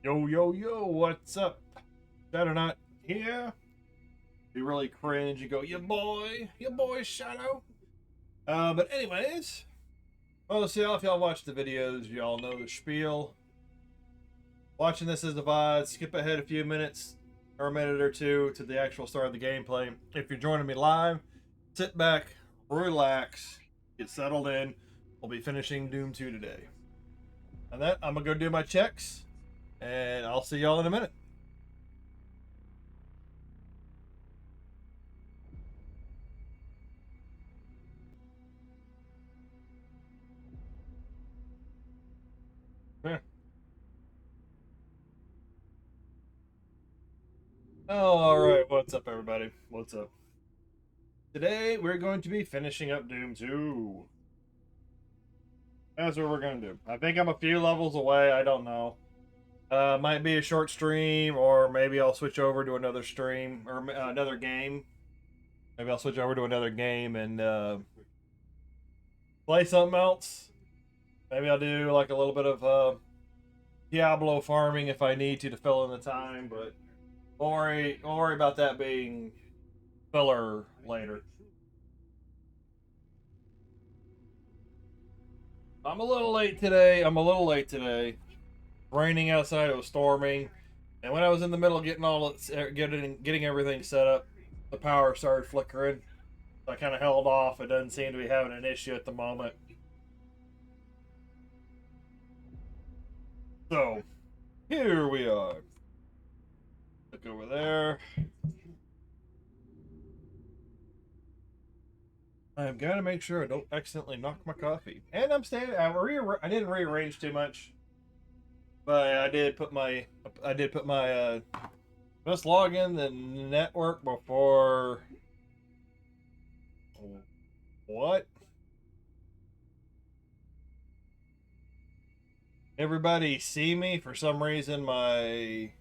Yo, yo, yo, what's up? Shadow not here. You really cringe. You go, your boy Shadow. But anyways, well, see, if y'all watch the videos, y'all know the spiel. Watching this as a VOD, skip ahead a few minutes or a minute or two to the actual start of the gameplay. If you're joining me live, sit back, relax, get settled in. We'll be finishing Doom 2 today. And then I'm gonna go do my checks, and I'll see y'all in a minute. Yeah. All right, what's up, everybody? What's up? Today we're going to be finishing up Doom 2. That's what we're gonna do. I think I'm a few levels away. I don't know. Might be a short stream, or maybe I'll switch over to another stream or another game. Maybe I'll switch over to another game and play something else. Maybe I'll do like a little bit of Diablo farming if I need to fill in the time, but don't worry about that being filler later. I'm a little late today. Raining outside, it was storming, and when I was in the middle of getting everything set up, the power started flickering. So I kind of held off. It doesn't seem to be having an issue at the moment. So here we are. Look over there. I've got to make sure I don't accidentally knock my coffee. And I'm standing. I didn't rearrange too much, but I did put my let's log in the network before. What? Everybody see me? For some reason, my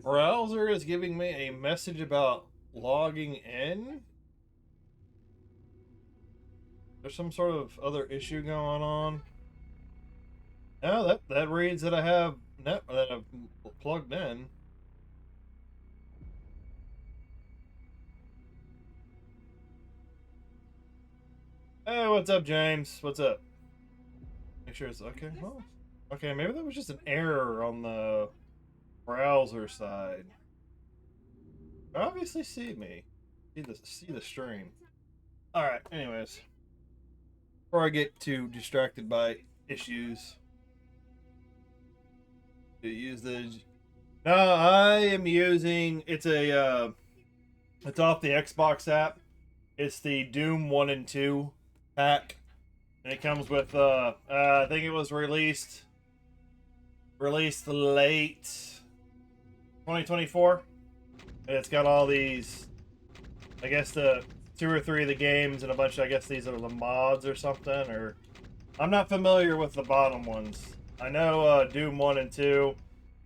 browser is giving me a message about logging in. There's some sort of other issue going on. No, that reads that I have that I've plugged in. Hey, what's up, James? What's up? Make sure it's okay. Oh, okay, maybe that was just an error on the browser side. You obviously see me. See the stream. Alright, anyways. Before I get too distracted by issues. To use the No, I am using it's off the Xbox app. It's the Doom 1 and 2 pack. And it comes with I think it was released late 2024. And it's got all these, I guess the 2 or 3 of the games and a bunch, I guess these are the mods or something, or I'm not familiar with the bottom ones. I know Doom 1 and 2.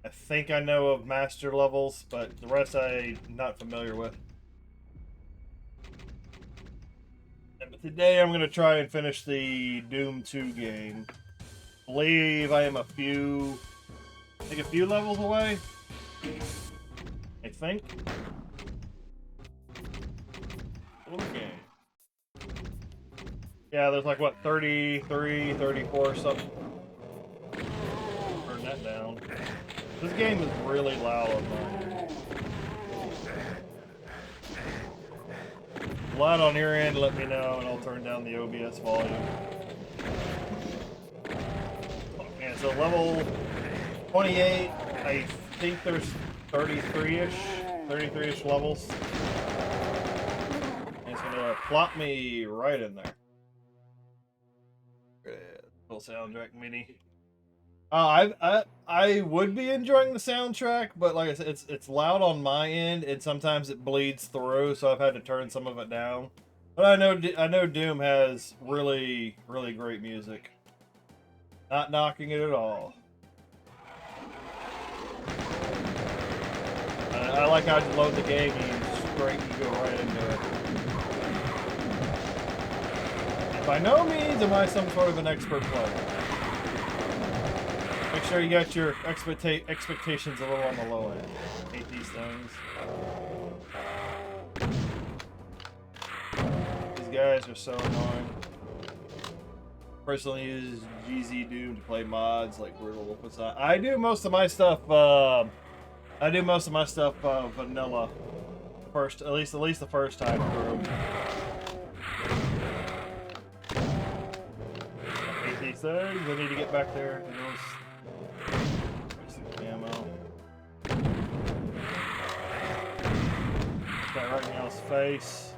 I think I know of master levels, but the rest I'm not familiar with. But today I'm going to try and finish the Doom 2 game. I believe I am a few levels away. I think. Little game. Yeah, there's like, what, 33, 34 something. Turn that down. This game is really loud on mine. Loud on your end, let me know, and I'll turn down the OBS volume. And so level 28, I think there's 33-ish levels. And it's gonna plop me right in there. Little soundtrack mini. I would be enjoying the soundtrack, but like I said, it's loud on my end, and sometimes it bleeds through, so I've had to turn some of it down. But I know Doom has really great music. Not knocking it at all. I like how you load the game, you go right into it. By no means am I some sort of an expert player. Make sure you got your expectations a little on the low end. Hate these things. These guys are so annoying. Personally use GZ Doom to play mods like Brutal Wolfenstein. I do most of my stuff vanilla. At least the first time through. I hate these things. I need to get back there. Ammo. Got right in y'all's face.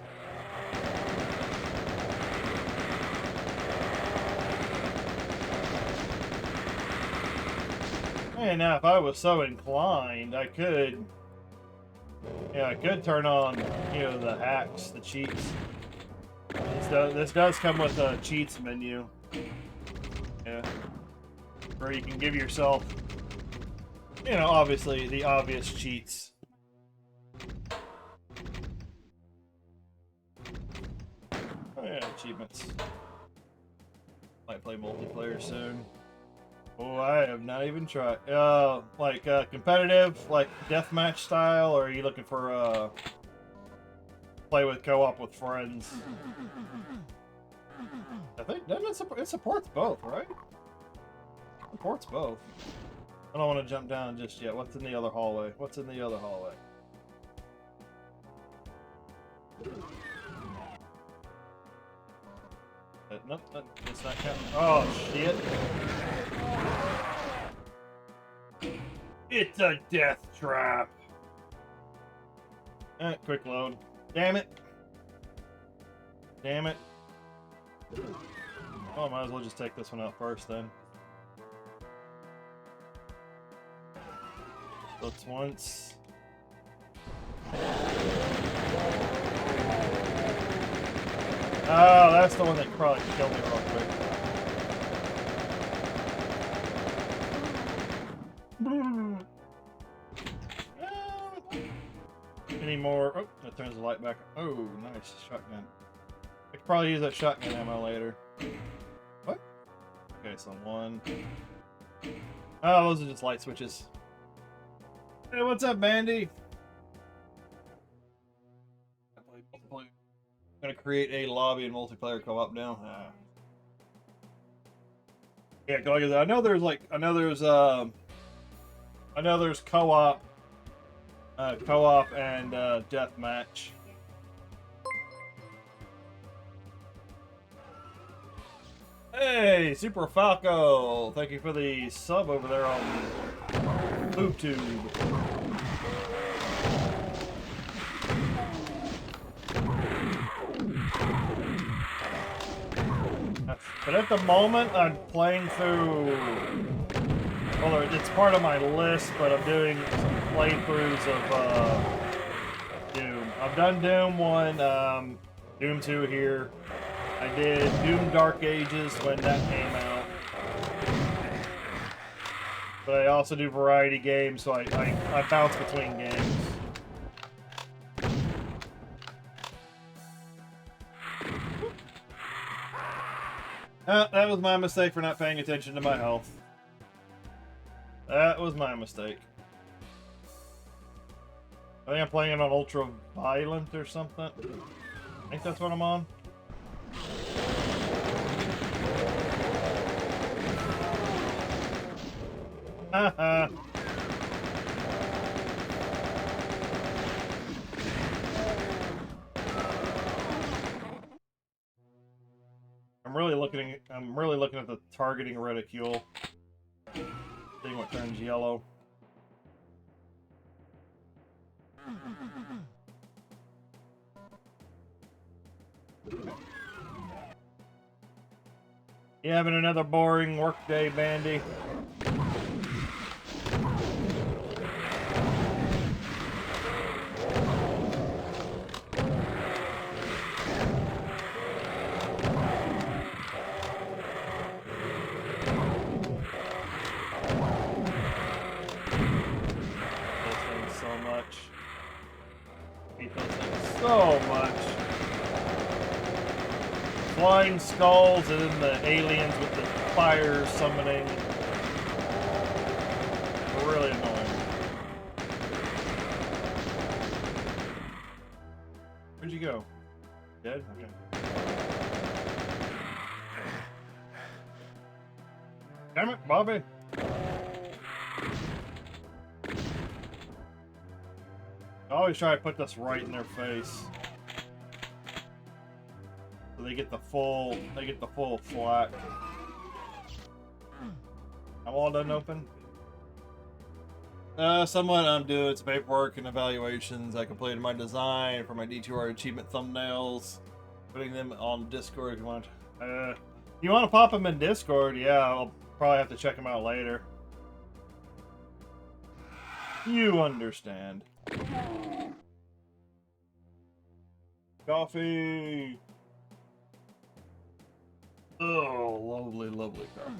And now, if I was so inclined, I could turn on, the hacks, the cheats. This does come with a cheats menu. Yeah. Where you can give yourself, obviously the obvious cheats. Oh yeah, achievements. Might play multiplayer soon. Oh, I have not even tried. Competitive, like deathmatch style, or are you looking for play with co-op with friends? I think it supports both, right? It supports both. I don't want to jump down just yet. What's in the other hallway? What's in the other hallway? Nope, it's not counting. Oh shit! It's a death trap. Quick load. Damn it! Damn it! Oh, might as well just take this one out first then. Looks once. Oh, that's the one that probably killed me real quick. Any more? Oh, that turns the light back. Oh, nice shotgun. I could probably use that shotgun ammo later. What? Okay, so one. Oh, those are just light switches. Hey, what's up, Bandy? I'm gonna create a lobby and multiplayer co-op now. Yeah, go like that. I know there's co-op, and deathmatch. Hey, Super Falco! Thank you for the sub over there on BoobTube. But at the moment, I'm playing through. Well, it's part of my list, but I'm doing some playthroughs of Doom. I've done Doom 1, Doom 2 here. I did Doom Dark Ages when that came out. But I also do variety games, so I bounce between games. That was my mistake for not paying attention to my health. That was my mistake. I think I'm playing it on Ultra Violent or something. I think that's what I'm on. Haha. I'm really looking at the targeting reticule. Seeing what turns yellow. You having another boring work day, Bandy? So much. Flying skulls and then the aliens with the fire summoning. really annoying. Where'd you go? Dead? Okay. Damn it, Bobby! I always try to put this right in their face. So they get the full flack. I'm all done open. Somewhat I'm doing some paperwork and evaluations. I completed my design for my D2R achievement thumbnails. Putting them on Discord if you want. You want to pop them in Discord? Yeah, I'll probably have to check them out later. You understand. Coffee. Oh, lovely, lovely coffee.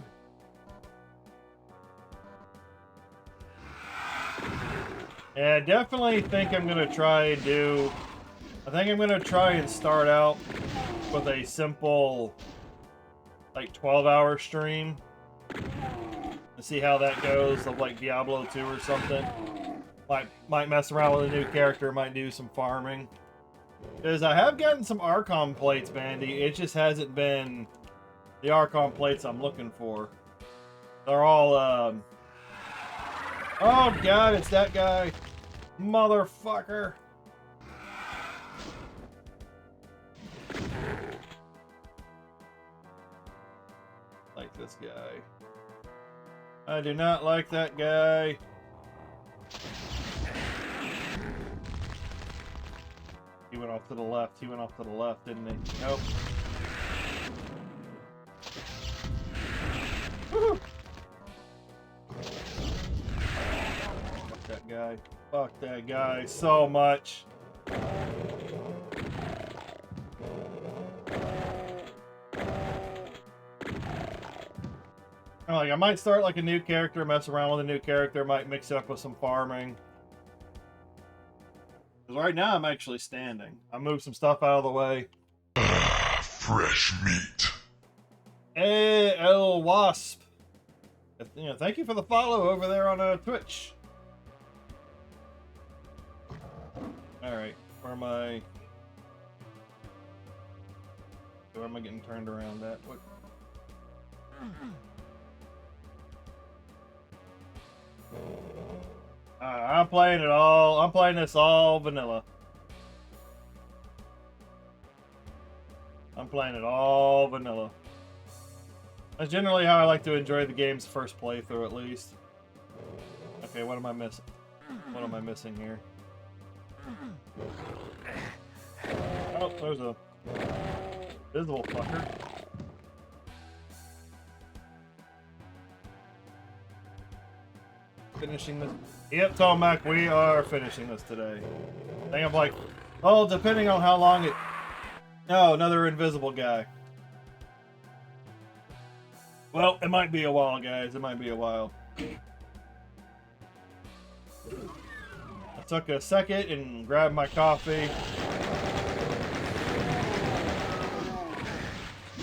Yeah, I definitely think I'm gonna try and do. I think I'm gonna try and start out with a simple, like 12-hour stream, and see how that goes. Of like Diablo 2 or something. Might mess around with a new character. Might do some farming. Because I have gotten some Archon plates, Bandy. It just hasn't been the Archon plates I'm looking for. They're all oh god, it's that guy. Motherfucker. Like this guy. I do not like that guy. He went off to the left. He went off to the left, didn't he? Nope. Woohoo! Fuck that guy. Fuck that guy so much. Like, I might start like a new character, mess around with a new character, might mix it up with some farming. Because right now I'm actually standing. I moved some stuff out of the way. Fresh meat. Hey, El Wasp. You know, thank you for the follow over there on Twitch. Alright, where am I getting turned around at? What? I'm playing it all. I'm playing this all vanilla. I'm playing it all vanilla. That's generally how I like to enjoy the game's first playthrough, at least. Okay, what am I missing? What am I missing here? Oh, there's a visible fucker. Finishing this. Yep, Tomac, we are finishing this today. I think I'm like, oh, depending on how long it. Oh, another invisible guy. Well, it might be a while, guys. It might be a while. I took a second and grabbed my coffee.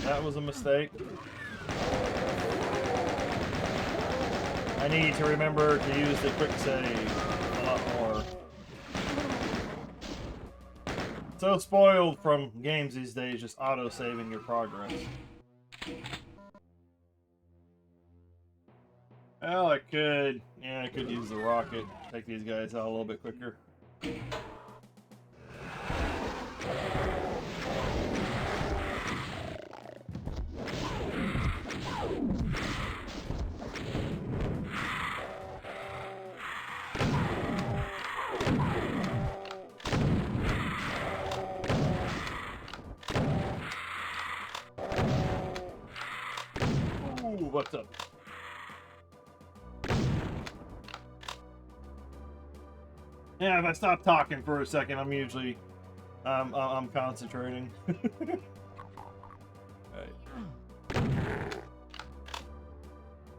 That was a mistake. I need to remember to use the quick save a lot more. So spoiled from games these days, just auto-saving your progress. Well, I could use the rocket. Take these guys out a little bit quicker. Ooh, what's up? Yeah, if I stop talking for a second, I'm usually, I'm concentrating. Right.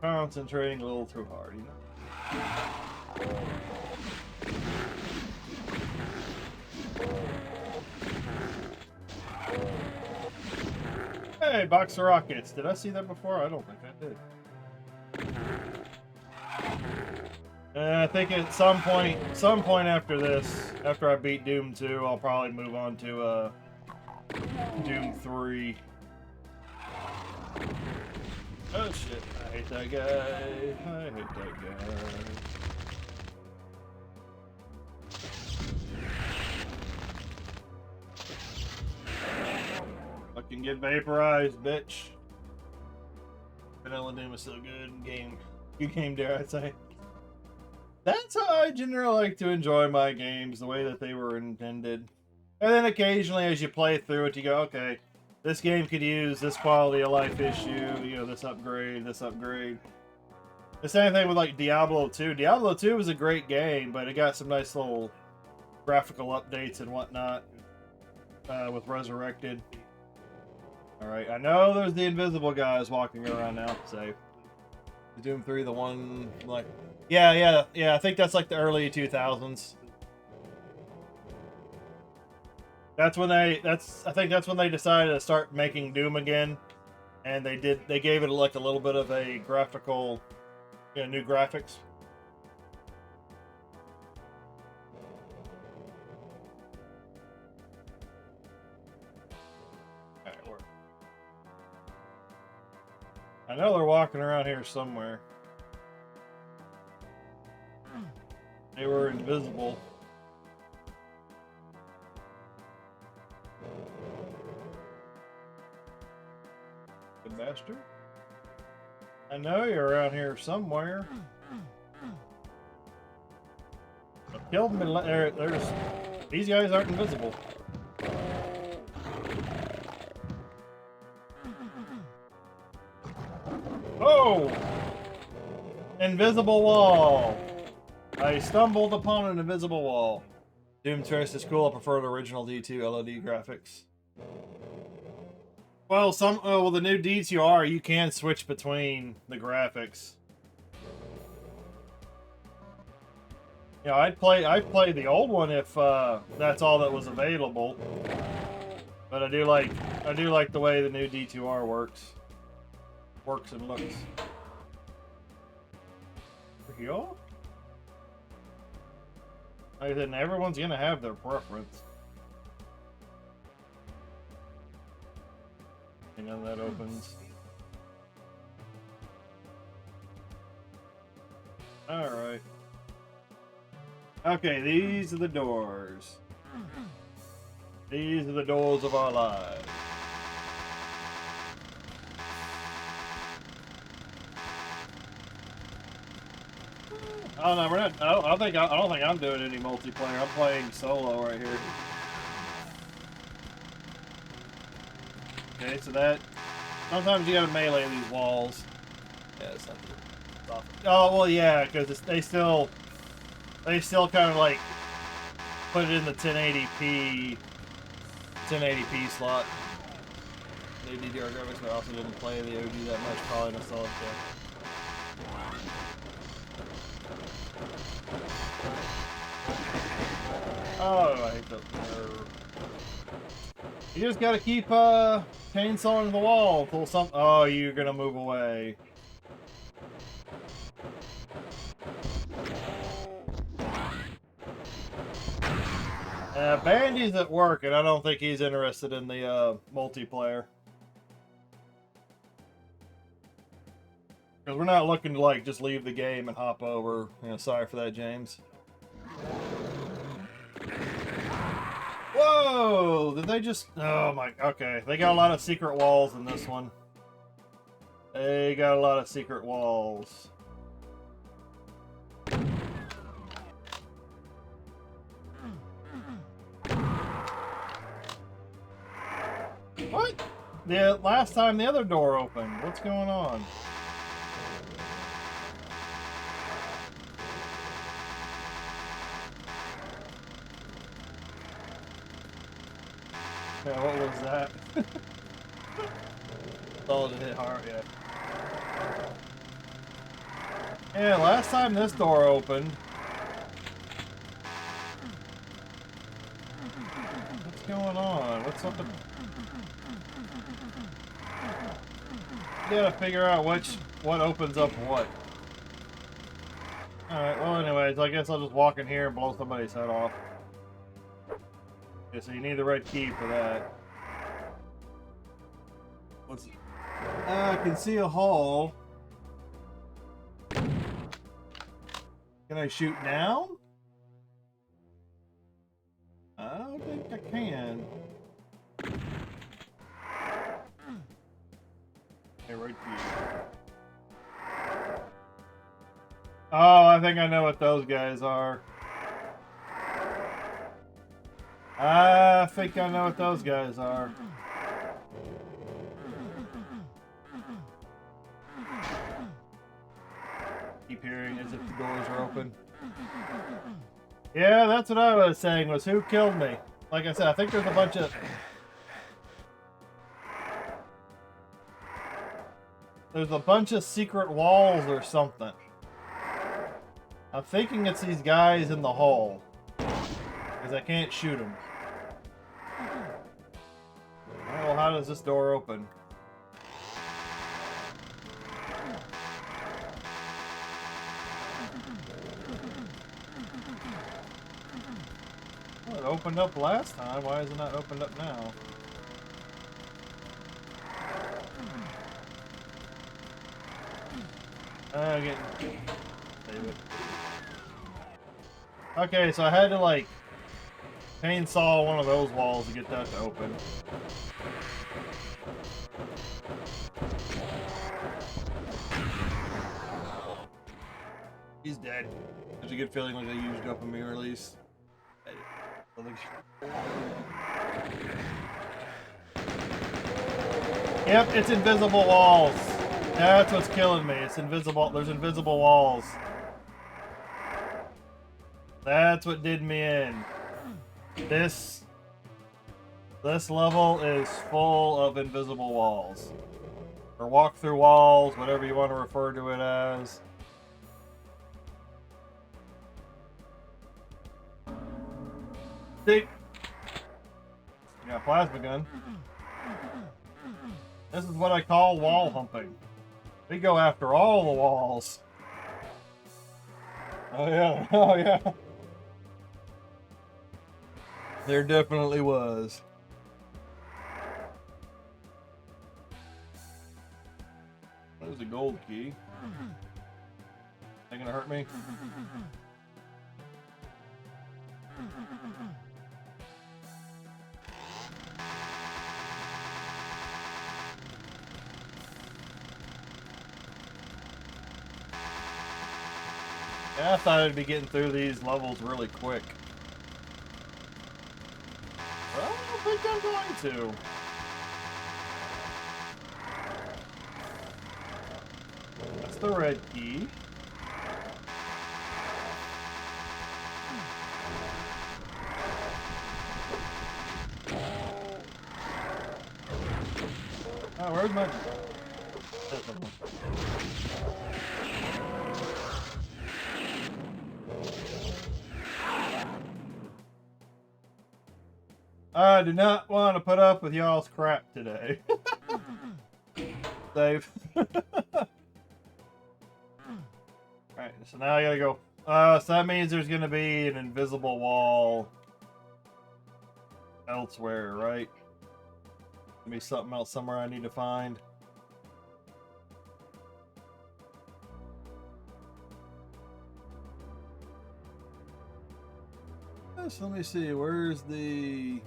Concentrating a little too hard, you know. Hey, box of rockets. Did I see that before? I don't think I did. I think at some point after this, after I beat Doom 2, I'll probably move on to Doom 3. Oh shit, I hate that guy. I hate that guy. Fucking get vaporized, bitch. Vanilla Doom is so good. Good game, dare I say. That's how I generally like to enjoy my games, the way that they were intended. And then occasionally as you play through it, you go, okay, this game could use this quality of life issue, you know, this upgrade, this upgrade. The same thing with like Diablo 2. Diablo 2 was a great game, but it got some nice little graphical updates and whatnot with Resurrected. Alright, I know there's the invisible guys walking around now, so... Doom 3, the one, like... Yeah, I think that's like the early 2000s. That's when I think that's when they decided to start making Doom again. And they gave it like a little bit of a graphical, you know, new graphics. Alright, I know they're walking around here somewhere. They were invisible. Good bastard. I know you're around here somewhere. I killed me. There's these guys aren't invisible. Oh! Invisible wall. I stumbled upon an invisible wall. Doom Trace is cool. I prefer the original D2 LED graphics. Well, the new D2R, you can switch between the graphics. You know, I'd play the old one if that's all that was available. But I do like the way the new D2R works and looks. Here? Like I said, everyone's gonna have their preference. You know, that opens. Alright. Okay, these are the doors. These are the doors of our lives. Oh no, we're not. I don't think I'm doing any multiplayer. I'm playing solo right here. Okay, so that sometimes you gotta melee these walls. Yeah, it's not too. Oh well, yeah, because they still kind of like put it in the 1080p slot. They DDR graphics, but I also didn't play the OG that much. Probably nostalgia. Oh, I hate that. You just gotta keep chainsawing the wall until some. Oh, you're gonna move away. Bandy's at work, and I don't think he's interested in the multiplayer. Because we're not looking to like just leave the game and hop over. You know, sorry for that, James. Whoa! Did they just... Oh my... Okay, they got a lot of secret walls in this one. They got a lot of secret walls. What? The last time the other door opened. What's going on? Yeah, what was that? Oh, it hit hard, yeah. Yeah, last time this door opened. What's going on? What's up with... You gotta figure out what opens up what. Alright, well anyways, I guess I'll just walk in here and blow somebody's head off. Okay, so you need the red key for that. What's it? I can see a hole. Can I shoot now? I don't think I can. Okay, right key. Oh, I think I know what those guys are. I think I know what those guys are. Keep hearing as if the doors are open. Yeah, that's what I was saying, was who killed me. Like I said, I think there's a bunch of... There's a bunch of secret walls or something. I'm thinking it's these guys in the hole. Because I can't shoot them. Well, how does this door open? Well, it opened up last time. Why is it not opened up now? Save it. Okay, so I had to like chainsaw one of those walls to get that to open. He's dead. There's a good feeling like I used up a mirror release. Yep, it's invisible walls. That's what's killing me. It's invisible. There's invisible walls. That's what did me in. This level is full of invisible walls. Or walk-through walls, whatever you want to refer to it as. See? Got a plasma gun. This is what I call wall humping. We go after all the walls. Oh yeah, oh yeah. There definitely was. There's a gold key. Ain't gonna hurt me. Yeah, I thought I'd be getting through these levels really quick. Well, I don't think I'm going to. That's the red key. Oh, where's my... I do not want to put up with y'all's crap today. Save. Alright, so now I gotta go. So that means there's gonna be an invisible wall elsewhere, right? Gonna be something else somewhere I need to find. So let me see, where's the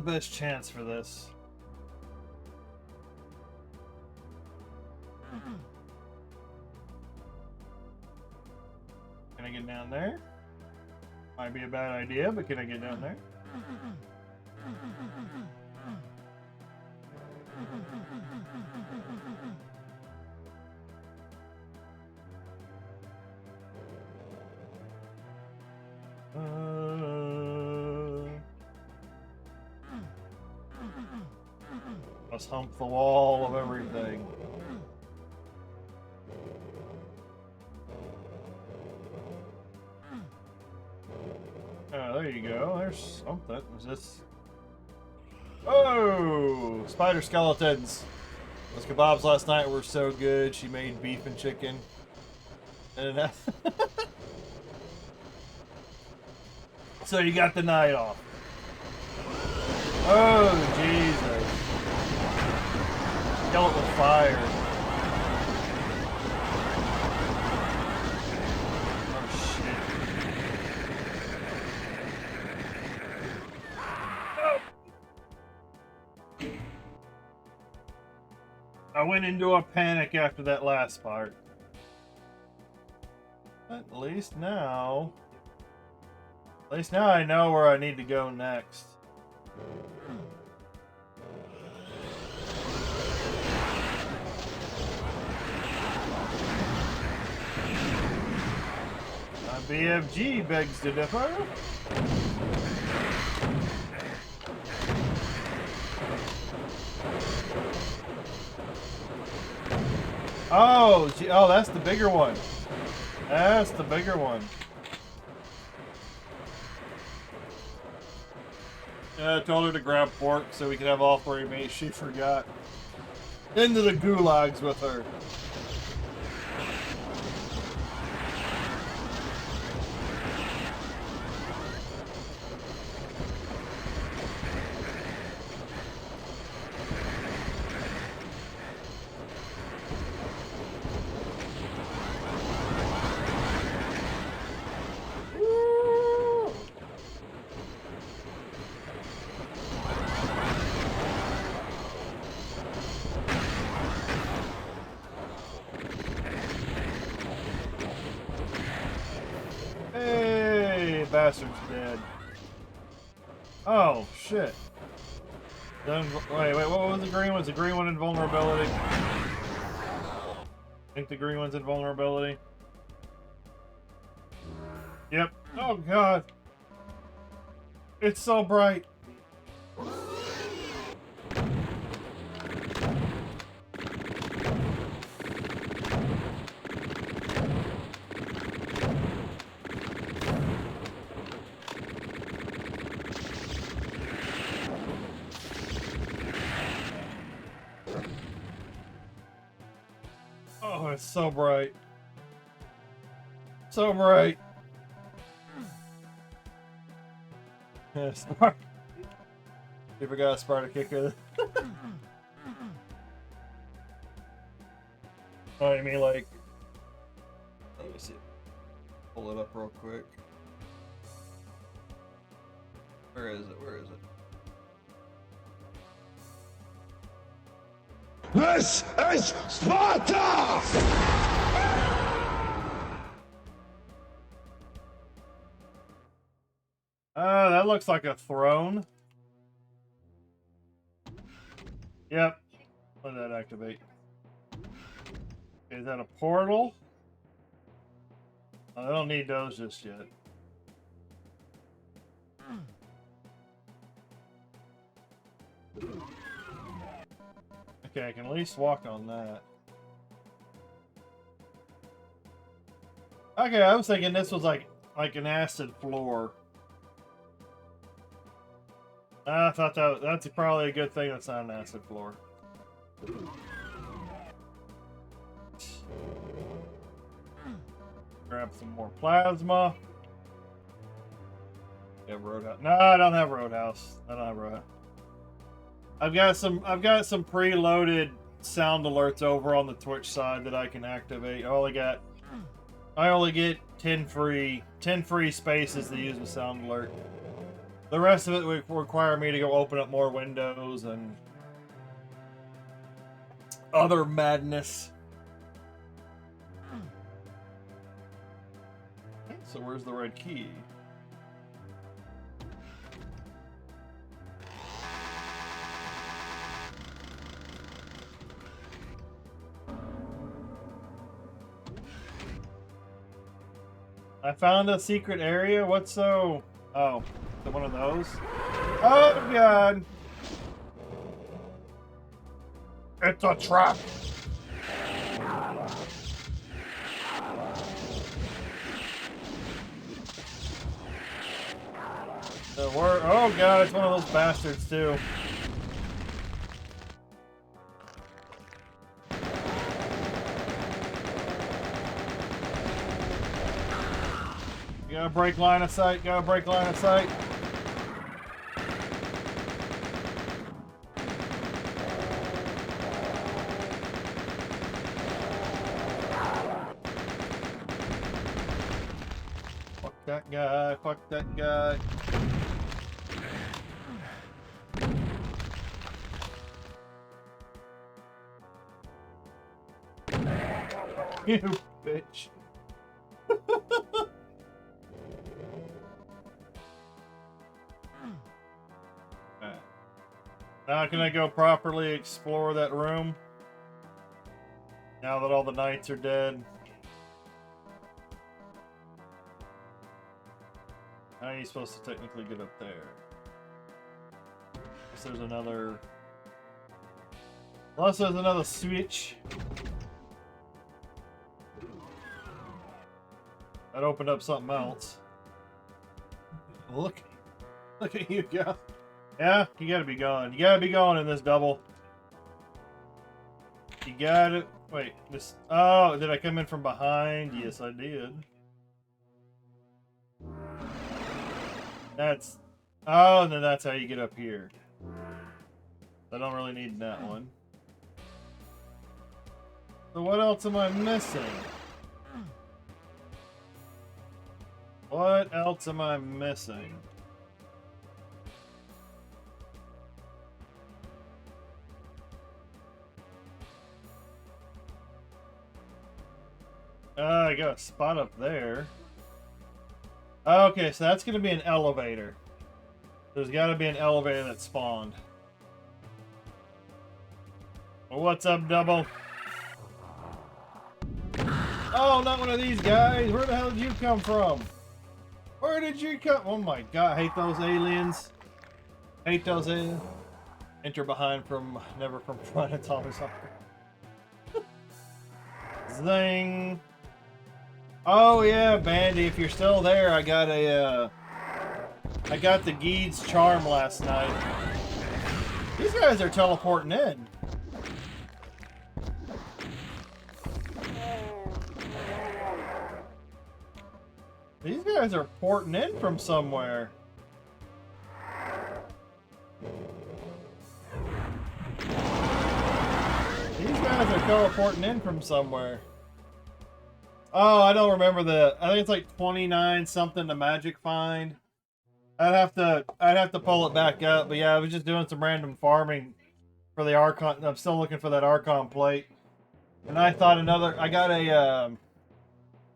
best chance for this? Can I get down there? Might be a bad idea, but can I get down there? Let's hump the wall of everything. Oh, there you go. There's something. Is this? Oh, spider skeletons. Those kebabs last night were so good. She made beef and chicken. And so you got the night off. Oh, Jesus. Kill it with fire. Oh, shit. I went into a panic after that last part. But at least now I know where I need to go next. My BFG begs to differ. Oh, gee, oh, that's the bigger one. That's the bigger one. Yeah, I told her to grab pork so we could have all three meats. She forgot. Into the gulags with her. Hey, bastard's dead. Oh, shit. Wait, what was the green one? Was the green one invulnerability? I think the green one's invulnerability. Yep. Oh, God. It's so bright. Oh, it's so bright. So bright. Yeah, Spark. You forgot Sparta kicker. Oh, you mean like... Let me see. Pull it up real quick. Where is it? Where is it? This is Sparta! That looks like a throne. Yep. Let that activate. Is that a portal? I don't need those just yet. Okay, I can at least walk on that. Okay, I was thinking this was like an acid floor. I thought that's probably a good thing that's not an acid floor. Grab some more plasma. Yeah, Roadhouse. No, I don't have Roadhouse. I don't have Roadhouse. I've got some preloaded sound alerts over on the Twitch side that I can activate. I only get 10 free spaces to use the sound alert. The rest of it would require me to go open up more windows and other madness. So where's the red key? I found a secret area. What's so... Oh, is it one of those? Oh, God. It's a trap. Oh, God, it's one of those bastards, too. Gotta break line of sight. Gotta break line of sight. Fuck that guy. Fuck that guy. You bitch. Right. Now can I go properly explore that room? Now that all the knights are dead. How are you supposed to technically get up there? Unless there's another... Unless there's another switch. That opened up something else. Look at you go. Yeah, you gotta be going. You gotta be going in this double. You gotta... Wait, this... Oh, did I come in from behind? Yes, I did. That's... Oh, and then that's how you get up here. I don't really need that one. So what else am I missing? What else am I missing? I got a spot up there. Okay, so that's going to be an elevator. There's got to be an elevator that spawned. Well, what's up, Double? Oh, not one of these guys. Where the hell did you come from? Where did you come? Oh my god, I hate those aliens. Hate those aliens. Enter behind from, never from front. It's always up. Zing. Oh yeah, Bandy, if you're still there, I got a, I got the Geed's charm last night. These guys are teleporting in. These guys are porting in from somewhere. These guys are teleporting in from somewhere. Oh, I don't remember the... I think it's like 29 something to magic find. I'd have to pull it back up, but yeah, I was just doing some random farming for the Archon. I'm still looking for that Archon plate. And I thought I got a, I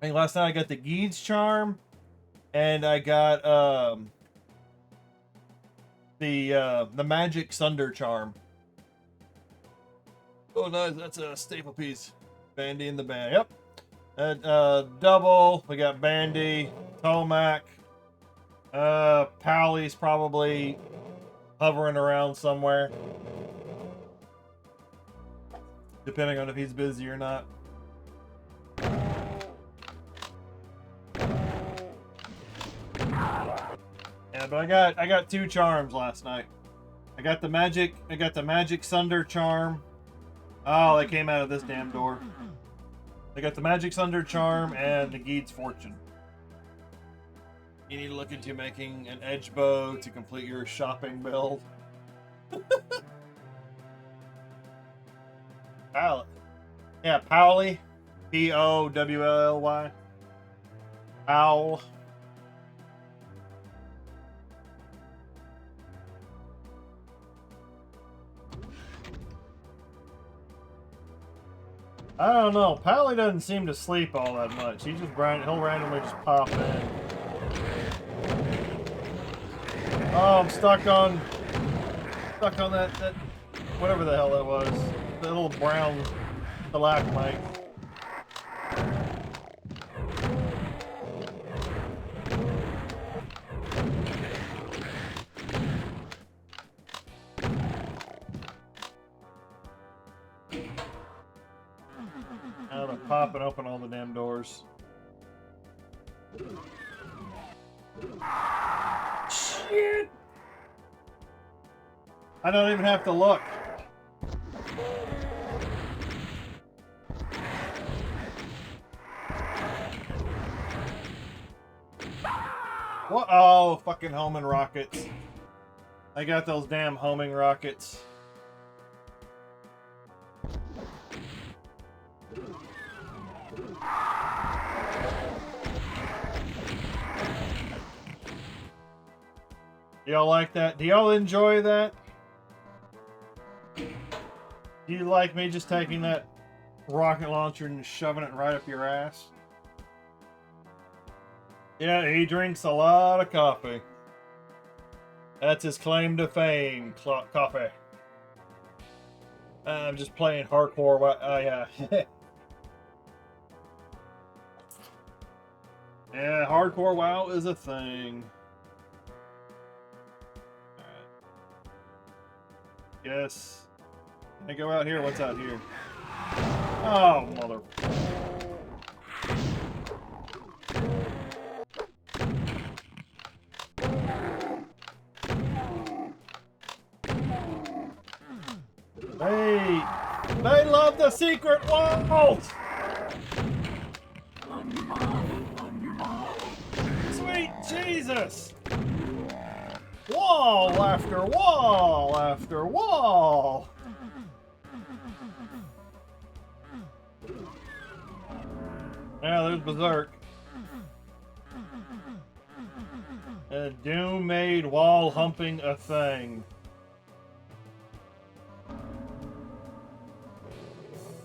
think last night I got the Geed's charm, and I got the magic Sunder charm. Oh nice, that's a staple piece. Bandy in the band. Yep. Double. We got Bandy, Tomac. Powley's probably hovering around somewhere, depending on if he's busy or not. Yeah, but I got 2 charms last night. I got the magic Sunder charm. Oh, they came out of this damn door. I got the magic Sunder charm and the Geed's fortune. You need to look into making an edge bow to complete your shopping build. Powley. Yeah, Powley. P-O-W-L-Y. Owl. I don't know. Powley doesn't seem to sleep all that much. He'll randomly just pop in. Oh, I'm stuck on that whatever the hell that was. The little brown stalagmite. Now to pop and open all the damn doors. Shit! I don't even have to look. What? Oh, fucking homing rockets. I got those damn homing rockets. Y'all like that? Do y'all enjoy that? Do you like me just taking that rocket launcher and shoving it right up your ass? Yeah, he drinks a lot of coffee. That's his claim to fame, coffee. I'm just playing hardcore. Oh, yeah. Yeah, hardcore WoW is a thing. Yes. Can I go out here? What's out here? Oh, mother. They love the secret vault! Sweet Jesus! Wall after wall after wall! Yeah, there's Berserk. Doom made wall humping a thing.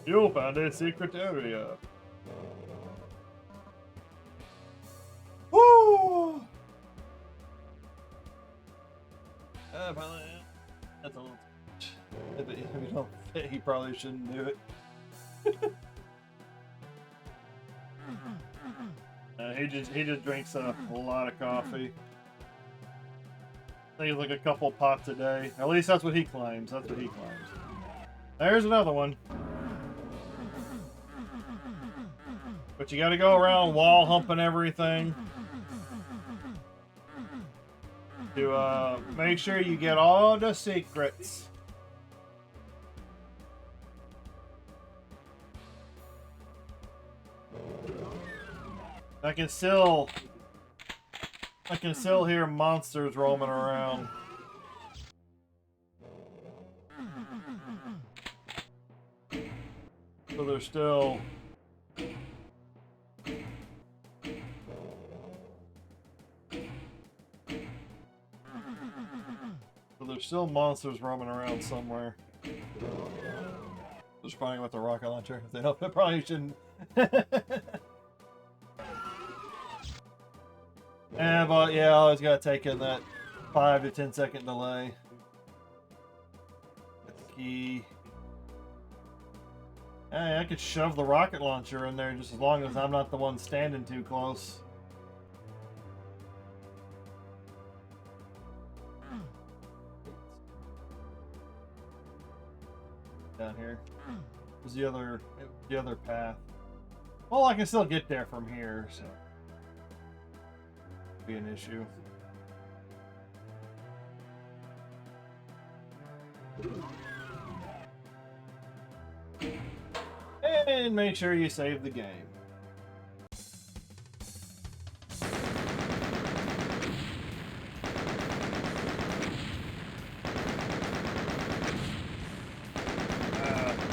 You found a secret area. Woo! Probably, that's a little. If you don't fit, he probably shouldn't do it. He just drinks a lot of coffee. I think it's like a couple pots a day. At least that's what he claims. That's what he claims. There's another one. But you gotta go around wall humping everything to make sure you get all the secrets. I can still hear monsters roaming around. So they're still. So there's still monsters roaming around somewhere. Just finding with the rocket launcher. If they don't, they probably shouldn't. Yeah, but yeah, I always gotta take in that 5 to 10 second delay. That's key. Hey, I could shove the rocket launcher in there just as long as I'm not the one standing too close. Down here. Where's the other path? Well, I can still get there from here, so be an issue. And make sure you save the game.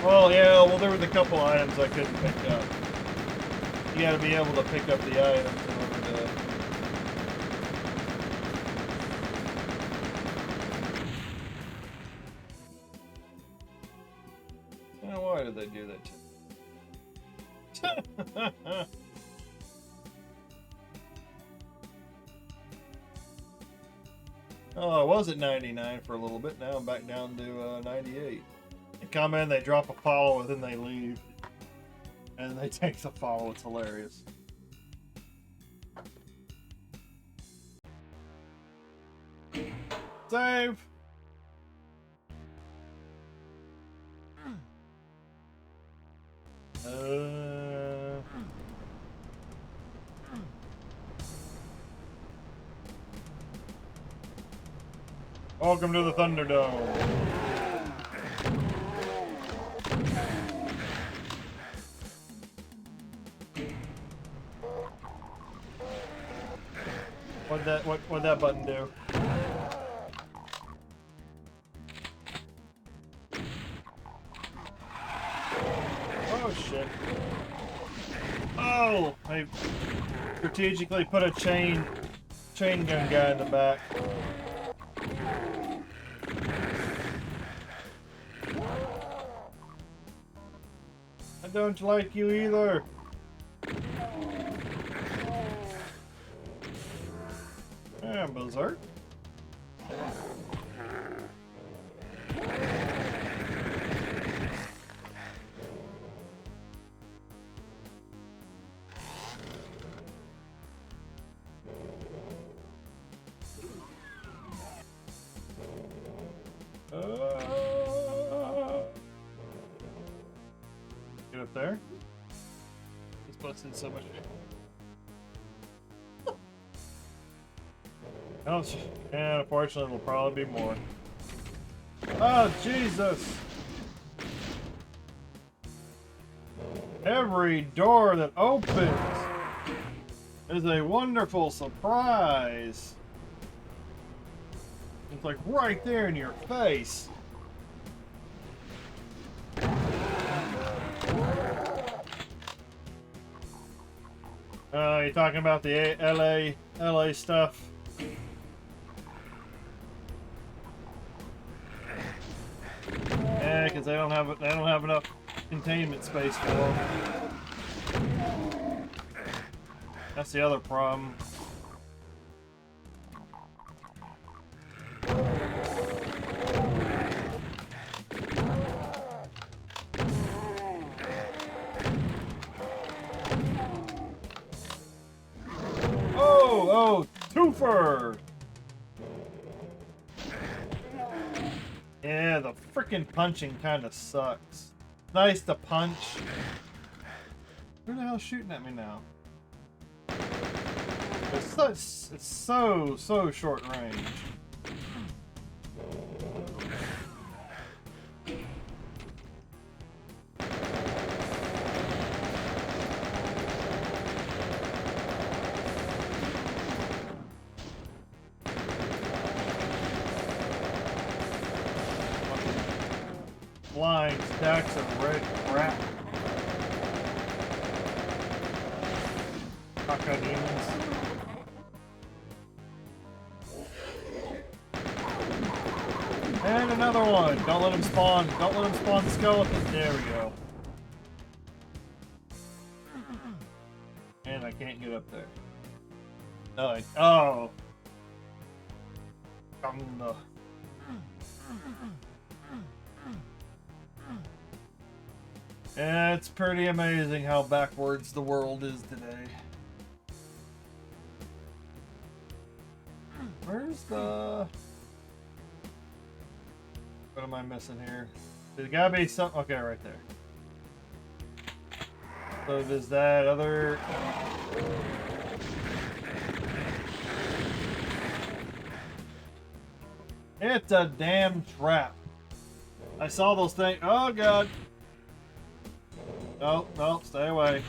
Well, there was a couple items I couldn't pick up. You gotta be able to pick up the items in order to. Why did they do that to me? Oh, I was at 99 for a little bit. Now I'm back down to 98. They come in, they drop a follow, and then they leave. And they take the follow. It's hilarious. Save! Welcome to the Thunderdome. What'd that button do? Oh shit. Oh, I strategically put a chain gun guy in the back. I don't like you either. Yeah, berserk. Get up there. He's busting so much. Oh, yeah, unfortunately, it'll probably be more. Oh, Jesus! Every door that opens is a wonderful surprise. It's like right there in your face. You talking about the LA stuff? Yeah, because they don't have enough containment space for them. That's the other problem. Oh, twofer! Yeah, the freaking punching kind of sucks. Nice to punch. Who the hell's shooting at me now? It's so short range. Flying stacks of red crap. Caca demons. And another one. Don't let him spawn. Don't let him spawn skeletons. There we go. And I can't get up there. Oh. Yeah, it's pretty amazing how backwards the world is today. Where's the... What am I missing here? There's gotta be some... Okay, right there. So there's that other... It's a damn trap. I saw those things. Oh, God. No, no, stay away.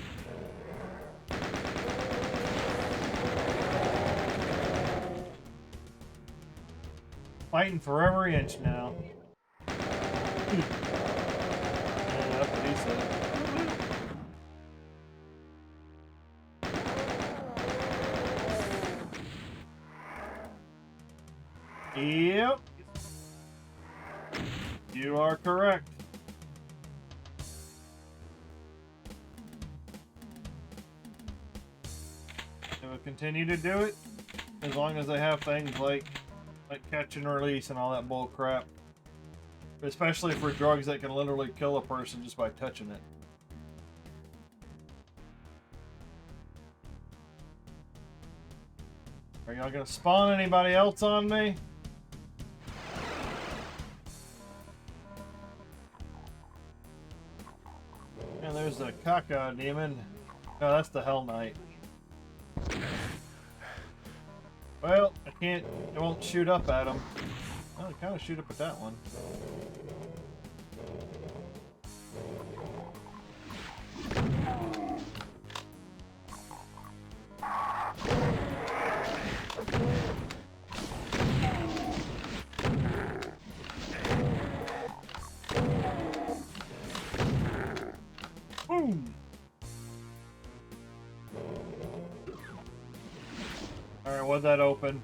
Fighting for every inch now. Yeah, that's what he said. Yep. You are correct. They will continue to do it as long as they have things like catch and release and all that bull crap. Especially for drugs that can literally kill a person just by touching it. Are y'all gonna spawn anybody else on me? And there's the Caca demon. No, that's the Hell Knight. Well, I can't, it won't shoot up at him. Well, it kind of shoot up at that one. what'd that open?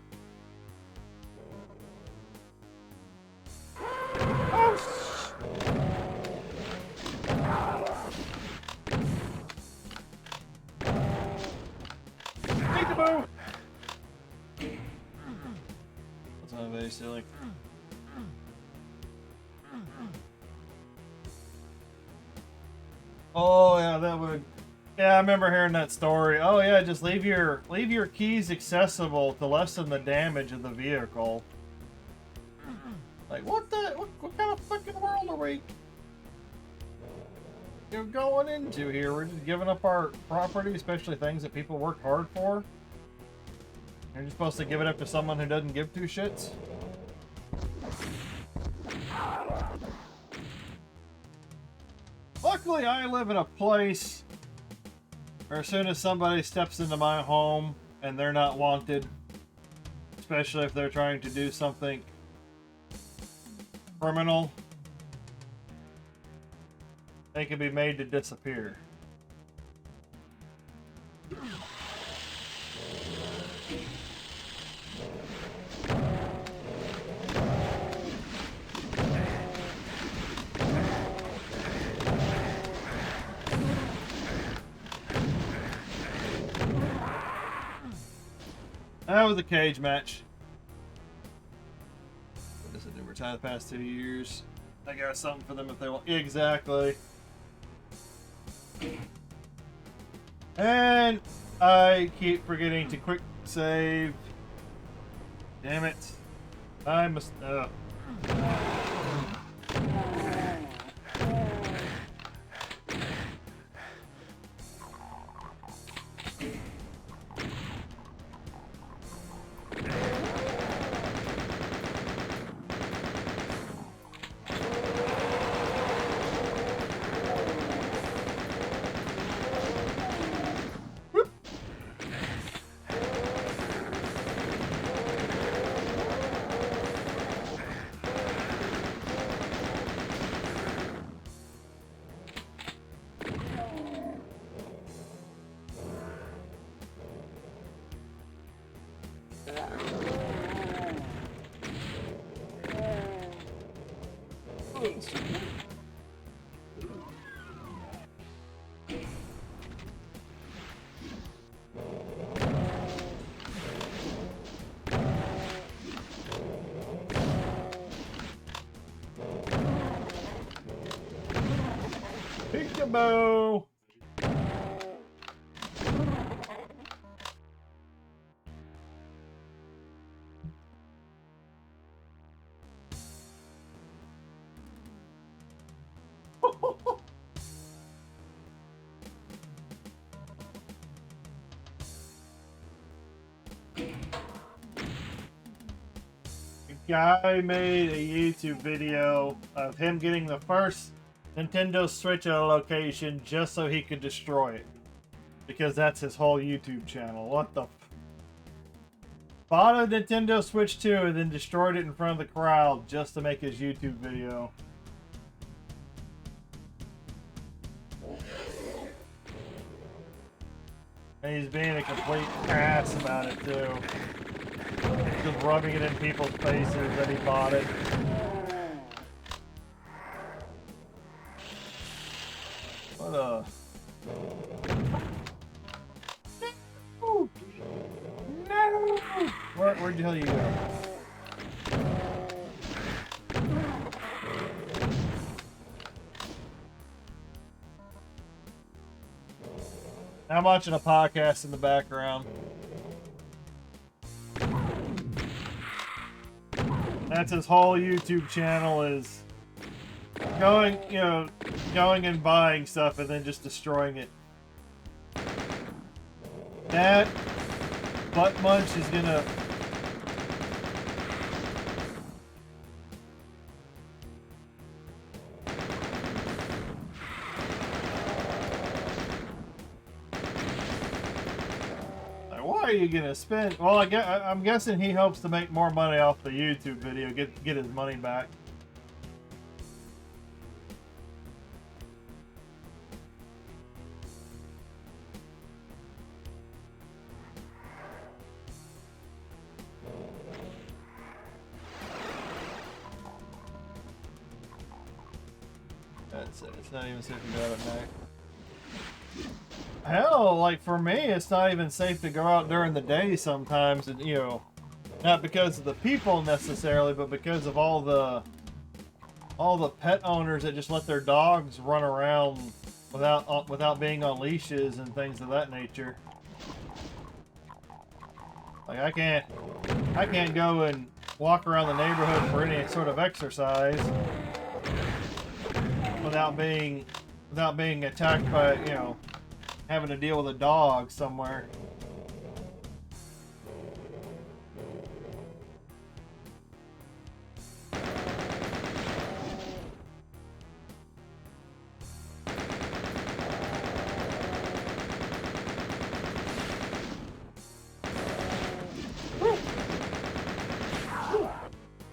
Oh, peekaboo! That's not very silly. Oh yeah, that would. Yeah, I remember hearing that story. Oh yeah, just leave your keys accessible to lessen the damage of the vehicle. Like what the what kind of fucking world are we going into here? We're just giving up our property, especially things that people worked hard for. You're just supposed to give it up to someone who doesn't give two shits. Luckily, I live in a place where as soon as somebody steps into my home and they're not wanted, especially if they're trying to do something criminal, they can be made to disappear. That was a cage match. What does it do? Retire the past 2 years. I got something for them if they want. Exactly. And I keep forgetting to quick save. Damn it. I must. Peekaboo! Guy made a YouTube video of him getting the first Nintendo Switch at a location just so he could destroy it. Because that's his whole YouTube channel. What the bought a Nintendo Switch 2 and then destroyed it in front of the crowd just to make his YouTube video. And he's being a complete ass about it too. Just rubbing it in people's faces that he bought it. What a... No! No! Where'd the hell you go? I'm watching a podcast in the background. That's his whole YouTube channel is going, going and buying stuff and then just destroying it. That butt munch is gonna... Why are you gonna spend? Well, I'm guessing he hopes to make more money off the YouTube video, get his money back. That's it. It's not even safe to go out at night. Hell, like for me, it's not even safe to go out during the day sometimes, and you know, not because of the people necessarily, but because of all the pet owners that just let their dogs run around without being on leashes and things of that nature. Like I can't go and walk around the neighborhood for any sort of exercise without being attacked by, you know, having to deal with a dog somewhere.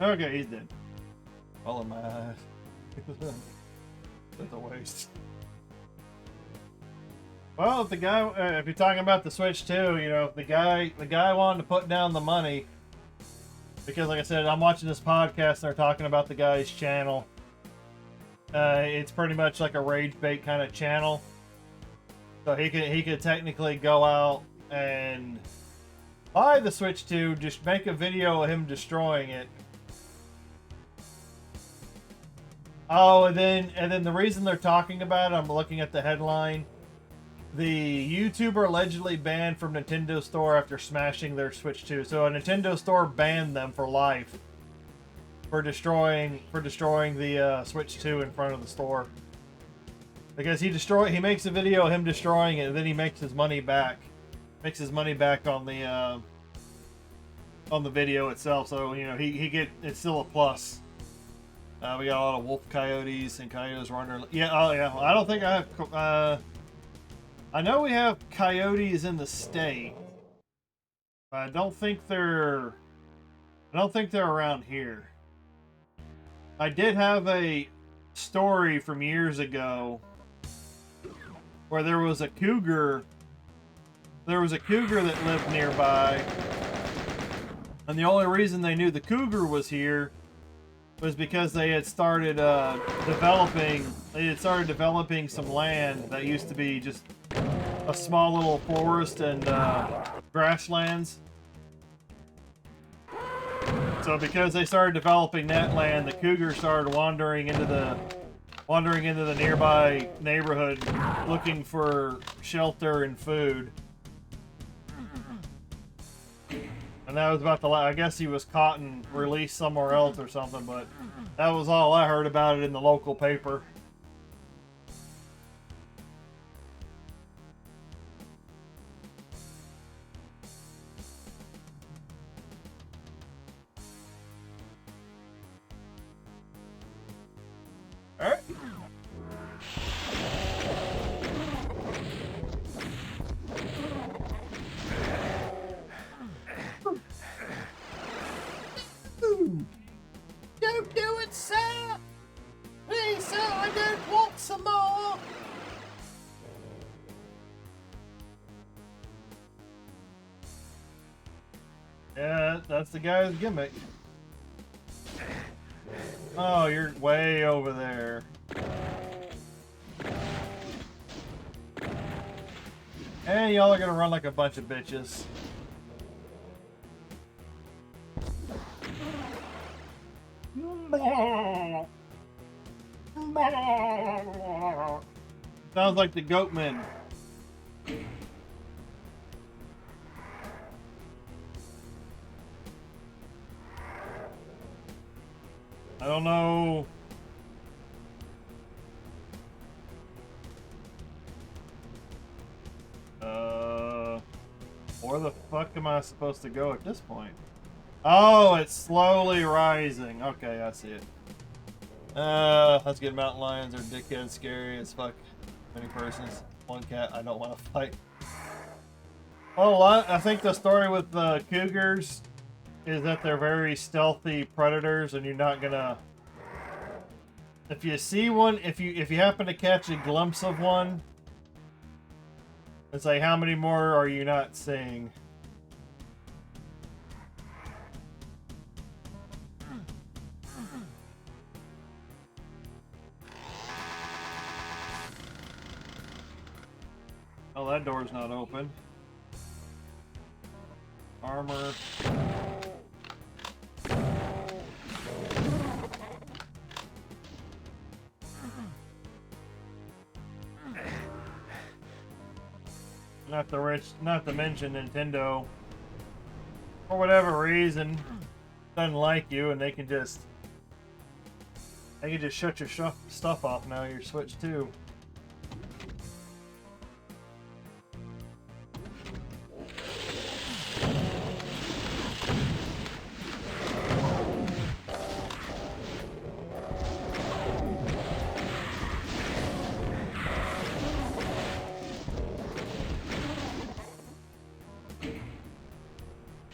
Okay, he's dead. All in my eyes. That's a waste. Well, if the guy, if you're talking about the Switch 2, you know, if the guy wanted to put down the money, because like I said, I'm watching this podcast and they're talking about the guy's channel. It's pretty much like a rage bait kind of channel. So he could technically go out and buy the Switch 2, just make a video of him destroying it. Oh, and then the reason they're talking about it, I'm looking at the headline. The YouTuber allegedly banned from Nintendo Store after smashing their Switch 2. So a Nintendo Store banned them for life for destroying the Switch 2 in front of the store. Because he makes a video of him destroying it, and then he makes his money back. Makes his money back on the video itself. So, you know, it's still a plus. We got a lot of wolf coyotes and coyotes running. Yeah, oh yeah. I don't think I have. I know we have coyotes in the state. But I don't think they're around here. I did have a story from years ago where there was a cougar. There was a cougar that lived nearby, and the only reason they knew the cougar was here was because they had started developing some land that used to be just a small little forest and grasslands. So because they started developing that land, the cougar started wandering into the nearby neighborhood looking for shelter and food. And that was about the last. I guess he was caught and released somewhere else or something, but that was all I heard about it in the local paper. All right. Don't do it, sir! Please, sir, I don't want some more! Yeah, that's the guy's gimmick. Oh, you're way over there. And y'all are gonna run like a bunch of bitches. Sounds like the Goatman. I don't know. Where the fuck am I supposed to go at this point? Oh, it's slowly rising. Okay, I see it. Let's get mountain lions or dickheads scary as fuck. Many persons. One cat I don't want to fight. Well, I think the story with the cougars is that they're very stealthy predators, and you're not gonna. If you see one, if you happen to catch a glimpse of one, it's like, how many more are you not seeing? Oh, that door's not open. Armor. Not to mention Nintendo, for whatever reason, doesn't like you, and they can just shut your stuff off now. Your Switch too.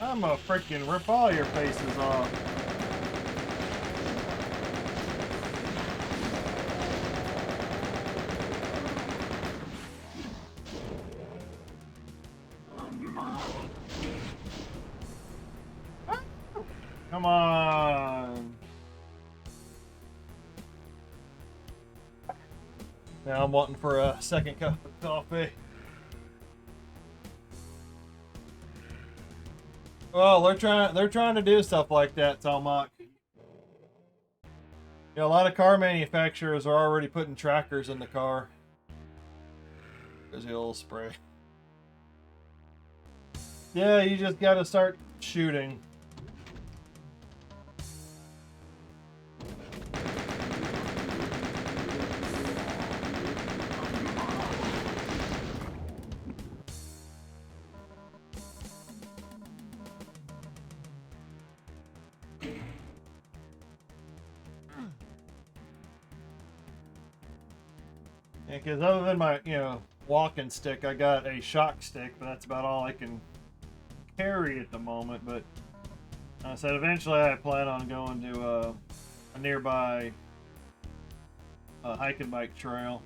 I'm gonna freaking rip all your faces off. Come on. Now I'm wanting for a second cup of coffee. Well, they're trying to do stuff like that, Talmach. You know, a lot of car manufacturers are already putting trackers in the car. There's the old spray. Yeah, you just gotta start shooting. Because other than my, walking stick, I got a shock stick, but that's about all I can carry at the moment. But I said eventually I plan on going to a nearby hike and bike trail.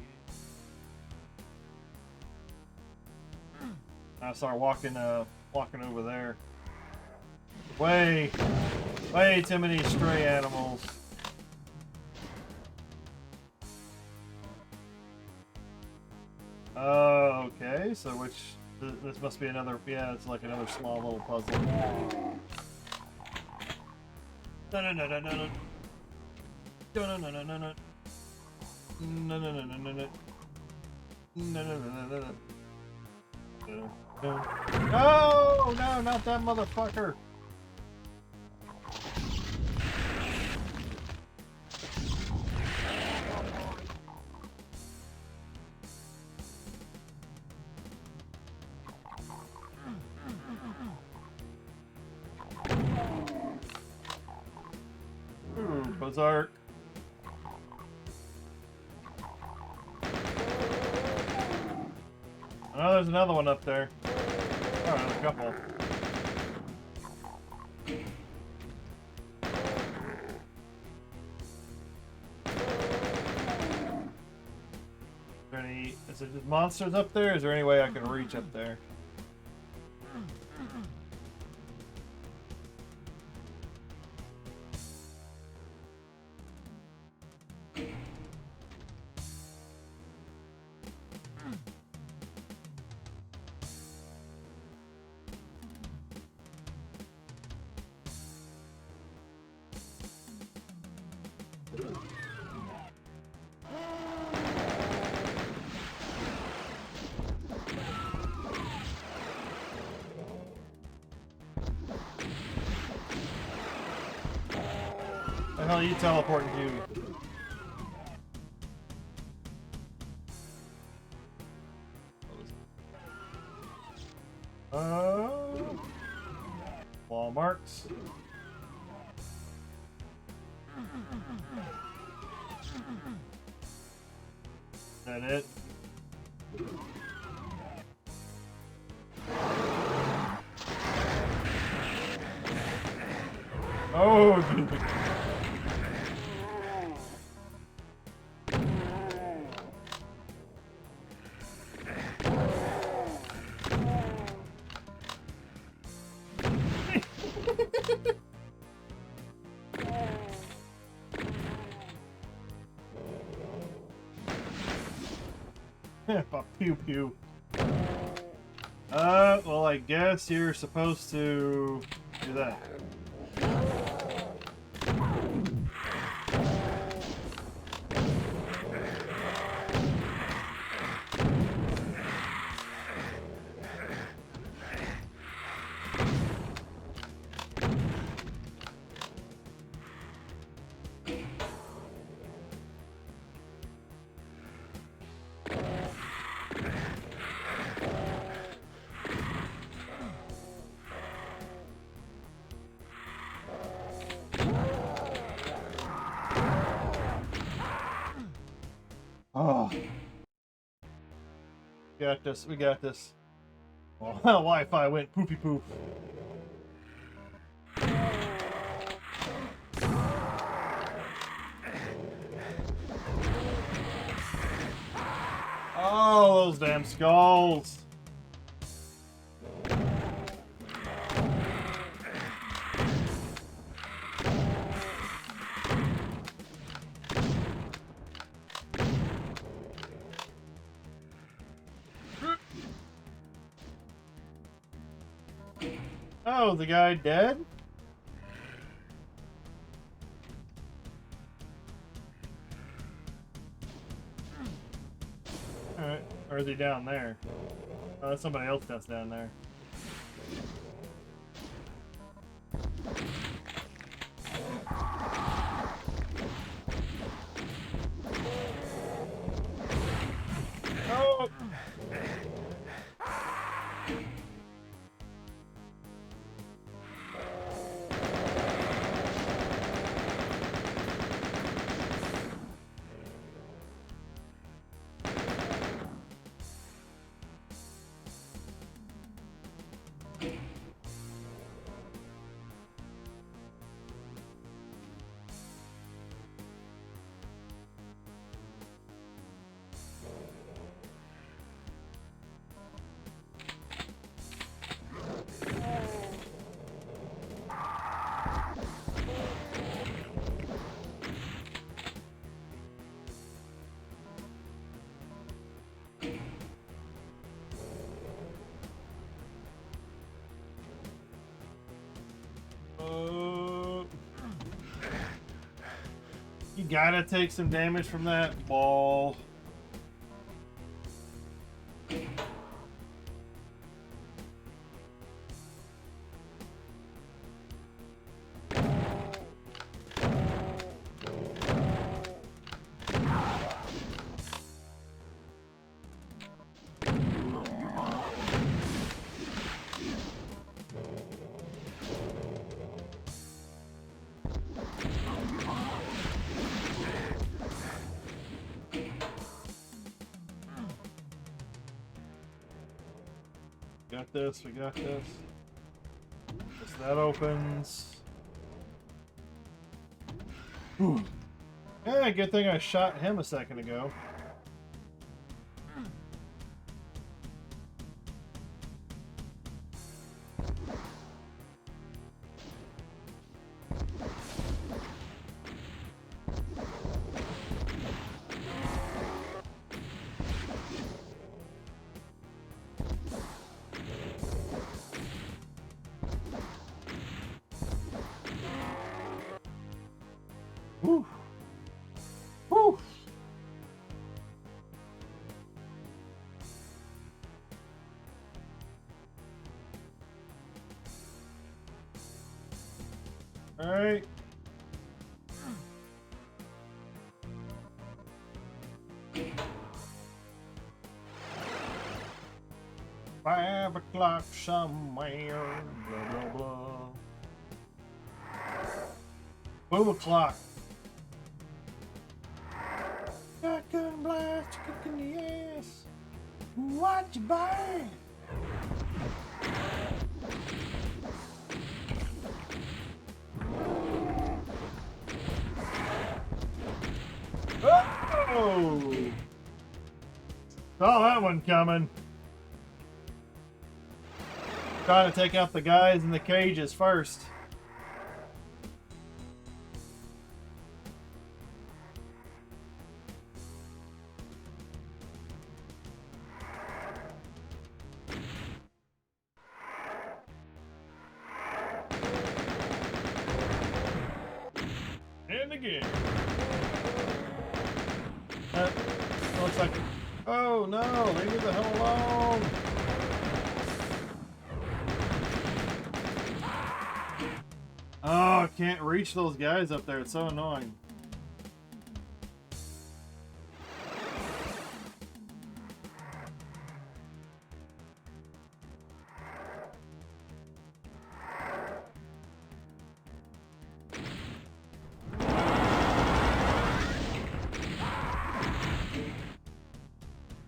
I start walking over there. Way too many stray animals. Okay, so this must be another, yeah, it's like another small little puzzle. No, not that motherfucker. Berserk. Oh, there's another one up there. Oh, there's a couple. Is it just monsters up there? Is there any way I can reach up there? The hell are you teleporting to? Wall marks. Is that it? Oh, pew pew. Well, I guess you're supposed to do that. Oh. Got this. We got this. Well, Wi-Fi went poopy poop. Oh, those damn skulls. Oh, the guy dead? Alright, or is he down there? Oh, that's somebody else that's down there. Oh! You gotta take some damage from that ball. Got this, we got this. So that opens. Whew. Yeah, good thing I shot him a second ago. Whew. Whew. All right. Five o'clock somewhere, blah, blah, blah. Boom o'clock. Shotgun blast, kick in the ass. What you buy? Oh! Saw that one coming. Trying to take out the guys in the cages first. again. Looks like... Oh, no! Leave me the hell alone! Oh, I can't reach those guys up there. It's so annoying.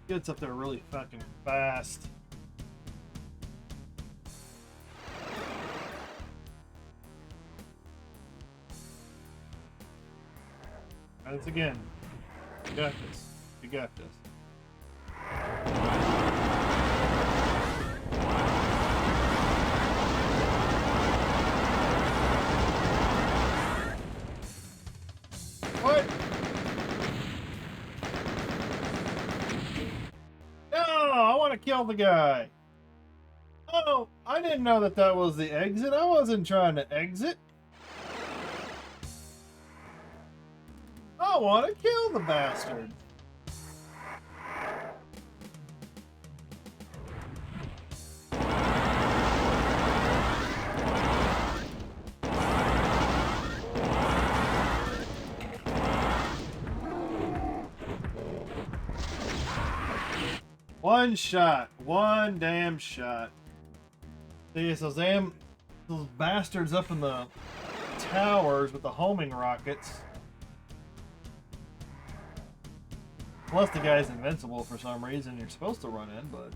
Gets up there really fucking fast. Once again, you got this. You got this. What? No, I want to kill the guy. Oh, I didn't know that that was the exit. I wasn't trying to exit. I want to kill the bastard. One shot. One damn shot. See, it's those bastards up in the towers with the homing rockets. Plus the guy's invincible for some reason. You're supposed to run in, but...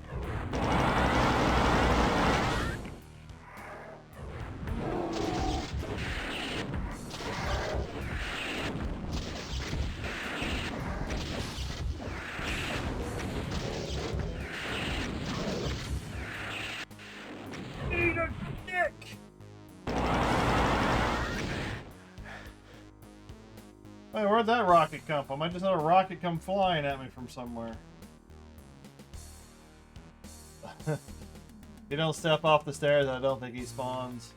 Eat a dick! Hey, where'd that rocket come from? I just had a rocket come flying at me from somewhere. You don't step off the stairs, I don't think he spawns.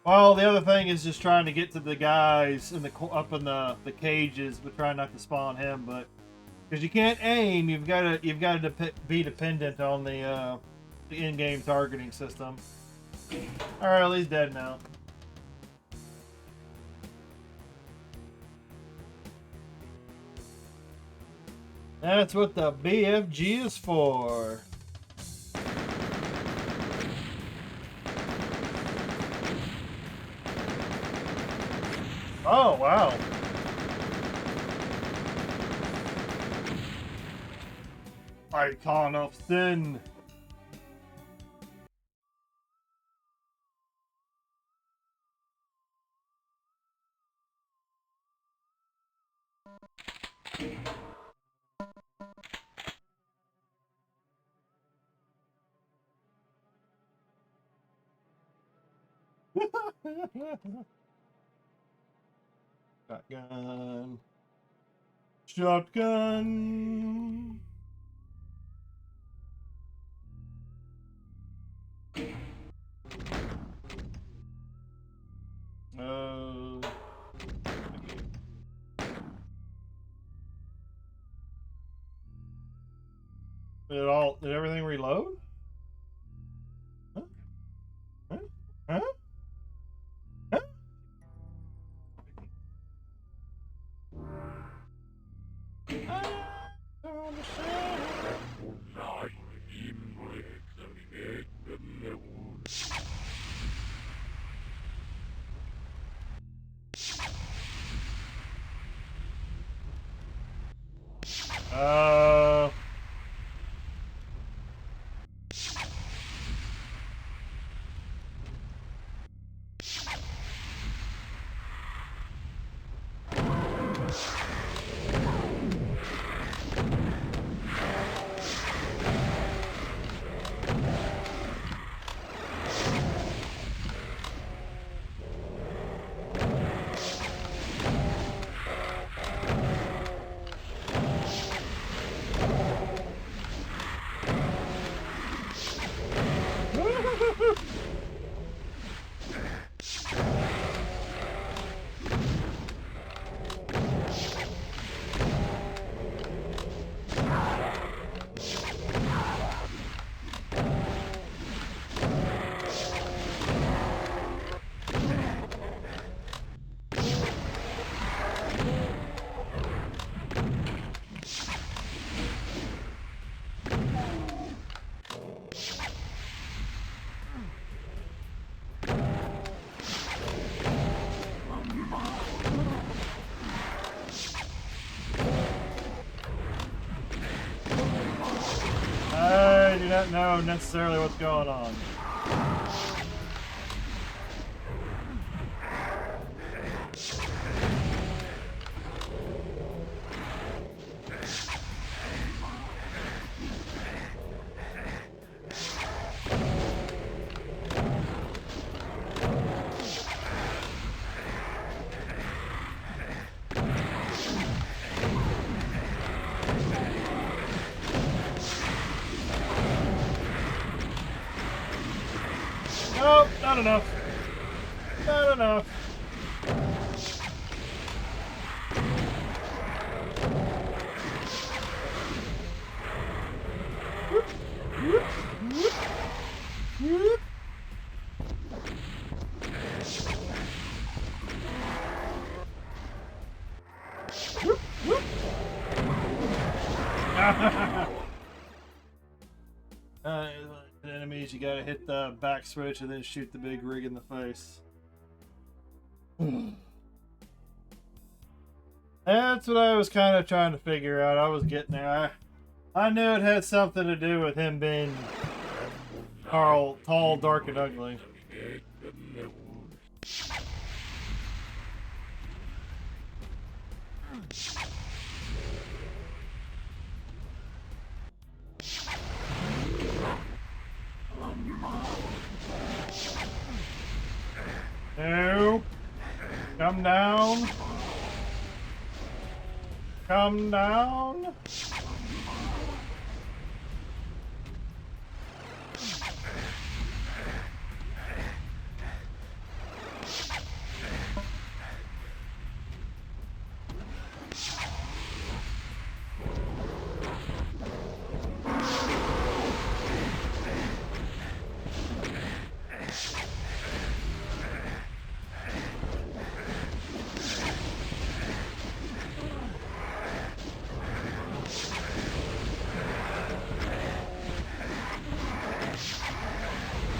Well, the other thing is just trying to get to the guys in the up in the cages, but trying not to spawn him. But because you can't aim, you've got to be dependent on the in-game targeting system. All right, well, he's dead now. That's what the BFG is for. Oh, wow. Icon of Sin. Shotgun. Shotgun. Did everything reload? Huh? Huh? Huh? Huh? I do not know necessarily what's going on. Nope, not enough. Not enough. Whoop, whoop, whoop, whoop. Whoop, whoop. Enemies, you gotta hit the back switch and then shoot the big rig in the face. That's what I was kind of trying to figure out. I was getting there. I knew it had something to do with him being tall, dark, and ugly. No. Come down. Come down.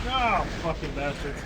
Oh, fucking bastards.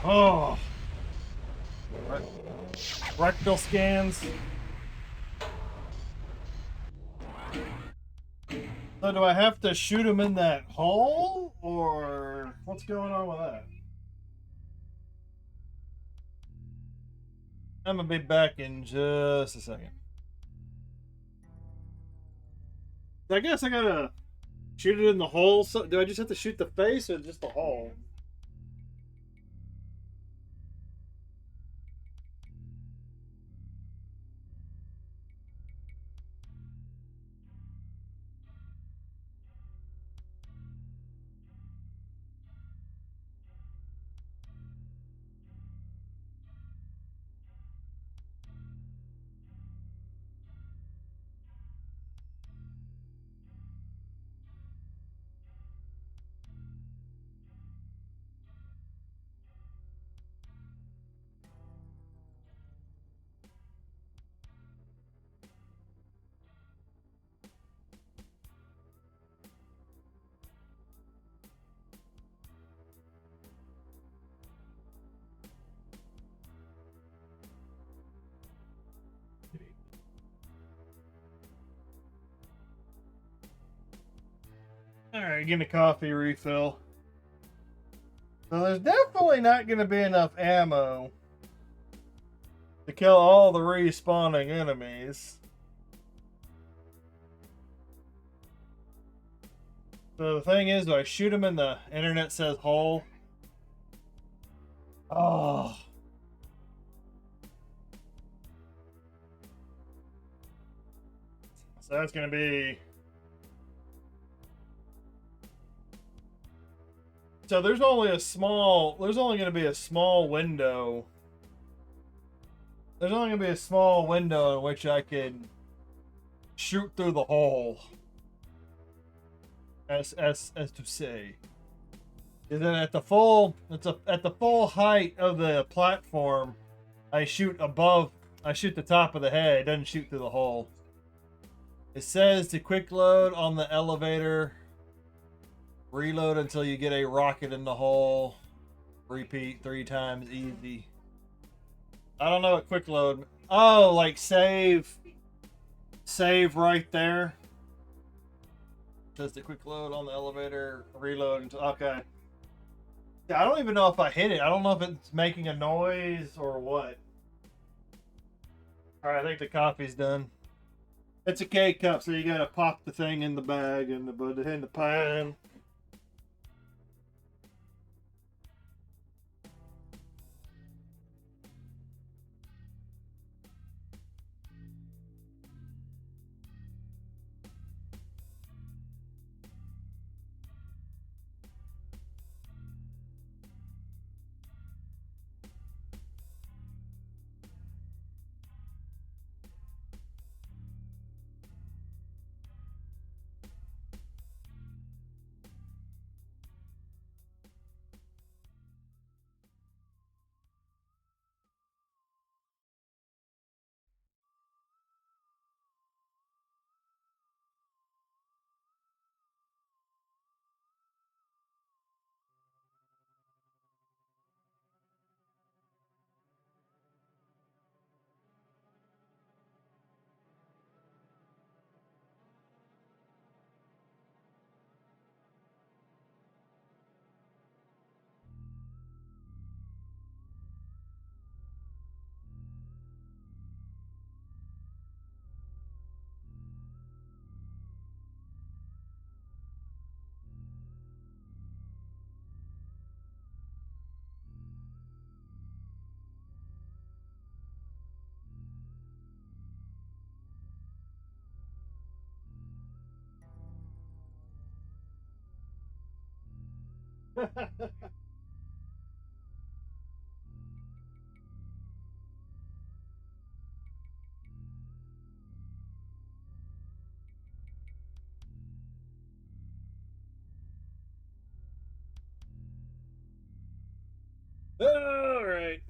Oh. Rectal scans. So do I have to shoot him in that hole? Or what's going on with that? I'm gonna be back in just a second. I guess I gotta shoot it in the hole. So do I just have to shoot the face or just the hole? Alright, getting a coffee refill. So there's definitely not going to be enough ammo to kill all the respawning enemies. So the thing is, do I shoot him in the internet says hole? Oh. So that's going to be... So there's only going to be a small window. There's only going to be a small window in which I can shoot through the hole. As to say. And then at the full height of the platform, I shoot the top of the head, it doesn't shoot through the hole. It says to quick load on the elevator. Reload until you get a rocket in the hole. Repeat 3 times, easy. I don't know what quick load. Oh, like save right there. It says to quick load on the elevator. Reload until, okay. I don't even know if I hit it. I don't know if it's making a noise or what. Alright, I think the coffee's done. It's a K-cup, so you gotta pop the thing in the bag and in the pan. Alright.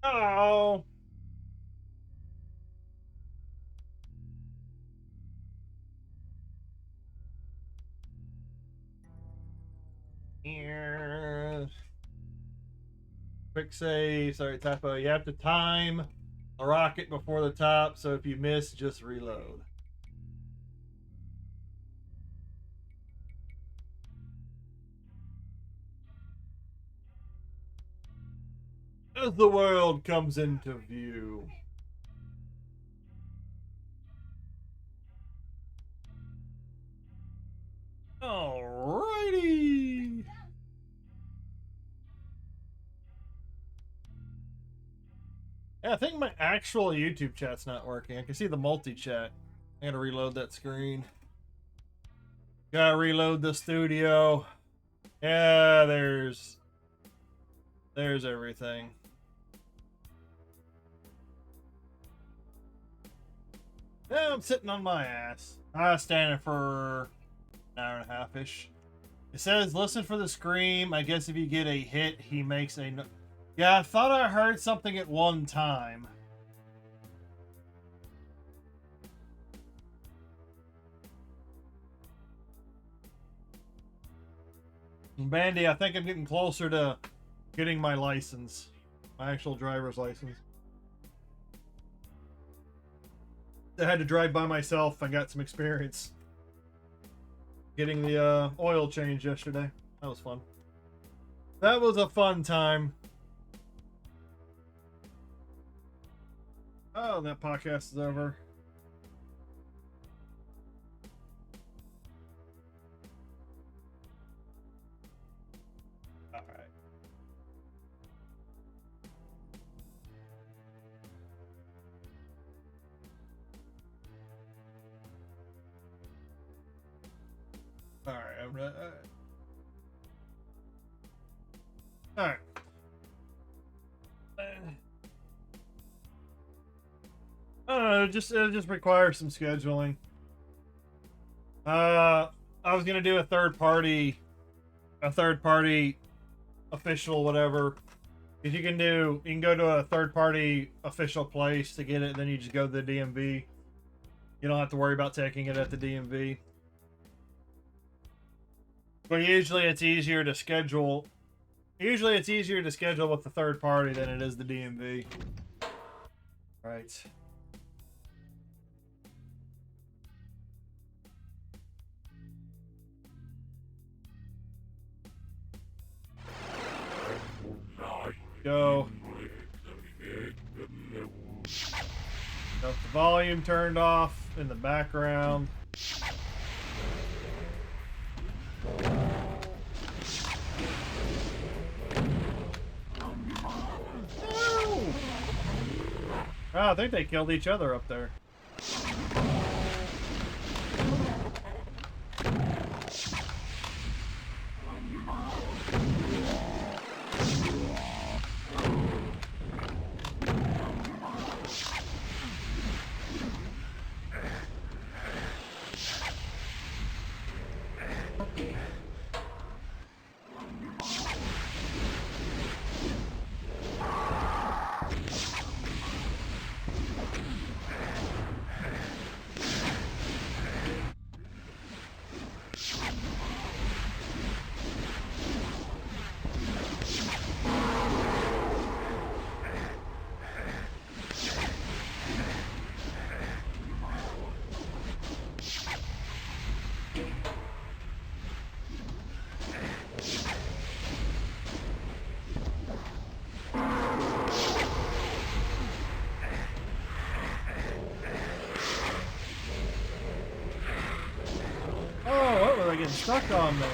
Oh. Here. Quick save. Sorry, typo. You have to time a rocket before the top, so if you miss, just reload. As the world comes into view. Alrighty. Yeah, I think my actual YouTube chat's not working. I can see the multi-chat. I gotta reload that screen. Gotta reload the studio. Yeah, there's everything. Yeah, I'm sitting on my ass. I was standing for an hour and a half-ish. It says, listen for the scream. I guess if you get a hit, he makes a... Yeah, I thought I heard something at one time. Bandy, I think I'm getting closer to getting my license. My actual driver's license. I had to drive by myself. I got some experience getting the oil change yesterday. That was fun. That was a fun time. Oh, that podcast is over. All right. All right. All right. I don't know. It just requires some scheduling. I was gonna do a third party official whatever. If you can go to a third party official place to get it, then you just go to the DMV. You don't have to worry about taking it at the DMV. But usually it's easier to schedule. Usually it's easier to schedule with the third party than it is the DMV. Right. Go. Got the volume turned off in the background. Oh, I think they killed each other up there. Getting stuck on there.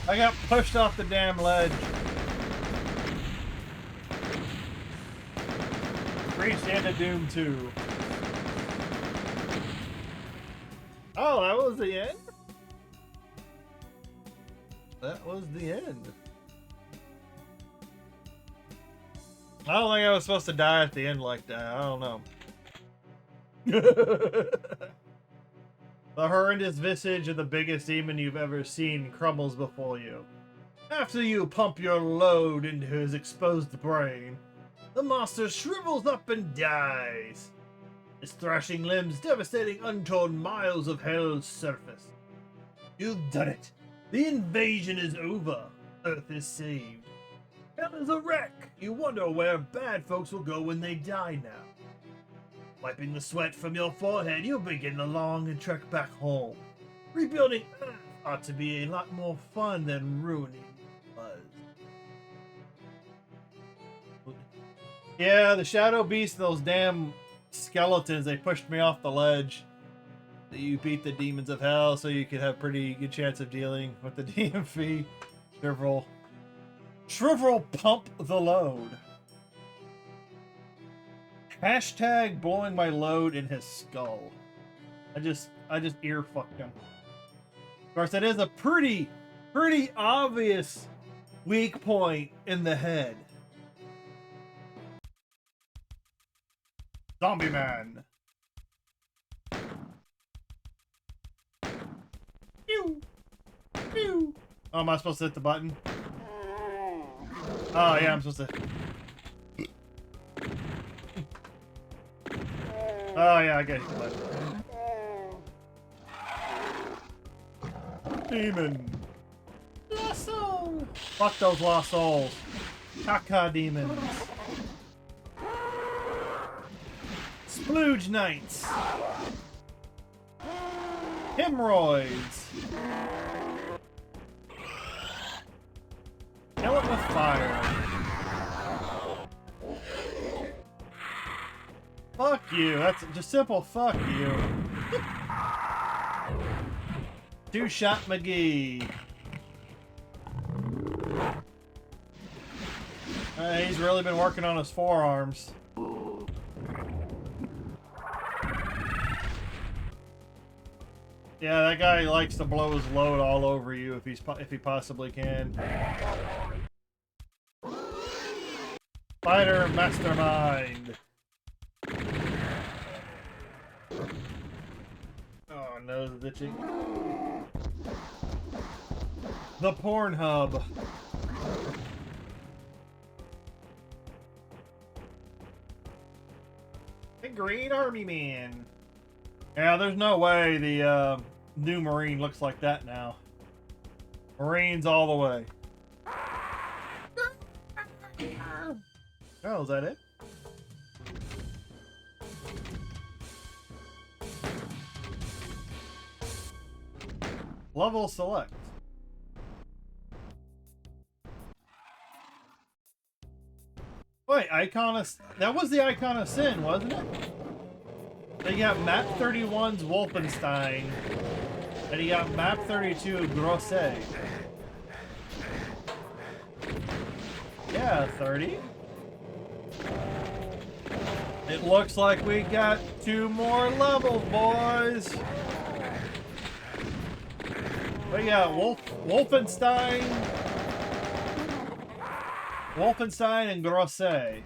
I got pushed off the damn ledge. Stand of Doom 2. Oh, that was the end? That was the end. I don't think I was supposed to die at the end like that. I don't know. The horrendous visage of the biggest demon you've ever seen crumbles before you. After you pump your load into his exposed brain, the monster shrivels up and dies. His thrashing limbs devastating untold miles of hell's surface. You've done it. The invasion is over. Earth is saved. Hell is a wreck. You wonder where bad folks will go when they die now. Wiping the sweat from your forehead, you begin the long trek back home. Rebuilding Earth ought to be a lot more fun than ruining Buzz. Yeah, the Shadow Beast, those damn skeletons, they pushed me off the ledge. You beat the demons of hell so you could have pretty good chance of dealing with the DMV. Shrivel pump the load. Hashtag blowing my load in his skull. I just ear fucked him. Of course, that is a pretty obvious weak point in the head. Zombie Man. Pew. Pew. Oh, am I supposed to hit the button? Oh, yeah, I'm supposed to. Oh, yeah, I get it. Demon. Lasso. Fuck those lost souls. Caca demons. Splooge knights. Hemorrhoids. Kill it with fire. Fuck you. That's just simple fuck you. Two-shot McGee. He's really been working on his forearms. Yeah, that guy likes to blow his load all over you if he possibly can. Fighter mastermind. Oh, nose itching. The Pornhub. The Green Army Man. Yeah, there's no way the new Marine looks like that now. Marines all the way. Oh, is that it? Level select. Wait, Icon of... That was the Icon of Sin, wasn't it? They got Map 31's Wolfenstein. And he got Map 32 Grosset. Yeah, 30. It looks like we got 2 more levels, boys. But yeah, Wolfenstein and Grosset.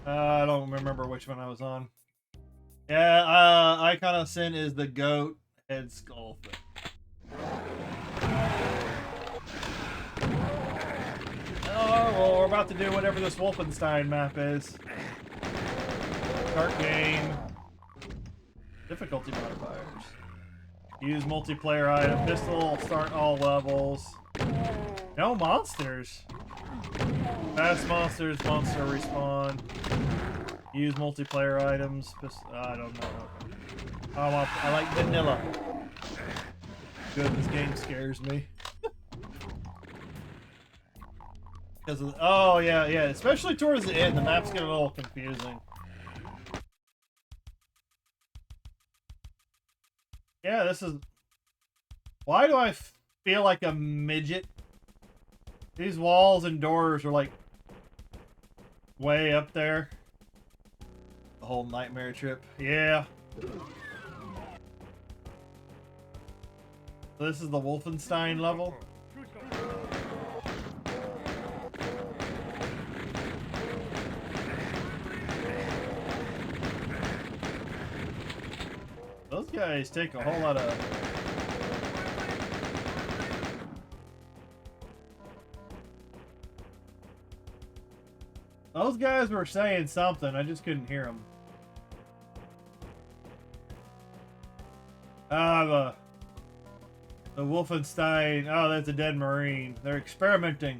I don't remember which one I was on. Yeah, Icon of Sin is the goat head skull thing. Oh, well, we're about to do whatever this Wolfenstein map is. Start game. Difficulty modifiers. Use multiplayer item. Pistol, start all levels. No monsters. Fast monsters, monster respawn. Use multiplayer items. I don't know. I like vanilla. Good, this game scares me. Because of oh yeah, especially towards the end, the maps get a little confusing. Yeah, this is... Why do I feel like a midget? These walls and doors are like way up there. The whole nightmare trip. Yeah. So this is the Wolfenstein level. Those guys take a whole lot of... Those guys were saying something, I just couldn't hear them. The Wolfenstein... Oh, that's a dead Marine. They're experimenting.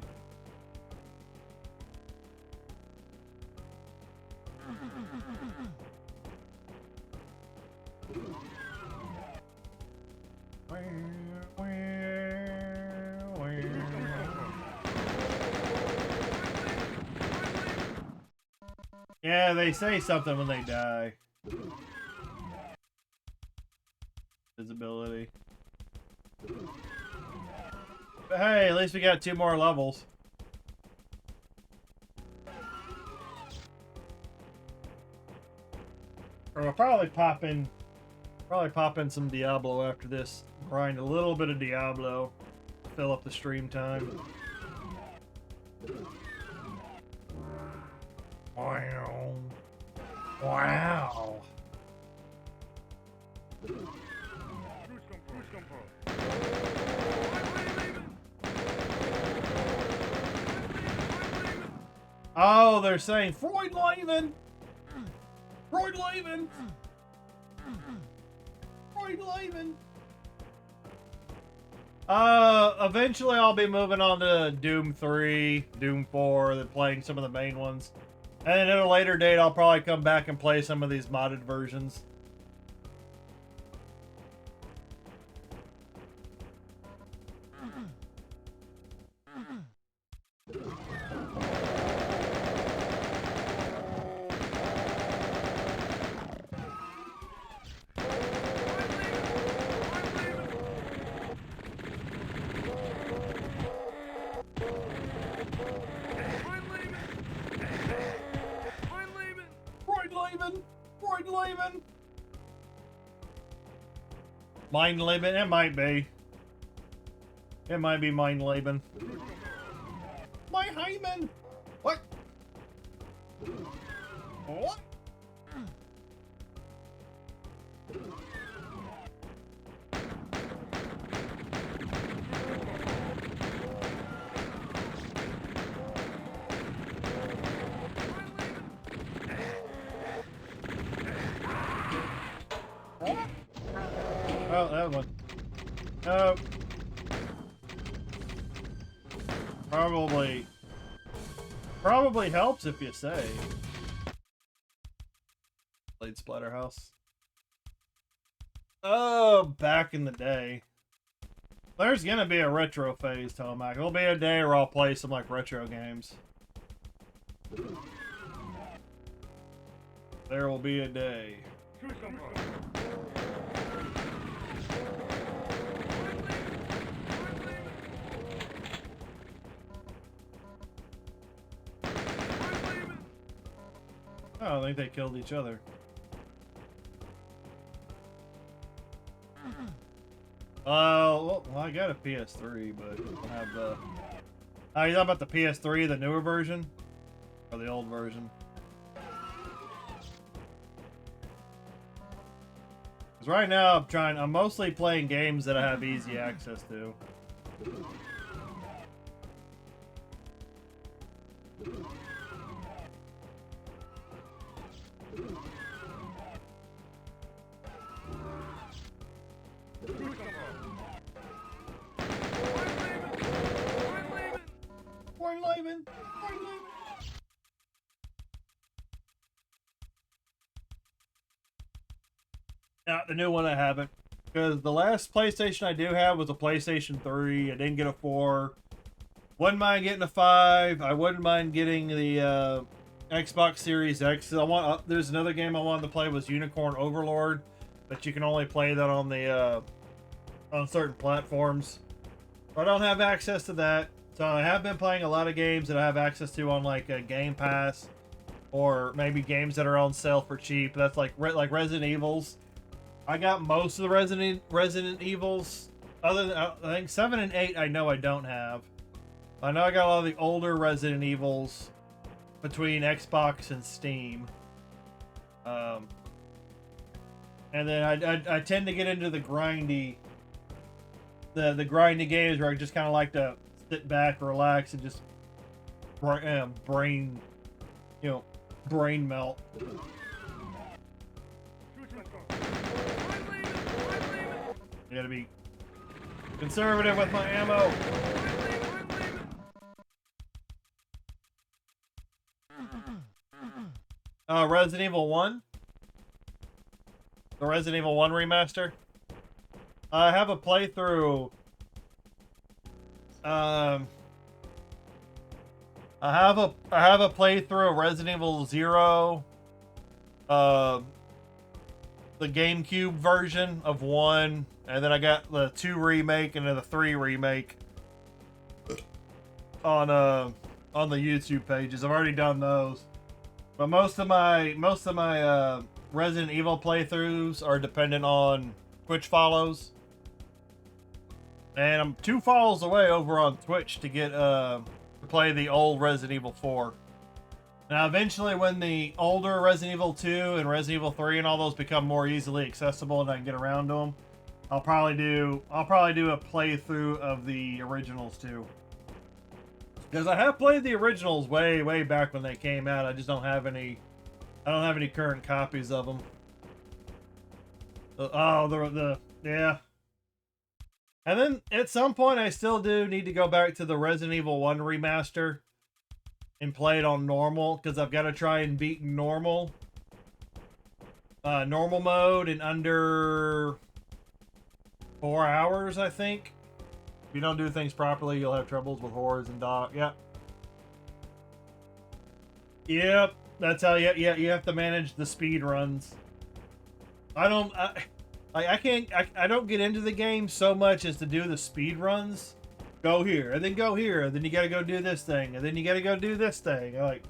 Yeah, they say something when they die. Visibility. But hey, at least we got 2 more levels. Or we'll probably pop in some Diablo after this. Grind a little bit of Diablo. Fill up the stream time. Wow. Wow. Oh, they're saying Freud Laven. Freud Laven. Freud Laven. Eventually I'll be moving on to Doom 3, Doom 4, then playing some of the main ones. And then at a later date, I'll probably come back and play some of these modded versions. Mind Laban? It might be. It might be Mind Laban. My hymen! What? What? Oh, that one. Oh. Probably helps if you say. Played Splatterhouse. Oh, back in the day. There's gonna be a retro phase, Tomac. There'll be a day where I'll play some like retro games. There will be a day. Oh, I think they killed each other. Well, I got a PS3, but I don't have the... Oh, you talking about the PS3, the newer version? Or the old version? Because right now I'm mostly playing games that I have easy access to. Nah, the new one I haven't. Because the last PlayStation I do have was a PlayStation 3. I didn't get a 4. Wouldn't mind getting a 5. I wouldn't mind getting the Xbox Series X. There's another game I wanted to play was Unicorn Overlord, but you can only play that on the on certain platforms. I don't have access to that. So I have been playing a lot of games that I have access to on like a Game Pass, or maybe games that are on sale for cheap. That's like Resident Evils. I got most of the Resident Evils. Other than I think 7 and 8, I know I don't have. I know I got a lot of the older Resident Evils between Xbox and Steam. And then I tend to get into the grindy games where I just kind of like to sit back, relax, and just brain melt. I gotta be conservative with my ammo. Resident Evil 1? The Resident Evil 1 remaster? I have a playthrough. I have a playthrough of Resident Evil 0. The GameCube version of 1, and then I got the 2 remake and then the 3 remake on the YouTube pages. I've already done those. But most of my Resident Evil playthroughs are dependent on Twitch follows. And I'm 2 follows away over on Twitch to get to play the old Resident Evil 4. Now, eventually, when the older Resident Evil 2 and Resident Evil 3 and all those become more easily accessible and I can get around to them, I'll probably do a playthrough of the originals too. Because I have played the originals way back when they came out. I just don't have any. I don't have any current copies of them. Yeah. And then at some point, I still do need to go back to the Resident Evil 1 remaster and play it on normal, because I've got to try and beat normal mode in under 4 hours, I think. If you don't do things properly, you'll have troubles with horrors and dog. Yep. Yep. That's how you have to manage the speed runs. I don't get into the game so much as to do the speed runs. Go here, and then go here, and then you gotta go do this thing, and then you gotta go do this thing. Like,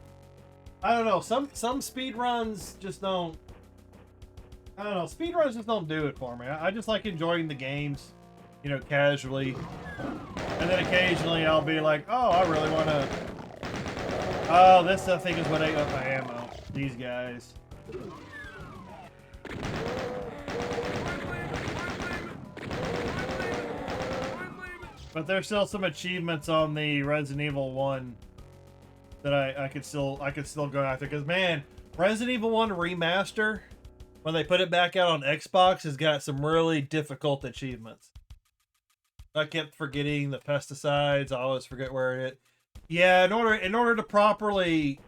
I don't know, some speed runs just don't. I don't know, speed runs just don't do it for me. I just like enjoying the games, you know, casually, and then occasionally I'll be like, oh, I really want to. Oh, this I think is what ate up my ammo. These guys. But there's still some achievements on the Resident Evil 1 that I could still go after, because man, Resident Evil 1 Remaster, when they put it back out on Xbox, has got some really difficult achievements. I kept forgetting the pesticides. I always forget where it is. Yeah, in order to properly,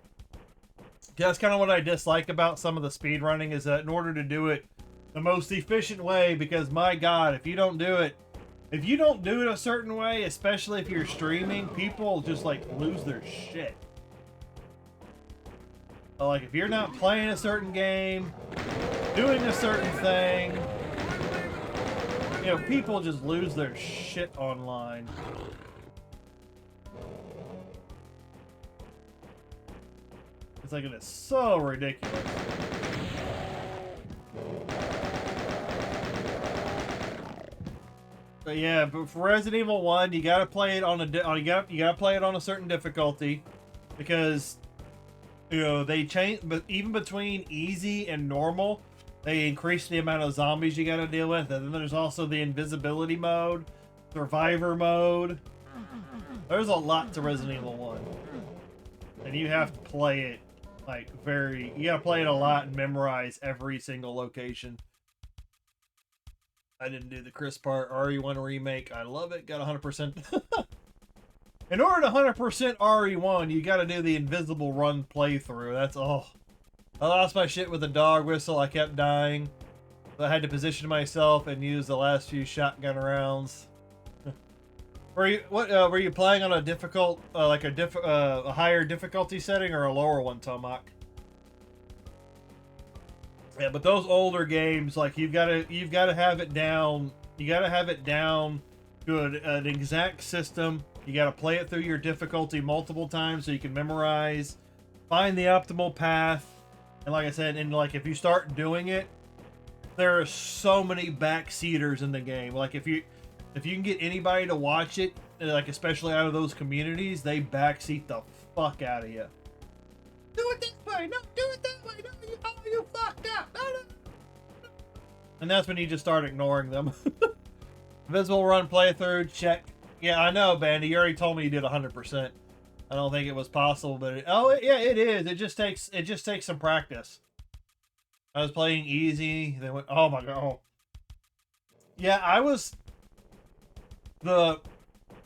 that's kind of what I dislike about some of the speed running, is that in order to do it the most efficient way, because my God, if you don't do it a certain way, especially if you're streaming, people just like lose their shit. So, like, if you're not playing a certain game, doing a certain thing, you know, people just lose their shit online. It's like, it is so ridiculous. But yeah, but for Resident Evil 1, you gotta play it on you gotta play it on a certain difficulty, because you know they change. But even between easy and normal, they increase the amount of zombies you gotta deal with. And then there's also the invisibility mode, survivor mode. There's a lot to Resident Evil 1, and you have to play it like you gotta play it a lot and memorize every single location. I didn't do the Chris part. RE1 remake. I love it. Got 100%. In order to 100% RE1, you got to do the invisible run playthrough. That's all. I lost my shit with the dog whistle. I kept dying. I had to position myself and use the last few shotgun rounds. Were you playing on a difficult, a higher difficulty setting or a lower one, Tomac? Yeah, but those older games, like, you've got to have it down. You got to have it down to an exact system. You got to play it through your difficulty multiple times so you can memorize, find the optimal path. And like I said, if you start doing it, there are so many backseaters in the game. Like, if you can get anybody to watch it, like, especially out of those communities, they backseat the fuck out of you. Do it this way, no, do it that way, no, you fucked up. No. And that's when you just start ignoring them. Visible run playthrough, check. Yeah, I know, Bandy. You already told me you did 100%. I don't think it was possible, but it is. It just takes some practice. I was playing easy, then went, oh my god. Oh. Yeah, I was the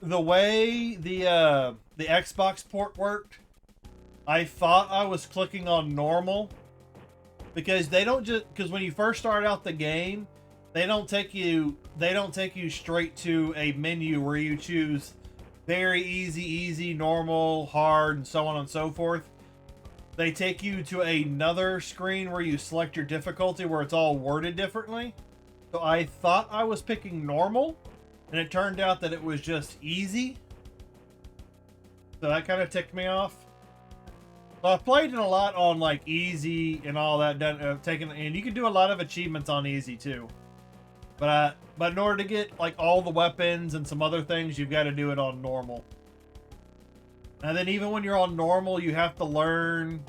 way the Xbox port worked. I thought I was clicking on normal, because because when you first start out the game, they don't take you straight to a menu where you choose very easy, normal, hard, and so on and so forth. They take you to another screen where you select your difficulty, where it's all worded differently. So I thought I was picking normal, and it turned out that it was just easy. So that kind of ticked me off. So I've played it a lot on like easy and all that, and you can do a lot of achievements on easy too. But in order to get like all the weapons and some other things, you've got to do it on normal. And then even when you're on normal, you have to learn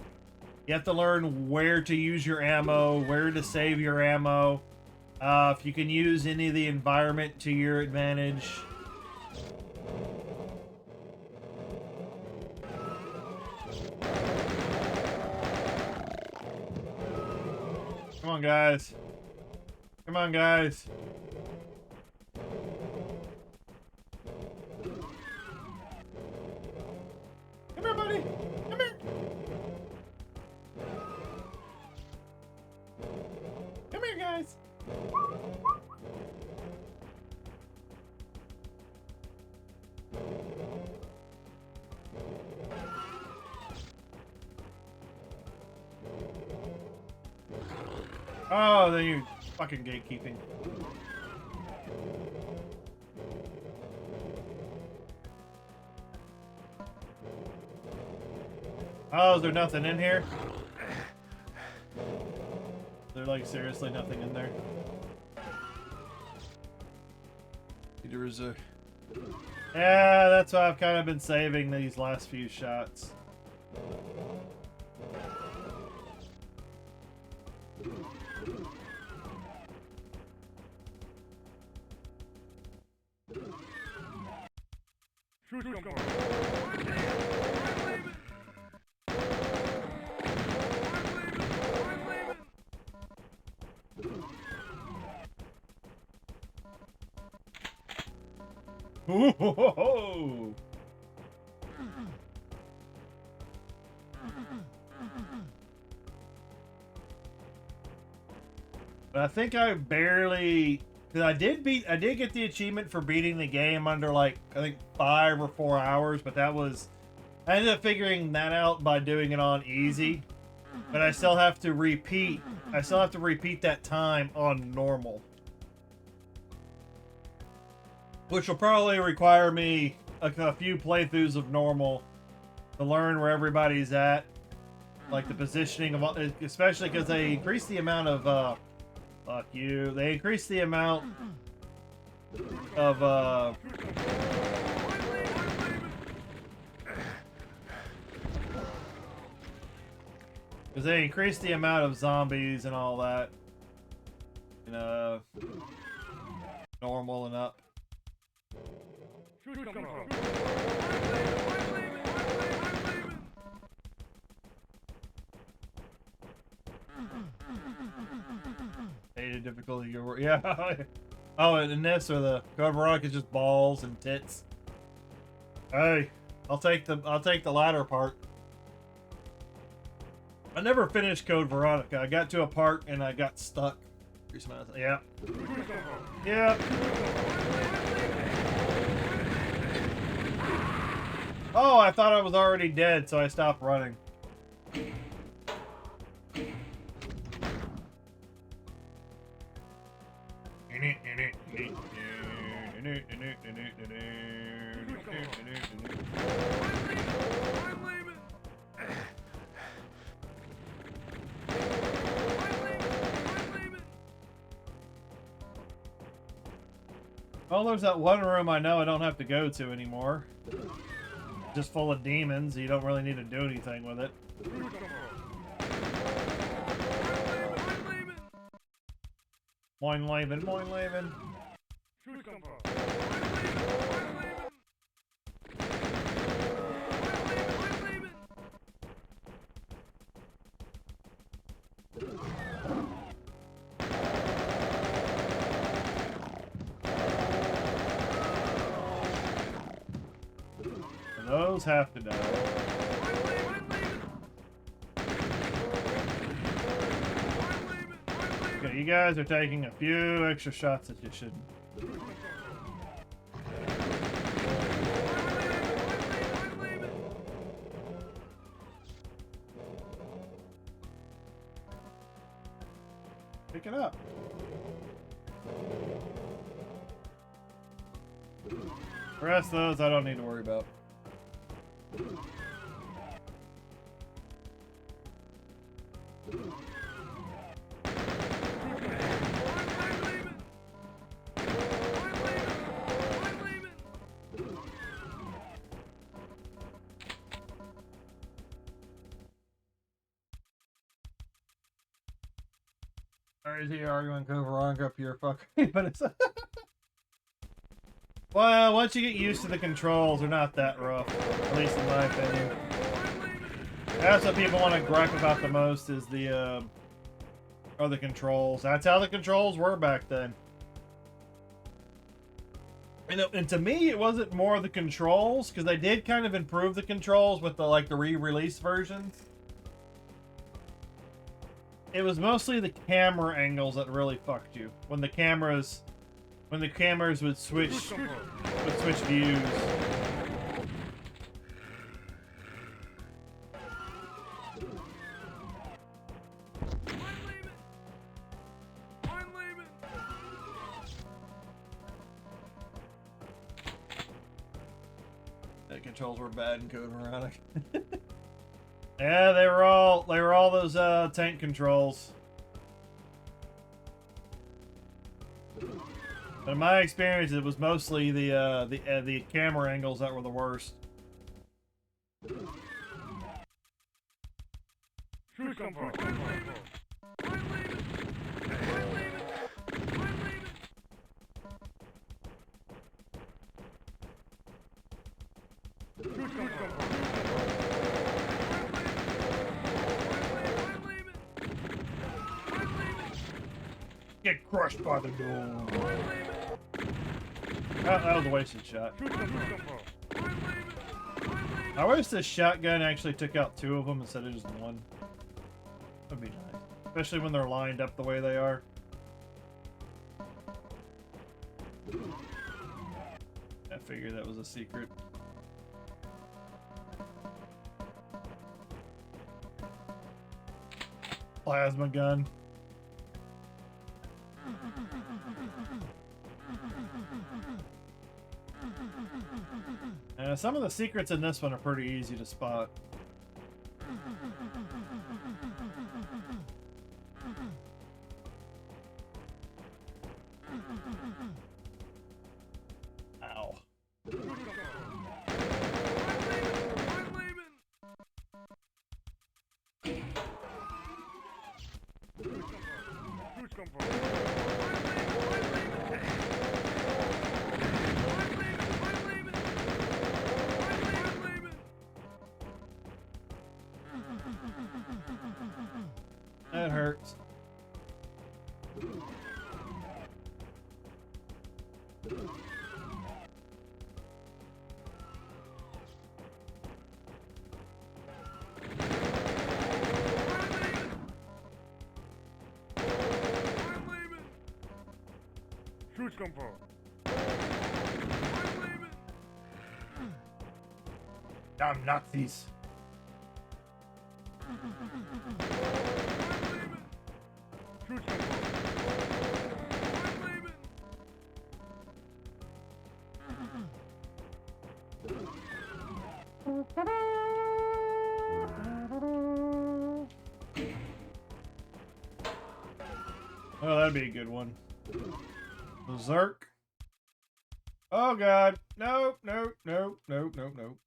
where to use your ammo, where to save your ammo, if you can use any of the environment to your advantage. Come on, guys. Come on, guys. Oh, then you're fucking gatekeeping. Oh, is there nothing in here? There's like seriously nothing in there. Need to reserve. Yeah, that's why I've kind of been saving these last few shots. Ooh, but I think I barely, because I did get the achievement for beating the game under like, I think 5 or 4 hours, but that was, I ended up figuring that out by doing it on easy, but I still have to repeat that time on normal. Which will probably require me a few playthroughs of normal to learn where everybody's at. Like the positioning of, especially because they increase the amount of, fuck you. They increase the amount of, because they increase the amount of zombies and all that. In, normal and up. Hated difficulty. Yeah. Oh, and this or the Code Veronica is just balls and tits. Hey, I'll take the latter part. I never finished Code Veronica. I got to a part and I got stuck. Yeah. Yeah. Oh, I thought I was already dead, so I stopped running. Well, there's that one room I know I don't have to go to anymore. Just full of demons. You don't really need to do anything with it. Moin Laven, Moin Laven. Those have to die. Okay, you guys are taking a few extra shots that you shouldn't. Pick it up. The rest of those I don't need to worry about. Or is he arguing Code Veronica up here? Fuck. But it's. Well, once you get used to the controls, they're not that rough. At least in my opinion. That's what people want to gripe about the most is the, are the controls. That's how the controls were back then. And to me, it wasn't more the controls, because they did kind of improve the controls with the, like, the re-release versions. It was mostly the camera angles that really fucked you. When the cameras would switch views. controls were bad in Code Veronica. Yeah, they were all those tank controls. But in my experience, it was mostly the camera angles that were the worst. Get crushed by the door. That was a wasted shot. I wish this shotgun actually took out 2 of them instead of just 1. That'd be nice. Especially when they're lined up the way they are. I figured that was a secret. Plasma gun. Some of the secrets in this one are pretty easy to spot. Ow. That hurts. Damn Nazis. Oh, that'd be a good one. Berserk. Oh god. Nope, nope, nope, nope, nope, nope.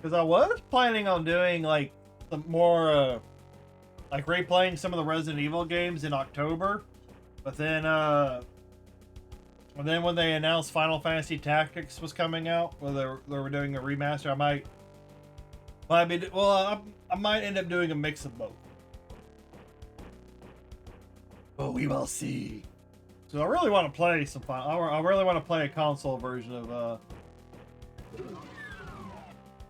Because I was planning on doing like some more like replaying some of the Resident Evil games in October, but then when they announced Final Fantasy Tactics was coming out, where they were doing a remaster, I might end up doing a mix of both. But we will see. So I really want to play some I really want to play a console version of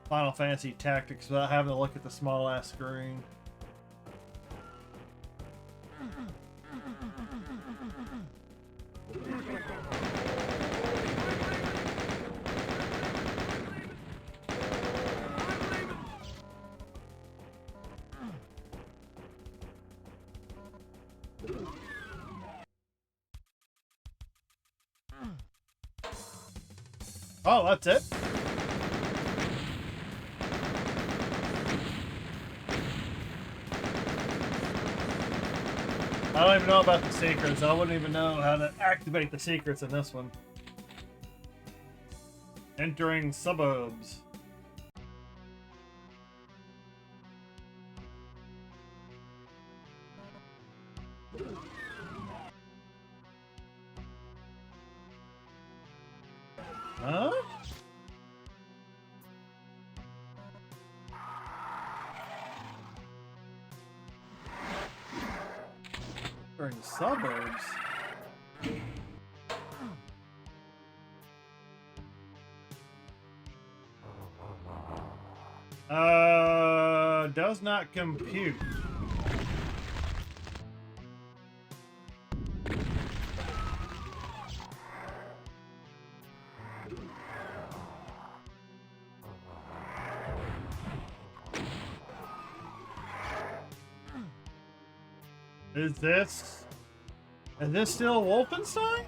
Final Fantasy Tactics without having to look at the small ass screen. Oh, that's it? I don't even know about the secrets. I wouldn't even know how to activate the secrets in this one. Entering suburbs. Huh? Entering suburbs? Does not compute. Is this still Wolfenstein?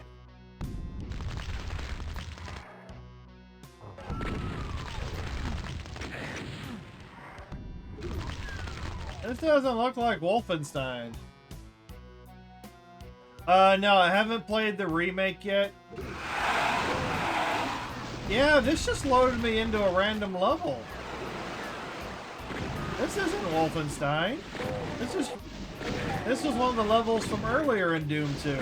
This doesn't look like Wolfenstein. No, I haven't played the remake yet. Yeah, this just loaded me into a random level. This isn't Wolfenstein. This was one of the levels from earlier in Doom 2.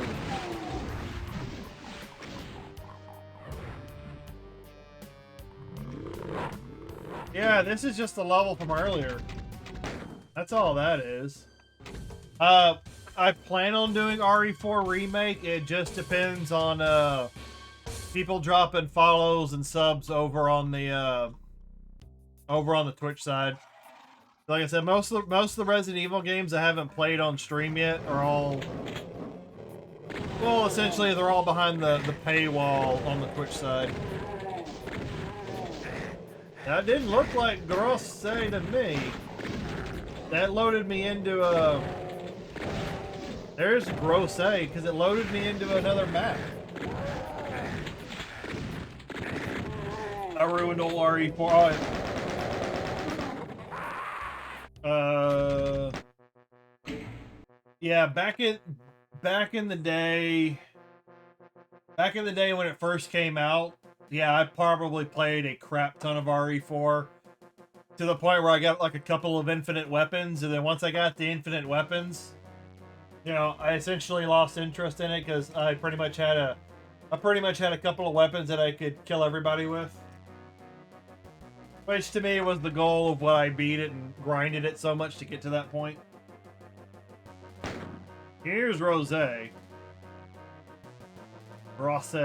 Yeah, this is just the level from earlier. That's all that is. I plan on doing RE4 Remake. It just depends on people dropping follows and subs over on the Twitch side. Like I said, most of the Resident Evil games I haven't played on stream yet are all, well, essentially they're all behind the paywall on the Twitch side. That didn't look like Grosse to me. That loaded me into a... There's Grosse, because it loaded me into another map. I ruined old RE4. Yeah, back in the day when it first came out, yeah, I probably played a crap ton of RE4 to the point where I got like a couple of infinite weapons, and then once I got the infinite weapons, you know, I essentially lost interest in it because I pretty much had a couple of weapons that I could kill everybody with. Which to me was the goal of why I beat it and grinded it so much to get to that point. Here's Rose. Rosse.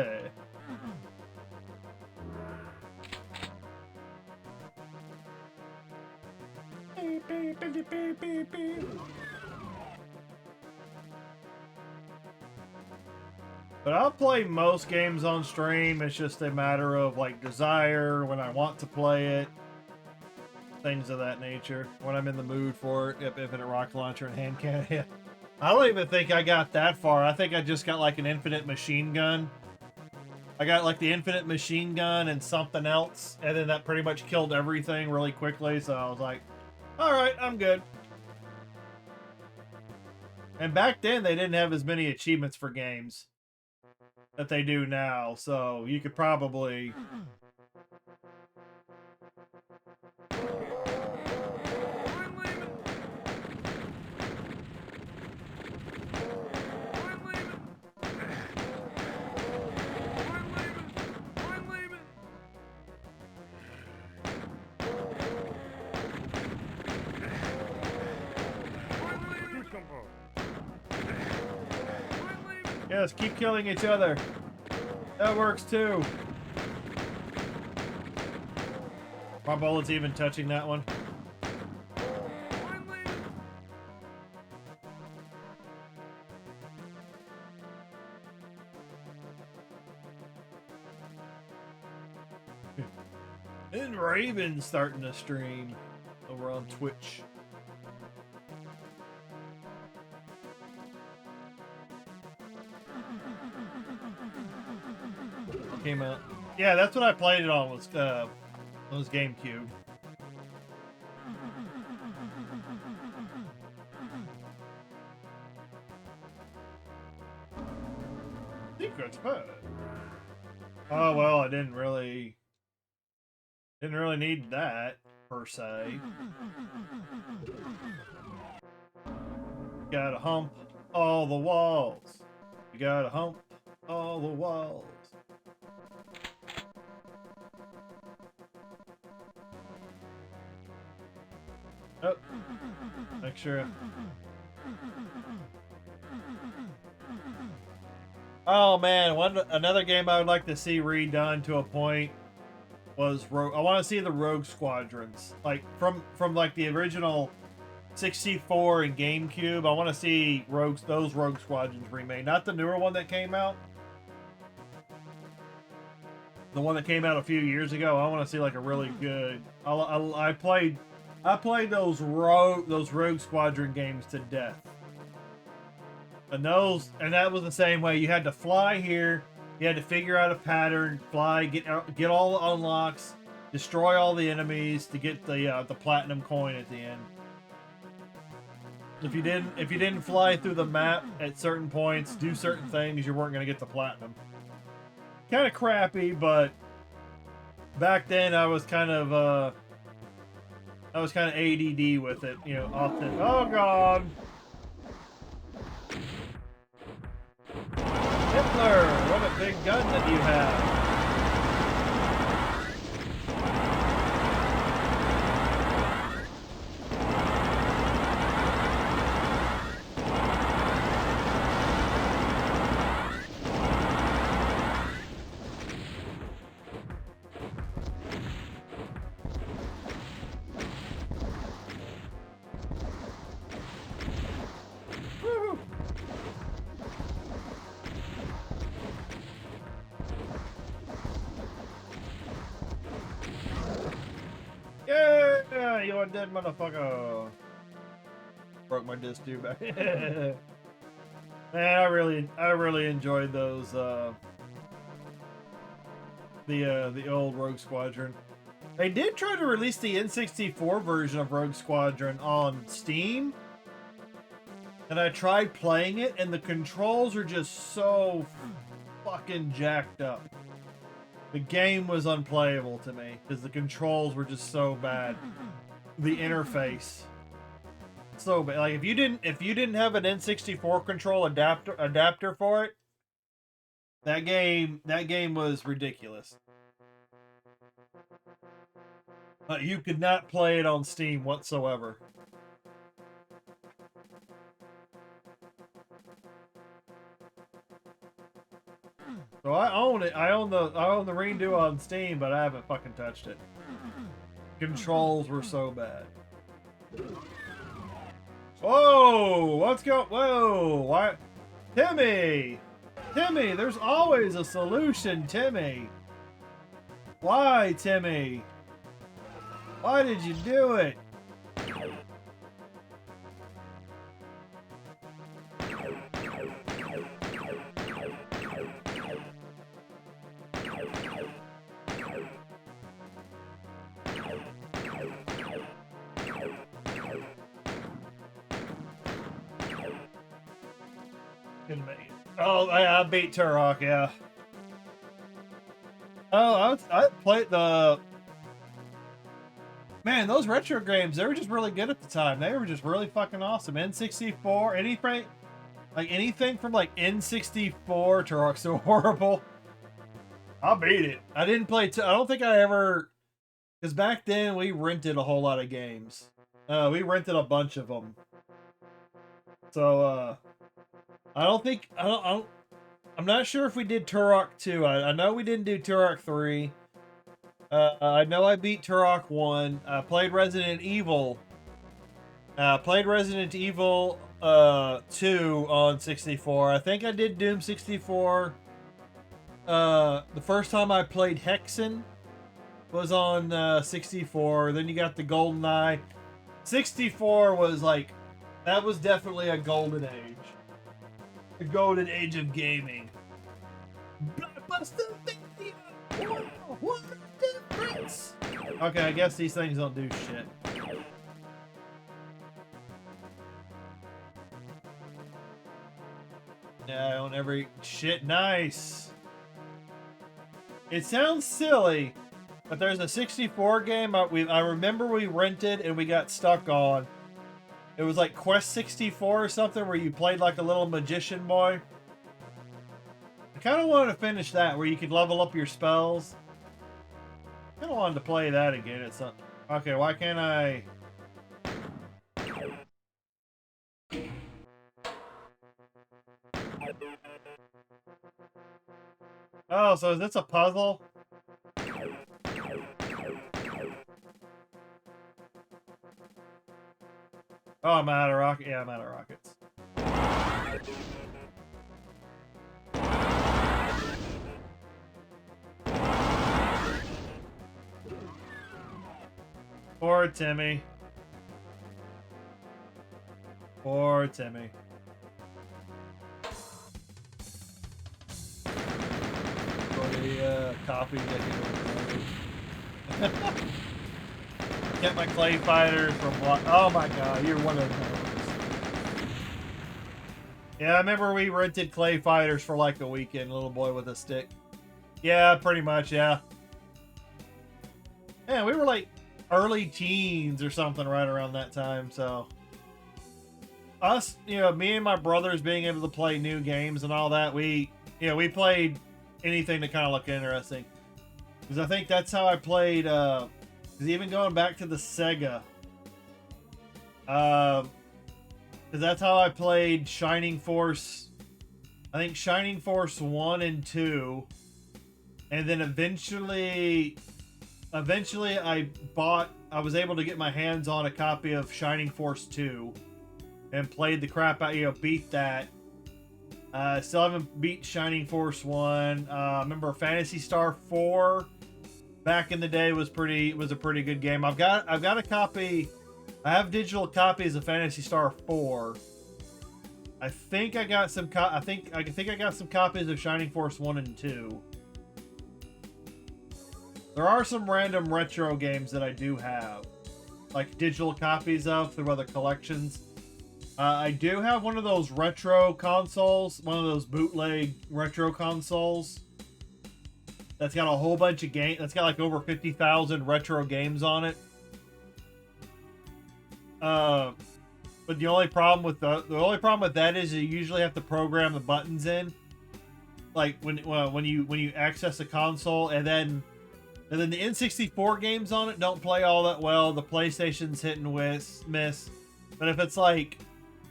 But I'll play most games on stream. It's just a matter of like desire, when I want to play it, things of that nature. When I'm in the mood for it, infinite rocket launcher and hand cannon. Yeah. I don't even think I got that far. I think I just got like an infinite machine gun. I got like the infinite machine gun and something else, and then that pretty much killed everything really quickly. So I was like, all right, I'm good. And back then they didn't have as many achievements for games that they do now, so you could probably... Yes, keep killing each other. That works too. My bullet's even touching that one. And Raven's starting to stream over on Twitch. Came out. Yeah, that's what I played it on, was GameCube. Secrets, but oh well, I didn't really need that per se. Gotta hump all the walls. You gotta hump all the walls. Oh, make sure. Oh man, another game I would like to see redone to a point was I want to see the Rogue Squadrons, like from like the original 64 and GameCube. I want to see those Rogue Squadrons remade, not the newer one that came out. The one that came out a few years ago. I want to see like a really good. I played those Rogue Squadron games to death. And that was the same way. You had to fly here. You had to figure out a pattern, fly, get all the unlocks, destroy all the enemies to get the platinum coin at the end. If you didn't fly through the map at certain points, do certain things, you weren't gonna get the platinum. Kind of crappy, but back then I was kind of ADD with it, you know. Often, oh god, Hitler! What a big gun that you have! Yeah, you are dead, motherfucker. Broke my disc too back. Man, I really enjoyed those. The old Rogue Squadron. They did try to release the N64 version of Rogue Squadron on Steam, and I tried playing it, and the controls are just so fucking jacked up. The game was unplayable to me because the controls were just so bad. The interface, so bad. Like if you didn't have an N64 control adapter for it, that game was ridiculous. You could not play it on Steam whatsoever. So I own it. I own the redo on Steam, but I haven't fucking touched it. Controls were so bad. Whoa! What's going? Whoa! Why, Timmy? Timmy, there's always a solution, Timmy. Why, Timmy? Why did you do it? Oh, I beat Turok, yeah. Oh, I played the... Man, those retro games, they were just really good at the time. They were just really fucking awesome. N64, anything from like N64, Turok's so horrible. I beat it. I didn't play, I don't think I ever, because back then we rented a whole lot of games. We rented a bunch of them. So, I'm not sure if we did Turok 2. I know we didn't do Turok 3. I know I beat Turok 1. I played Resident Evil. Played Resident Evil 2 on 64. I think I did Doom 64. The first time I played Hexen was on 64. Then you got the GoldenEye. 64 was like, that was definitely a golden age. The golden age of gaming. Blockbuster video! What a difference! Okay, I guess these things don't do shit. Yeah, I own every shit. Nice. It sounds silly, but there's a 64 game I remember we rented and we got stuck on. It was like Quest 64 or something where you played like a little magician boy. I kind of wanted to finish that where you could level up your spells. I kind of wanted to play that again at some... Okay, why can't I... Oh, so is this a puzzle? Oh, I'm out of rocket. Yeah, I'm out of rockets. Poor Timmy. Poor Timmy. many copies I can order. Get my clay fighters from what? Oh my god, you're one of those. Yeah, I remember we rented clay fighters for like a weekend, little boy with a stick. Yeah, pretty much, yeah. Yeah, we were like early teens or something right around that time, so. Us, me and my brothers being able to play new games and all that, we played anything that kind of looked interesting. Because I think that's how I played, because even going back to the Sega, because that's how I played Shining Force, I think Shining Force 1 and 2, and then eventually I was able to get my hands on a copy of Shining Force 2, and played the crap out, beat that. Still haven't beat Shining Force 1. Remember Phantasy Star 4 back in the day was a pretty good game. I've got a copy. I have digital copies of Phantasy Star 4. I think I got some I think I got some copies of Shining Force 1 and 2. There are some random retro games that I do have, like digital copies of through other collections. I do have one of those retro consoles, one of those bootleg retro consoles that's got a whole bunch of games. That's got like over 50,000 retro games on it. But the only problem with that is you usually have to program the buttons in, like when you access a console, and then the N64 games on it don't play all that well. The PlayStation's hit and miss. But if it's like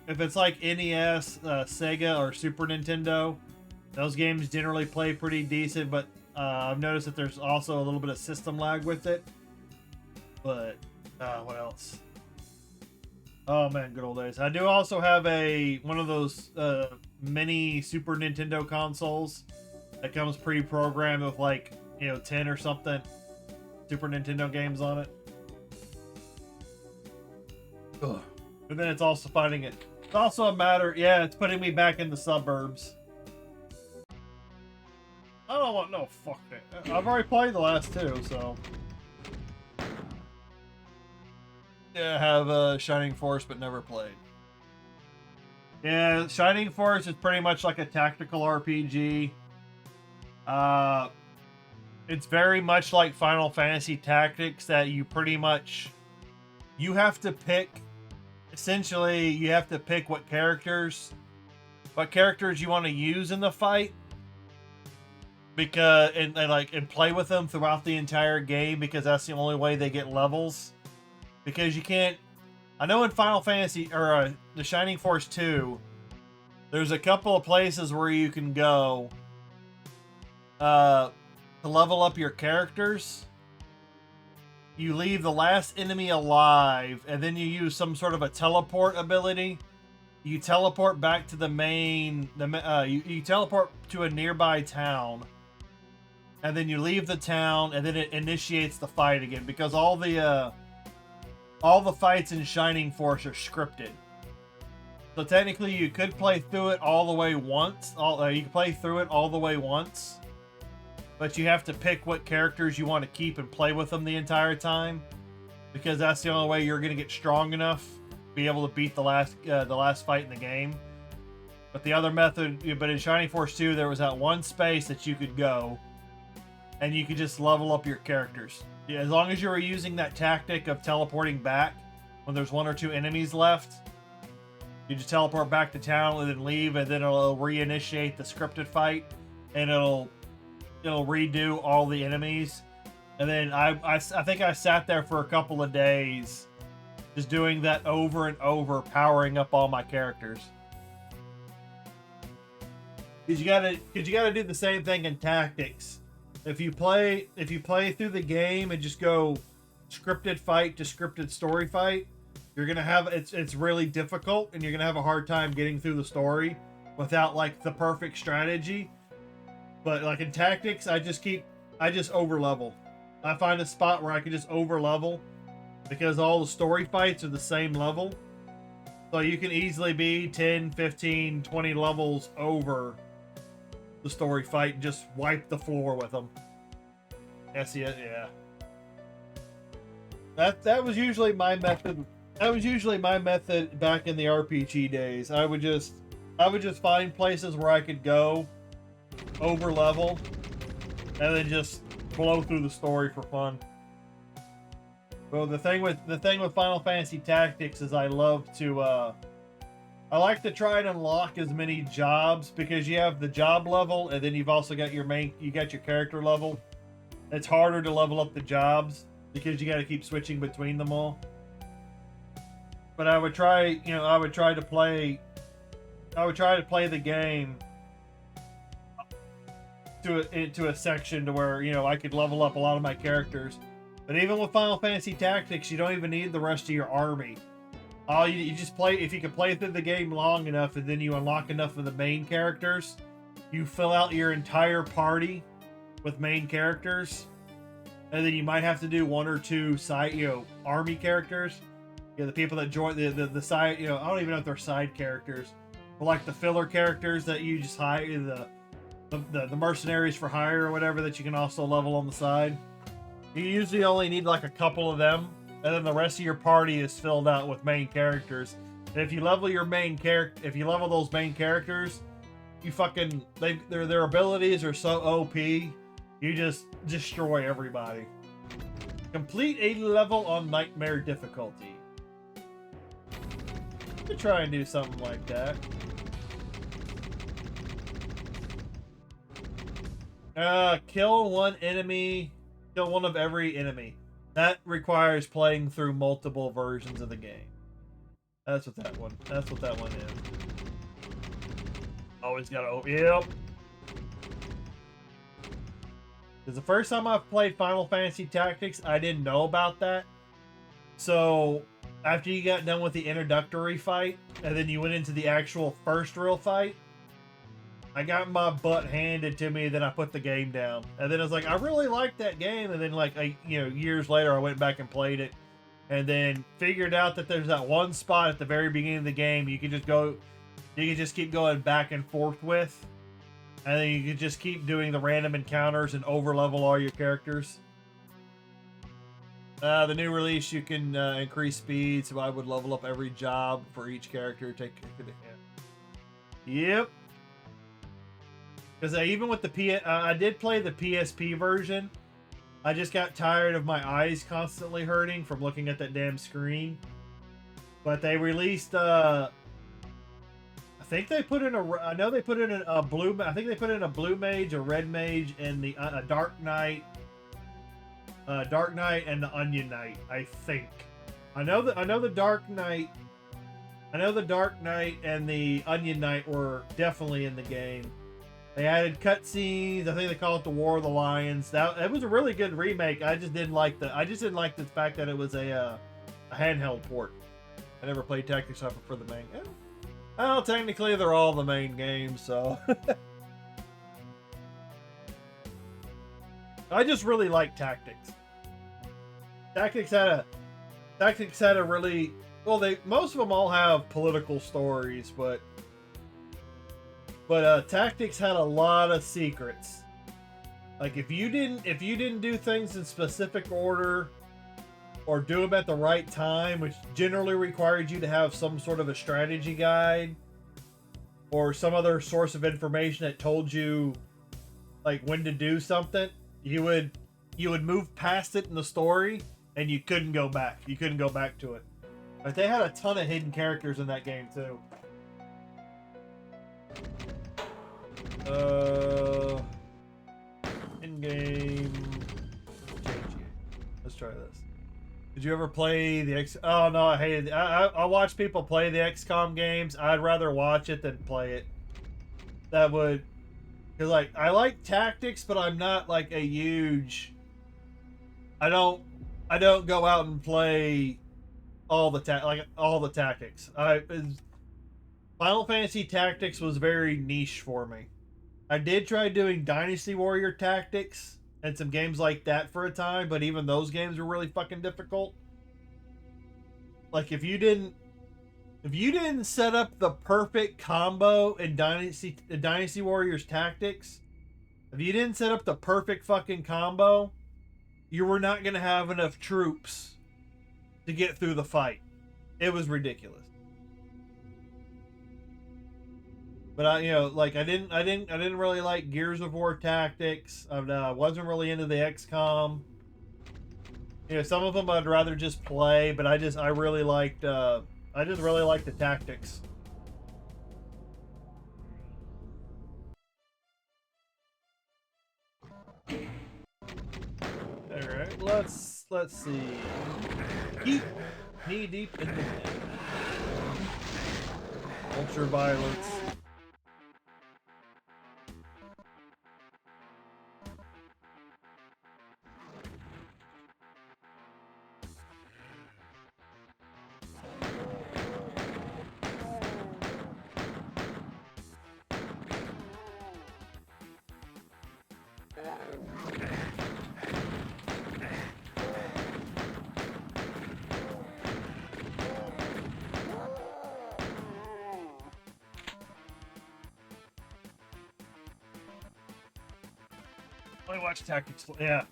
NES, Sega, or Super Nintendo, those games generally play pretty decent, but I've noticed that there's also a little bit of system lag with it. But what else? Oh man, good old days. I do also have one of those mini Super Nintendo consoles that comes pre-programmed with like 10 or something Super Nintendo games on it. Ugh. And then it's also finding it. It's also a matter, it's putting me back in the suburbs. I don't want no fuck that. I've already played the last two, so. Yeah, I have Shining Force, but never played. Yeah, Shining Force is pretty much like a tactical RPG. It's very much like Final Fantasy Tactics, that you have to pick. Essentially, you have to pick what characters you want to use in the fight, because and play with them throughout the entire game, because that's the only way they get levels. Because you can't. I know in Final Fantasy or the Shining Force 2, there's a couple of places where you can go to level up your characters. You leave the last enemy alive, and then you use some sort of a teleport ability. You teleport back to the main. You teleport to a nearby town, and then you leave the town, and then it initiates the fight again, because all the fights in Shining Force are scripted. So technically, you could play through it all the way once. You can play through it all the way once. But you have to pick what characters you want to keep and play with them the entire time, because that's the only way you're going to get strong enough to be able to beat the last fight in the game. But the other method, but in Shining Force 2, there was that one space that you could go, and you could just level up your characters. Yeah, as long as you were using that tactic of teleporting back when there's one or two enemies left, you just teleport back to town and then leave, and then it'll reinitiate the scripted fight, and it'll redo all the enemies. And then I think I sat there for a couple of days just doing that over and over, powering up all my characters. Because you gotta do the same thing in Tactics. If you play through the game and just go scripted fight to scripted story fight, you're gonna have it's really difficult, and you're gonna have a hard time getting through the story without like the perfect strategy. But like in Tactics, I just over level. I find a spot where I can just over level, because all the story fights are the same level. So you can easily be 10, 15, 20 levels over the story fight and just wipe the floor with them. Yes, yeah. That was usually my method. That was usually my method back in the RPG days. I would just find places where I could go over level and then just blow through the story for fun. Well, the thing with Final Fantasy Tactics is I like to try and unlock as many jobs, because you have the job level and then you've also got your character level. It's harder to level up the jobs because you got to keep switching between them all. But I would try to play the game into a section to where, I could level up a lot of my characters. But even with Final Fantasy Tactics, you don't even need the rest of your army. You just play, if you can play through the game long enough and then you unlock enough of the main characters, you fill out your entire party with main characters. And then you might have to do one or two side, army characters. The people that join the side, I don't even know if they're side characters. But like the filler characters that you just hire, the mercenaries for hire or whatever, that you can also level on the side. You usually only need like a couple of them, and then the rest of your party is filled out with main characters. And if you level those main characters, you fucking their abilities are so OP, you just destroy everybody. Complete a level on nightmare difficulty. Could try and do something like that. Kill one of every enemy. That requires playing through multiple versions of the game. That's what that one is. Always gotta, yep. Because the first time I've played Final Fantasy Tactics, I didn't know about that. So, after you got done with the introductory fight, and then you went into the actual first real fight, I got my butt handed to me, then I put the game down. And then I was like, I really like that game. And then years later, I went back and played it. And then figured out that there's that one spot at the very beginning of the game you can just keep going back and forth with. And then you can just keep doing the random encounters and over-level all your characters. The new release, you can increase speed, so I would level up every job for each character. Yep. Because even with I did play the PSP version. I just got tired of my eyes constantly hurting from looking at that damn screen. But they released, I think they put in a blue mage, a red mage, and the dark knight, and the onion knight. I think. I know the dark knight and the onion knight were definitely in the game. They added cutscenes. I think they call it the War of the Lions. It was a really good remake. I just didn't like the fact that it was a handheld port. I never played Tactics, so I prefer the main. Well, technically they're all the main games, so I just really like Tactics. Tactics had a really most of them all have political stories, but Tactics had a lot of secrets. Like if you didn't do things in specific order or do them at the right time, which generally required you to have some sort of a strategy guide or some other source of information that told you like when to do something, you would move past it in the story and you couldn't go back. You couldn't go back to it. But they had a ton of hidden characters in that game too. In-game. Let's try this. Did you ever play the X? Oh no, I hated it. I watch people play the XCOM games. I'd rather watch it than play it. That would, cause like I like Tactics, but I'm not like a huge. I don't go out and play all the tactics. Final Fantasy Tactics was very niche for me. I did try doing Dynasty Warrior Tactics and some games like that for a time, but even those games were really fucking difficult. Like if you didn't If you didn't set up the perfect combo in Dynasty Warriors Tactics, if you didn't set up the perfect fucking combo, you were not going to have enough troops to get through the fight. It was ridiculous. But I didn't really like Gears of War Tactics. I wasn't really into the XCOM. Some of them I'd rather just play, but I just really liked the tactics. All right, let's see. Keep knee deep in the ultra violence. I watch tactics. Yeah,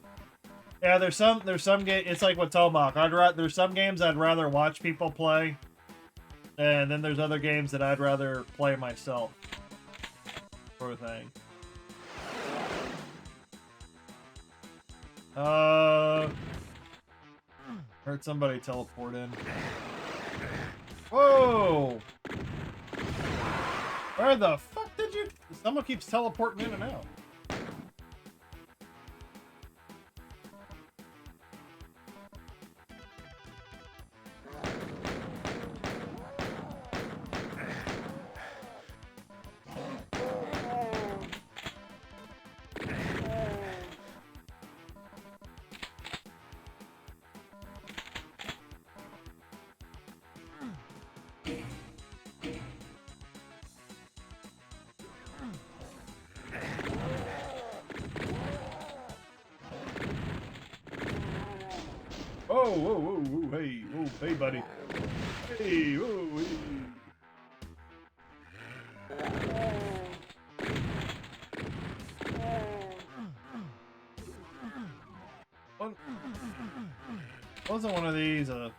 There's some game. It's like what Tomahawk. There's some games I'd rather watch people play, and then there's other games that I'd rather play myself. Sort of thing. Heard somebody teleport in. Whoa! Where the fuck did you? Someone keeps teleporting in and out. Hey, buddy. Hey, whoa, hey. What? Wasn't one of these, I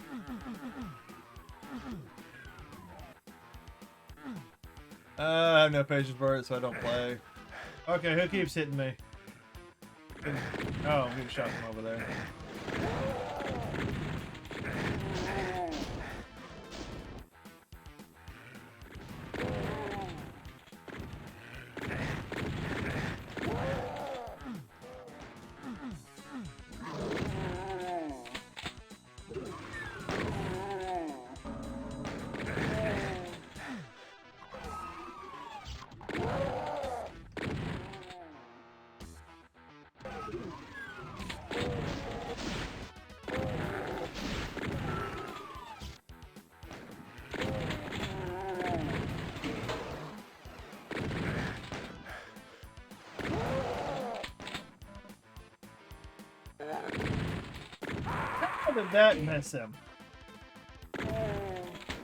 have no patience for it, so I don't play. Okay, who keeps hitting me? Oh, I'm getting shot from over there. How did that miss him?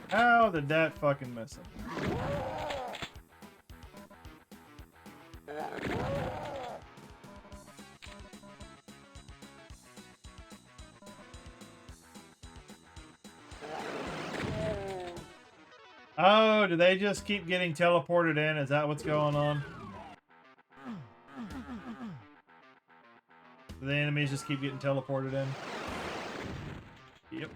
How did that fucking miss him? Oh, do they just keep getting teleported in? Is that what's going on? Do the enemies just keep getting teleported in? Yep.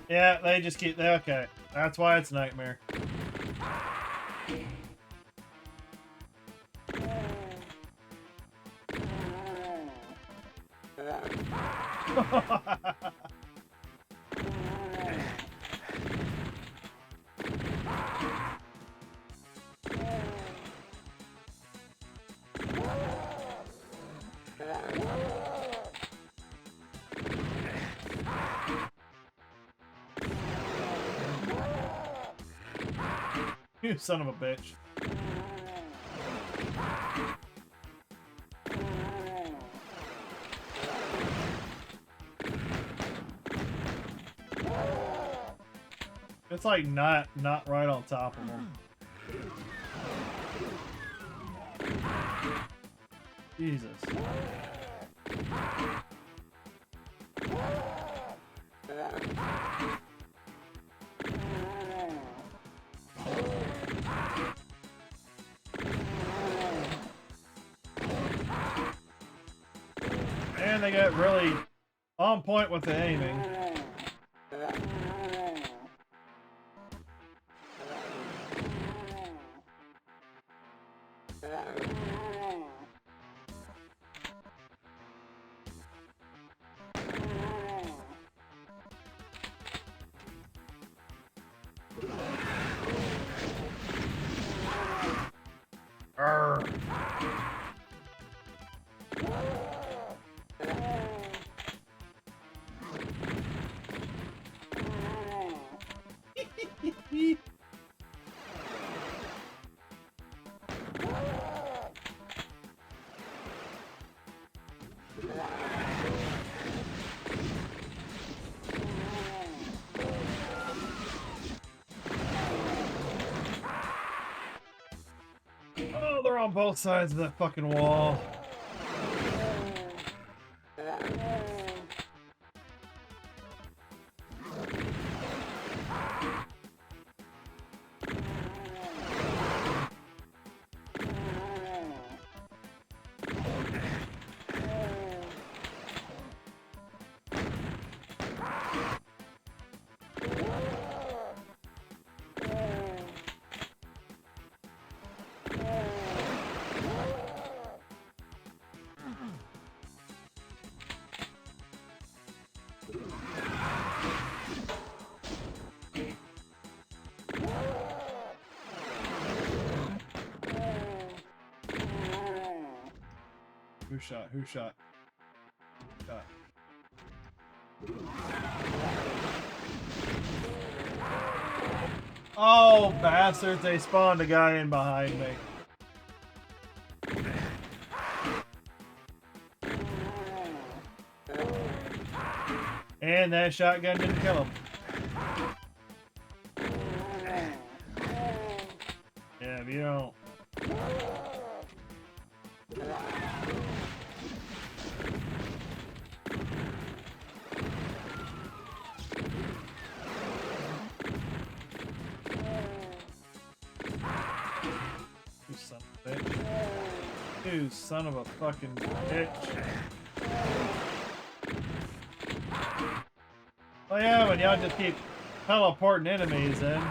Yeah, they just keep... Okay. That's why it's Nightmare. You son of a bitch. It's like not right on top of him. Jesus. And they got really on point with the aiming. Arr. Oh, they're on both sides of that fucking wall. Who shot? Who shot? Shot. Oh, bastards! They spawned a guy in behind me. And that shotgun didn't kill him. Yeah, if you don't. You son of a bitch. You son of a fucking bitch. Oh yeah, when y'all just keep teleporting enemies in.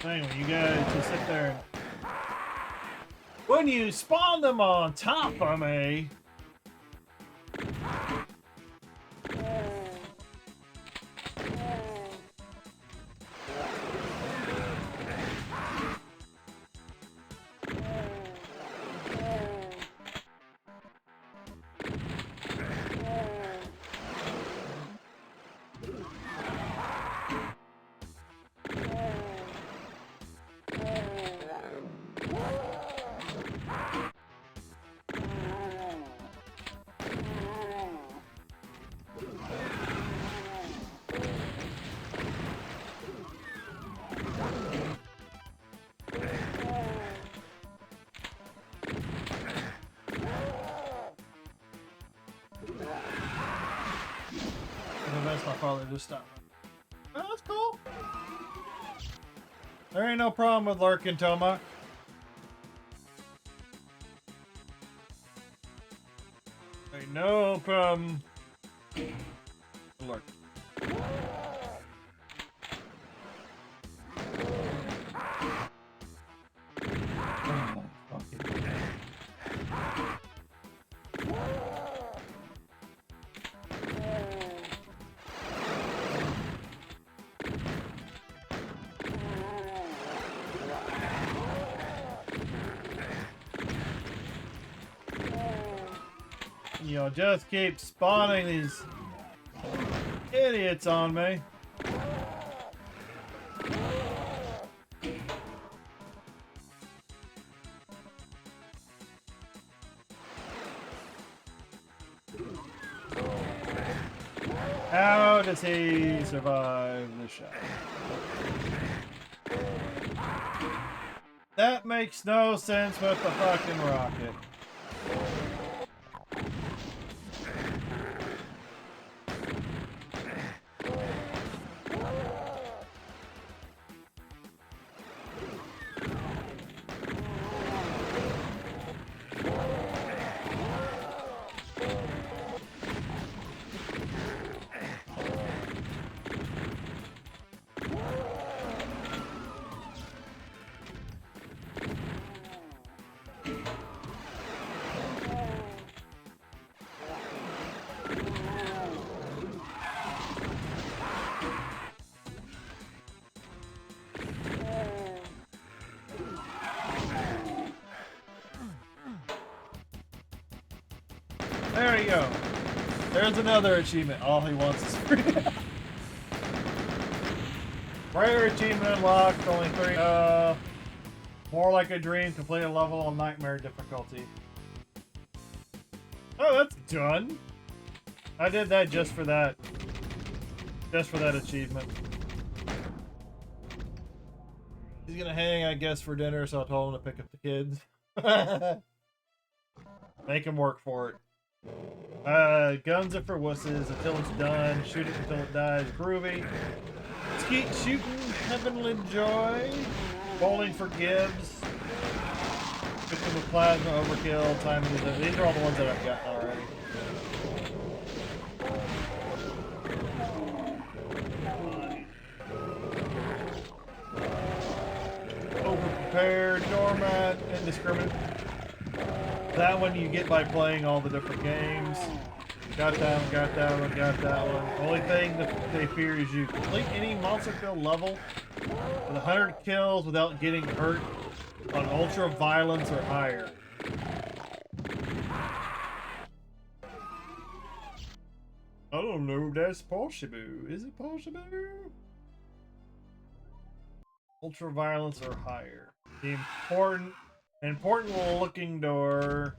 Anyway, you guys just sit there and... When you spawn them on top of me... That's my father just stopped. Oh, that's cool. There ain't no problem with lurking, Toma. Ain't no problem. Lurk. Oh, fucking. Y'all just keep spawning these idiots on me. How does he survive the shot? That makes no sense with the fucking rocket. There you go. There's another achievement. All he wants is free. Rare achievement unlocked. Only 3. More like a dream. Complete a level on nightmare difficulty. Oh, that's done. I did that just for that. Just for that achievement. He's gonna hang, I guess, for dinner, so I told him to pick up the kids. Make him work for it. Guns are for wusses until it's done. Shoot it until it dies. Groovy. Skeet shooting. Heavenly joy. Bowling for Gibbs. Fixing with plasma. Overkill. Timing is. These are all the ones that I've gotten already. Overprepared. Doormat. Indiscriminate. That one you get by playing all the different games. Got that one, got that one, got that one. Only thing that they fear is you complete any monster-filled level with 100 kills without getting hurt on ultra violence or higher. I don't know, that's possible. Is it possible? Ultra violence or higher. The important looking door.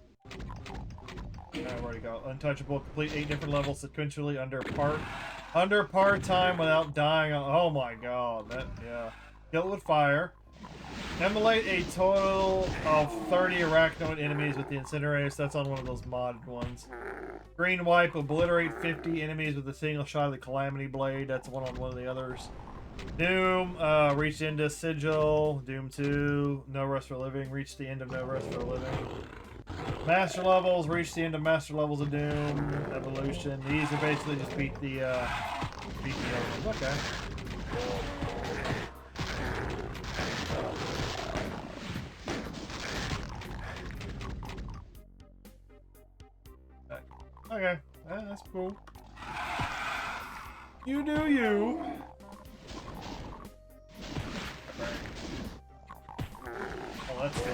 I've already got untouchable. Complete 8 different levels sequentially under par time without dying. Oh my god, that yeah. Kill it with fire. Immolate a total of 30 arachnoid enemies with the incinerator. So that's on one of those modded ones. Green wipe. Obliterate 50 enemies with a single shot of the calamity blade. That's one on one of the others. Doom, reach into Sigil. Doom 2, No Rest for Living, reach the end of No Rest for Living. Master levels, reach the end of Master levels of Doom. Evolution. These are basically just beat the other ones. Okay. Okay, that's cool. You do you. Oh, that's good.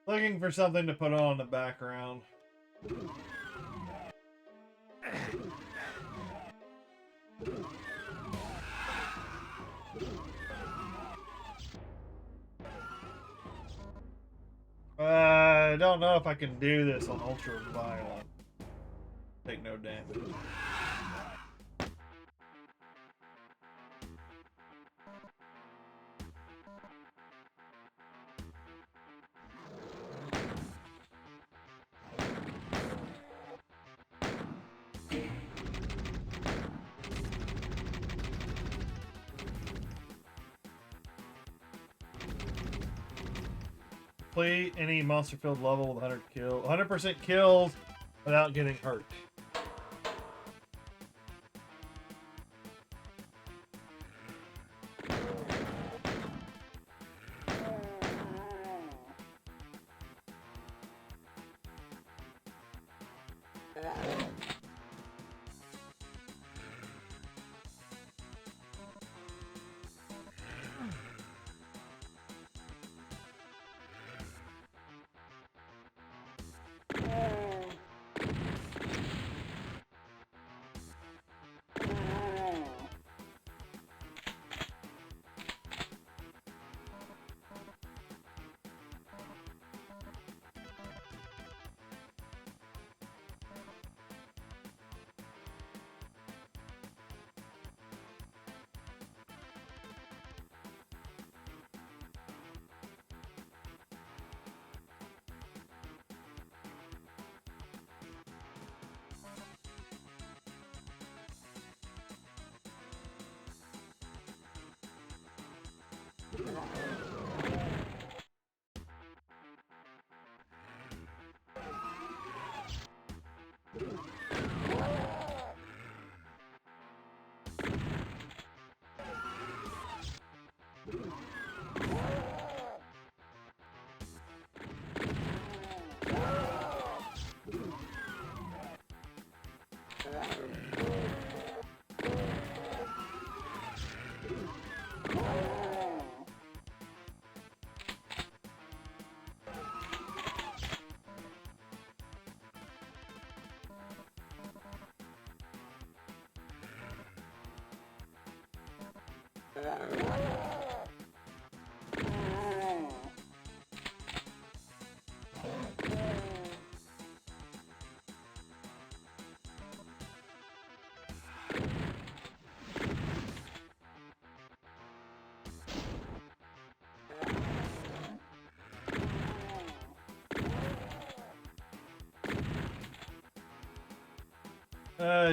Looking for something to put on in the background. I don't know if I can do this on ultra violent. Take no damage. Complete any monster-filled level with 100% kills without getting hurt.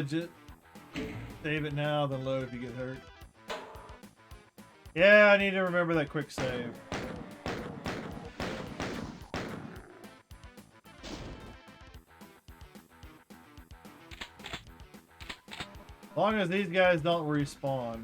Just save it now, then load if you get hurt. Yeah, I need to remember that quick save. As long as these guys don't respawn.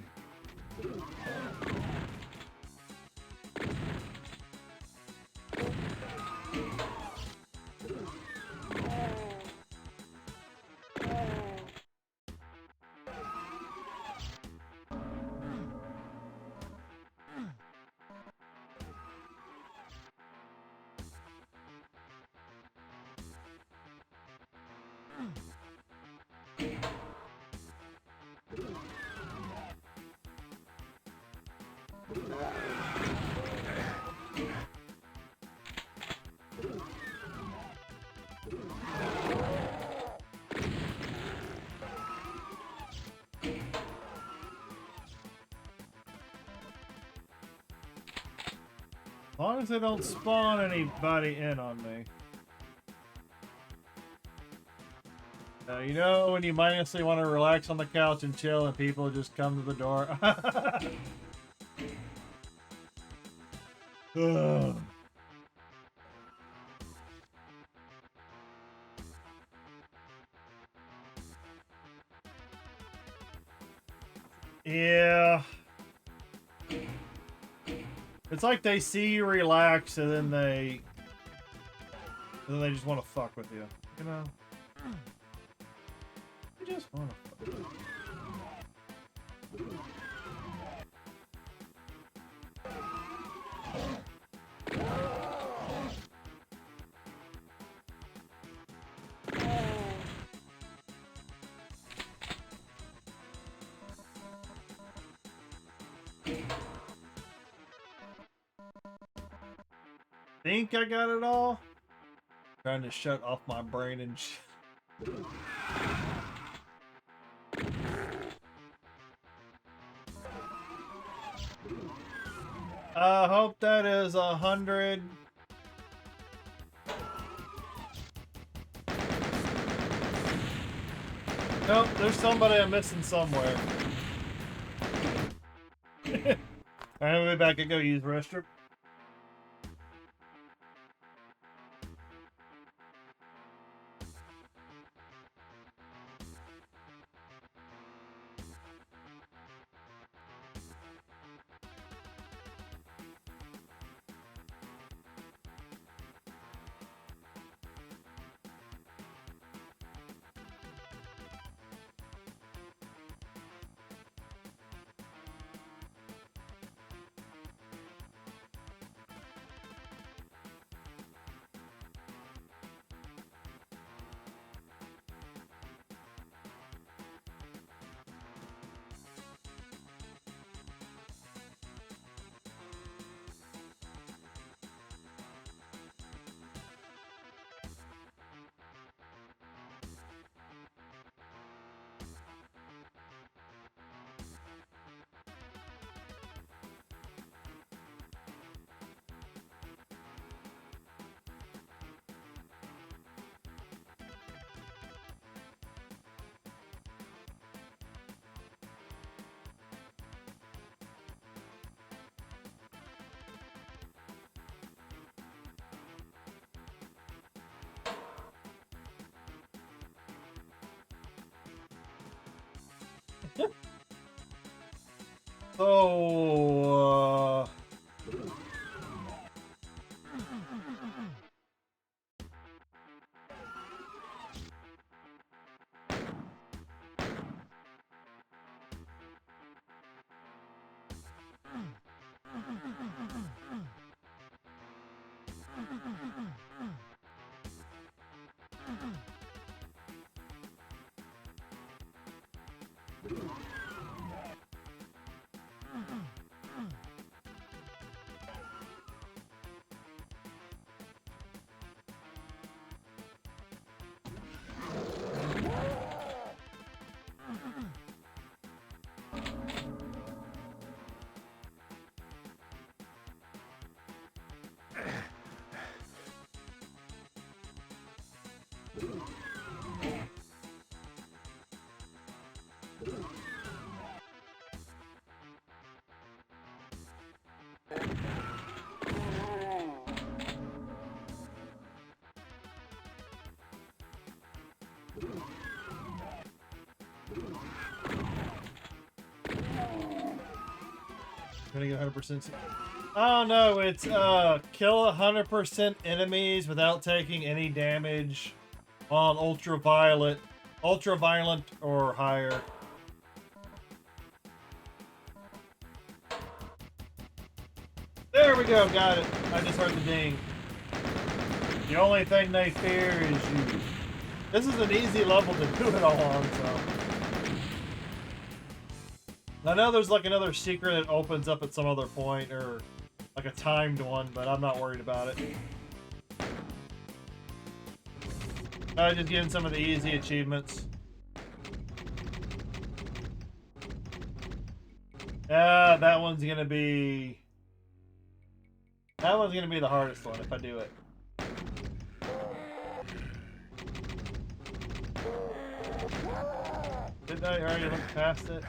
As long as they don't spawn anybody in on me. You know when you mindlessly want to relax on the couch and chill and people just come to the door? Ugh. Yeah. It's like they see you relax and then they just want to fuck with you. You know? They just want to fuck with you. Think I got it all? Trying to shut off my brain and I hope that is 100. Nope, there's somebody I'm missing somewhere. Alright, I'll be back and go use the restroom. So, gonna get 100%. Oh no, it's kill 100% enemies without taking any damage on ultraviolet, ultraviolent or higher. There we go, got it. I just heard the ding. The only thing they fear is you. This is an easy level to do it all on, so. I know there's like another secret that opens up at some other point, or like a timed one, but I'm not worried about it. Just getting some of the easy achievements. Yeah, that one's gonna be the hardest one if I do it. Didn't I already look past it?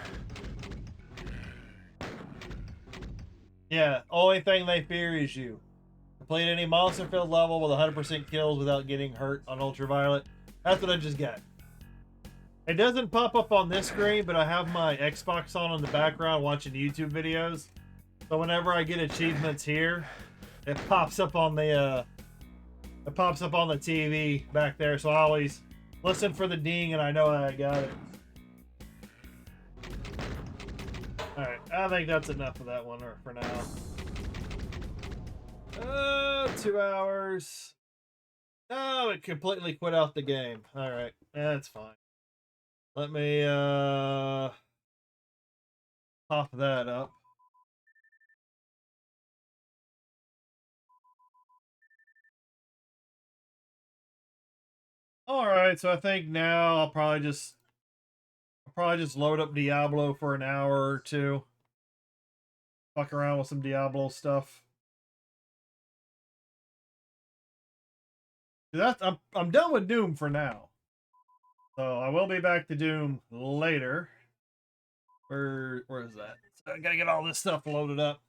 Yeah, only thing they fear is you. Complete any monster-filled level with 100% kills without getting hurt on ultraviolet. That's what I just got. It doesn't pop up on this screen, but I have my Xbox on in the background watching YouTube videos. So whenever I get achievements here, it pops up on the TV back there. So I always listen for the ding, and I know I got it. All right, I think that's enough of that one for now. 2 hours. No, it completely quit out the game. All right, that's fine. Let me pop that up. All right, so I think now I'll probably just load up Diablo for an hour or two. Fuck around with some Diablo stuff. I'm done with Doom for now. So I will be back to Doom later. Where is that? So I gotta get all this stuff loaded up.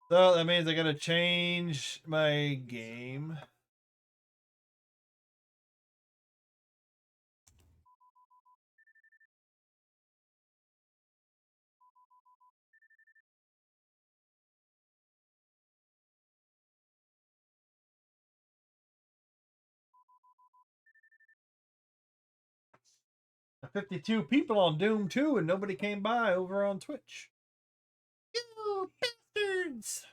So that means I gotta change my game. There are 52 people on Doom 2 and nobody came by over on Twitch. You bastards!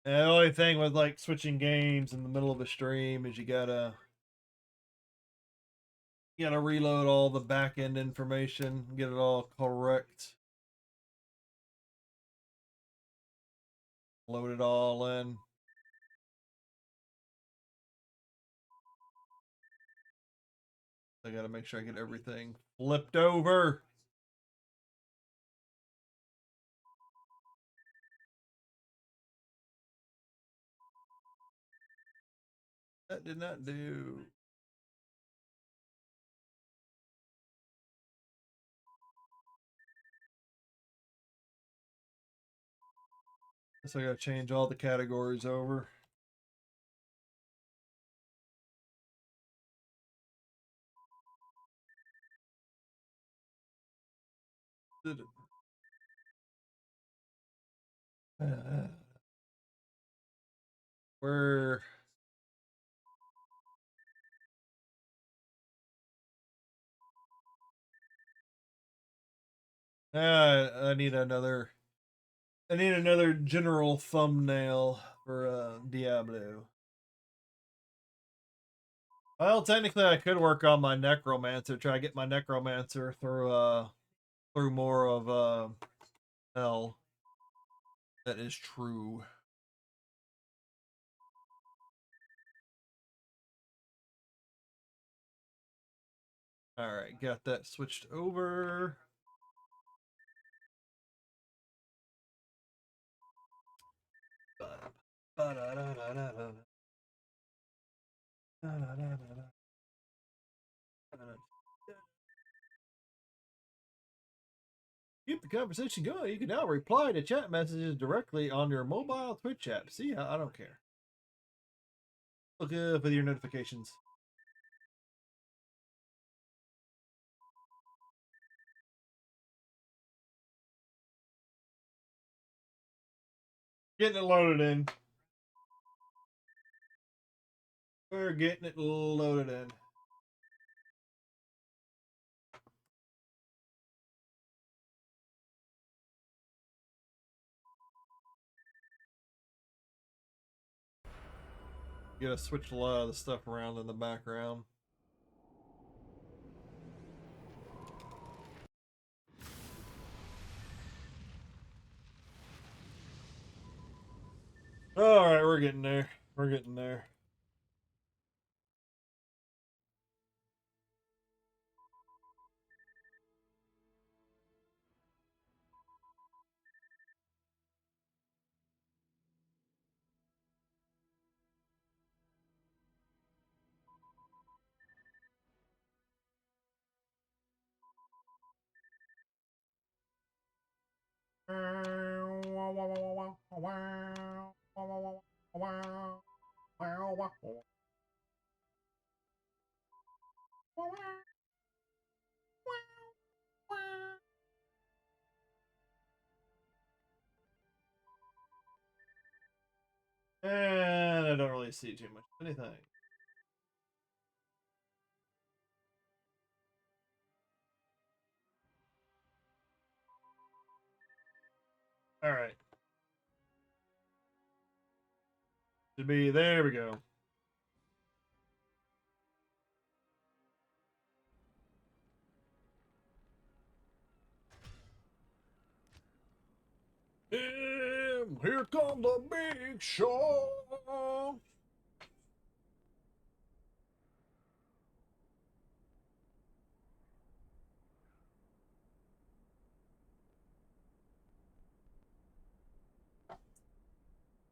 And the only thing with like switching games in the middle of a stream is you gotta reload all the back end information, get it all correct. Load it all in. I gotta make sure I get everything flipped over. That did not do. Guess I gotta change all the categories over. Where? I need another. I need another general thumbnail for Diablo. Well, technically, I could work on my necromancer. Try to get my necromancer through more of hell. That is true. All right, got that switched over. Keep the conversation going. You can now reply to chat messages directly on your mobile Twitch app. See, I don't care. Look up with your notifications. Getting it loaded in. We're getting it loaded in. You gotta switch a lot of the stuff around in the background. All right, we're getting there. We're getting there. And I don't really see too much anything. All right. Should be, there we go. And here comes the big show.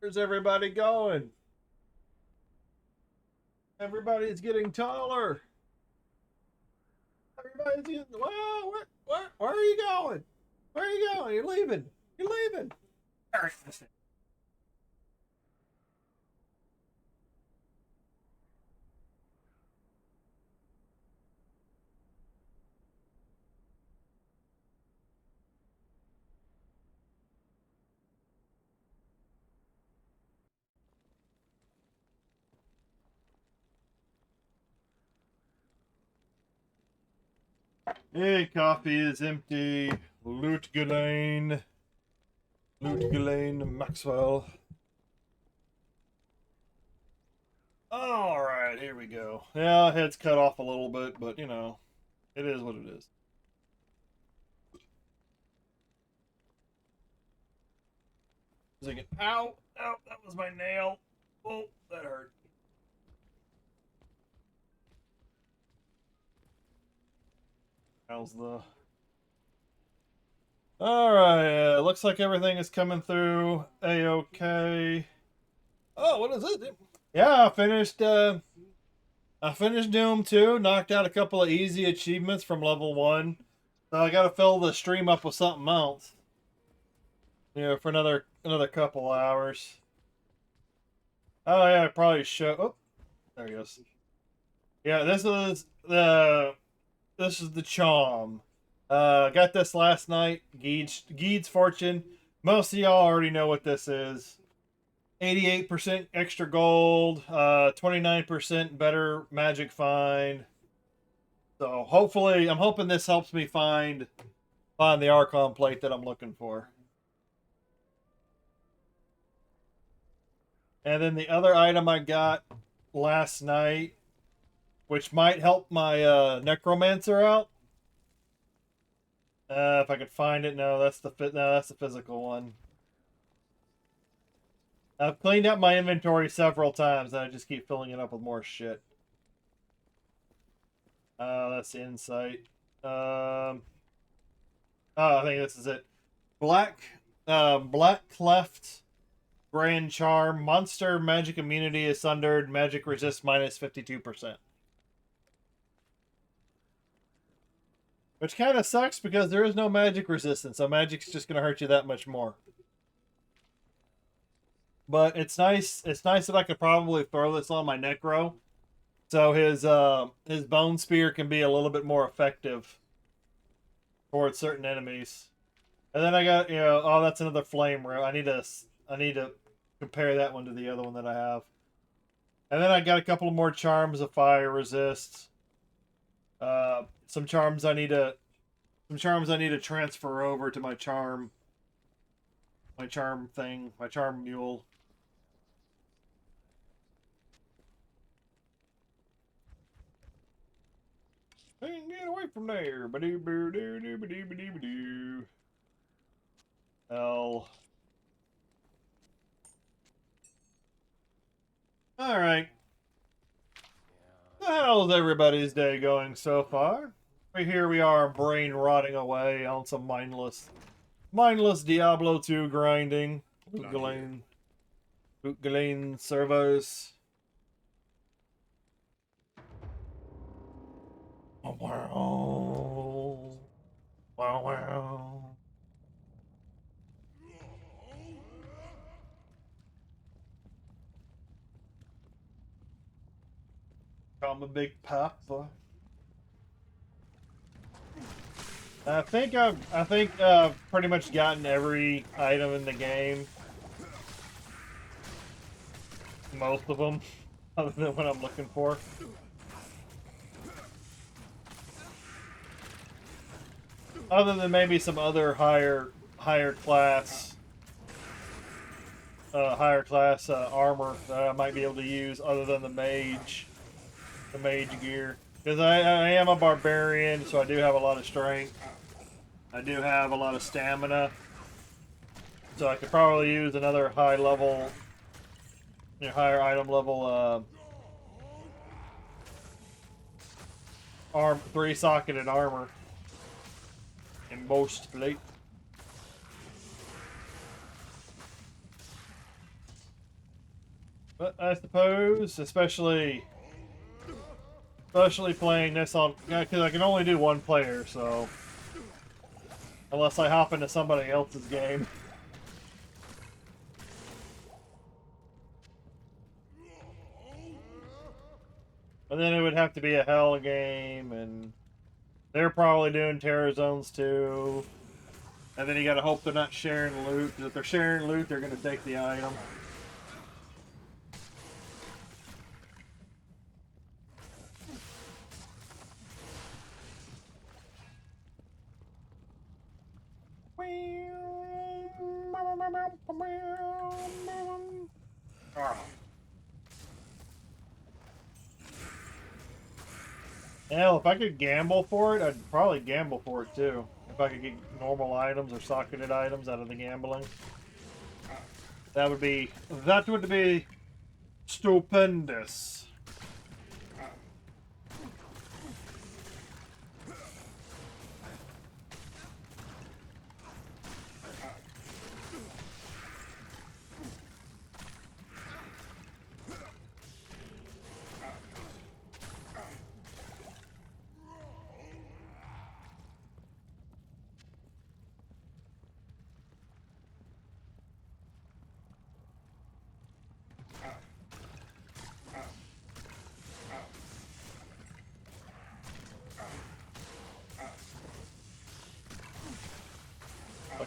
Where's everybody going? Everybody's getting taller. Everybody's getting, well, where are you going? Where are you going? You're leaving. You're leaving. Hey, coffee is empty. Loot Ghislaine Maxwell. All right, here we go. Yeah, head's cut off a little bit, but you know, it is what it is. Ow, ow, that was my nail. Oh, that hurt. How's the... All right, looks like everything is coming through a-okay. Oh, what is it? Yeah, I finished Doom 2, knocked out a couple of easy achievements from level 1. So I gotta fill the stream up with something else. Yeah, for another couple hours. Oh yeah, I probably show. Oh, there he goes. Yeah, this is the charm. Got this last night. Geed's Fortune. Most of y'all already know what this is. 88% extra gold. 29% better magic find. So hopefully, I'm hoping this helps me find the Archon plate that I'm looking for. And then the other item I got last night, which might help my Necromancer out. If I could find it, no, that's the physical one. I've cleaned up my inventory several times, and I just keep filling it up with more shit. That's insight. Oh, I think this is it. Black Cleft, Grand Charm, Monster Magic Immunity is sundered, Magic Resist minus 52%. Which kind of sucks because there is no magic resistance, so magic's just going to hurt you that much more. But it's nice. It's nice that I could probably throw this on my Necro, so his Bone Spear can be a little bit more effective towards certain enemies. And then I got, oh, that's another Flame Room. I need to compare that one to the other one that I have. And then I got a couple of more charms of fire resist. Some charms I need to transfer over to my charm thing, my charm mule. Get away from there. Hell. Alright. How's everybody's day going so far? Here we are, brain rotting away on some mindless Diablo 2 grinding. Bootgalen servos. Wow. Wow, wow. I'm a big papa. I think I've pretty much gotten every item in the game. Most of them, other than what I'm looking for. Other than maybe some other higher class armor that I might be able to use other than the mage gear. Because I am a barbarian, so I do have a lot of strength. I do have a lot of stamina. So I could probably use another high level, higher item level 3-socketed armor. Embossed plate. But I suppose, especially playing this on, because I can only do one player, so unless I hop into somebody else's game. And then it would have to be a hell game, and they're probably doing terror zones too. And then you gotta hope they're not sharing loot, because if they're sharing loot, they're gonna take the item. Hell, if I could gamble for it, I'd probably gamble for it too. If I could get normal items or socketed items out of the gambling. That would be stupendous.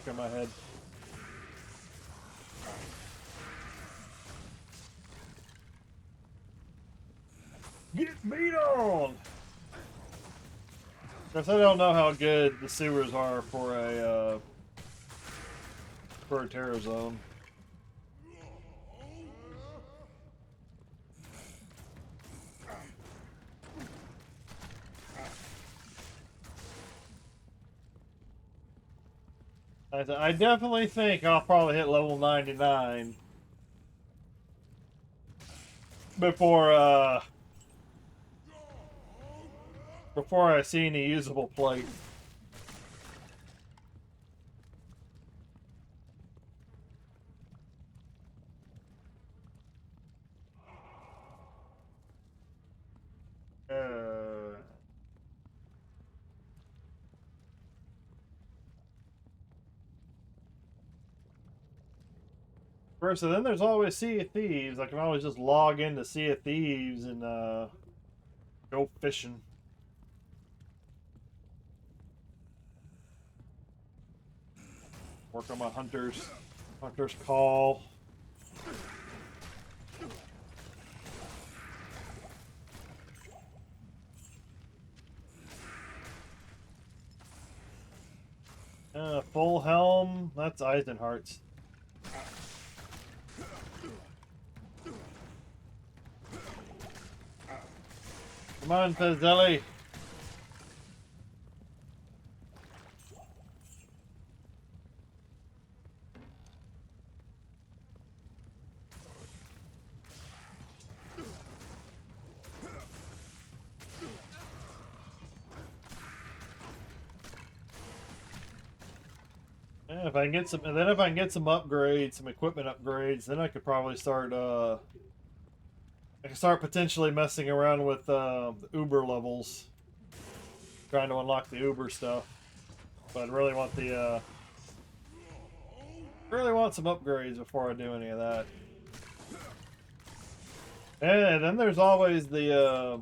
stuck in my head. Get beat on! Of course, I don't know how good the sewers are for a Terror Zone. I definitely think I'll probably hit level 99 before I see any usable plate. First, and then there's always Sea of Thieves. I can always just log into Sea of Thieves and go fishing. Work on my hunter's call. Full helm. That's Eisenhart's. Come on, Fazzelli. Yeah, if I can get some, and then if I can get some upgrades, some equipment upgrades, then I could probably start. I can start potentially messing around with the Uber levels, trying to unlock the Uber stuff. But I really want the really want some upgrades before I do any of that. And then there's always the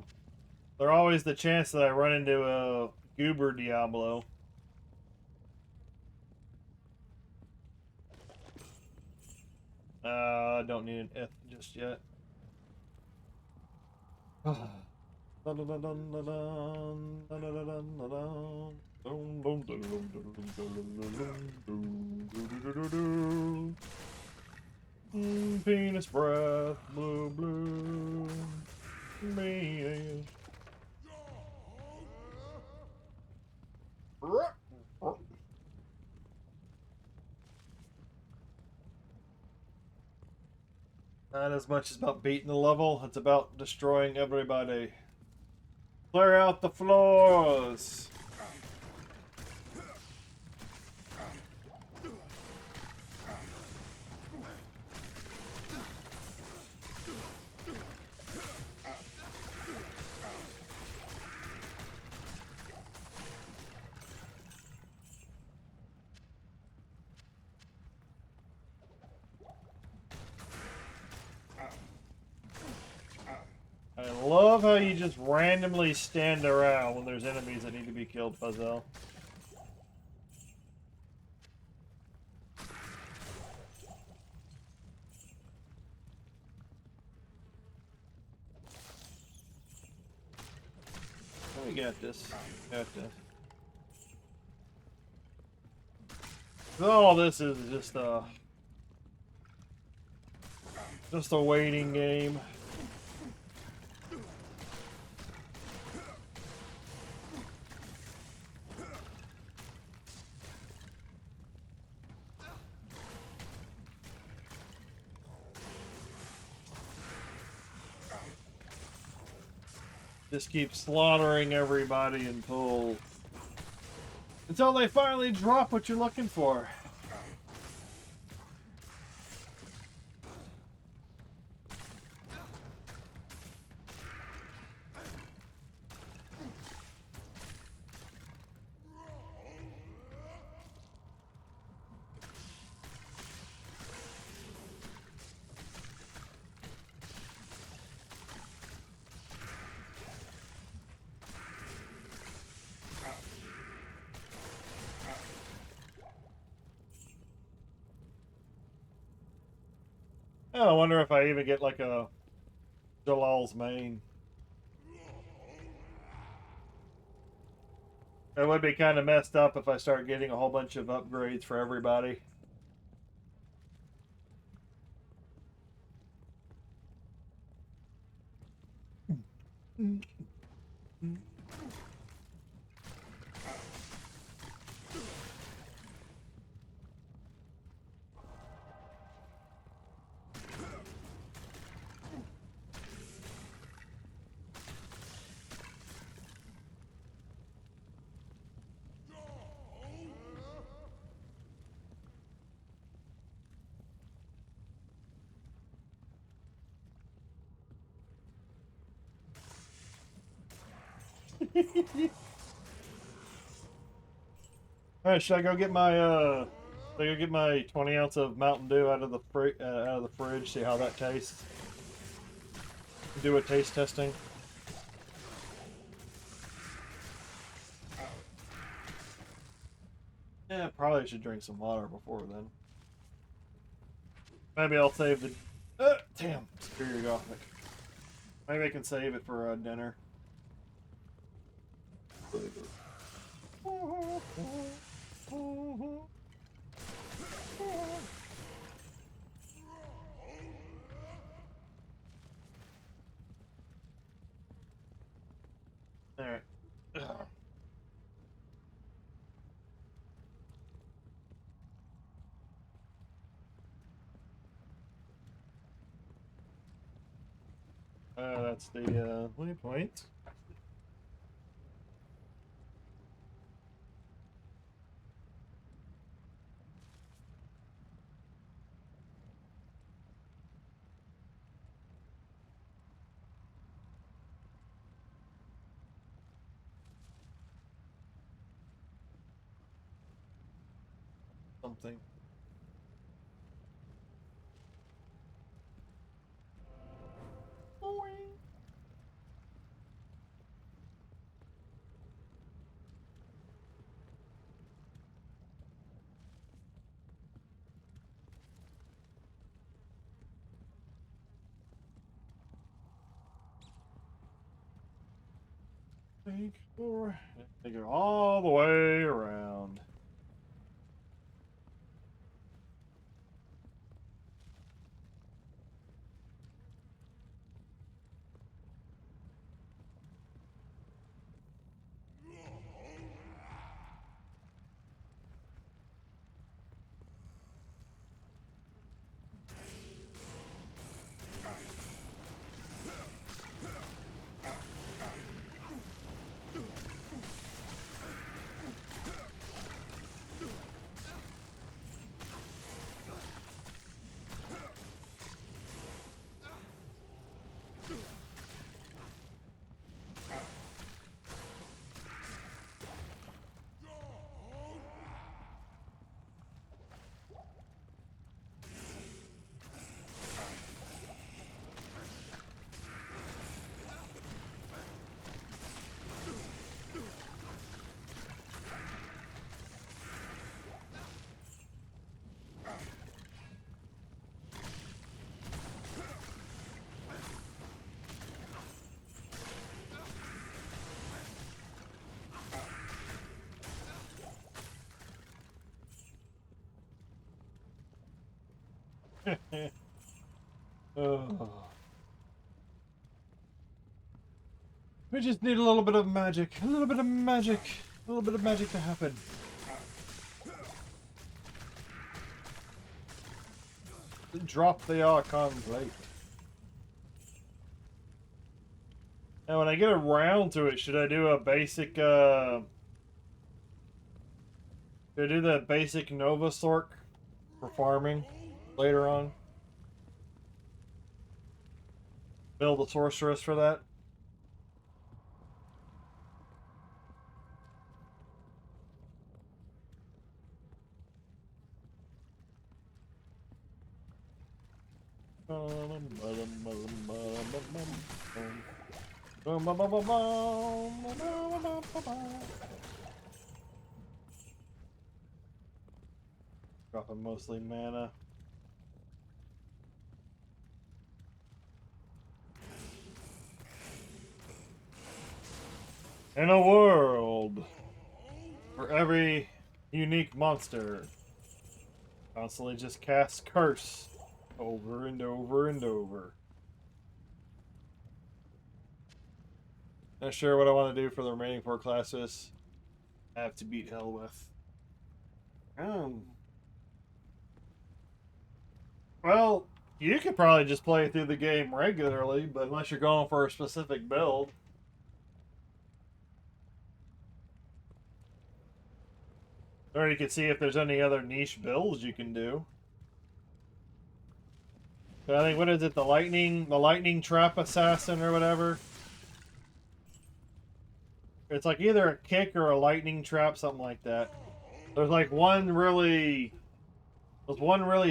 chance that I run into a Goober Diablo. I don't need an F just yet. Penis breath, blue, blue, me. Not as much as about beating the level, it's about destroying everybody. Clear out the floors! I love how you just randomly stand around when there's enemies that need to be killed, Fuzzell. We got this. Got this. All this is just a waiting game. Just keep slaughtering everybody until they finally drop what you're looking for. I wonder if I even get like a Jalal's main. It would be kind of messed up if I start getting a whole bunch of upgrades for everybody. Alright, should I go get my should I go get my 20 ounce of Mountain Dew out of the fridge, see how that tastes? Do a taste testing. Yeah, probably should drink some water before then. Maybe I'll save the damn Superior Gothic. Maybe I can save it for dinner. Alright. That's the waypoint. Something. Take it all the way around. Oh. We just need a little bit of magic. A little bit of magic. A little bit of magic to happen. Drop the Archon plate. Now when I get around to it, should I do a basic, should I do the basic Nova Sork for farming later on? Build a sorceress for that? Dropping mostly mana. In a world where every unique monster constantly just casts curse over and over and over. Not sure what I want to do for the remaining 4 classes. I have to beat hell with. Well, you could probably just play through the game regularly, but unless you're going for a specific build. Or you can see if there's any other niche builds you can do. But I think, what is it, the lightning trap assassin or whatever? It's like either a kick or a lightning trap, something like that. There's like one really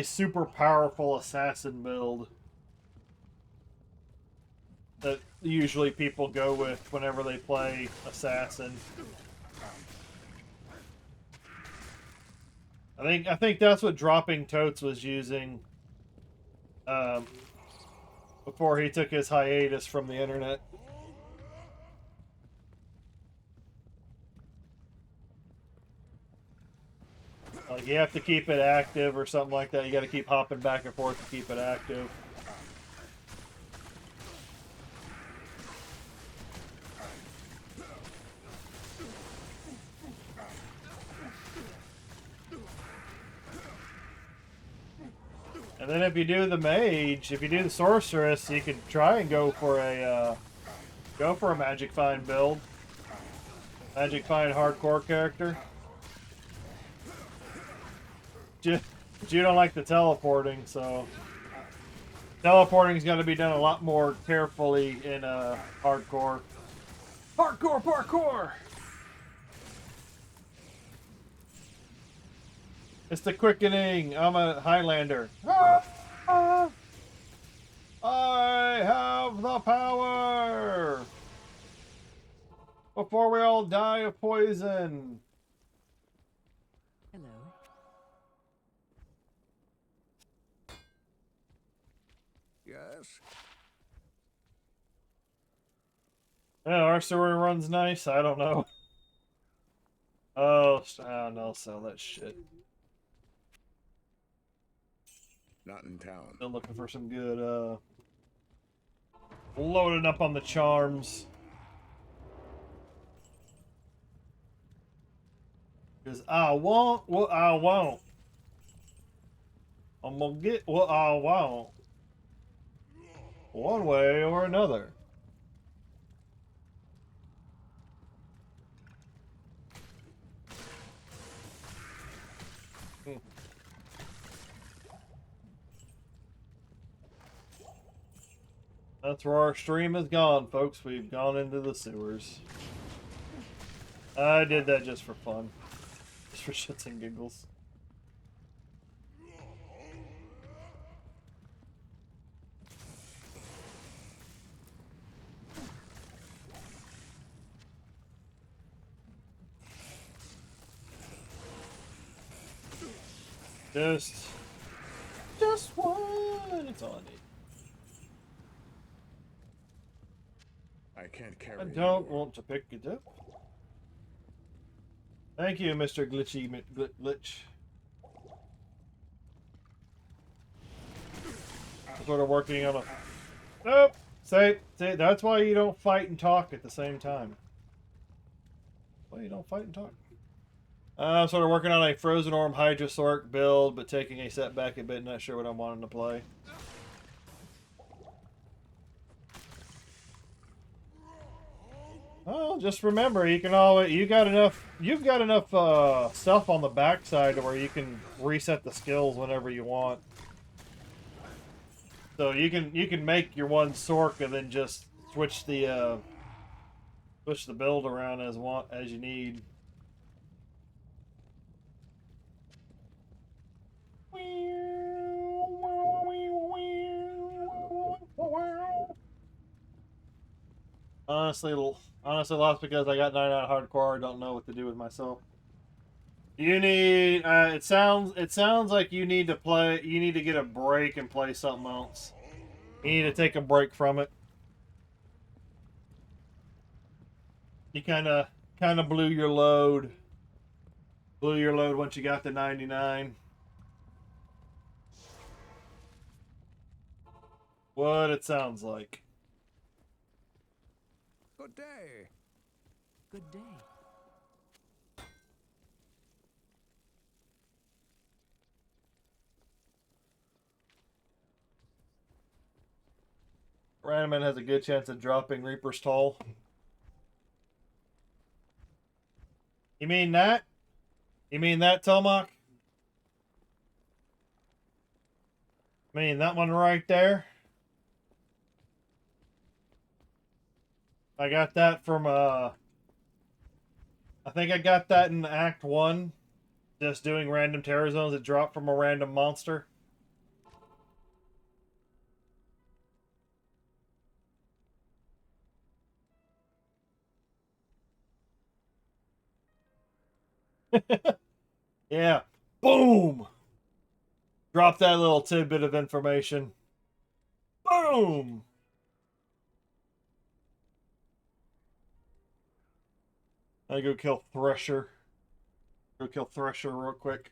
super powerful assassin build that usually people go with whenever they play assassin. I think that's what Dropping Totes was using before he took his hiatus from the internet. Like, you have to keep it active or something like that. You got to keep hopping back and forth to keep it active. And then if you do the mage, if you do the sorceress, you could try and go for a Magic Find build. Magic Find hardcore character. You don't like the teleporting, so teleporting's got to be done a lot more carefully in hardcore. Parkour! It's the quickening. I'm a Highlander. I have the power. Before we all die of poison. Hello. Yes? Yeah, our sewer run's nice. I don't know. Oh, I don't know. Sell that shit. Not in town. Still looking for some good, loading up on the charms. Because I want what I want. I'm gonna get what I want. One way or another. That's where our stream has gone, folks. We've gone into the sewers. I did that just for fun. Just for shits and giggles. Just one. It's all I need. I can't carry I it don't anymore. want to pick it up. Thank you, Mr. Glitchy Glitch. I'm sort of working on a... Nope! See, that's why you don't fight and talk at the same time. Why you don't fight and talk? I'm sort of working on a Frozen Orm Hydrosauric build, but taking a setback a bit, not sure what I'm wanting to play. Well, just remember, you can always you've got enough stuff on the backside to where you can reset the skills whenever you want. So you can make your one Sork and then just switch the build around as you need. Honestly, lost because I got 9 out of hardcore. I don't know what to do with myself. You need. It sounds like you need to play. You need to get a break and play something else. You need to take a break from it. You kind of blew your load. Blew your load once you got to 99. What it sounds like. Good day. Good day. Randoman has a good chance of dropping Reaper's Toll. You mean that? You mean that, Tomac? I mean that one right there? I got that from, I think I got that in Act 1. Just doing random terror zones that drop from a random monster. Yeah. Boom! Drop that little tidbit of information. Boom! I go kill Thresher. Go kill Thresher real quick.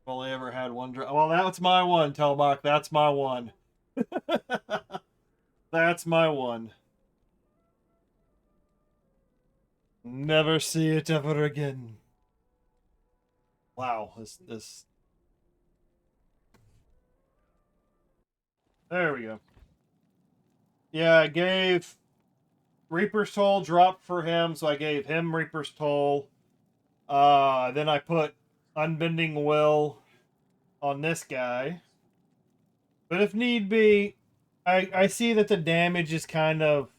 I've only ever had one drop. Well, that's my one, Telbach. That's my one. That's my one. Never see it ever again. Wow, this. There we go. Yeah, I gave Reaper's Toll drop for him, so I gave him Reaper's Toll. Then I put Unbending Will on this guy. But if need be, I see that the damage is kind of...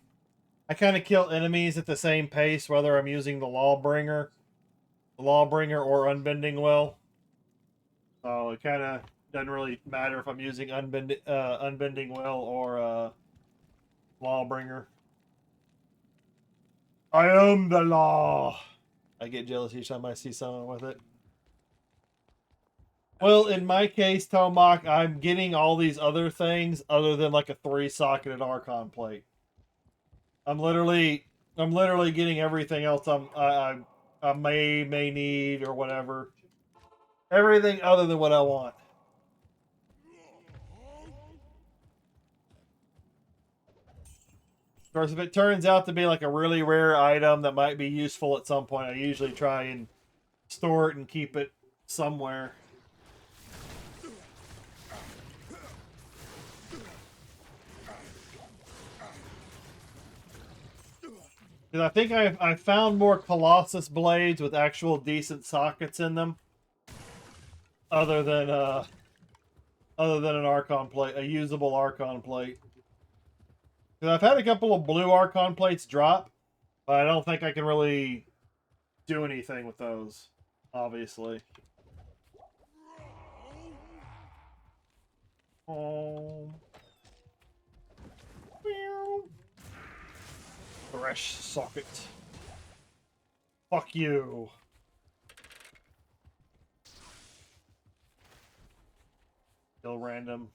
I kind of kill enemies at the same pace, whether I'm using the Lawbringer or Unbending Will. So it kind of doesn't really matter if I'm using Unbending Will or Lawbringer. I am the law. I get jealous each time I see someone with it. Well, in my case, Tomac, I'm getting all these other things other than like a 3-socketed Archon plate. I'm literally getting everything else I may need or whatever. Everything other than what I want. Of course, if it turns out to be like a really rare item that might be useful at some point, I usually try and store it and keep it somewhere. Because I think I found more Colossus blades with actual decent sockets in them, other than an Archon plate, a usable Archon plate. Because I've had a couple of blue Archon plates drop, but I don't think I can really do anything with those, obviously. Thresh socket. Fuck you. Still random.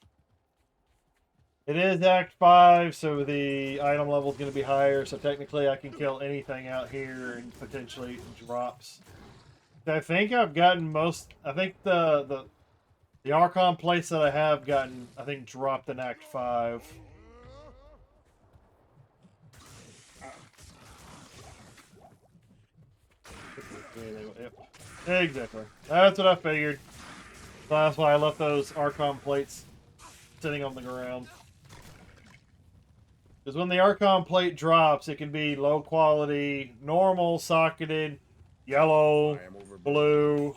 It is Act 5, so the item level is going to be higher, so technically I can kill anything out here and potentially drops. I think I've gotten most... I think the Archon plates that I have gotten, I think, dropped in Act 5. Yep. Exactly. That's what I figured. So that's why I left those Archon plates sitting on the ground. Because when the Archon plate drops, it can be low quality, normal, socketed, yellow, blue.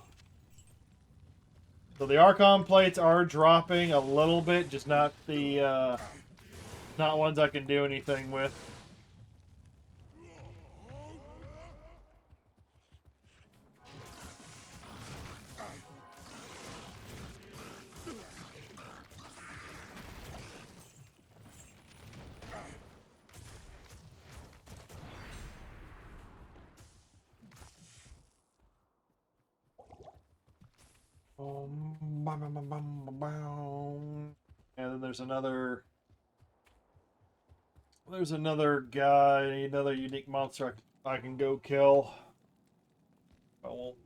So the Archon plates are dropping a little bit, just not the not ones I can do anything with. And then there's another There's another guy, another unique monster I can go kill. I won't.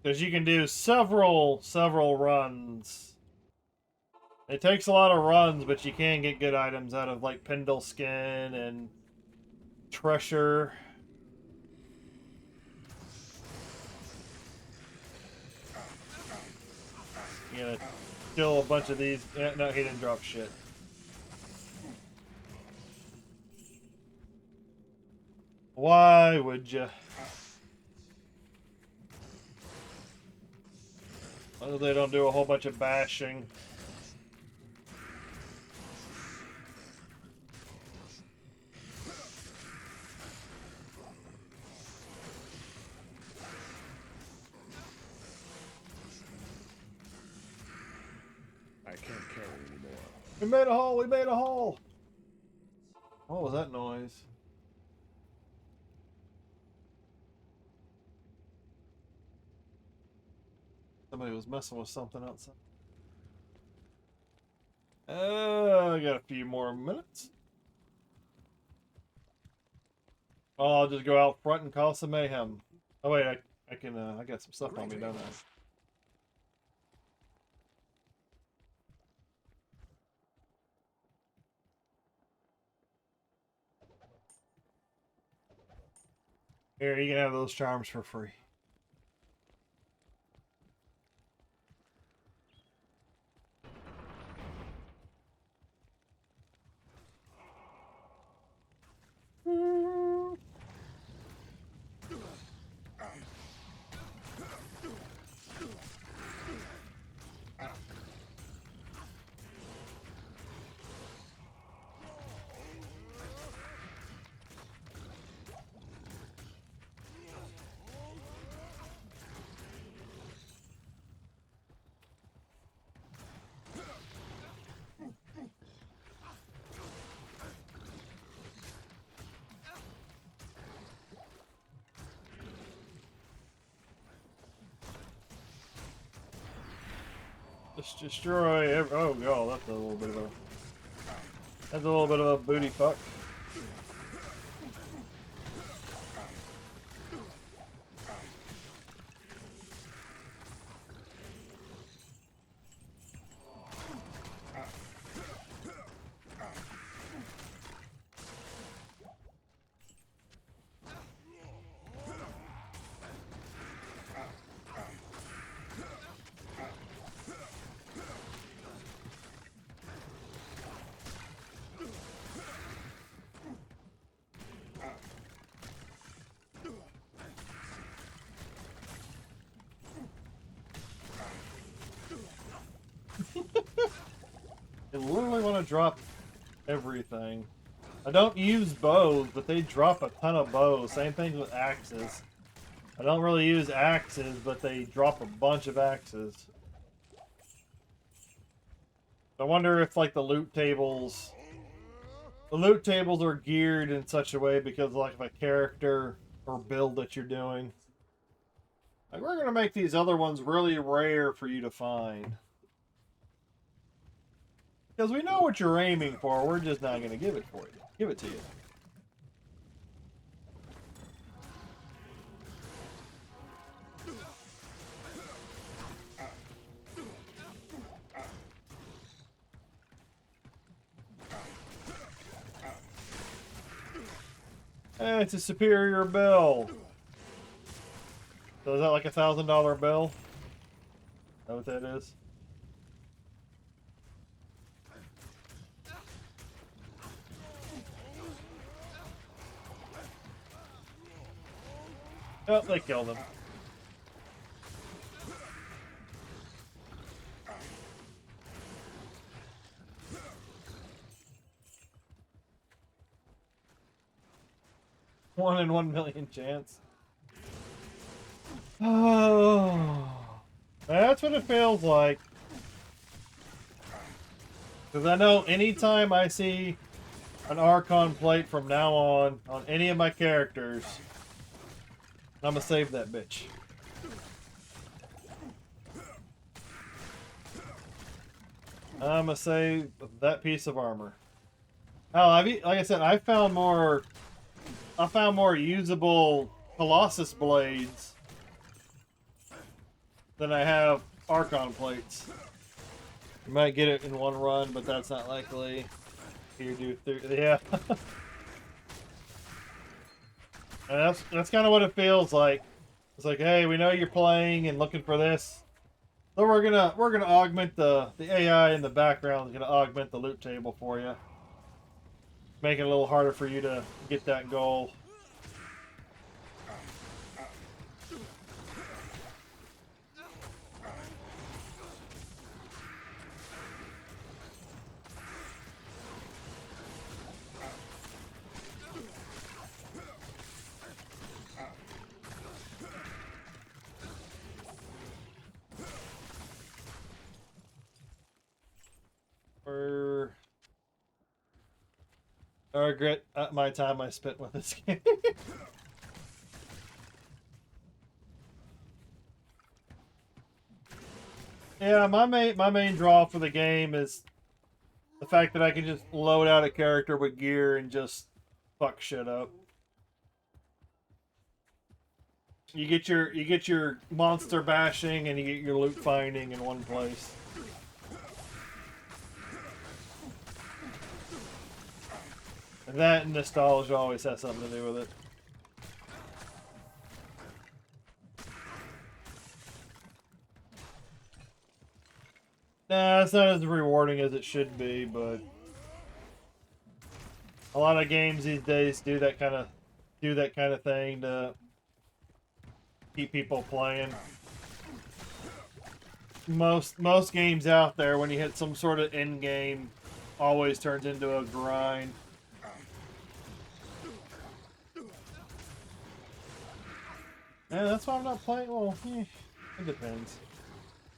Because you can do several runs. It takes a lot of runs, but you can get good items out of like Pendle Skin and Treasure. You gotta kill a bunch of these. No, he didn't drop shit. Why would you? Well, they don't do a whole bunch of bashing. I can't carry anymore. We made a hole! We made a hole! What was that noise? Somebody was messing with something outside. I got a few more minutes. Oh, I'll just go out front and cause some mayhem. Oh wait, I can I got some stuff on me, don't I? Here, you can have those charms for free. Just destroy every. Oh god, that's a little bit of a. That's a little bit of a booty fuck. They literally want to drop everything. I don't use bows, but they drop a ton of bows. Same thing with axes. I don't really use axes, but they drop a bunch of axes. I wonder if like the loot tables are geared in such a way because like of a character or build that you're doing. Like we're gonna make these other ones really rare for you to find. Because we know what you're aiming for, we're just not gonna give it for you. Give it to you. It's a superior bill. So is that like $1,000 bill? Is that what that is? Oh, they killed him. One in 1,000,000 chance. Oh, that's what it feels like. Because I know anytime I see an Archon plate from now on any of my characters, I'm gonna save that bitch. I'm gonna save that piece of armor. Oh, like I said, I found more usable Colossus blades than I have Archon plates. You might get it in one run, but that's not likely. Here, do yeah. And that's kind of what it feels like. It's like, hey, we know you're playing and looking for this, so we're gonna augment the AI in the background is gonna augment the loot table for you, make it a little harder for you to get that goal. I regret my time I spent with this game. Yeah, my main draw for the game is the fact that I can just load out a character with gear and just fuck shit up. You get your monster bashing and you get your loot finding in one place. And that and nostalgia always has something to do with it. Nah, it's not as rewarding as it should be, but a lot of games these days do that kind of thing to keep people playing. Most games out there, when you hit some sort of end game, always turns into a grind. Yeah, that's why I'm not playing. Well, it depends.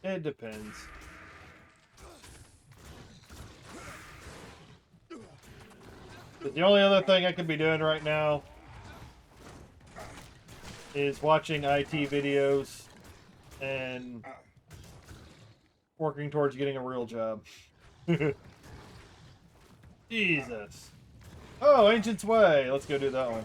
It depends. But the only other thing I could be doing right now is watching IT videos and working towards getting a real job. Jesus. Oh, Ancient's Way. Let's go do that one.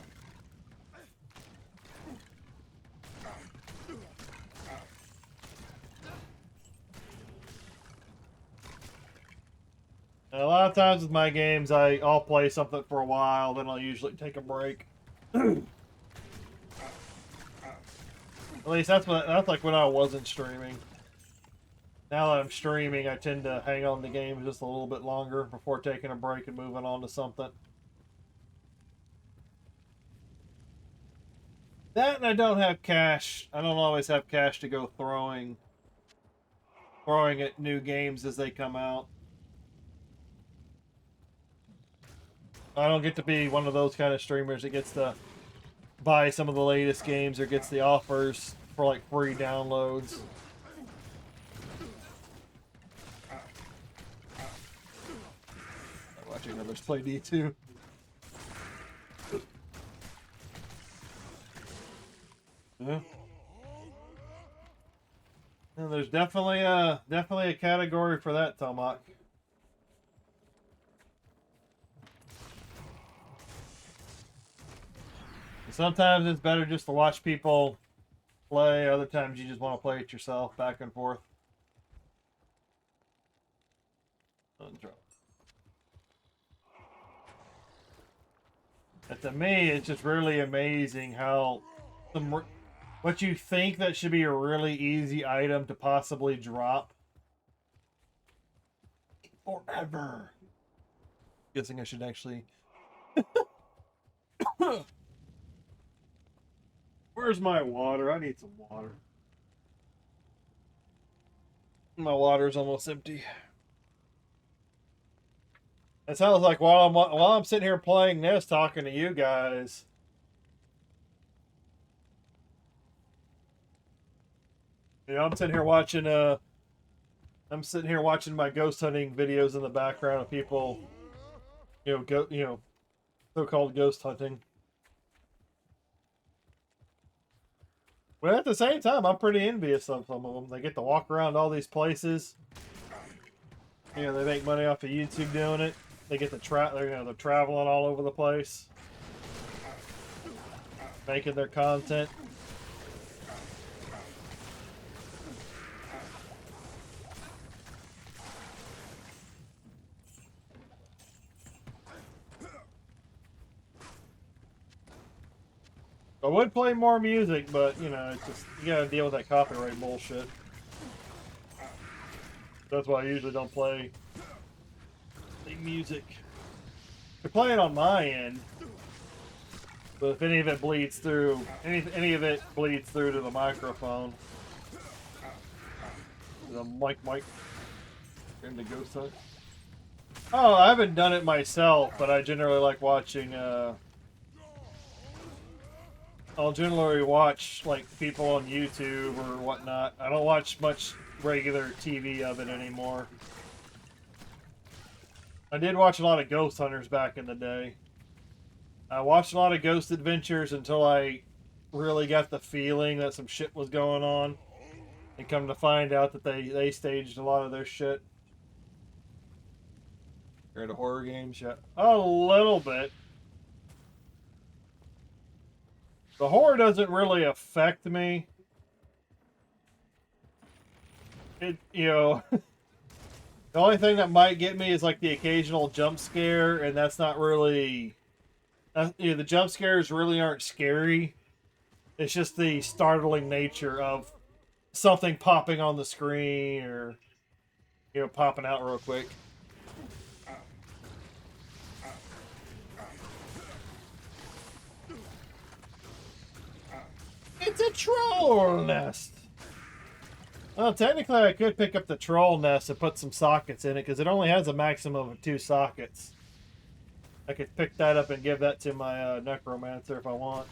And a lot of times with my games, I'll play something for a while, then I'll usually take a break. At least that's like when I wasn't streaming. Now that I'm streaming, I tend to hang on the game just a little bit longer before taking a break and moving on to something. That and I don't have cash. I don't always have cash to go throwing at new games as they come out. I don't get to be one of those kind of streamers that gets to buy some of the latest games or gets the offers for like free downloads. I'm watching others play D2. Yeah. And there's definitely a category for that, Tomac. Sometimes it's better just to watch people play. Other times you just want to play it yourself, back and forth. And to me, it's just really amazing how what you think that should be a really easy item to possibly drop forever. Guessing I should actually. Where's my water? I need some water. My water's almost empty. It sounds like while I'm sitting here playing this, talking to you guys. You know, I'm sitting here watching my ghost hunting videos in the background of people, so-called ghost hunting. But at the same time, I'm pretty envious of some of them. They get to walk around all these places. You know, they make money off of YouTube doing it. they get they're traveling all over the place, making their content. I would play more music, but you know, it's just you gotta deal with that copyright bullshit. That's why I usually don't play the music. I play it on my end, but if any of it bleeds through, any of it bleeds through to the microphone, the mic, and the ghost hunt. Oh, I haven't done it myself, but I generally like watching. I'll generally watch like people on YouTube or whatnot. I don't watch much regular TV of it anymore. I did watch a lot of Ghost Hunters back in the day. I watched a lot of Ghost Adventures until I really got the feeling that some shit was going on. And come to find out that they staged a lot of their shit. You're into horror games yet? A little bit. The horror doesn't really affect me. It, you know, the only thing that might get me is like the occasional jump scare, and that's not really, you know, the jump scares really aren't scary. It's just the startling nature of something popping on the screen or, you know, popping out real quick. It's a troll nest! Well, technically I could pick up the troll nest and put some sockets in it, because it only has a maximum of 2 sockets. I could pick that up and give that to my necromancer if I want.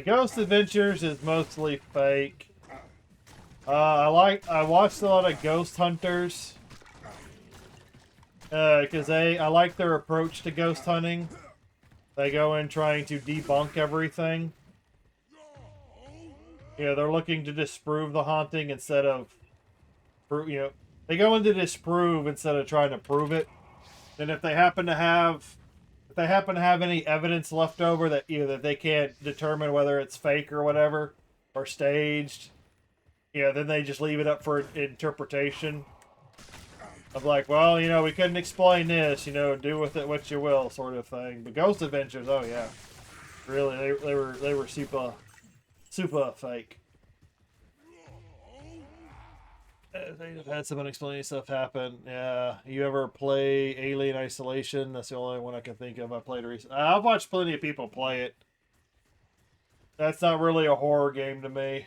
Ghost Adventures is mostly fake. I watched a lot of Ghost Hunters. Because I like their approach to ghost hunting. They go in trying to debunk everything. You know, they're looking to disprove the haunting instead of, you know, they go in to disprove instead of trying to prove it. And if they happen to have any evidence left over that that they can't determine whether it's fake or whatever, or staged, you know, then they just leave it up for interpretation. Of like, well, you know, we couldn't explain this, you know, do with it what you will, sort of thing. But Ghost Adventures, oh yeah, really, they were super fake. They've had some unexplained stuff happen. Yeah, you ever play Alien Isolation? That's the only one I can think of. I played recently. I've watched plenty of people play it. That's not really a horror game to me.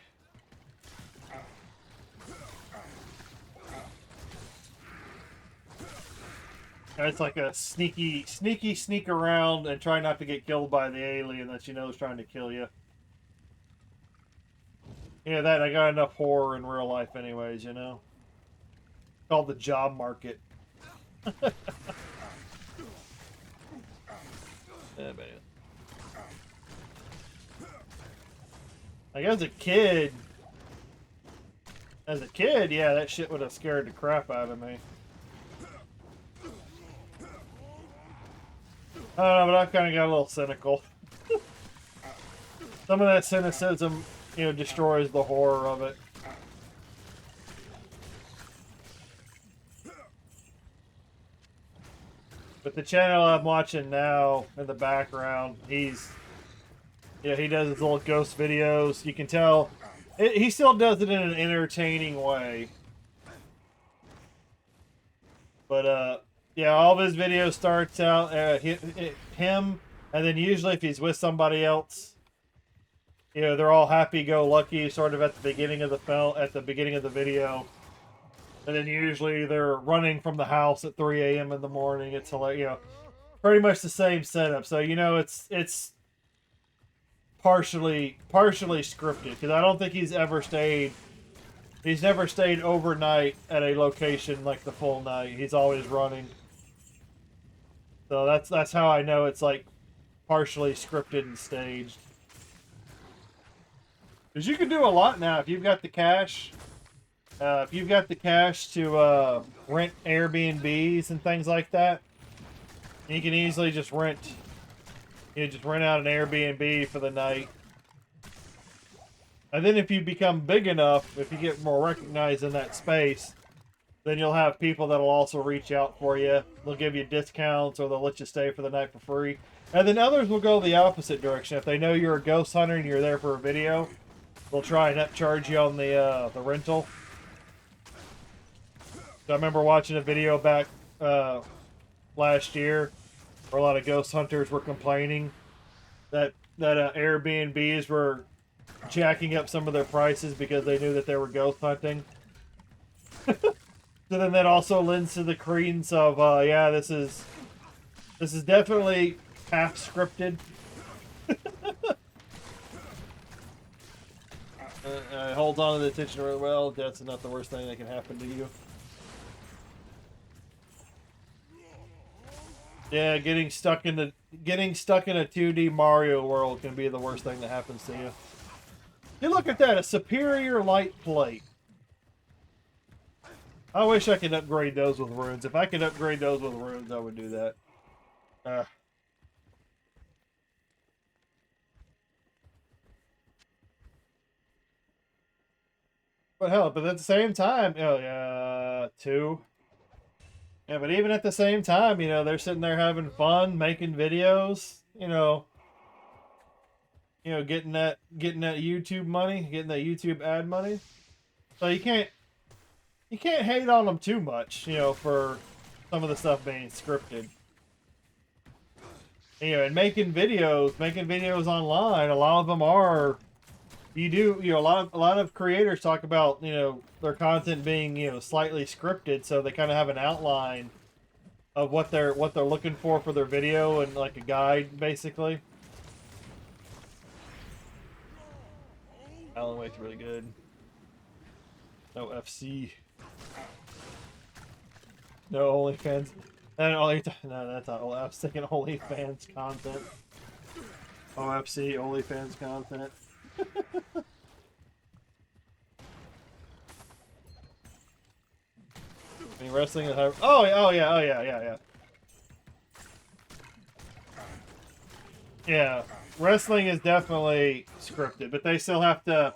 It's like a sneak around and try not to get killed by the alien that you know is trying to kill you. Yeah, that I got enough horror in real life anyways, you know. It's called the job market. Yeah, man. Like as a kid, yeah, that shit would have scared the crap out of me. I don't know, but I've kind of got a little cynical. Some of that cynicism, you know, destroys the horror of it. But the channel I'm watching now in the background, he does his little ghost videos. You can tell, he still does it in an entertaining way. But, yeah, all of his videos starts out him, and then usually if he's with somebody else, you know, they're all happy-go-lucky, sort of at the beginning of the video, and then usually they're running from the house at 3 a.m. in the morning. It's like, you know, pretty much the same setup. So you know, it's partially scripted, because I don't think he's never stayed overnight at a location like the full night. He's always running. So that's how I know it's like partially scripted and staged. Because you can do a lot now if you've got the cash. If you've got the cash to rent Airbnbs and things like that, you can easily just rent. You just rent out an Airbnb for the night. And then if you become big enough, if you get more recognized in that space, then you'll have people that'll also reach out for you. They'll give you discounts or they'll let you stay for the night for free. And then others will go the opposite direction. If they know you're a ghost hunter and you're there for a video, they'll try and upcharge you on the rental. So I remember watching a video back last year where a lot of ghost hunters were complaining that Airbnbs were jacking up some of their prices because they knew that they were ghost hunting. So then that also lends to the credence of yeah, this is definitely half scripted. Holds on to the attention really well. That's not the worst thing that can happen to you. Yeah, getting stuck in a 2D Mario world can be the worst thing that happens to you. You look at that, a superior light plate. I wish I could upgrade those with runes. If I could upgrade those with runes, I would do that. But hell, but at the same time, oh yeah, 2. Yeah, but even at the same time, you know, they're sitting there having fun, making videos, getting that YouTube money, getting that YouTube ad money. So you can't hate on them too much, for some of the stuff being scripted. And making videos online, a lot of them are. A lot of creators talk about, their content being, slightly scripted, so they kind of have an outline of what they're looking for their video and like a guide, basically. Alan Wake's really good. No FC. No OnlyFans. No, that's not. I was thinking OnlyFans content. OFC, OnlyFans content. I mean, wrestling. Oh yeah. Yeah, wrestling is definitely scripted, but they still have to.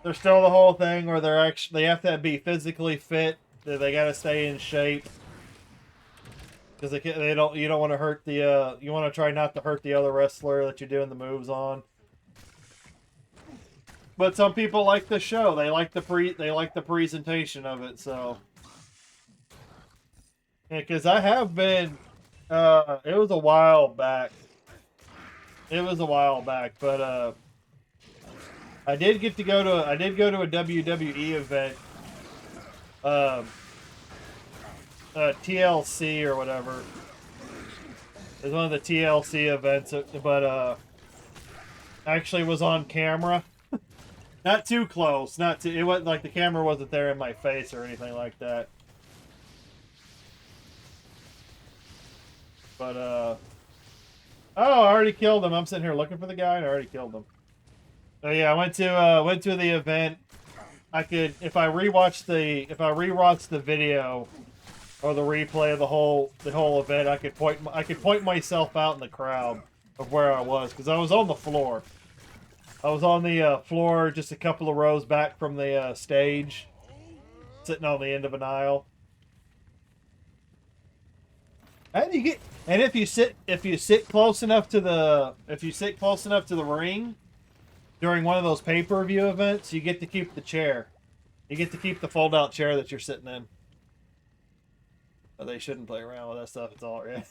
There's still the whole thing where they have to be physically fit. They got to stay in shape because you don't want to hurt the you want to try not to hurt the other wrestler that you're doing the moves on. But some people like the show. They like the presentation of it. So yeah, because I have been. It was a while back. But I did get to go to a WWE event. TLC or whatever. It was one of the TLC events, but actually was on camera. Not too close. It wasn't like the camera wasn't there in my face or anything like that. But oh, I already killed him. I'm sitting here looking for the guy, and I already killed him. So yeah, I went to the event. I could, if I rewatched the video or the replay of the whole event, I could point myself out in the crowd of where I was, because I was on the floor. I was on the floor just a couple of rows back from the stage, sitting on the end of an aisle. And if you sit close enough to the ring during one of those pay-per-view events, you get to keep the chair. You get to keep the fold-out chair that you're sitting in. But they shouldn't play around with that stuff. It's all right.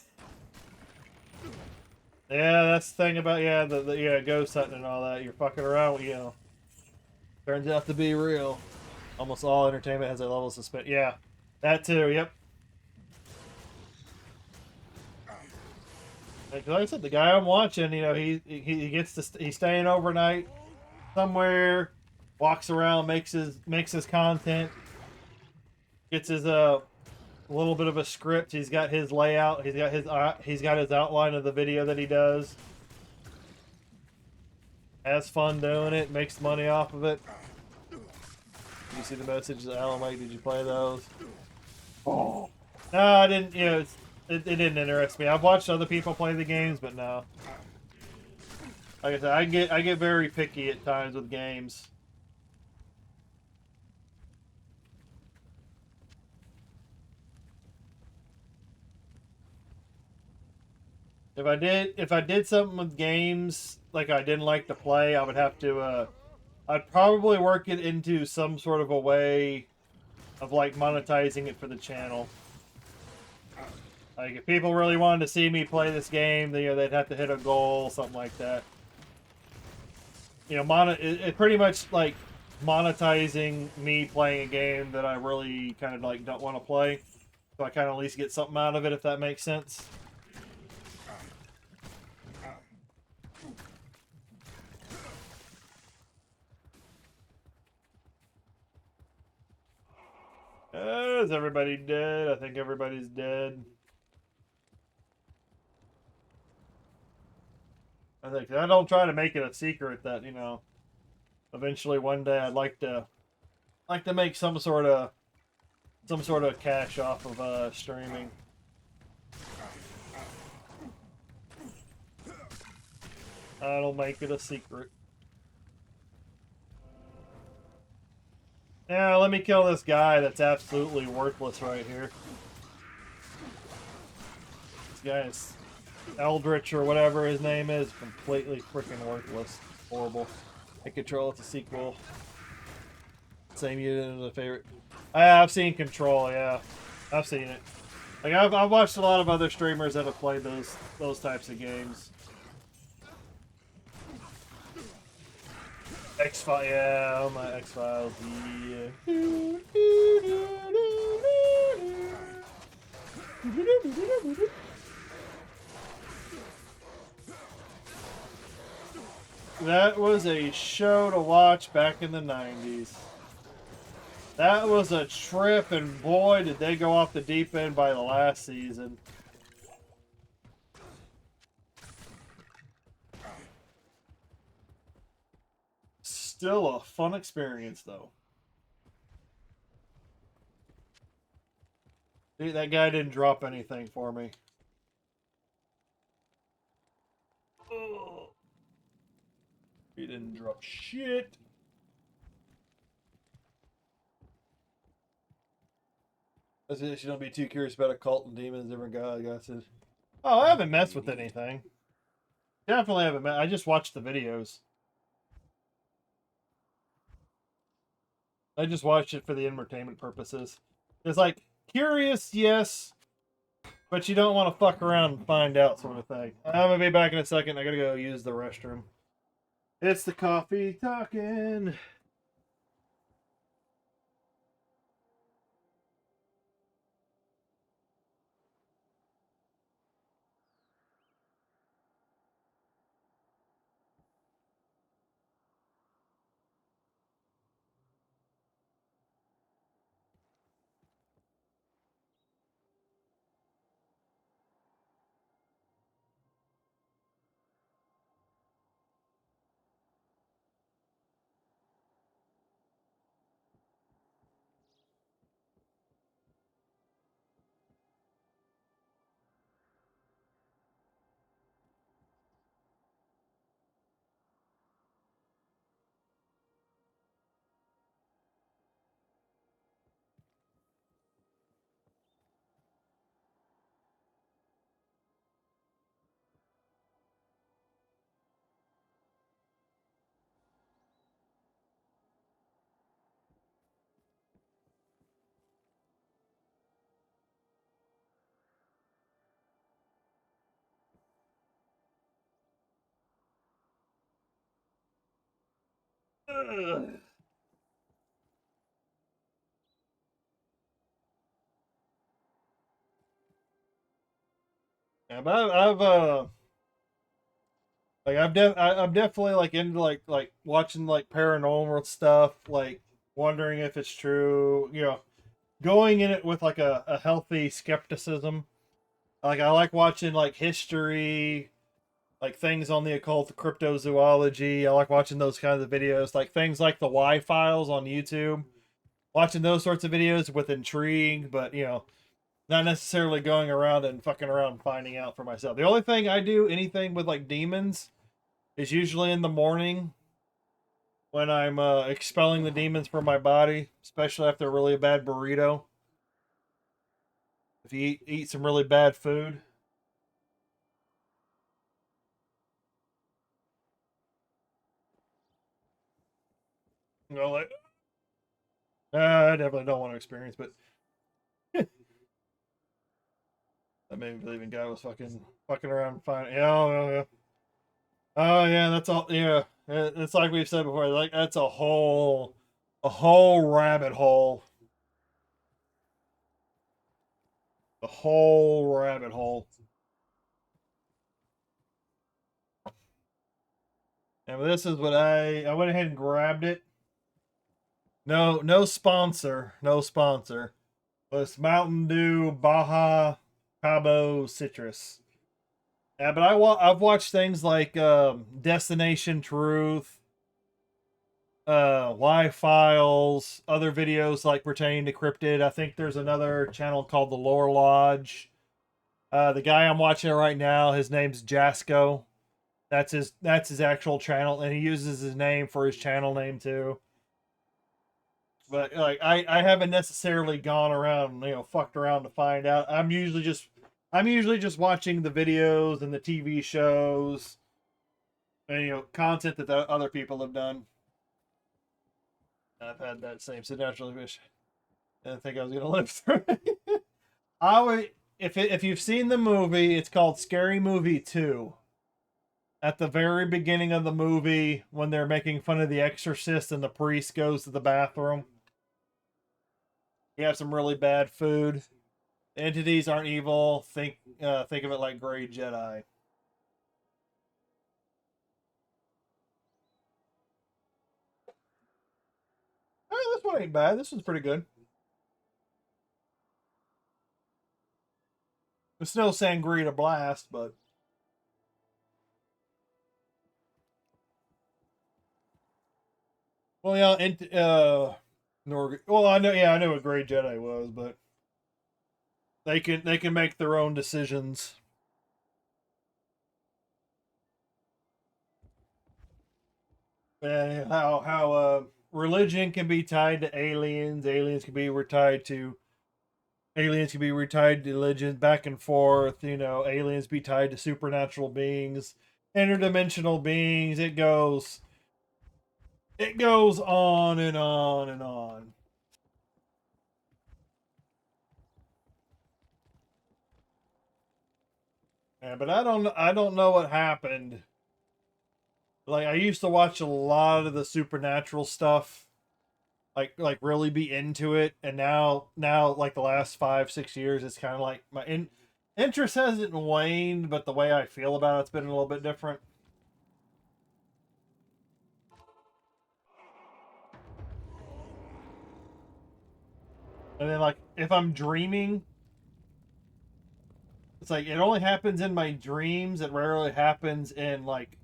Yeah, that's the thing about the ghost hunting and all that. You're fucking around, turns out to be real. Almost all entertainment has a level of suspense. Yeah, that too. Yep. Like I said, the guy I'm watching, he's staying overnight somewhere, walks around, makes his content, gets his little bit of a script. He's got his layout. He's got his outline of the video that he does. Has fun doing it. Makes money off of it. see the messages, Alan Wake? Did you play those? Oh. No, I didn't. You know, it didn't interest me. I've watched other people play the games, but no. Like I said, I get very picky at times with games. If I did something with games like I didn't like to play, I would have to I'd probably work it into some sort of a way of like monetizing it for the channel. Like if people really wanted to see me play this game, you know, they'd have to hit a goal, something like that. You know, it pretty much like monetizing me playing a game that I really kind of like don't want to play, so I kind of at least get something out of it, if that makes sense. Is everybody dead? I think everybody's dead. I don't try to make it a secret that, you know, eventually one day I'd like to make some sort of cash off of streaming. I don't make it a secret. Yeah, let me kill this guy that's absolutely worthless right here. This guy is Eldritch or whatever his name is, completely freaking worthless. Horrible. Hit Control, it's a sequel. Same unit as a favorite. I've seen Control, yeah. I've seen it. Like I've watched a lot of other streamers that have played those types of games. X-Files, yeah, oh my X-Files, yeah. That was a show to watch back in the 90s. That was a trip, and boy, did they go off the deep end by the last season. Still a fun experience, though. Dude, that guy didn't drop anything for me. Ugh. He didn't drop shit. That's it. You don't be too curious about occult and demons, different guys. Oh, I haven't messed with anything. Definitely haven't messed. I just watched the videos. I just watched it for the entertainment purposes. It's like, curious, yes, but you don't want to fuck around and find out sort of thing. I'm going to be back in a second. I got to go use the restroom. It's the coffee talking. Ugh. Yeah, but I'm definitely like into like watching like paranormal stuff, like wondering if it's true. You know, going in it with like a healthy skepticism. Like I like watching like history, like things on the occult, cryptozoology. I like watching those kinds of videos, like things like the Y Files on YouTube. watching those sorts of videos with intrigue, but you know, not necessarily going around and fucking around and finding out for myself. The only thing I do, anything with like demons, is usually in the morning when I'm expelling the demons from my body, especially after a really bad burrito. If you eat some really bad food. You know, like, I definitely don't want to experience, but that made me believe in guy was fucking around and finding. Yeah, oh, yeah. Oh yeah, that's all. Yeah, it's like we've said before. Like that's a whole rabbit hole. A whole rabbit hole. And this is what I went ahead and grabbed it. No, no sponsor, no sponsor. But it's Mountain Dew Baja Cabo Citrus. Yeah, but I've watched things like Destination Truth, Y Files, other videos like pertaining to cryptid. I think there's another channel called the Lore Lodge. The guy I'm watching right now, his name's Jasco. That's his actual channel, and he uses his name for his channel name too. But like I haven't necessarily gone around, you know, fucked around to find out. I'm usually just watching the videos and the TV shows and you know content that the other people have done. I've had that same supernatural wish. I didn't think I was gonna live through it. I would if you've seen the movie, it's called Scary Movie 2. At the very beginning of the movie, when they're making fun of the exorcist and the priest goes to the bathroom. You have some really bad food. Entities aren't evil. Think of it like Grey Jedi. Oh, this one ain't bad. This one's pretty good. It's no sangria to blast, but well, yeah, well, I know what Grey Jedi was, but they can make their own decisions. And how religion can be tied to aliens, aliens can be retied to religion, back and forth. You know, aliens be tied to supernatural beings, interdimensional beings. It goes on and on and on. Yeah, but I don't know what happened. Like I used to watch a lot of the supernatural stuff, like really be into it, and now like the last 5 6 years, it's kind of like my interest hasn't waned, but the way I feel about it's been a little bit different. And then like if I'm dreaming, it's like it only happens in my dreams. It rarely happens in like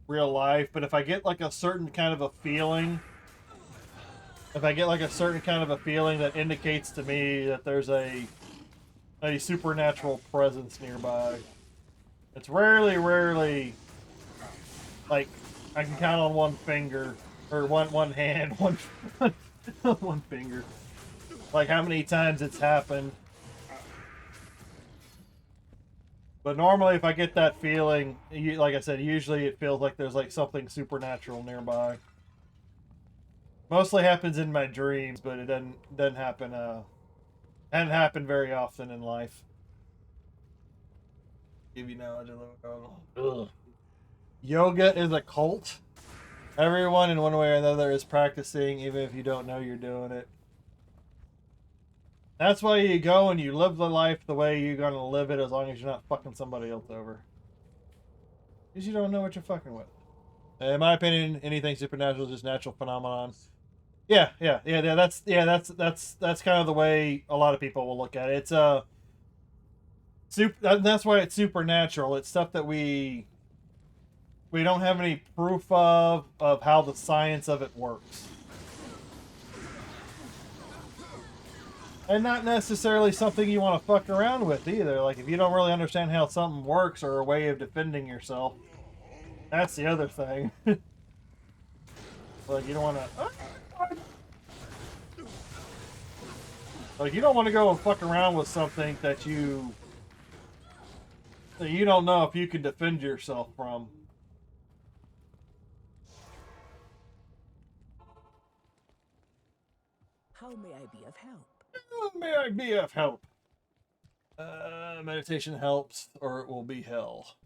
real life. But if I get like a certain kind of a feeling, if I get like a certain kind of a feeling that indicates to me that there's a supernatural presence nearby, it's rarely like I can count on one finger or one hand, one finger. Like how many times it's happened. But normally, if I get that feeling, like I said, usually it feels like there's like something supernatural nearby. Mostly happens in my dreams, but it doesn't happen. Hadn't happened very often in life. Give you knowledge of the yoga is a cult. Everyone in one way or another is practicing, even if you don't know you're doing it. That's why you go and you live the life the way you're gonna live it, as long as you're not fucking somebody else over. Because you don't know what you're fucking with. In my opinion, anything supernatural is just natural phenomenon. Yeah. That's kind of the way a lot of people will look at it. It's that's why it's supernatural. It's stuff that we don't have any proof of how the science of it works. And not necessarily something you want to fuck around with either. Like, if you don't really understand how something works or a way of defending yourself, that's the other thing. Like, you don't want to... Like, you don't want to go and fuck around with something that you don't know if you can defend yourself from. How may I be of help? May I be of help? Meditation helps, or it will be hell.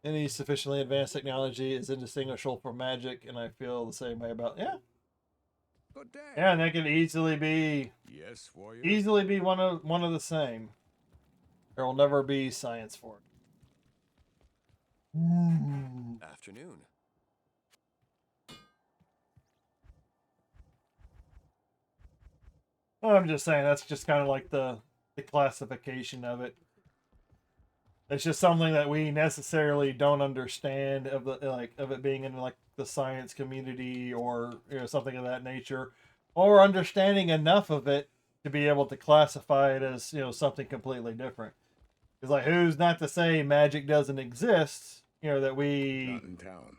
Any sufficiently advanced technology is indistinguishable from magic, and I feel the same way about Good day. yeah, and that could easily be Yes, warrior. one of the same. There will never be science for it. Afternoon. I'm just saying that's just kind of like the classification of it. It's just something that we necessarily don't understand of the of it being in like the science community or something of that nature, or understanding enough of it to be able to classify it as something completely different. It's like, who's not to say magic doesn't exist? That Not in town.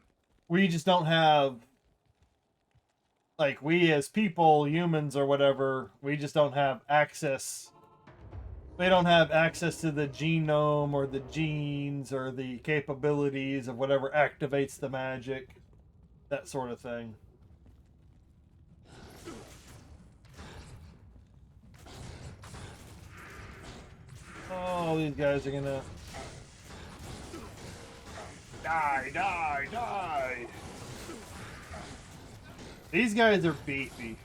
we just don't have, like, we as people, humans or whatever, we just don't have access. They don't have access to the genome or the genes or the capabilities of whatever activates the magic, that sort of thing. Oh, these guys are gonna die. These guys are beefy.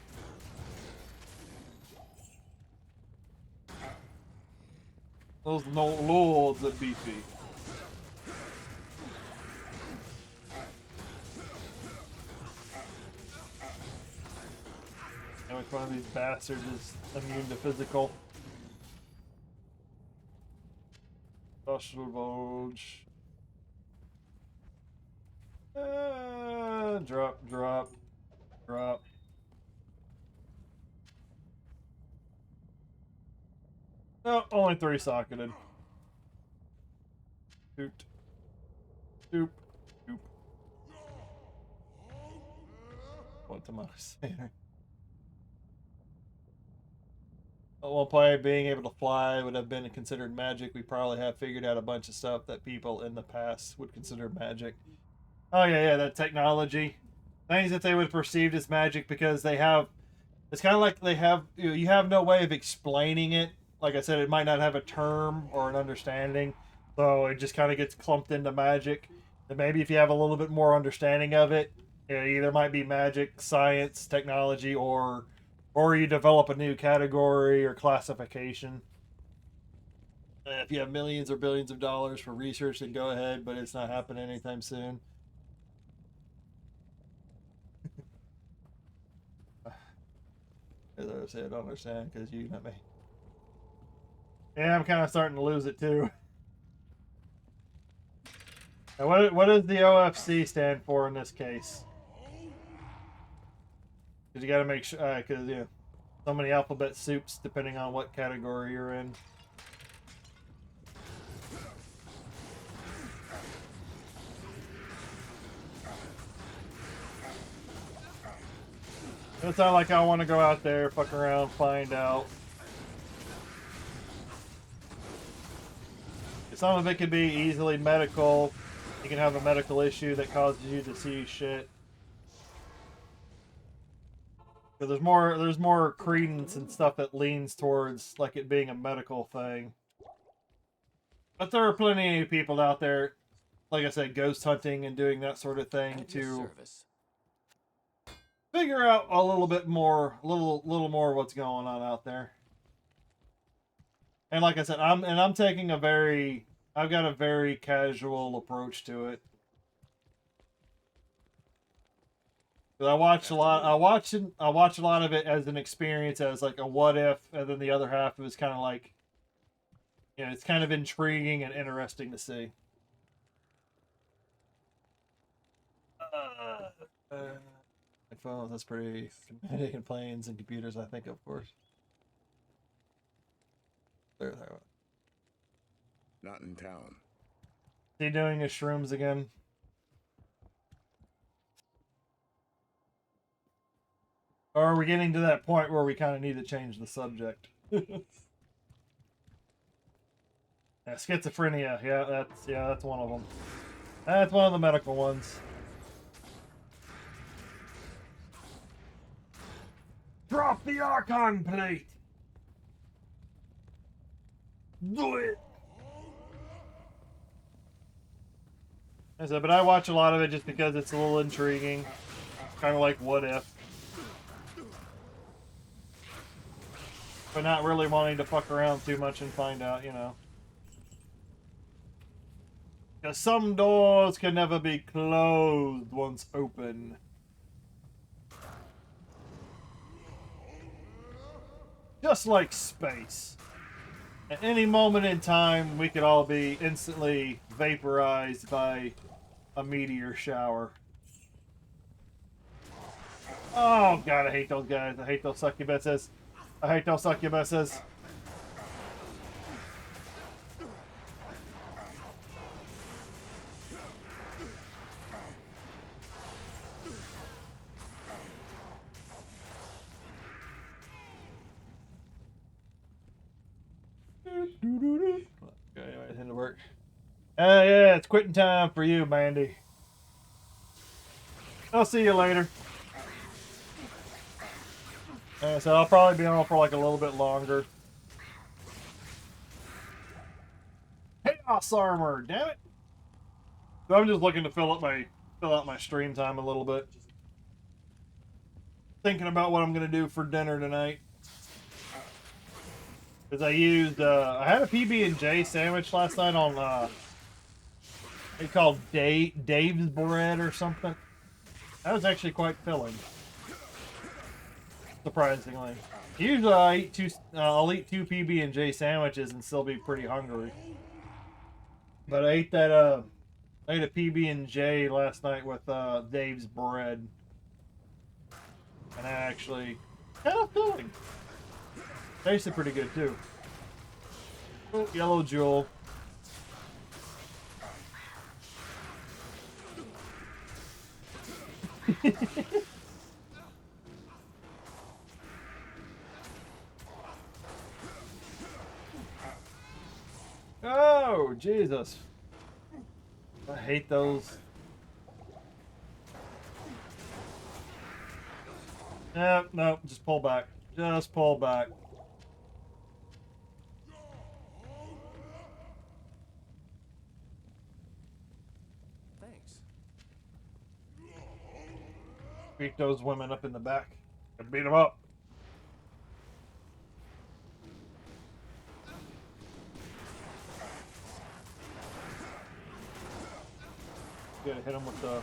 Those no lords are beefy. And which one of these bastards is immune to physical? Special Vogue. Drop. No, only 3 socketed. Doop. What am I saying? At one point, being able to fly would have been considered magic. We probably have figured out a bunch of stuff that people in the past would consider magic. Oh yeah, that technology. Things that they would perceive as magic because they have... It's kind of like they have... You have no way of explaining it. Like I said, it might not have a term or an understanding. So it just kind of gets clumped into magic. And maybe if you have a little bit more understanding of it, it either might be magic, science, technology, or you develop a new category or classification. If you have millions or billions of dollars for research, then go ahead, but it's not happening anytime soon. As I said, I don't understand because you know me. Yeah, I'm kind of starting to lose it too. Now, what does the OFC stand for in this case? Because you got to make sure, because so many alphabet soups depending on what category you're in. It's not like I want to go out there, fuck around, find out. Some of it could be easily medical. You can have a medical issue that causes you to see shit. Because there's more credence and stuff that leans towards like it being a medical thing. But there are plenty of people out there, like I said, ghost hunting and doing that sort of thing to figure out a little bit more, a little more of what's going on out there. And like I said, I'm taking I've got a very casual approach to it. I watch a lot. I watch a lot of it as an experience, as like a what if, and then the other half was kind of like, it's kind of intriguing and interesting to see. phones. That's pretty intimidating. Planes and computers, I think, of course. There. Not in town. Is he doing his shrooms again? Or are we getting to that point where we kind of need to change the subject? Yeah, schizophrenia. Yeah, that's one of them. That's one of the medical ones. Drop the Archon plate. Do it. I said, but I watch a lot of it just because it's a little intriguing. Kind of like What If. But not really wanting to fuck around too much and find out, you know. Because some doors can never be closed once open. Just like space. At any moment in time, we could all be instantly vaporized by a meteor shower. Oh god, I hate those guys. I hate those succubuses. I hate those succubuses. Okay, anyway, it's into work. Yeah, it's quitting time for you, Mandy. I'll see you later. So I'll probably be on for like a little bit longer. Chaos armor, damn it! So I'm just looking to fill out my stream time a little bit. Thinking about what I'm gonna do for dinner tonight. Because I had a PB&J sandwich last night on they called Dave's bread or something. That was actually quite filling. Surprisingly. Usually I'll eat two PB&J sandwiches and still be pretty hungry. But I ate a PB&J last night with Dave's bread. And that actually kind of filling. Tasted pretty good too. Oh, yellow jewel. Oh, Jesus. I hate those. No, just pull back. Just pull back. Thanks. Beat those women up in the back. And beat them up. Gotta hit him with the...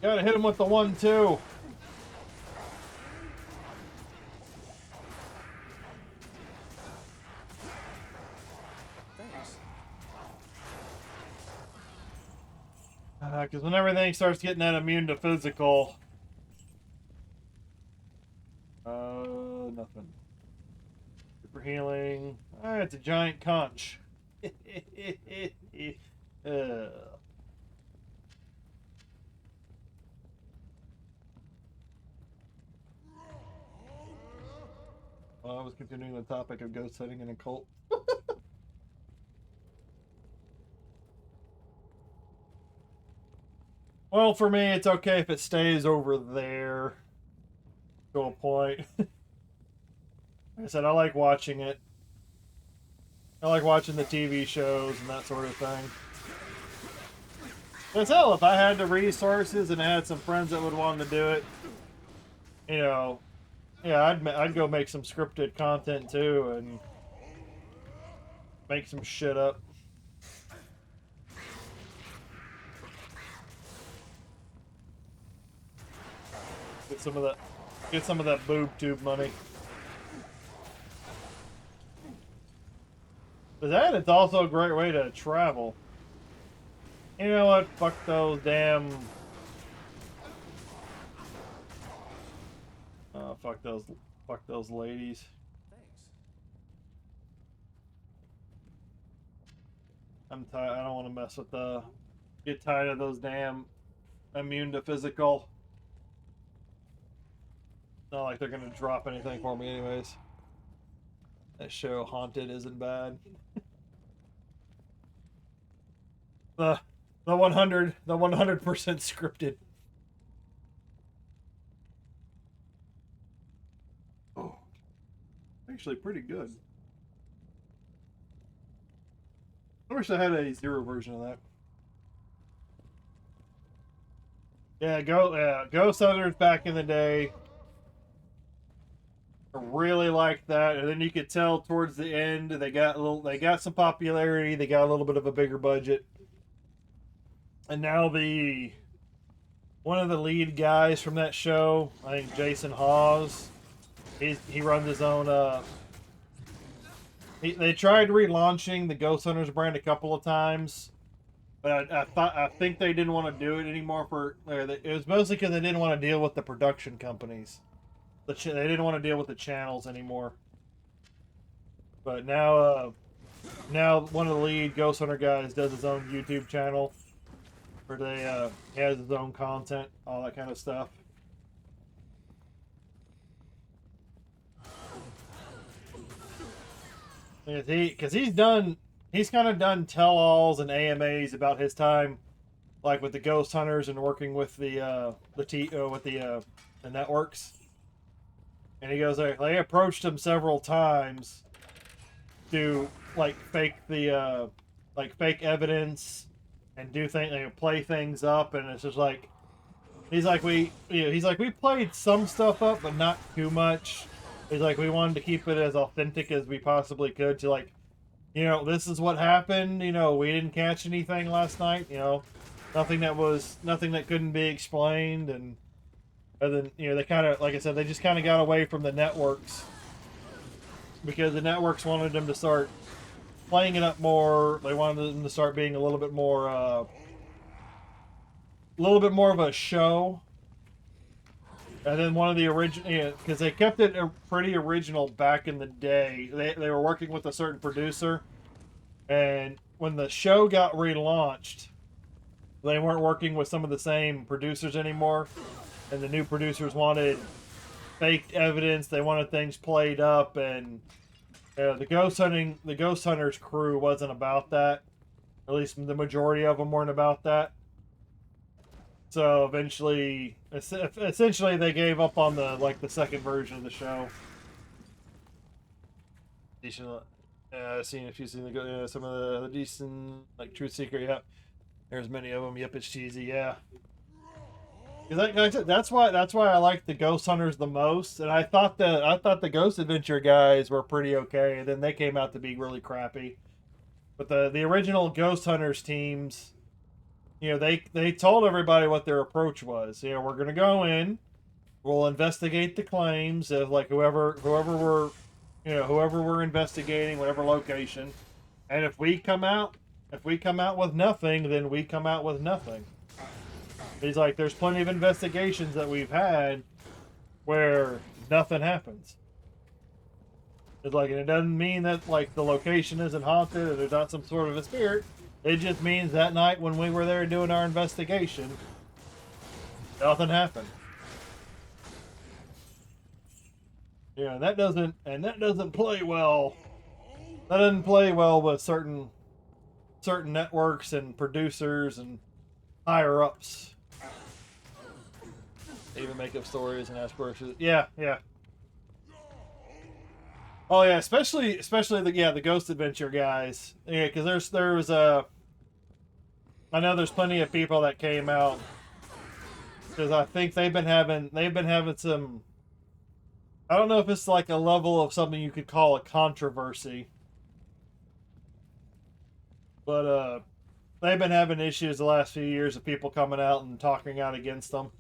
Gotta hit him with the 1-2. Thanks. Because when everything starts getting that immune to physical... Nothing. Super healing. It's a giant conch. Well, I was continuing the topic of ghost hunting in a cult. Well, for me, it's okay if it stays over there to a point. Like I said, I like watching it. I like watching the TV shows and that sort of thing. But hell, if I had the resources and I had some friends that would want to do it, you know, yeah, I'd go make some scripted content too and make some shit up. Get some of that boob tube money. But that it's also a great way to travel. You know what? Fuck those damn fuck those ladies. Thanks. I'm tired. I don't want to mess with the. Get tired of those damn immune to physical. Not like they're gonna drop anything for me, anyways. That show Haunted isn't bad. The 100% scripted. Oh, actually pretty good. I wish I had a zero version of that. Yeah, Ghost Hunters back in the day. I really liked that, and then you could tell towards the end they got some popularity. They got a little bit of a bigger budget, and now one of the lead guys from that show, I think Jason Hawes, he runs his own. They tried relaunching the Ghost Hunters brand a couple of times, but I think they didn't want to do it anymore. It was mostly because they didn't want to deal with the production companies. They didn't want to deal with the channels anymore. But now one of the lead Ghost Hunter guys does his own YouTube channel, where he has his own content, all that kind of stuff. Because he's kind of done tell-alls and AMAs about his time, like with the Ghost Hunters and working with the networks. And he goes, they approached him several times to like fake evidence and do things, play things up, and it's just like he's like we played some stuff up, but not too much. He's like, we wanted to keep it as authentic as we possibly could to this is what happened. We didn't catch anything last night. Nothing that couldn't be explained. And then, they kind of, like I said, they just kind of got away from the networks because the networks wanted them to start playing it up more. They wanted them to start being a little bit more of a show. And then one of the original, because they kept it pretty original back in the day. They were working with a certain producer, and when the show got relaunched, they weren't working with some of the same producers anymore, and the new producers wanted faked evidence. They wanted things played up, and the Ghost Hunters crew wasn't about that. At least the majority of them weren't about that. So essentially, they gave up on the second version of the show. Decent. If you've seen some of the decent Truth Seeker. Yeah, there's many of them. Yep, it's cheesy. Yeah. Like I said, that's why I like the Ghost Hunters the most. And I thought the Ghost Adventure guys were pretty okay, and then they came out to be really crappy. But the original Ghost Hunters teams, they told everybody what their approach was. We're gonna go in, we'll investigate the claims of whoever we're investigating, whatever location, and if we come out with nothing, then we come out with nothing. He's like, there's plenty of investigations that we've had where nothing happens. It's like, and it doesn't mean that the location isn't haunted or there's not some sort of a spirit. It just means that night when we were there doing our investigation, nothing happened. Yeah, that doesn't play well. That doesn't play well with certain networks and producers and higher ups. They even make up stories and aspirations. Yeah. Oh yeah, especially the Ghost Adventure guys. Yeah, because I know there's plenty of people that came out because I think they've been having some. I don't know if it's like a level of something you could call a controversy, but they've been having issues the last few years of people coming out and talking out against them.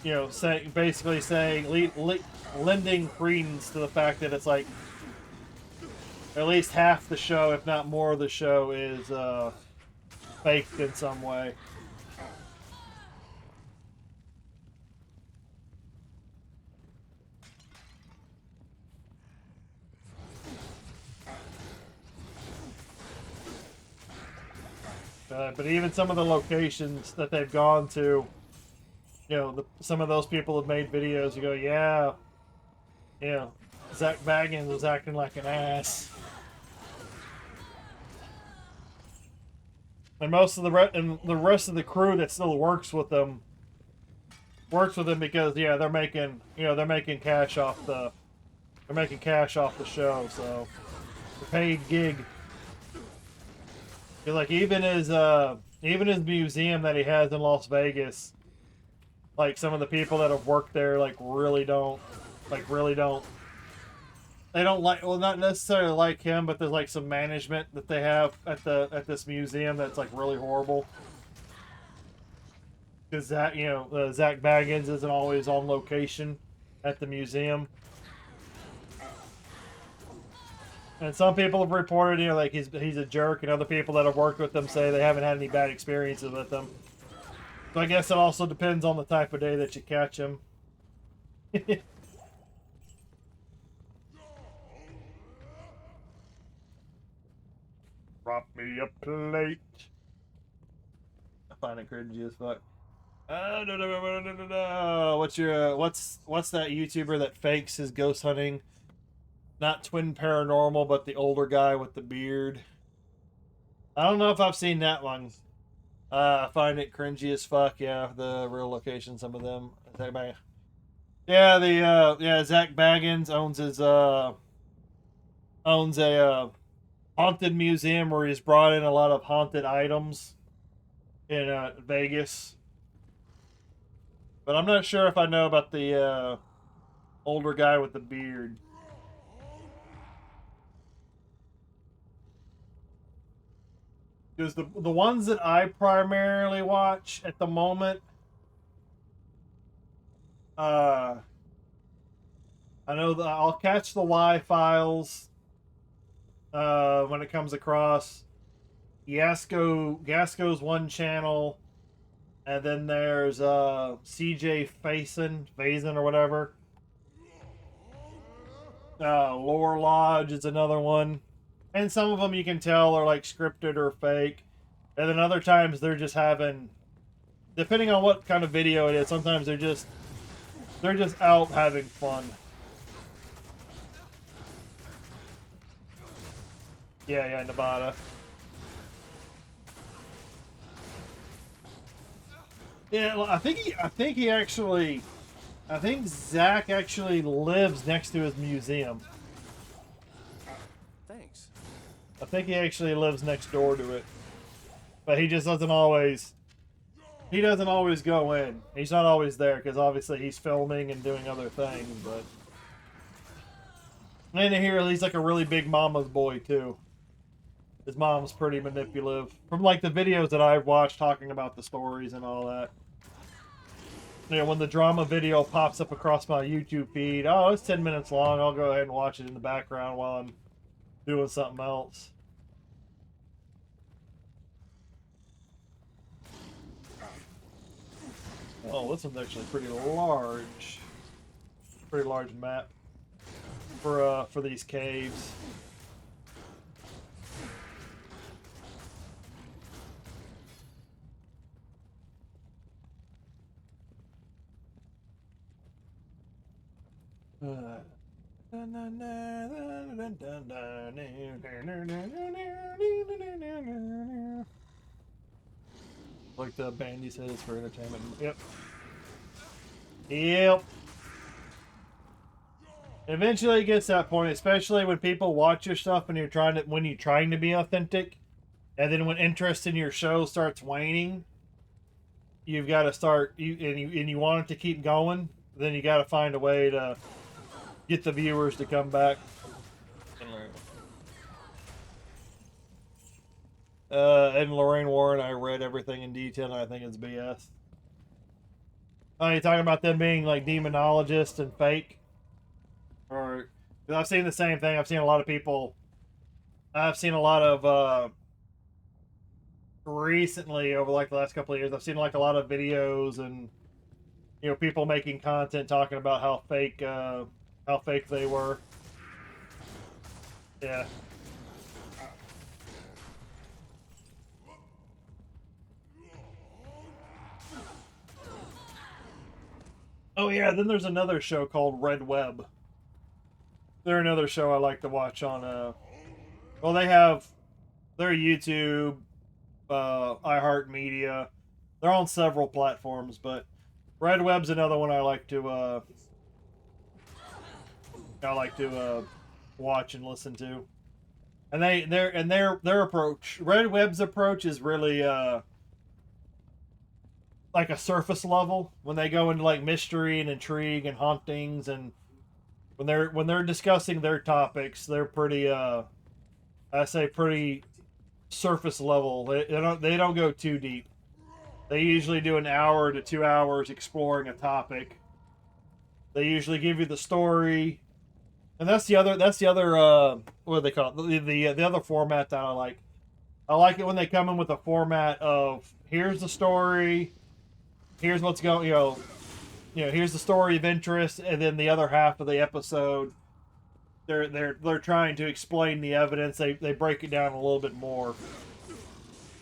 Basically saying, lending credence to the fact that it's like at least half the show, if not more of the show, is faked in some way. But even some of the locations that they've gone to, you know, some of those people have made videos. You go, yeah, you know, Zach Baggins was acting like an ass. And most of the rest of the crew that still works with them because yeah, they're making cash off the show, so the paid gig. Like even his museum that he has in Las Vegas, like some of the people that have worked there really don't they don't like, well, not necessarily like him, but there's like some management that they have at this museum that's like really horrible. Because Zach Baggins isn't always on location at the museum. And some people have reported, you know, like he's a jerk, and other people that have worked with him say they haven't had any bad experiences with him. So I guess it also depends on the type of day that you catch him. Drop me a plate. I find it cringy as fuck. What's your what's that YouTuber that fakes his ghost hunting? Not Twin Paranormal, but the older guy with the beard. I don't know if I've seen that one. I find it cringy as fuck. Yeah, the real location, some of them. Yeah, Zach Baggins owns a haunted museum where he's brought in a lot of haunted items in Vegas. But I'm not sure if I know about the older guy with the beard. Because the ones that I primarily watch at the moment, I know that I'll catch the Y-Files when it comes across. Gasco's one channel, and then there's CJ Faison or whatever. Lore Lodge is another one. And some of them you can tell are like scripted or fake. And then other times they're just having, depending on what kind of video it is, sometimes they're just out having fun. Yeah, Nevada. Yeah, I think Zach actually lives next to his museum. Thanks. I think he actually lives next door to it. But he just doesn't always go in. He's not always there because obviously he's filming and doing other things, but and here he's like a really big mama's boy too. His mom's pretty manipulative. From like the videos that I've watched talking about the stories and all that. You know, when the drama video pops up across my YouTube feed, oh, it's 10 minutes long, I'll go ahead and watch it in the background while I'm doing something else. Oh, this one's actually pretty large. Pretty large map for these caves. Like the bandy says for entertainment. Yep. Yep. Eventually it gets to that point, especially when people watch your stuff and you're trying to be authentic, and then when interest in your show starts waning, you've got to start you want it to keep going, then you got to find a way to get the viewers to come back. And Lorraine Warren, I read everything in detail, and I think it's BS. Oh, you're talking about them being like demonologists and fake? Or, because I've seen the same thing. I've seen a lot of recently, over like the last couple of years, I've seen like a lot of videos and, you know, people making content talking about how fake they were. Yeah. Oh yeah, then there's another show called Red Web. They're another show I like to watch on. Well, they have their YouTube, iHeartMedia. They're on several platforms, but Red Web's another one I like to watch and listen to. And their approach, Red Web's approach is really like a surface level when they go into like mystery and intrigue and hauntings, and when they're discussing their topics, they're pretty I say pretty surface level. They don't go too deep. They usually do an hour to 2 hours exploring a topic. They usually give you the story, and that's the other what do they call it? The other format that I like. I like it when they come in with a format of here's the story, here's what's going, here's the story of interest, and then the other half of the episode, they're trying to explain the evidence. They break it down a little bit more,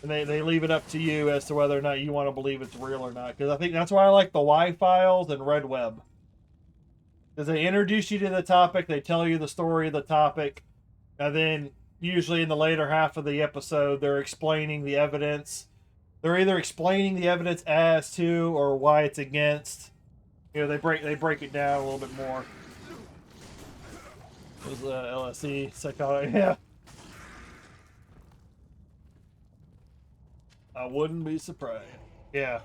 and they leave it up to you as to whether or not you want to believe it's real or not. Because I think that's why I like the Y-Files and Red Web. Because they introduce you to the topic, they tell you the story of the topic, and then usually in the later half of the episode, they're explaining the evidence. They're either explaining the evidence as to or why it's against. They break it down a little bit more. It was LSE psychology, yeah. I wouldn't be surprised. Yeah.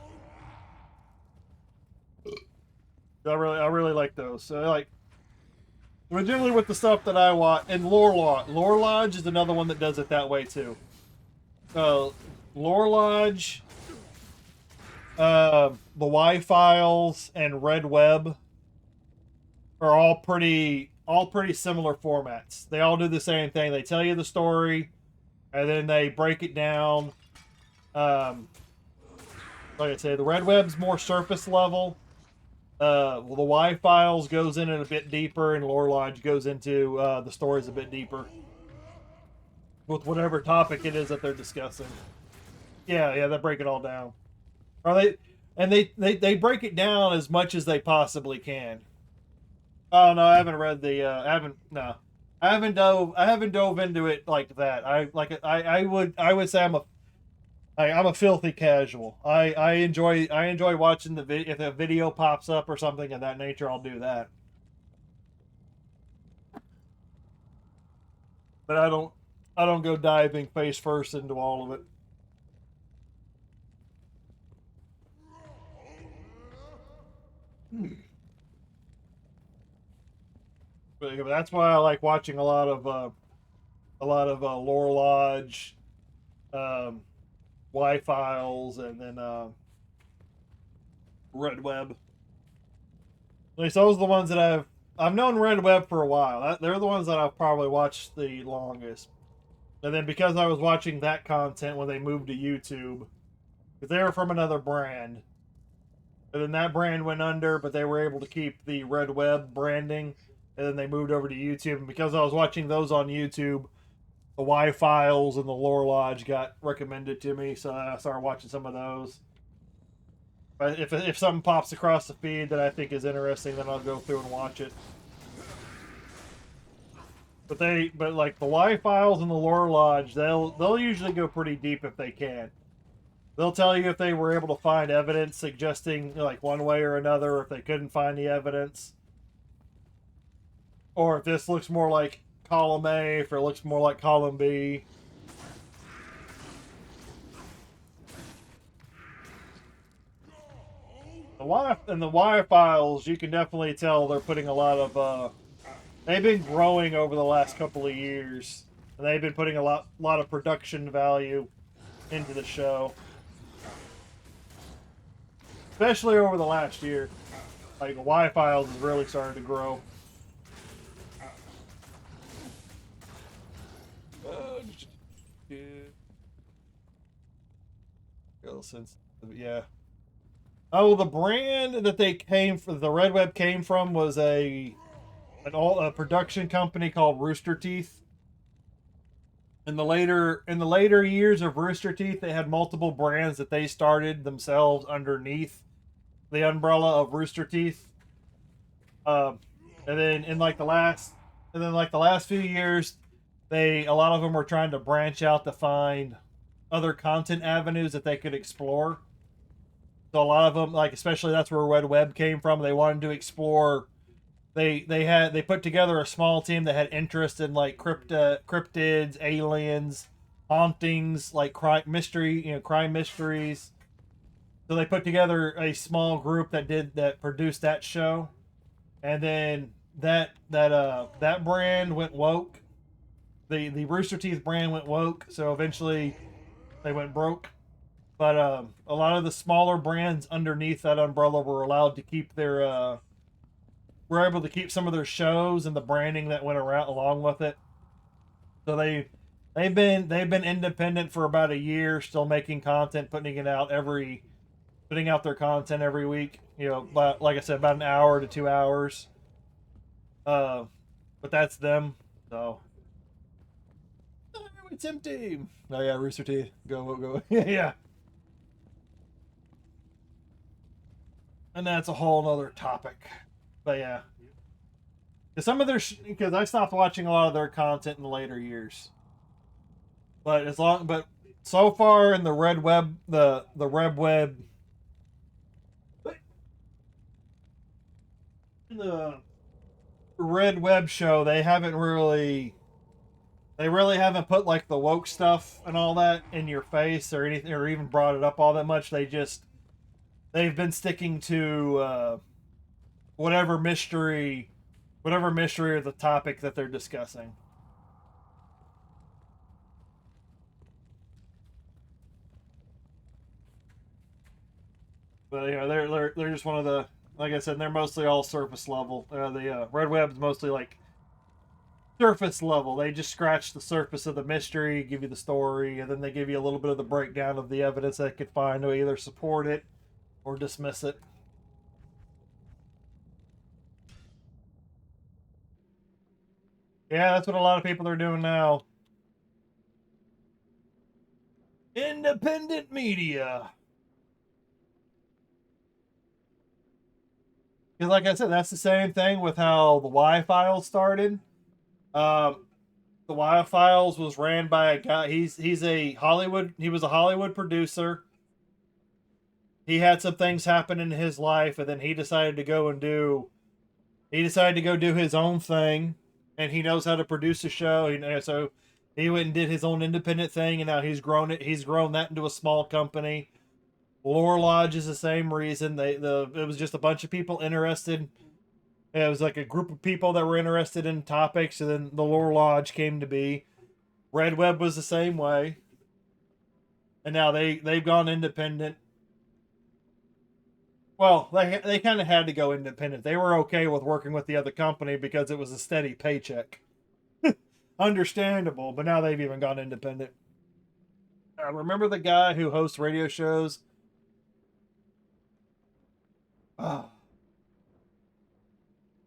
I really like those. So but generally with the stuff that I watch, and Lore Lodge is another one that does it that way too. Lore Lodge, the Y-Files, and Red Web are all pretty similar formats. They all do the same thing. They tell you the story, and then they break it down. Like I say, the Red Web's more surface level. The Y-Files goes in it a bit deeper, and Lore Lodge goes into the stories a bit deeper with whatever topic it is that they're discussing. Yeah, they break it all down. They break it down as much as they possibly can. Oh no, I haven't read the. I haven't dove into it like that. I would say I'm a filthy casual. I enjoy watching if a video pops up or something of that nature, I'll do that. But I don't go diving face first into all of it. But that's why I like watching a lot of Lore Lodge, Y-Files, and then Red Web. At least those are the ones that I've known Red Web for a while. They're the ones that I've probably watched the longest. And then because I was watching that content when they moved to YouTube, because they were from another brand, and then that brand went under, but they were able to keep the Red Web branding, and then they moved over to YouTube. And because I was watching those on YouTube, the Y-Files and the Lore Lodge got recommended to me, so I started watching some of those. But if something pops across the feed that I think is interesting, then I'll go through and watch it. But like the Y-Files and the Lore Lodge, they'll usually go pretty deep if they can. They'll tell you if they were able to find evidence suggesting like one way or another, or if they couldn't find the evidence, or if this looks more like column A, if it looks more like column B. The Y-Files, you can definitely tell they're putting a lot of they've been growing over the last couple of years, and they've been putting a lot of production value into the show, especially over the last year. Like the Y-Files is really starting to grow. Yeah. Oh, the brand that the Red Web came from was a production company called Rooster Teeth. In the later years of Rooster Teeth, they had multiple brands that they started themselves underneath the umbrella of Rooster Teeth. And then in like the last, few years, a lot of them were trying to branch out to find other content avenues that they could explore. So a lot of them, like especially that's where Red Web came from. They wanted to explore. They put together a small team that had interest in like cryptids, aliens, hauntings, like crime mysteries. So they put together a small group that produced that show, and then that brand went woke. The Rooster Teeth brand went woke, so eventually they went broke. But a lot of the smaller brands underneath that umbrella were allowed to keep were able to keep some of their shows and the branding that went around along with it. So they've been independent for about a year, still making content, putting out their content every week. But like I said, about an hour to 2 hours. Uh, but that's them. So it's empty. Oh yeah, Rooster Teeth, go. Yeah. And that's a whole other topic. But yeah, because I stopped watching a lot of their content in the later years. But so far in the Red Web, the Red Web, the Red Web show, they really haven't put like the woke stuff and all that in your face or anything, or even brought it up all that much. They've been sticking to whatever mystery, or the topic that they're discussing. But they're just one of the, like I said, they're mostly all surface level. The Red Web's mostly like surface level. They just scratch the surface of the mystery, give you the story, and then they give you a little bit of the breakdown of the evidence they could find to either support it or dismiss it. Yeah, that's what a lot of people are doing now. Independent media. Because, like I said, that's the same thing with how the Y Files started. Um, the Y Files was ran by a guy. He's a Hollywood. He was a Hollywood producer. He had some things happen in his life, and then he decided to go and do. He decided to go do his own thing, and he knows how to produce a show. So he went and did his own independent thing, and now he's grown it. He's grown that into a small company. Lore Lodge is the same reason. It was just a bunch of people interested. It was like a group of people that were interested in topics, and then the Lore Lodge came to be. Red Web was the same way, and now they've gone independent. Well, they kind of had to go independent. They were okay with working with the other company because it was a steady paycheck. Understandable, but now they've even gone independent. Remember the guy who hosts radio shows? Oh.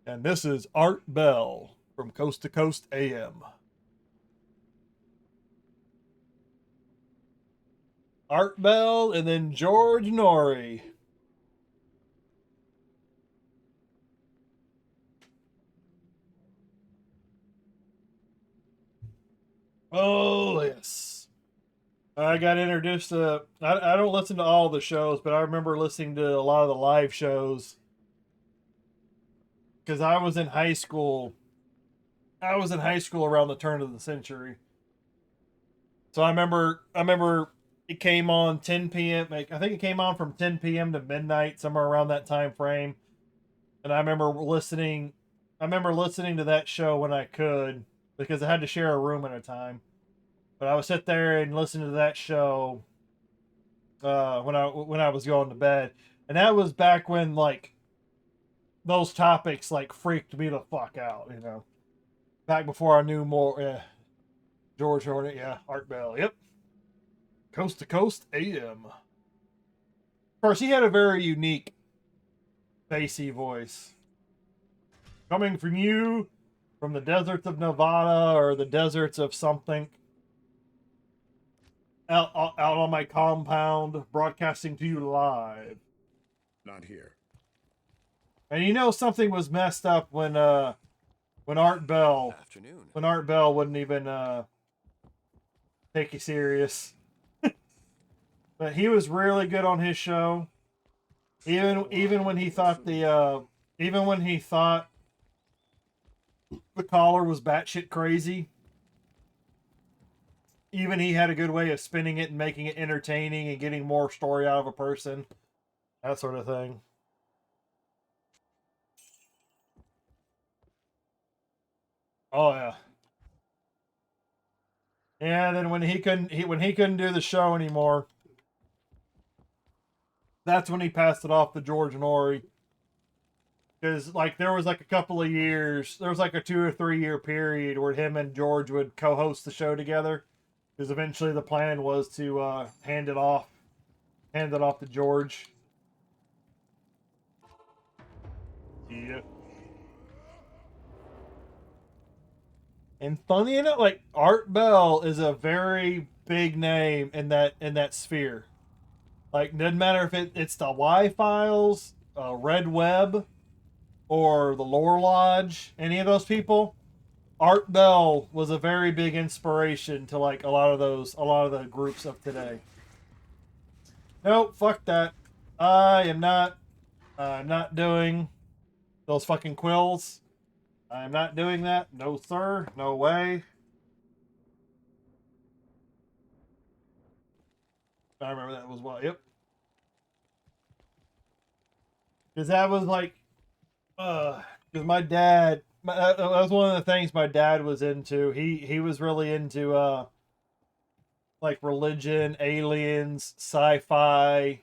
And this is Art Bell from Coast to Coast AM. Art Bell and then George Norrie. Oh, yes. I got introduced to. I don't listen to all the shows, but I remember listening to a lot of the live shows because I was in high school. I was in high school around the turn of the century, so I remember it came on 10 p.m. I think it came on from 10 p.m. to midnight, somewhere around that time frame. And I remember listening. I remember listening to that show when I could because I had to share a room at a time. But I would sit there and listen to that show when I was going to bed, and that was back when like those topics like freaked me the fuck out, back before I knew more. Yeah, George Hornet, yeah, Art Bell, yep, Coast to Coast AM. Of course, he had a very unique bassy voice, coming from you, from the deserts of Nevada or the deserts of something. Out on my compound, broadcasting to you live. Not here. And you know something was messed up when Art Bell Afternoon. wouldn't even take you serious. But he was really good on his show. Even when he thought the caller was batshit crazy, even he had a good way of spinning it and making it entertaining and getting more story out of a person. That sort of thing. Oh yeah. Yeah, then when he couldn't do the show anymore, that's when he passed it off to George Norrie. Because like there was like a couple of years, there was like a 2 or 3 year period where him and George would co-host the show together. Because eventually the plan was to hand it off to George. Yeah. And funny enough, like Art Bell is a very big name in that sphere. Like doesn't matter if it's the Y Files, Red Web, or the Lore Lodge, any of those people. Art Bell was a very big inspiration to like a lot of the groups of today. Nope, fuck that. I'm not doing those fucking quills. I'm not doing that. No sir, no way. I remember that was what. Yep. Because that was like, because my dad, that was one of the things my dad was into. He was really into like religion, aliens, sci-fi.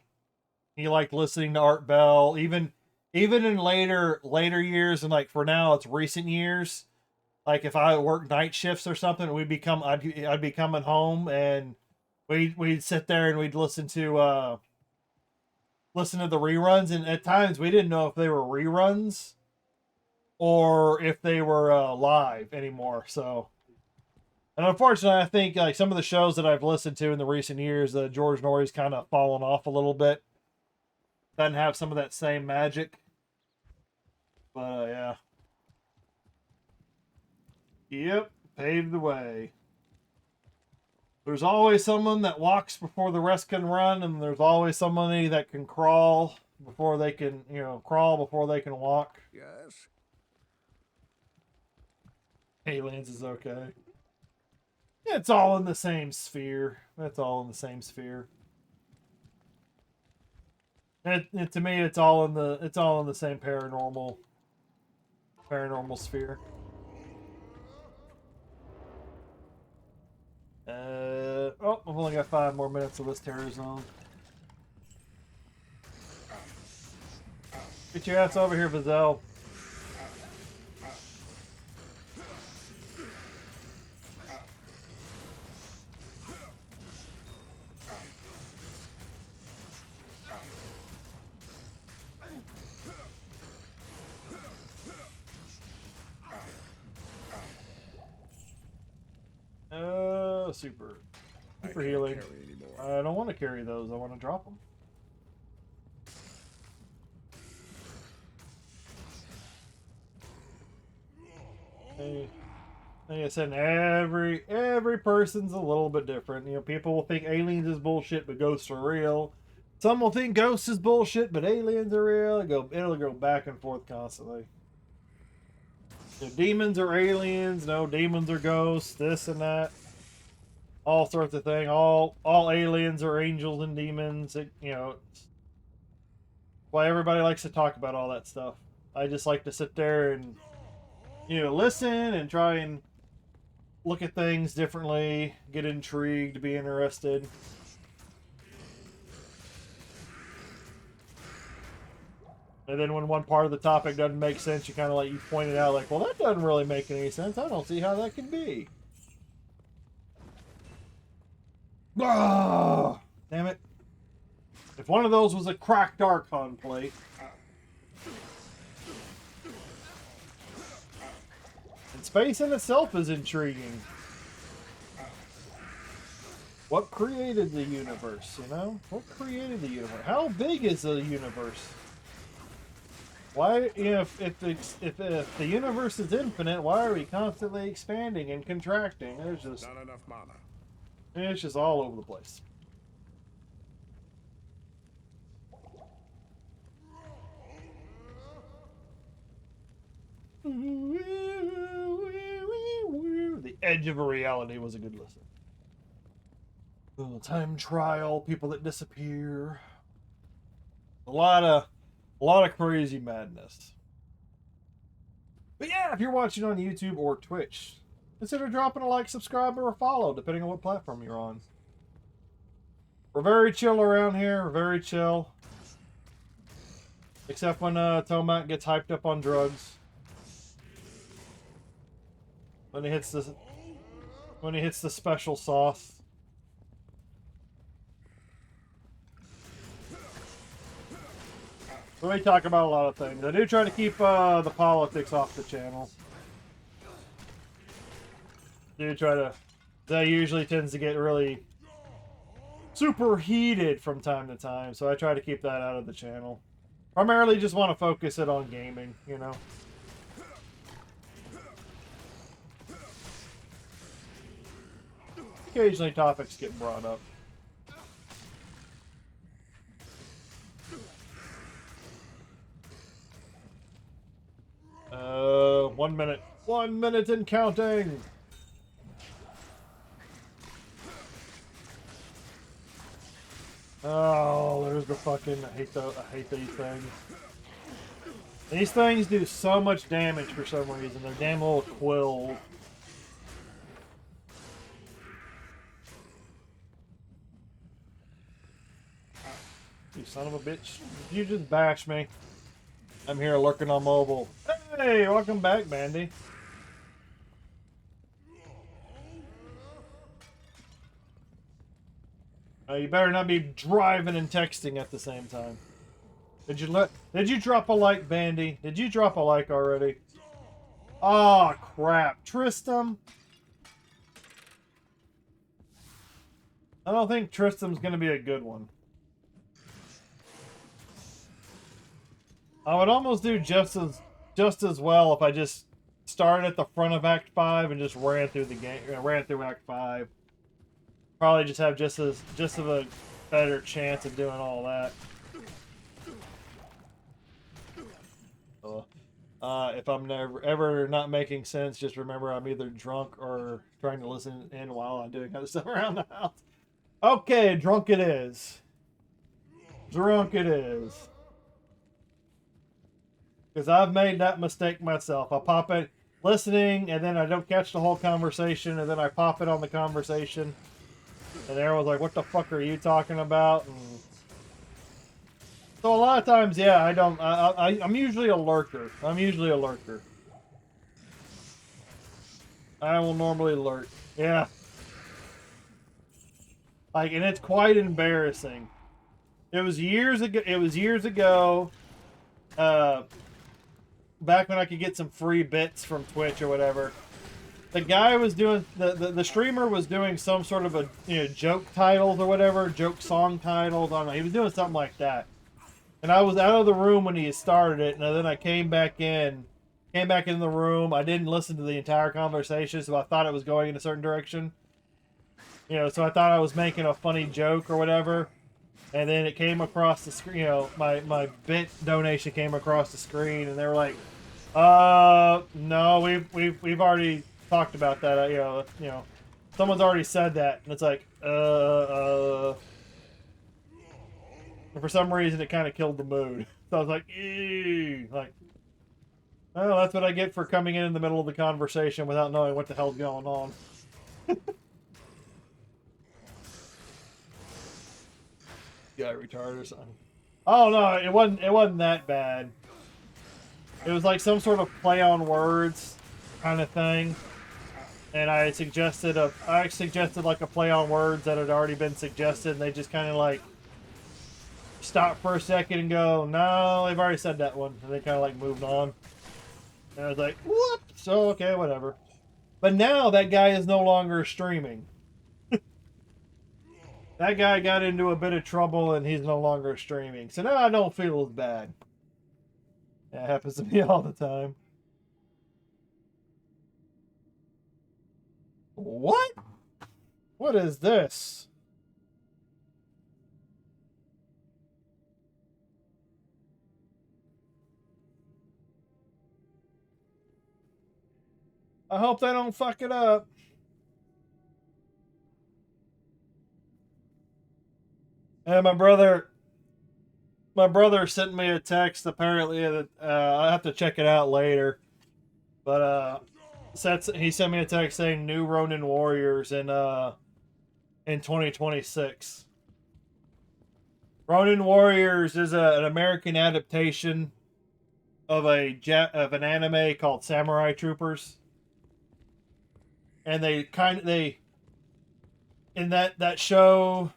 He liked listening to Art Bell. Even in later years, and like for now, it's recent years. Like if I work night shifts or something, I'd be coming home and we'd sit there and we'd listen to the reruns, and at times we didn't know if they were reruns or if they were live anymore. So, and unfortunately, I think like some of the shows that I've listened to in the recent years, George Norrie's kind of fallen off a little bit. Doesn't have some of that same magic. But yeah. Yep, paved the way. There's always someone that walks before the rest can run, and there's always somebody that can crawl before they can, crawl before they can walk. Yes. Aliens is okay. It's all in the same sphere. That's all in the same sphere. To me, it's all in the same paranormal sphere. I've only got 5 more minutes of this terror zone. Get your ass over here, Vazelle. Super healing. I don't want to carry those. I want to drop them. Hey, like I said, every person's a little bit different. People will think aliens is bullshit, but ghosts are real. Some will think ghosts is bullshit, but aliens are real. It'll go back and forth constantly. Demons are aliens. No, demons are ghosts. This and that. All sorts of things. All aliens are angels and demons. Why everybody likes to talk about all that stuff. I just like to sit there and listen and try and look at things differently, get intrigued, be interested. And then when one part of the topic doesn't make sense, you kind of you point it out, like, well, that doesn't really make any sense. I don't see how that can be. Ah, damn it. If one of those was a cracked Archon plate. And space in itself is intriguing. What created the universe, What created the universe? How big is the universe? Why, you know, if the universe is infinite, why are we constantly expanding and contracting? There's just Not enough mana. it's just all over the place. The Edge of a Reality was a good listen. Oh, time trial, people that disappear. A lot of crazy madness. But yeah, if you're watching on YouTube or Twitch, consider dropping a like, subscribe, or a follow, depending on what platform you're on. We're very chill around here. We're very chill. Except when Tomac gets hyped up on drugs. When he hits the special sauce. So we talk about a lot of things. I do try to keep the politics off the channel. That usually tends to get really super heated from time to time, so I try to keep that out of the channel. Primarily just want to focus it on gaming, you know. Occasionally topics get brought up. One minute. 1 minute and counting. Oh, there's the fucking. I hate these things. These things do so much damage for some reason. They're damn little quills. You son of a bitch. You just bash me. I'm here lurking on mobile. Hey, welcome back, Bandy. You better not be driving and texting at the same time. Did you drop a like, Bandy? Did you drop a like already? Oh crap, Tristram. I don't think Tristram's gonna be a good one. I would almost do just as well if I just started at the front of Act 5 and just ran through the game, ran through Act 5. Probably just have just of a better chance of doing all that. If I'm ever not making sense, just remember I'm either drunk or trying to listen in while I'm doing other stuff around the house. Okay, drunk it is. Drunk it is. Because I've made that mistake myself. I pop it listening, and then I don't catch the whole conversation, and then I pop it on the conversation. And everyone's like, what the fuck are you talking about? And so a lot of times, yeah, I'm usually a lurker. I'm usually a lurker. I will normally lurk. Yeah. Like, and it's quite embarrassing. It was years ago. Back when I could get some free bits from Twitch or whatever. The guy was doing the streamer was doing some sort of a joke titles or whatever, joke song titles. I don't know. He was doing something like that. And I was out of the room when he started it, and then I came back in the room. I didn't listen to the entire conversation, so I thought it was going in a certain direction. So I thought I was making a funny joke or whatever. And then it came across the screen, my bit donation came across the screen, and they were like, no, we've already talked about that. Someone's already said that, and it's like, and for some reason, it kind of killed the mood. So I was like, eee, like, well, that's what I get for coming in the middle of the conversation without knowing what the hell's going on. Guy retarded or something. Oh no, it wasn't that bad. It was like some sort of play on words kind of thing. And I suggested like a play on words that had already been suggested, and they just kind of like stopped for a second and go, no, they've already said that one. And they kind of like moved on. And I was like, what? So, okay, whatever. But now that guy is no longer streaming. That guy got into a bit of trouble and he's no longer streaming. So now I don't feel as bad. Yeah, it happens to me all the time. What? What is this? I hope they don't fuck it up. And my brother sent me a text apparently that I have to check it out later. But he sent me a text saying new Ronin Warriors in 2026. Ronin Warriors is an American adaptation of of an anime called Samurai Troopers. And they in that show,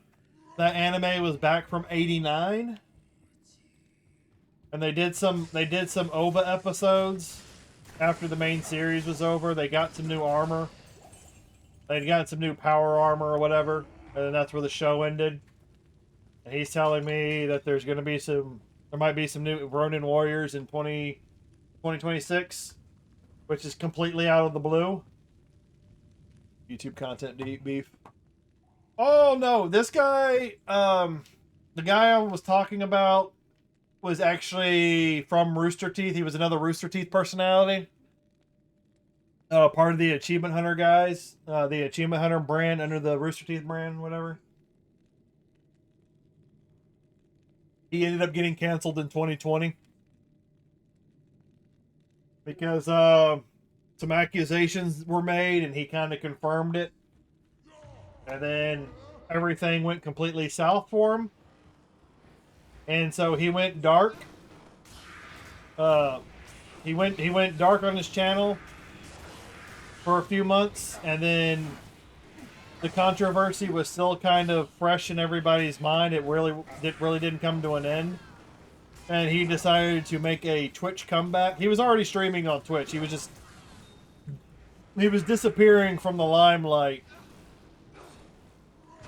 that anime was back from '89, and they did some OVA episodes after the main series was over. They got some new armor. They'd got some new power armor or whatever, and then that's where the show ended. And he's telling me that there might be some new Ronin Warriors in 2026, which is completely out of the blue. YouTube content beef. Oh no, this guy, the guy I was talking about was actually from Rooster Teeth. He was another Rooster Teeth personality. Part of the Achievement Hunter guys. The Achievement Hunter brand under the Rooster Teeth brand, whatever. He ended up getting canceled in 2020. Because some accusations were made and he kind of confirmed it. And then everything went completely south for him. And so he went dark. He went dark on his channel for a few months, and then the controversy was still kind of fresh in everybody's mind. It really didn't come to an end. And he decided to make a Twitch comeback. He was already streaming on Twitch. He was disappearing from the limelight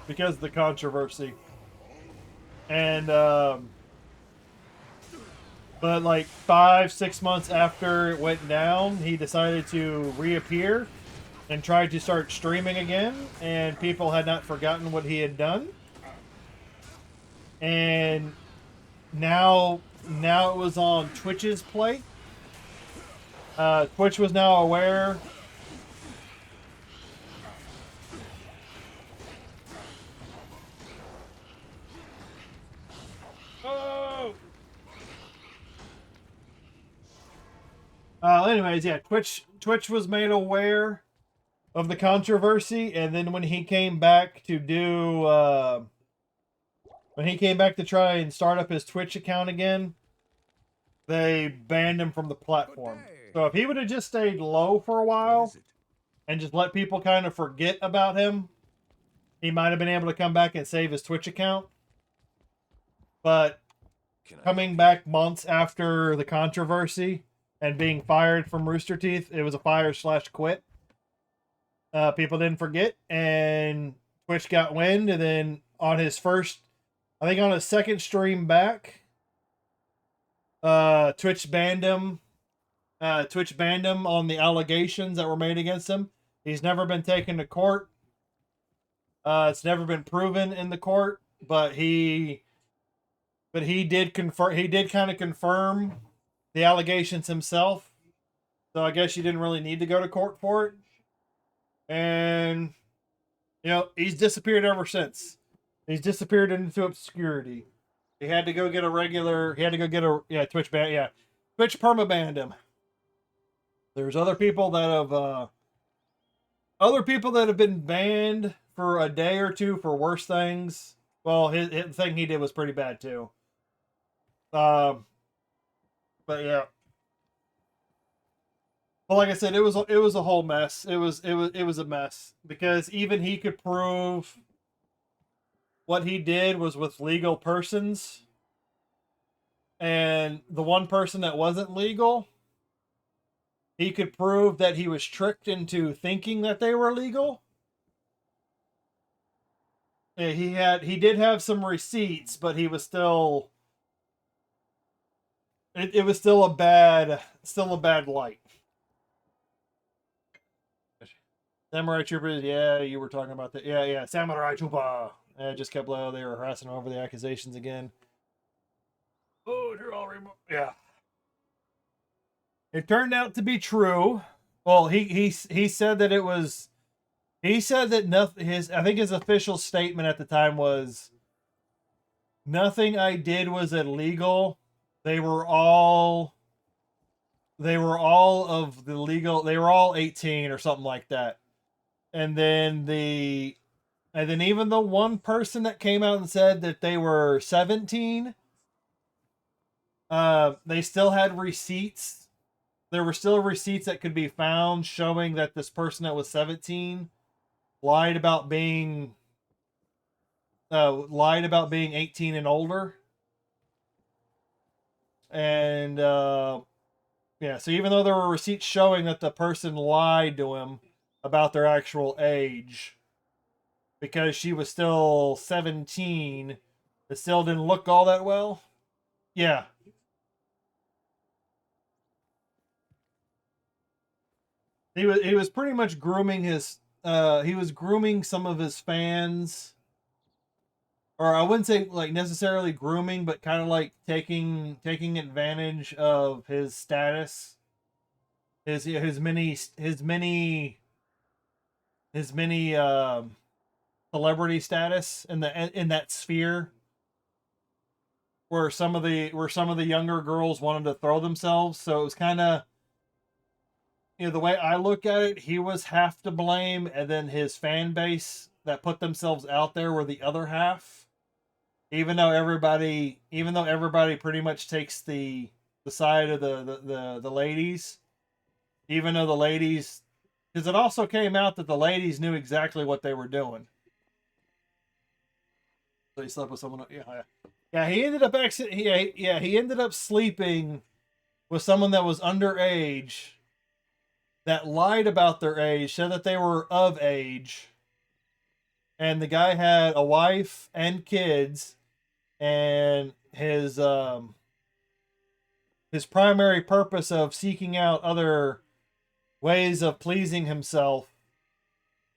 because of the controversy. And but like 5-6 months after it went down, he decided to reappear and tried to start streaming again, and people had not forgotten what he had done. And now it was on Twitch's plate. Twitch was now aware. Oh! Anyways, yeah, Twitch was made aware of the controversy, and then when he came back to try and start up his Twitch account again, they banned him from the platform. So if he would have just stayed low for a while and just let people kind of forget about him, he might have been able to come back and save his Twitch account. But coming back months after the controversy and being fired from Rooster Teeth, it was a fire/quit. People didn't forget, and Twitch got wind, and then on his second stream back, Twitch banned him. Twitch banned him on the allegations that were made against him. He's never been taken to court. It's never been proven in the court, but he did confirm. He did kind of confirm the allegations himself. So I guess you didn't really need to go to court for it. And he's disappeared ever since. He's disappeared into obscurity. He had to go get Twitch ban. Yeah, Twitch permabanned him. There's other people that have been banned for a day or two for worse things. Well, his thing he did was pretty bad too. But yeah. Well, like I said, it was a whole mess. It was a mess because even he could prove what he did was with legal persons, and the one person that wasn't legal, he could prove that he was tricked into thinking that they were legal. Yeah, he did have some receipts, but he was still it was still a bad light. Samurai Troopers, yeah, you were talking about that. Yeah, Samurai Trooper. And it just kept low. They were harassing over the accusations again. Oh, you're all remote. Yeah. It turned out to be true. Well, he said that it was. He said that nothing. I think his official statement at the time was, nothing I did was illegal. They were all of the legal. They were all 18 or something like that. And then even the one person that came out and said that they were 17, they still had receipts. There were still receipts that could be found showing that this person that was 17 lied about being 18 and older. And yeah, so even though there were receipts showing that the person lied to him about their actual age, because she was still 17, it still didn't look all that well. Yeah. He was pretty much grooming his he was grooming some of his fans, or I wouldn't say like necessarily grooming, but kind of like taking advantage of his status, his many celebrity status in that sphere, where some of the younger girls wanted to throw themselves. So it was kind of, the way I look at it, he was half to blame, and then his fan base that put themselves out there were the other half. Even though everybody pretty much takes the side of the ladies, even though the ladies, because it also came out that the ladies knew exactly what they were doing. So he slept with someone. Yeah. He ended up he ended up sleeping with someone that was underage, that lied about their age, said that they were of age, and the guy had a wife and kids, and his primary purpose of seeking out other ways of pleasing himself,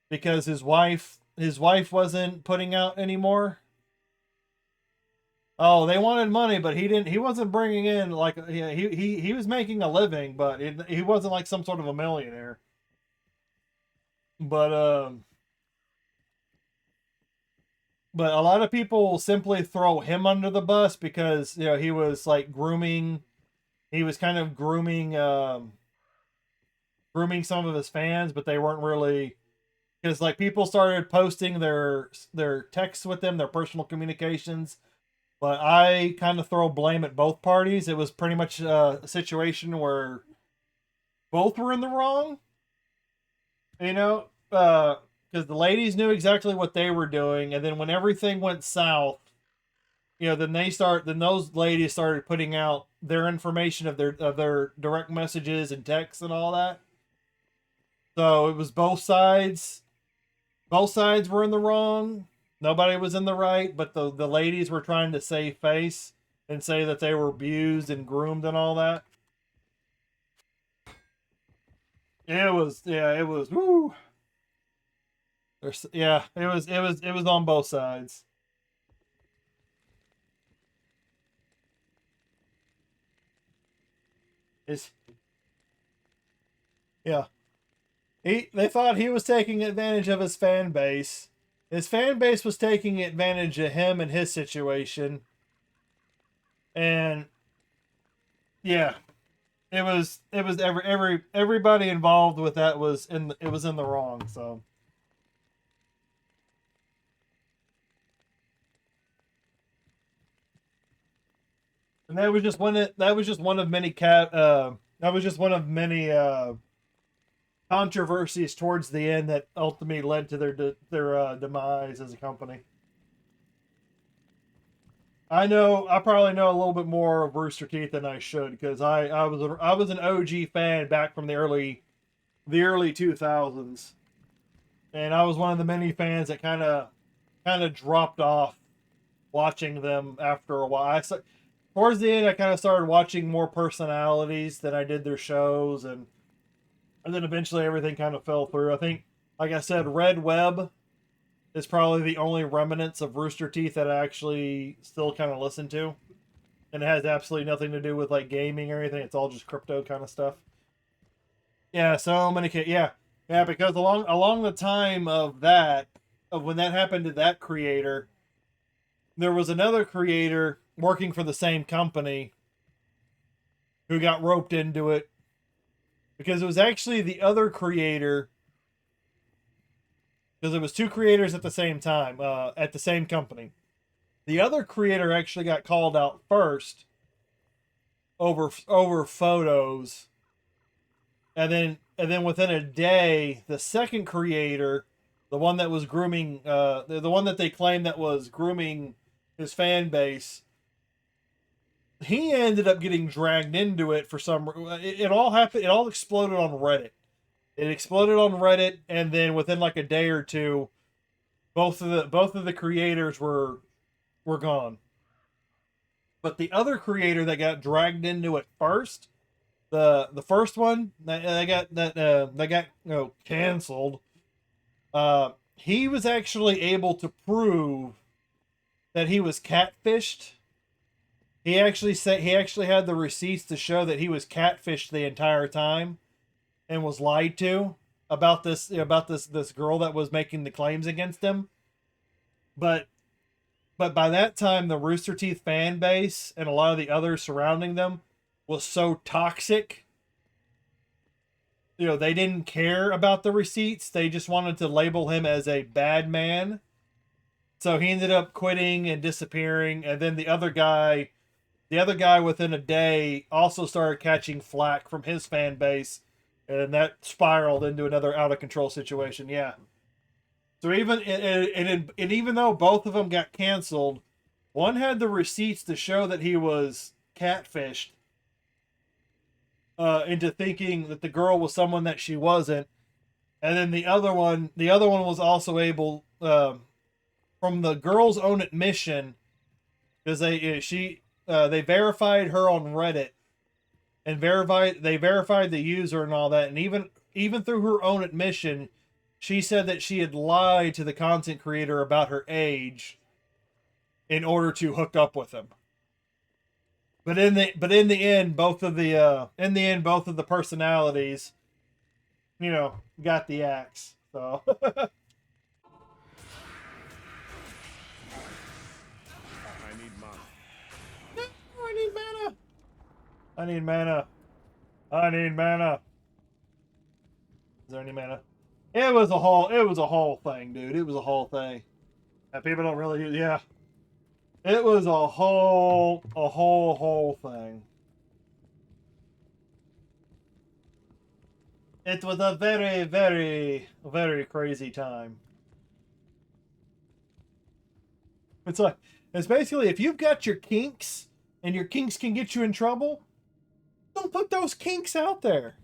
because his wife wasn't putting out anymore. Oh, they wanted money, but he wasn't bringing in, like, he was making a living, but he wasn't like some sort of a millionaire. But a lot of people simply throw him under the bus because he was like grooming. He was kind of grooming some of his fans, but they weren't really, because like people started posting their texts with them, their personal communications. But I kind of throw blame at both parties. It was pretty much a situation where both were in the wrong. Because the ladies knew exactly what they were doing, and then when everything went south, then those ladies started putting out their information of their direct messages and texts and all that. So it was both sides. Both sides were in the wrong. Nobody was in the right, but the ladies were trying to save face and say that they were abused and groomed and all that. It was woo. It was on both sides. Yeah. They thought he was taking advantage of his fan base. His fan base was taking advantage of him and his situation. And yeah, everybody involved with that was in the wrong. So and that was just one of many controversies towards the end that ultimately led to their demise as a company. I probably know a little bit more of Rooster Teeth than I should, because I was an OG fan back from the early 2000s, and I was one of the many fans that kind of dropped off watching them after a while. towards the end, I kind of started watching more personalities than I did their shows, and then eventually everything kind of fell through. I think, like I said, Red Web is probably the only remnants of Rooster Teeth that I actually still kind of listen to, and it has absolutely nothing to do with like gaming or anything. It's all just crypto kind of stuff. Yeah, so many yeah, because along the time of that, of when that happened to that creator, there was another creator working for the same company who got roped into it because it was actually the other creator, because it was two creators at the same time, at the same company. The other creator actually got called out first over photos, and then within a day, the second creator, the one that was grooming, the one that they claimed that was grooming his fan base, he ended up getting dragged into it for some. It all happened. It all exploded on Reddit. It exploded on Reddit, and then within like a day or two, both of the creators were gone. But the other creator that got dragged into it first, the first one that got canceled. He was actually able to prove that he was catfished. He actually had the receipts to show that he was catfished the entire time and was lied to about this girl that was making the claims against him. But by that time, the Rooster Teeth fan base and a lot of the others surrounding them was so toxic. They didn't care about the receipts. They just wanted to label him as a bad man. So he ended up quitting and disappearing. And then the other guy within a day also started catching flack from his fan base. And that spiraled into another out of control situation. Yeah. So even though both of them got canceled, one had the receipts to show that he was catfished into thinking that the girl was someone that she wasn't, and then the other one was also able, from the girl's own admission, because they verified her on Reddit and verified the user and all that, and even through her own admission, she said that she had lied to the content creator about her age in order to hook up with him. But in the end, both of the personalities, got the axe. So I need mana. I need mana. I need mana. I need mana. Is there any mana? It was a whole thing, dude. It was a whole thing. And people don't really use. Yeah. It was a whole thing. It was a very, very, very crazy time. It's like, it's basically, if you've got your kinks and your kinks can get you in trouble, don't put those kinks out there.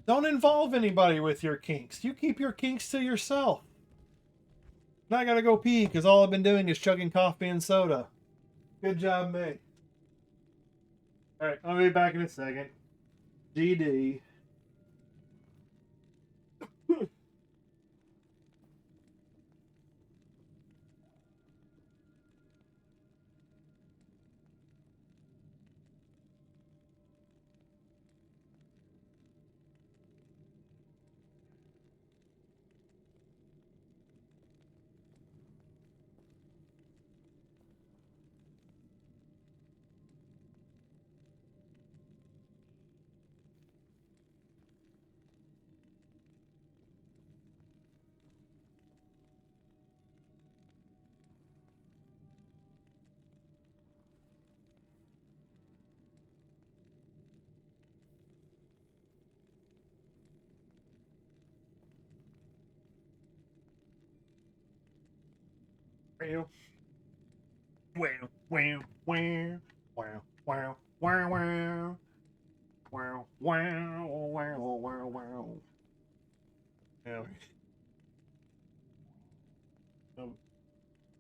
Don't involve anybody with your kinks. You keep your kinks to yourself. Now I gotta go pee because all I've been doing is chugging coffee and soda. Good job, me. Alright, I'll be back in a second. GD. Wow, wow, wow, wow, wow, wow, wow, wow, wow, wow, wow, wow. Yeah. Um,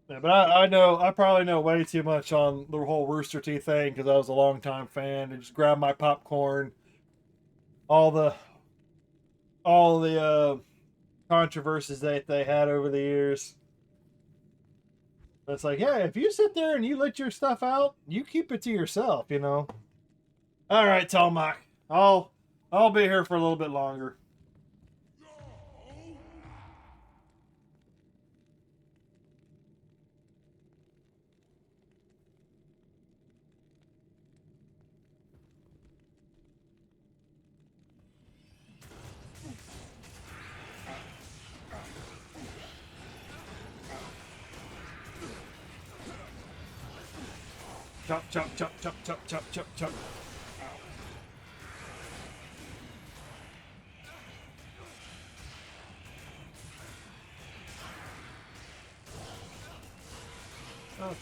Yeah, but I know I probably know way too much on the whole Rooster Teeth thing because I was a longtime fan and just grabbed my popcorn, all the all the controversies that they had over the years. It's like, yeah, if you sit there and you let your stuff out, you keep it to yourself, you know. All right, Tomac, I'll be here for a little bit longer. Chop, chop, chop, chop, chop, chop, chop, chop. Oh, come on.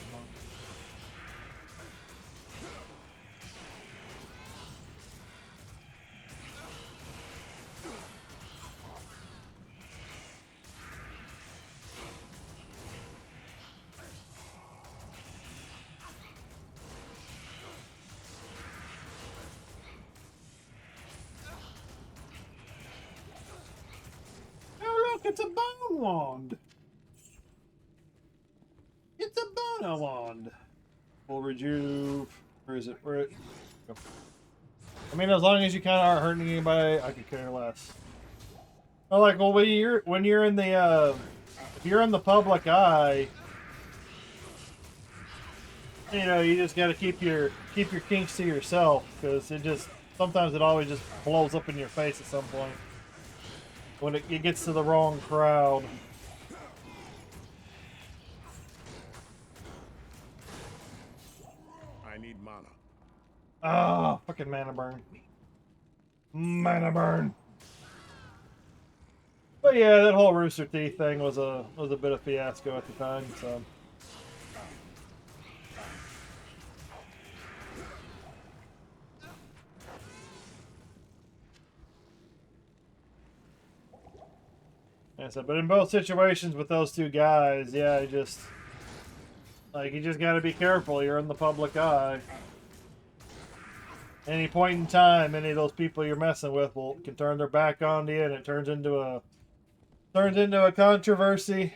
Oh, look, it's a bone wand. It's a bono wand. Full rejuve. Where is it? Where it? Go. I mean, as long as you kind of aren't hurting anybody, I could care less. Oh, like, well, when you're in the if you're in the public eye, you know, you just got to keep your kinks to yourself because it just sometimes it always just blows up in your face at some point when it gets to the wrong crowd. I need mana. Ah, fucking mana burn. Mana burn. But yeah, that whole Rooster Teeth thing was a bit of fiasco at the time, so. Yeah, so, but in both situations with those two guys, yeah, you just got to be careful. You're in the public eye. Any point in time, any of those people you're messing with can turn their back on you, and it turns into a controversy.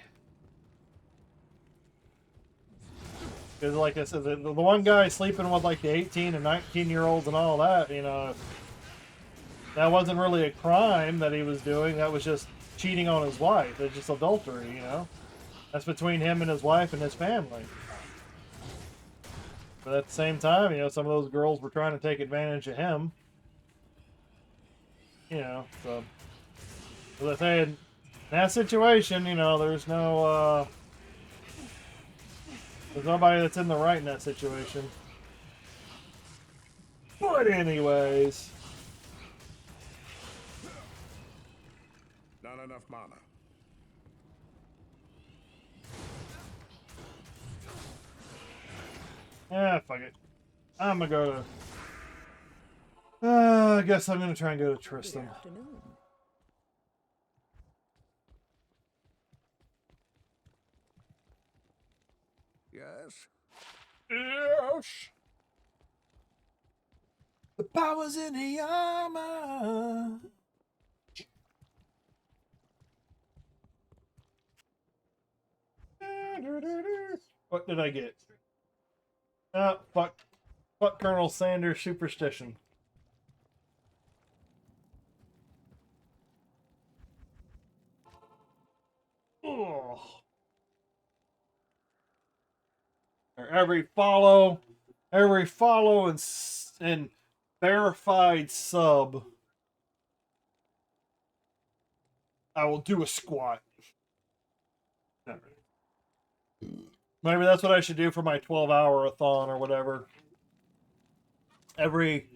Because, like I said, the one guy sleeping with like the 18 and 19-year-olds and all that, you know, that wasn't really a crime that he was doing. That was just cheating on his wife. It's just adultery, you know. That's between him and his wife and his family. But at the same time, you know, some of those girls were trying to take advantage of him. You know, so as I say, in that situation, you know, there's nobody that's in the right in that situation. But anyways. Not enough mana. Yeah, fuck it. I'm gonna go to... I guess I'm gonna try and go to Good Tristan. afternoon. Yes. Yes! The power's in the armor! What did I get? Ah, fuck. Fuck Colonel Sanders' superstition. Ugh. Every follow and verified sub, I will do a squat. Maybe that's what I should do for my 12-hour-a-thon or whatever. Every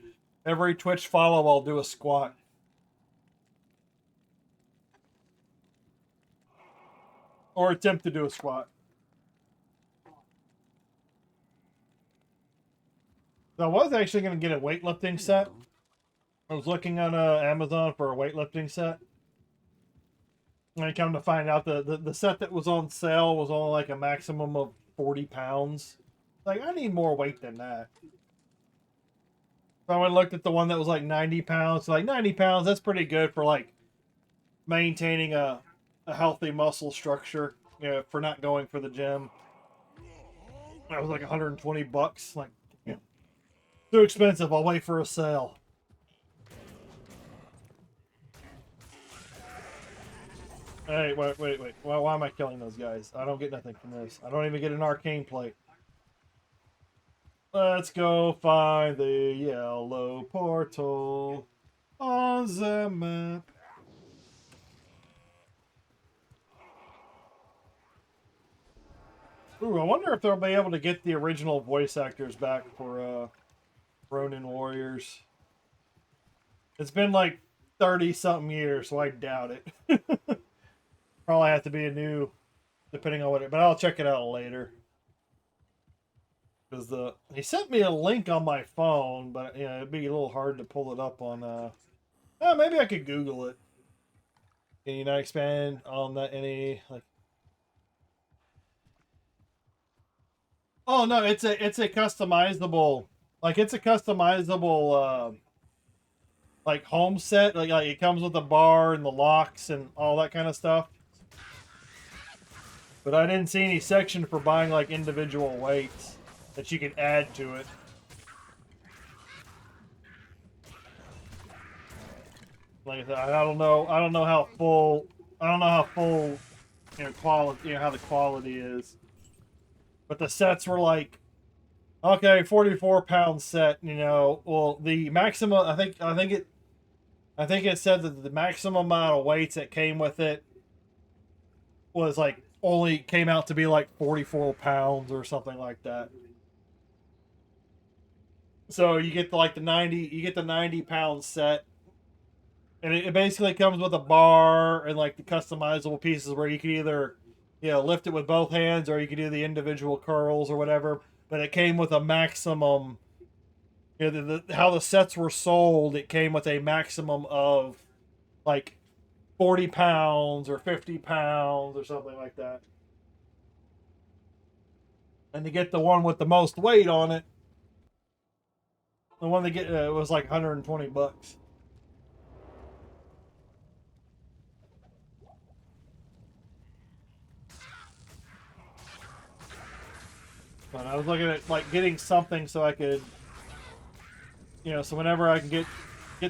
Twitch follow, I'll do a squat. Or attempt to do a squat. So I was actually going to get a weightlifting set. I was looking on Amazon for a weightlifting set. And I come to find out the set that was on sale was only like a maximum of 40 pounds. Like, I need more weight than that. So I went and looked at the one that was like 90 pounds. Like, 90 pounds, that's pretty good for like maintaining a healthy muscle structure, you know, for not going for the gym. That was like 120 bucks. Like, you know, too expensive. I'll wait for a sale. Hey, wait. Why am I killing those guys? I don't get nothing from this. I don't even get an arcane plate. Let's go find the yellow portal on the map. Ooh, I wonder if they'll be able to get the original voice actors back for Ronin Warriors. It's been like 30-something years, so I doubt it. Probably have to be a new, depending on what it, but I'll check it out later. Because he sent me a link on my phone, but yeah, it'd be a little hard to pull it up on. Maybe I could Google it. Can you not expand on that any like? Oh no, it's a customizable, like it's a customizable like home set. Like it comes with the bar and the locks and all that kind of stuff. But I didn't see any section for buying like individual weights that you can add to it. Like I said, I don't know how full, you know, quality, you know, how the quality is. But the sets were like, okay, 44-pound set, you know. Well, the maximum, I think it said that the maximum amount of weights that came with it was like only came out to be like 44 pounds or something like that. So you get the 90-pound set, and it basically comes with a bar and like the customizable pieces where you can either, you know, lift it with both hands or you can do the individual curls or whatever. But it came with a maximum. You know, how the sets were sold, it came with a maximum of like 40 pounds or 50 pounds or something like that. And to get the one with the most weight on it, the one that get was like 120 bucks. But I was looking at like getting something so I could, you know, so whenever I can get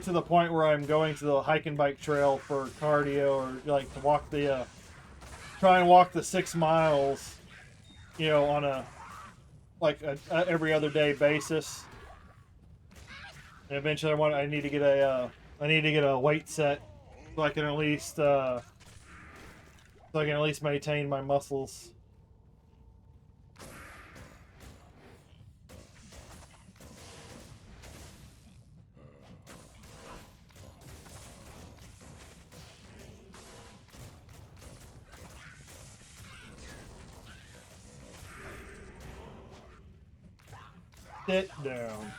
to the point where I'm going to the hike and bike trail for cardio or like to walk the try and walk the 6 miles, you know, on a every other day basis. And eventually I need to get a weight set so I can at least maintain my muscles. Sit down.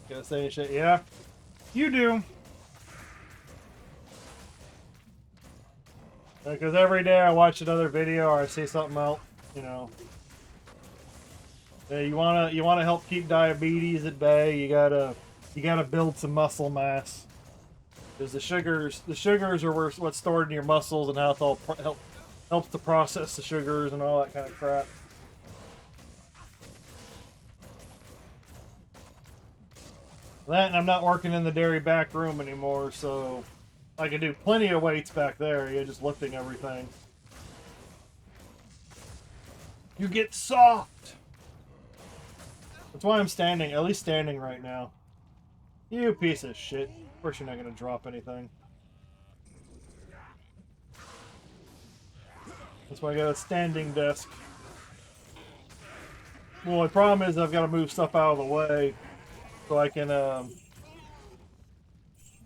Gotta say shit. Yeah, you do. Because every day I watch another video or I see something else, you know. Yeah, you wanna help keep diabetes at bay. You gotta build some muscle mass. Because the sugars are what's stored in your muscles and how it's all helps to process the sugars and all that kind of crap. That, and I'm not working in the dairy back room anymore, so I can do plenty of weights back there. You're just lifting everything. You get soft. That's why I'm standing, at least standing right now. You piece of shit. Of course you're not going to drop anything. That's why I got a standing desk. Well, the problem is I've got to move stuff out of the way so I can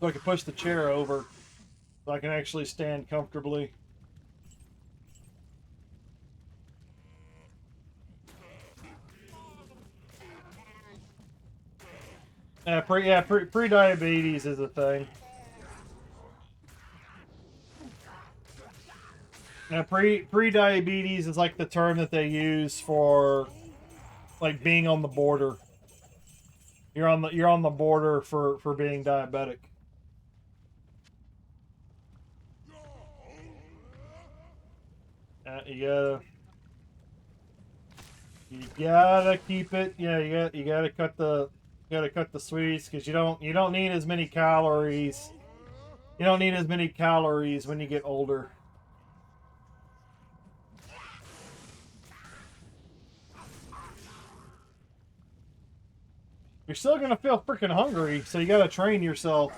So I can push the chair over so I can actually stand comfortably. Pre-diabetes is a thing. Now, pre-diabetes is like the term that they use for like being on the border. You're on the border for being diabetic. You gotta keep it. Yeah, you gotta cut the sweets because you don't need as many calories. You don't need as many calories when you get older. You're still gonna feel freaking hungry, so you gotta train yourself.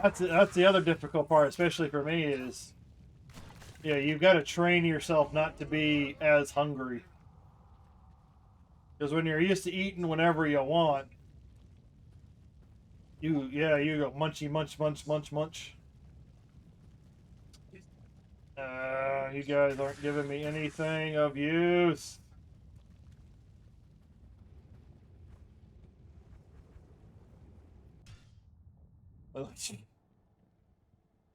That's the other difficult part, especially for me, is yeah, you've got to train yourself not to be as hungry. Because when you're used to eating whenever you want, you go munchy munch munch munch munch. You guys aren't giving me anything of use.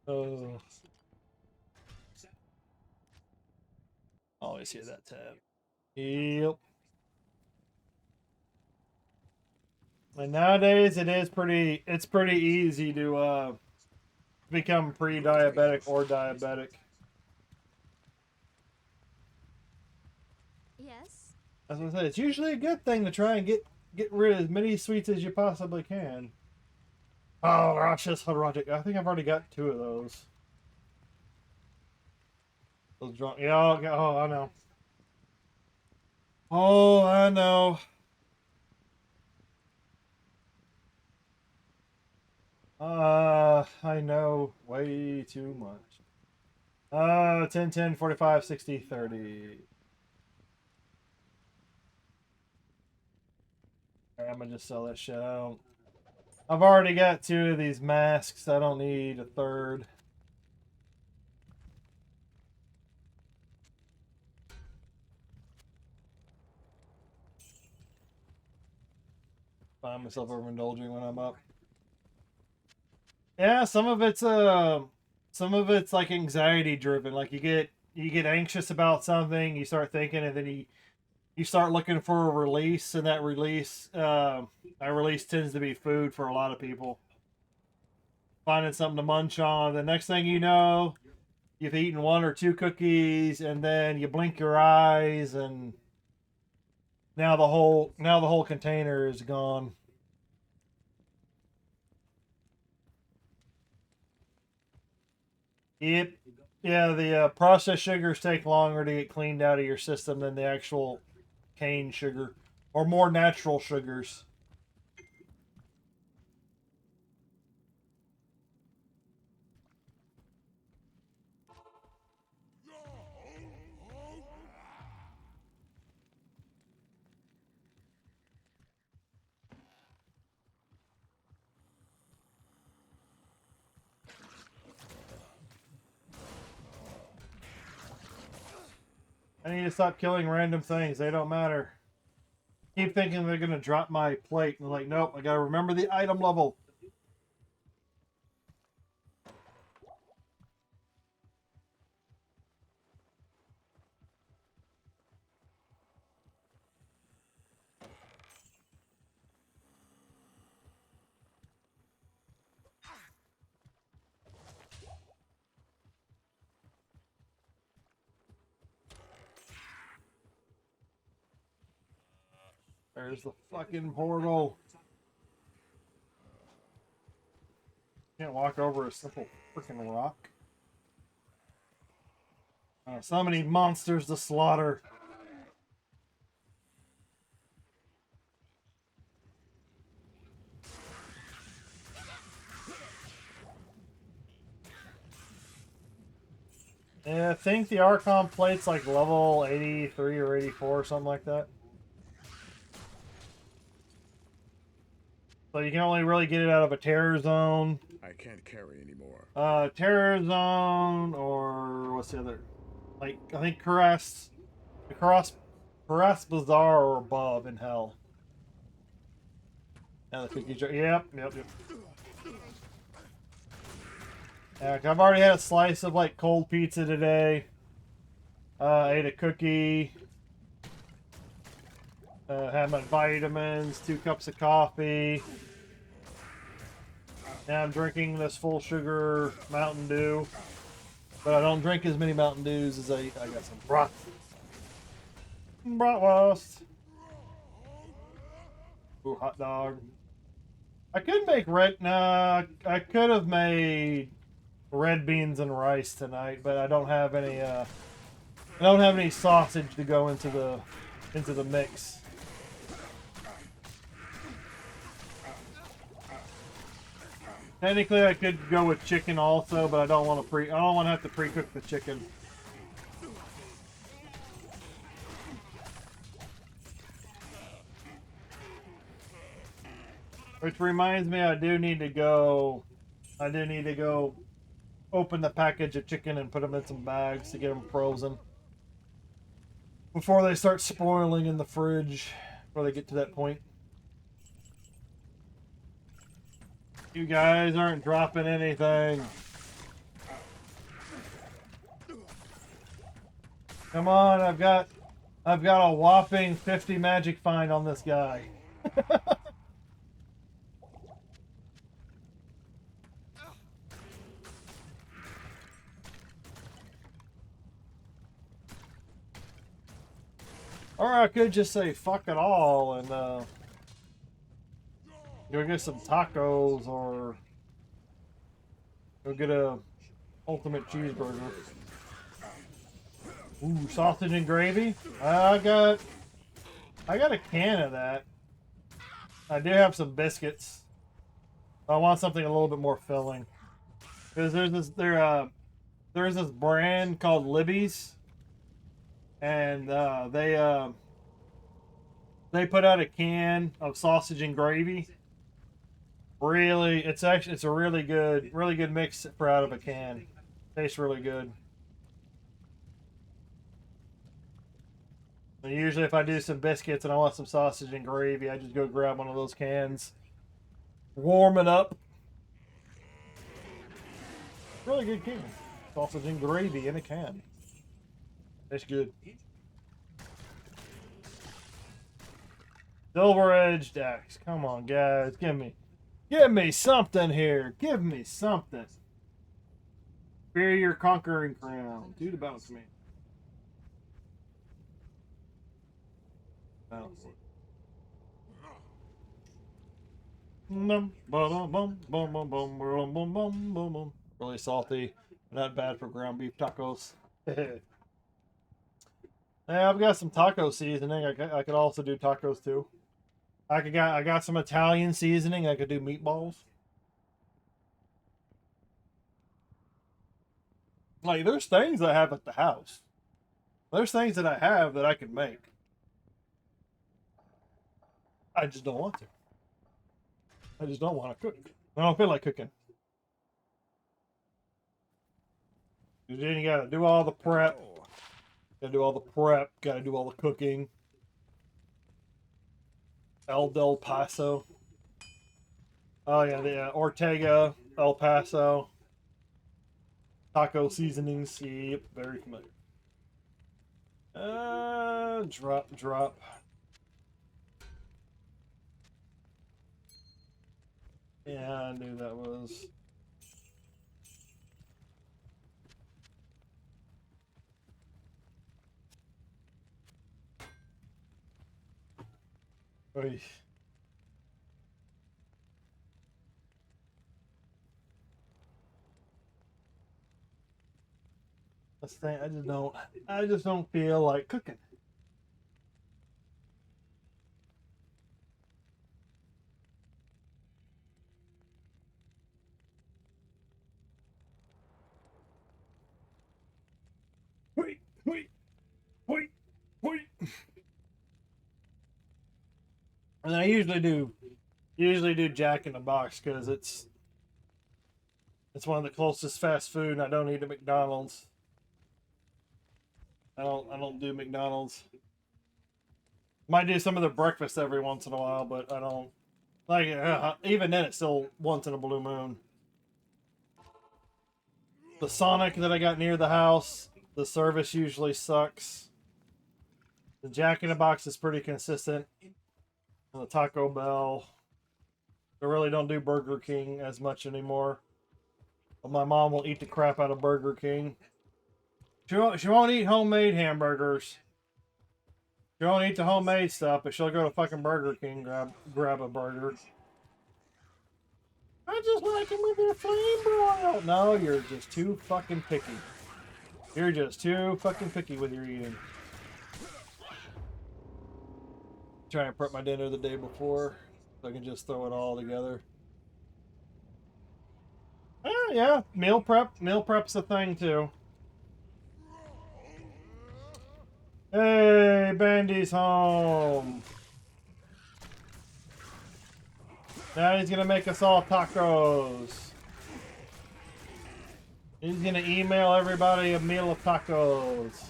Oh. Always hear that tab. Yep. And nowadays it's pretty easy to become pre-diabetic or diabetic. Yes. As I said, it's usually a good thing to try and get rid of as many sweets as you possibly can. Oh, Rasha's Hadrajic. I think I've already got 2 of those. Those drunk. Yeah, oh, I know. Oh, I know. I know way too much. 10, 10, 45, 60, 30. Alright, I'm gonna just sell that shit out. I've already got 2 of these masks. I don't need a third. Find myself overindulging when I'm up. Yeah, some of it's like anxiety driven. Like you get anxious about something, you start thinking, and then you start looking for a release, and that release tends to be food for a lot of people. Finding something to munch on. The next thing you know, you've eaten 1 or 2 cookies, and then you blink your eyes, and now the whole container is gone. Yep. Yeah, the processed sugars take longer to get cleaned out of your system than the actual cane sugar or more natural sugars. I need to stop killing random things. They don't matter. Keep thinking they're going to drop my plate. And like, nope, I got to remember the item level. There's the fucking portal. Can't walk over a simple freaking rock. So many monsters to slaughter. Yeah, I think the Archon plate's like level 83 or 84 or something like that. So you can only really get it out of a terror zone. I can't carry anymore. Terror Zone, or what's the other? Like, I think Carras Bazaar or above in hell. Yeah, the cookies are, yep. Yeah, I've already had a slice of, like, cold pizza today. Ate a cookie. Had my vitamins, 2 cups of coffee. Now I'm drinking this full sugar Mountain Dew. But I don't drink as many Mountain Dews as I got some bratwurst. Ooh, hot dog. I could make I could have made red beans and rice tonight, but I don't have any sausage to go into the mix. Technically, I could go with chicken also, but I don't want to have to pre-cook the chicken. Which reminds me, I do need to go open the package of chicken and put them in some bags to get them frozen before they start spoiling in the fridge, before they get to that point. You guys aren't dropping anything. Come on, I've got a whopping 50 magic find on this guy. Or I could just say fuck it all and go get some tacos or go get a ultimate cheeseburger. Ooh, sausage and gravy. I got a can of that. I do have some biscuits. I want something a little bit more filling. Because there's this brand called Libby's, and they put out a can of sausage and gravy. Really, it's a really good mix for out of a can. Tastes really good. And usually, if I do some biscuits and I want some sausage and gravy, I just go grab one of those cans, warm it up. Really good can. Sausage and gravy in a can. Tastes good. Silver edged axe. Come on, guys, give me something here. Give me something. Fear your conquering crown. Do the bounce me. Bounce. Really salty. Not bad for ground beef tacos. Yeah, I've got some taco seasoning. I could also do tacos too. I got some Italian seasoning. I could do meatballs. Like, there's things I have at the house. There's things that I have that I can make. I just don't want to. I just don't want to cook. I don't feel like cooking. Then you gotta do all the prep. Gotta do all the prep. Gotta do all the cooking. El Del Paso. Oh yeah, the Ortega, El Paso. Taco seasonings. Yep, very familiar. Drop. Yeah, I knew that was. Oy. This thing, I just don't feel like cooking. Wait. And I usually do Jack in the Box because it's It's one of the closest fast food, and I don't eat at McDonald's. I don't do McDonald's. Might do some of their breakfast every once in a while, but I don't like even then it's still once in a blue moon. The Sonic that I got near the house, the service usually sucks. The Jack in the Box is pretty consistent. And the Taco Bell. I really don't do Burger King as much anymore. But my mom will eat the crap out of Burger King. She won't eat homemade hamburgers. She won't eat the homemade stuff, but she'll go to fucking Burger King grab a burger. I just like them with their flame broiled. No, you're just too fucking picky. You're just too fucking picky with your eating. Trying to prep my dinner the day before so I can just throw it all together. Yeah, meal prep's a thing too. Hey, Bandy's home. Now he's gonna make us all tacos. He's gonna email everybody a meal of tacos.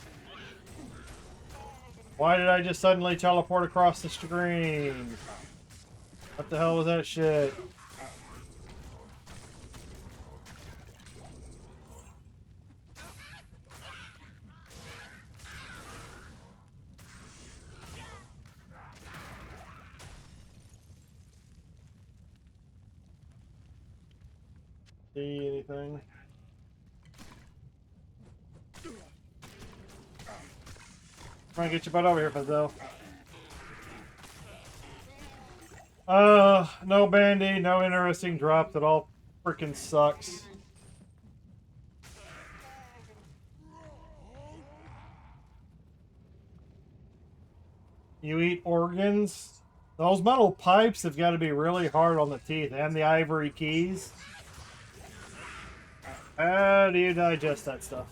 Why did I just suddenly teleport across the screen? What the hell was that shit? See anything? Try and get your butt over here, Fazell. No Bandy, no interesting drop. That all freaking sucks. You eat organs? Those metal pipes have got to be really hard on the teeth, and the ivory keys. How do you digest that stuff?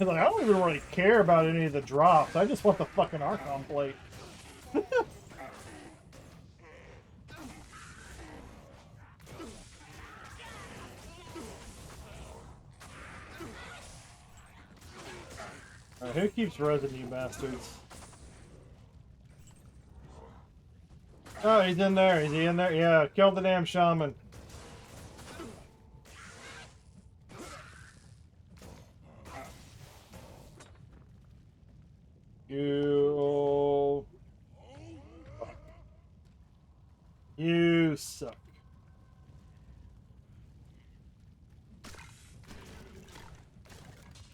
Like, I don't even really care about any of the drops. I just want the fucking Archon plate. Alright, who keeps resin, you bastards? Oh, he's in there. Is he in there? Yeah, kill the damn shaman. You suck.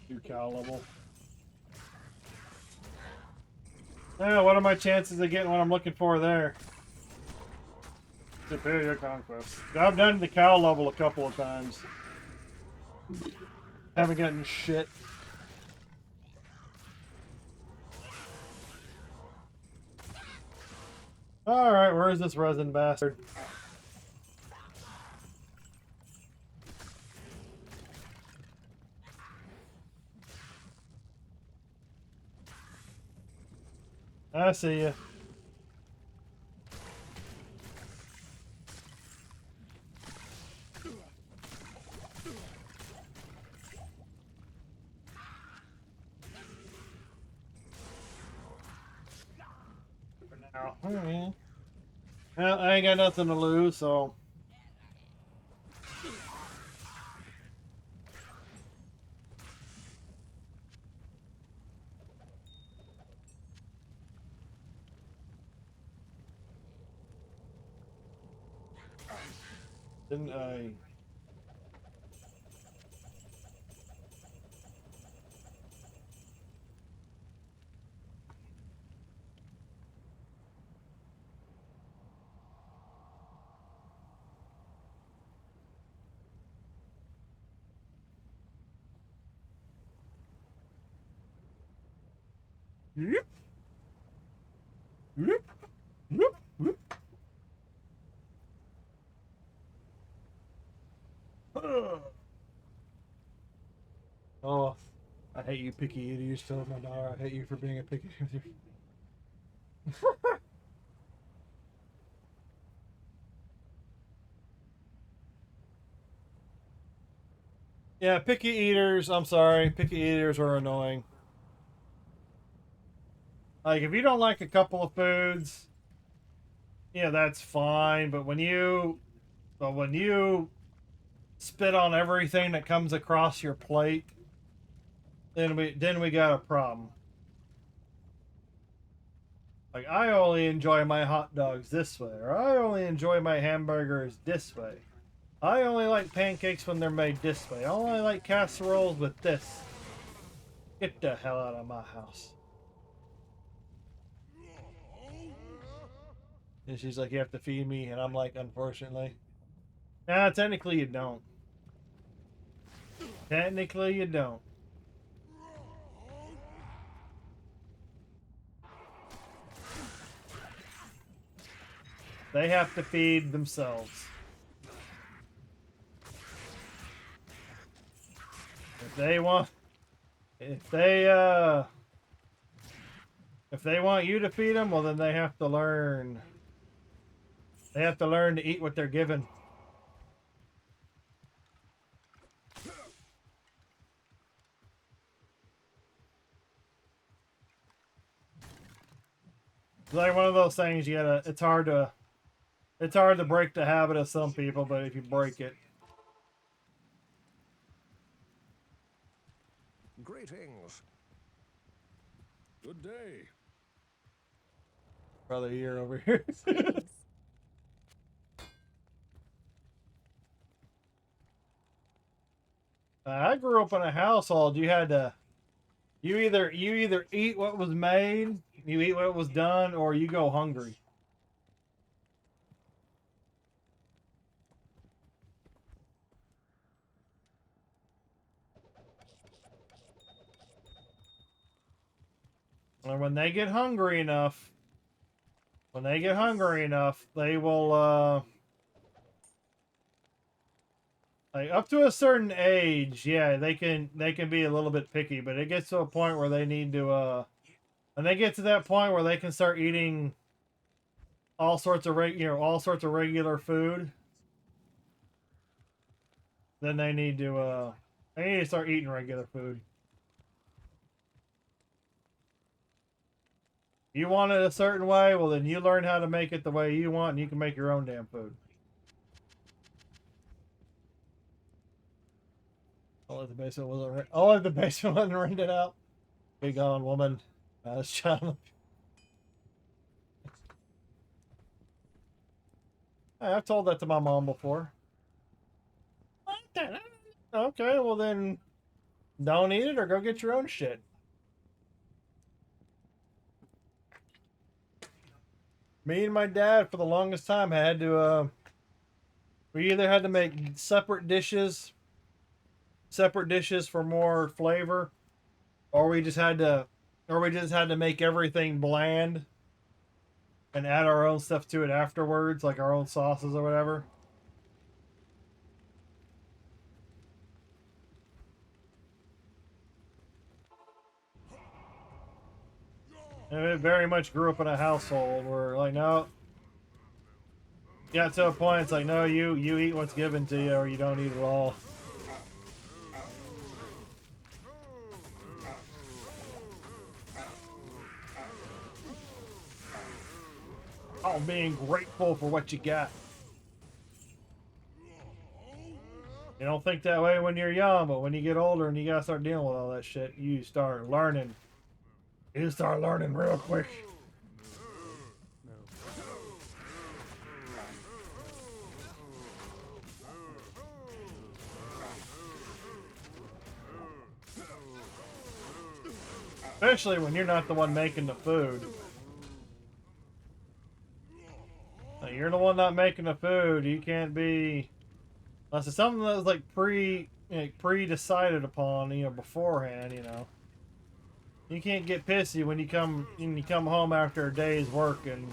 You cow level. Now, what are my chances of getting what I'm looking for there? Superior conquest. I've done the cow level a couple of times. Haven't gotten shit. Alright, where is this resin bastard? I see ya. For now. Well, I ain't got nothing to lose, so. Didn't I? Yep. Yep. Yep. Yep. Oh, I hate you, picky idiots. Telling my daughter I hate you for being a picky idiot. Yeah, picky eaters. I'm sorry, picky eaters are annoying. Like if you don't like a couple of foods, yeah, that's fine. But when you spit on everything that comes across your plate, then we got a problem. Like I only enjoy my hot dogs this way, or I only enjoy my hamburgers this way. I only like pancakes when they're made this way. I only like casseroles with this. Get the hell out of my house. And she's like, you have to feed me, and I'm like, unfortunately. Nah, technically you don't. Technically you don't. They have to feed themselves. If they want, if they want you to feed them, well then they have to learn. They have to learn to eat what they're given. It's like one of those things you gotta. It's hard to break the habit of some people, but if you break it, Greetings. Good day. brother, you're over here. I grew up in a household. You had to. You either eat what was made, you eat what was done, or you go hungry. And when they get hungry enough, they will like up to a certain age, yeah, they can be a little bit picky, but it gets to a point where they need to and they get to that point where they can start eating all sorts of all sorts of regular food. Then they need to start eating regular food. You want it a certain way, well then you learn how to make it the way you want, and you can make your own damn food. I'll let the basement wasn't rented out. Be gone, woman. Child. Hey, I've told that to my mom before. Okay, well then, don't eat it or go get your own shit. Me and my dad, for the longest time, had to. We either had to make separate dishes for more flavor, or we just had to make everything bland and add our own stuff to it afterwards, like our own sauces or whatever. And it very much grew up in a household where, like, no, got to a point, it's like, no, you eat what's given to you, or you don't eat at all. Oh, being grateful for what you got. You don't think that way when you're young, but when you get older and you gotta start dealing with all that shit, you start learning. You start learning real quick. Especially when you're not the one making the food. Like, you're the one not making the food. You can't be, unless it's something that was like pre-decided upon, beforehand. You can't get pissy when you come home after a day's work and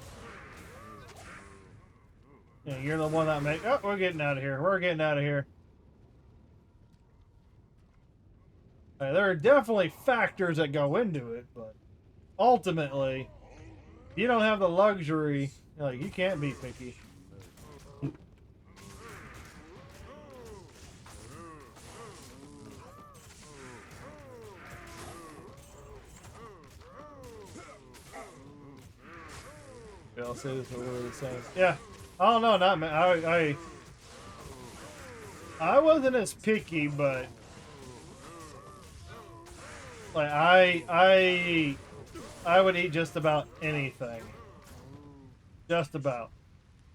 you're the one that oh, we're getting out of here. We're getting out of here. There are definitely factors that go into it, but ultimately, you don't have the luxury. Like, you can't be picky. else is, but we're the same. Yeah. I don't know, not me. I wasn't as picky, but like I would eat just about anything. Just about.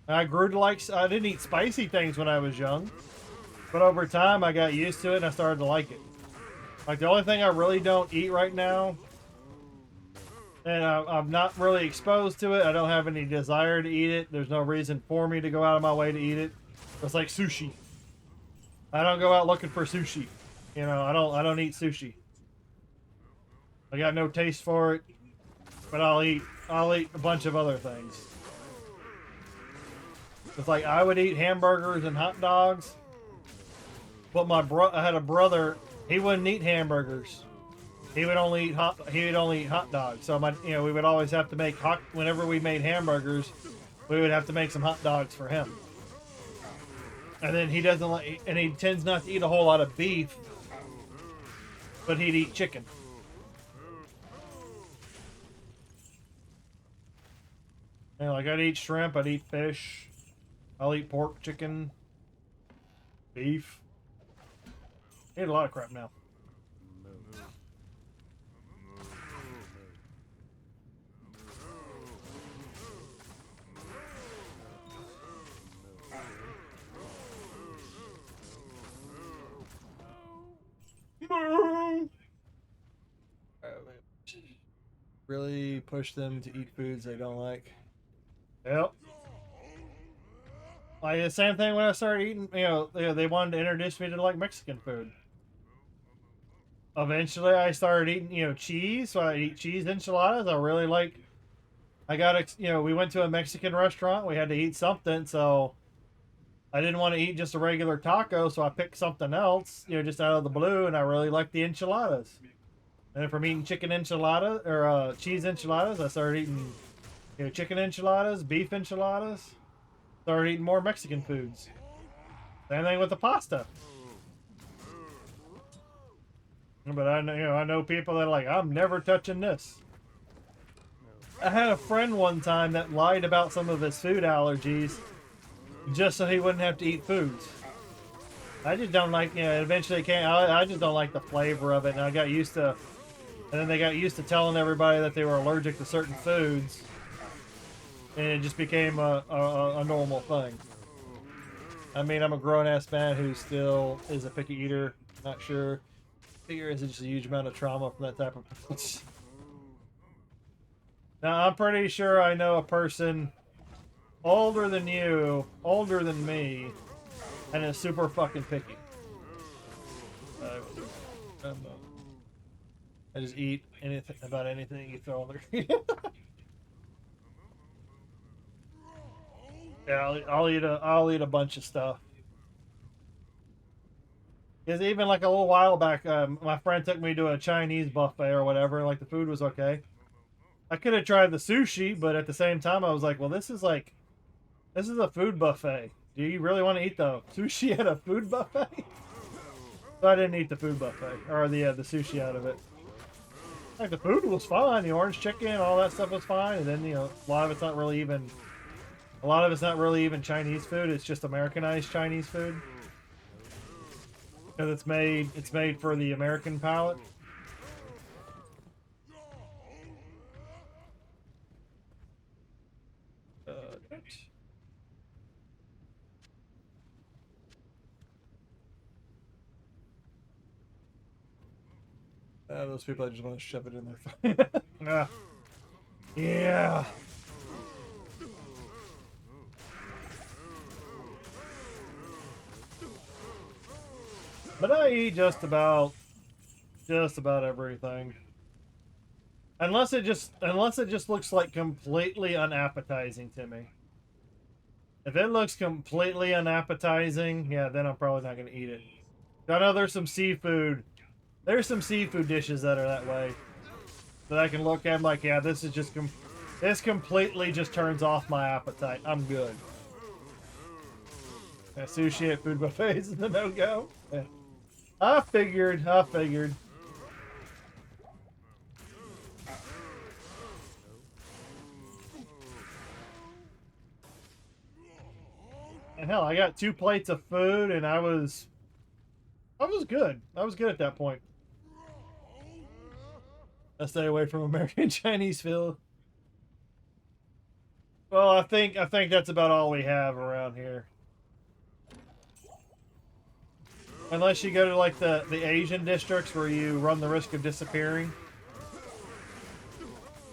I grew to like, I didn't eat spicy things when I was young, but over time I got used to it and I started to like it. Like the only thing I really don't eat right now, and I'm not really exposed to it, I don't have any desire to eat it, there's no reason for me to go out of my way to eat it. It's like sushi. I don't go out looking for sushi. You know, I don't eat sushi. I got no taste for it, but I'll eat a bunch of other things. It's like I would eat hamburgers and hot dogs, but I had a brother, he wouldn't eat hamburgers. He would only eat hot dogs. So we would always have to make whenever we made hamburgers, we would have to make some hot dogs for him. And then he tends not to eat a whole lot of beef, but he'd eat chicken. And like I'd eat shrimp, I'd eat fish, I'll eat pork, chicken, beef. I eat a lot of crap now. Really push them to eat foods they don't like. Yep. Like the same thing when I started eating, they wanted to introduce me to like Mexican food. Eventually I started eating, cheese, so I eat cheese enchiladas. We went to a Mexican restaurant, we had to eat something, so I didn't want to eat just a regular taco, so I picked something else, just out of the blue, and I really liked the enchiladas. And then from eating chicken enchiladas, or cheese enchiladas, I started eating, chicken enchiladas, beef enchiladas. Started eating more Mexican foods. Same thing with the pasta. But I know people that are like, I'm never touching this. I had a friend one time that lied about some of his food allergies just so he wouldn't have to eat foods. I just don't like, eventually I just don't like the flavor of it, and then they got used to telling everybody that they were allergic to certain foods, and it just became a normal thing. I mean, I'm a grown-ass man who still is a picky eater. Not sure. Figure is just a huge amount of trauma from that type of... Now, I'm pretty sure I know a person older than you, older than me, and is super fucking picky. I just eat anything you throw on there. Yeah, I'll eat a bunch of stuff. Because even like a little while back, my friend took me to a Chinese buffet or whatever. Like the food was okay. I could have tried the sushi, but at the same time, I was like, well, this is a food buffet. Do you really want to eat the sushi at a food buffet? So I didn't eat the food buffet or the sushi out of it. Like the food was fine, the orange chicken, all that stuff was fine, and then a lot of it's not really even Chinese food. It's just Americanized Chinese food because it's made for the American palate. Those people that just want to shove it in their face. Yeah. But I eat just about everything. Unless it just looks like completely unappetizing to me. If it looks completely unappetizing, yeah, then I'm probably not going to eat it. I know there's some seafood dishes that are that way. That I can look at and like, yeah, this completely just turns off my appetite. I'm good. Yeah, sushi at food buffets is the no-go. Yeah. I figured. And hell, I got 2 plates of food, and I was good. I was good at that point. I stay away from American Chinese food. Well, I think that's about all we have around here. Unless you go to like the Asian districts where you run the risk of disappearing.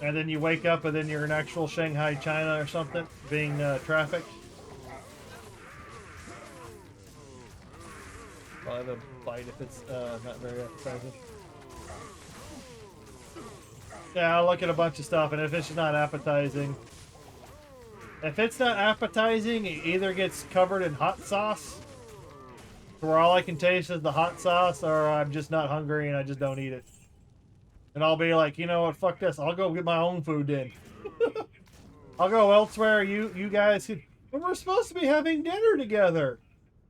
And then you wake up and then you're in actual Shanghai, China or something, being trafficked. I'll have a bite if it's not very appetizing. Yeah, I'll look at a bunch of stuff, and if it's not appetizing... If it's not appetizing, it either gets covered in hot sauce, where all I can taste is the hot sauce, or I'm just not hungry and I just don't eat it. And I'll be like, you know what, fuck this. I'll go get my own food in. I'll go elsewhere. You guys, we're supposed to be having dinner together.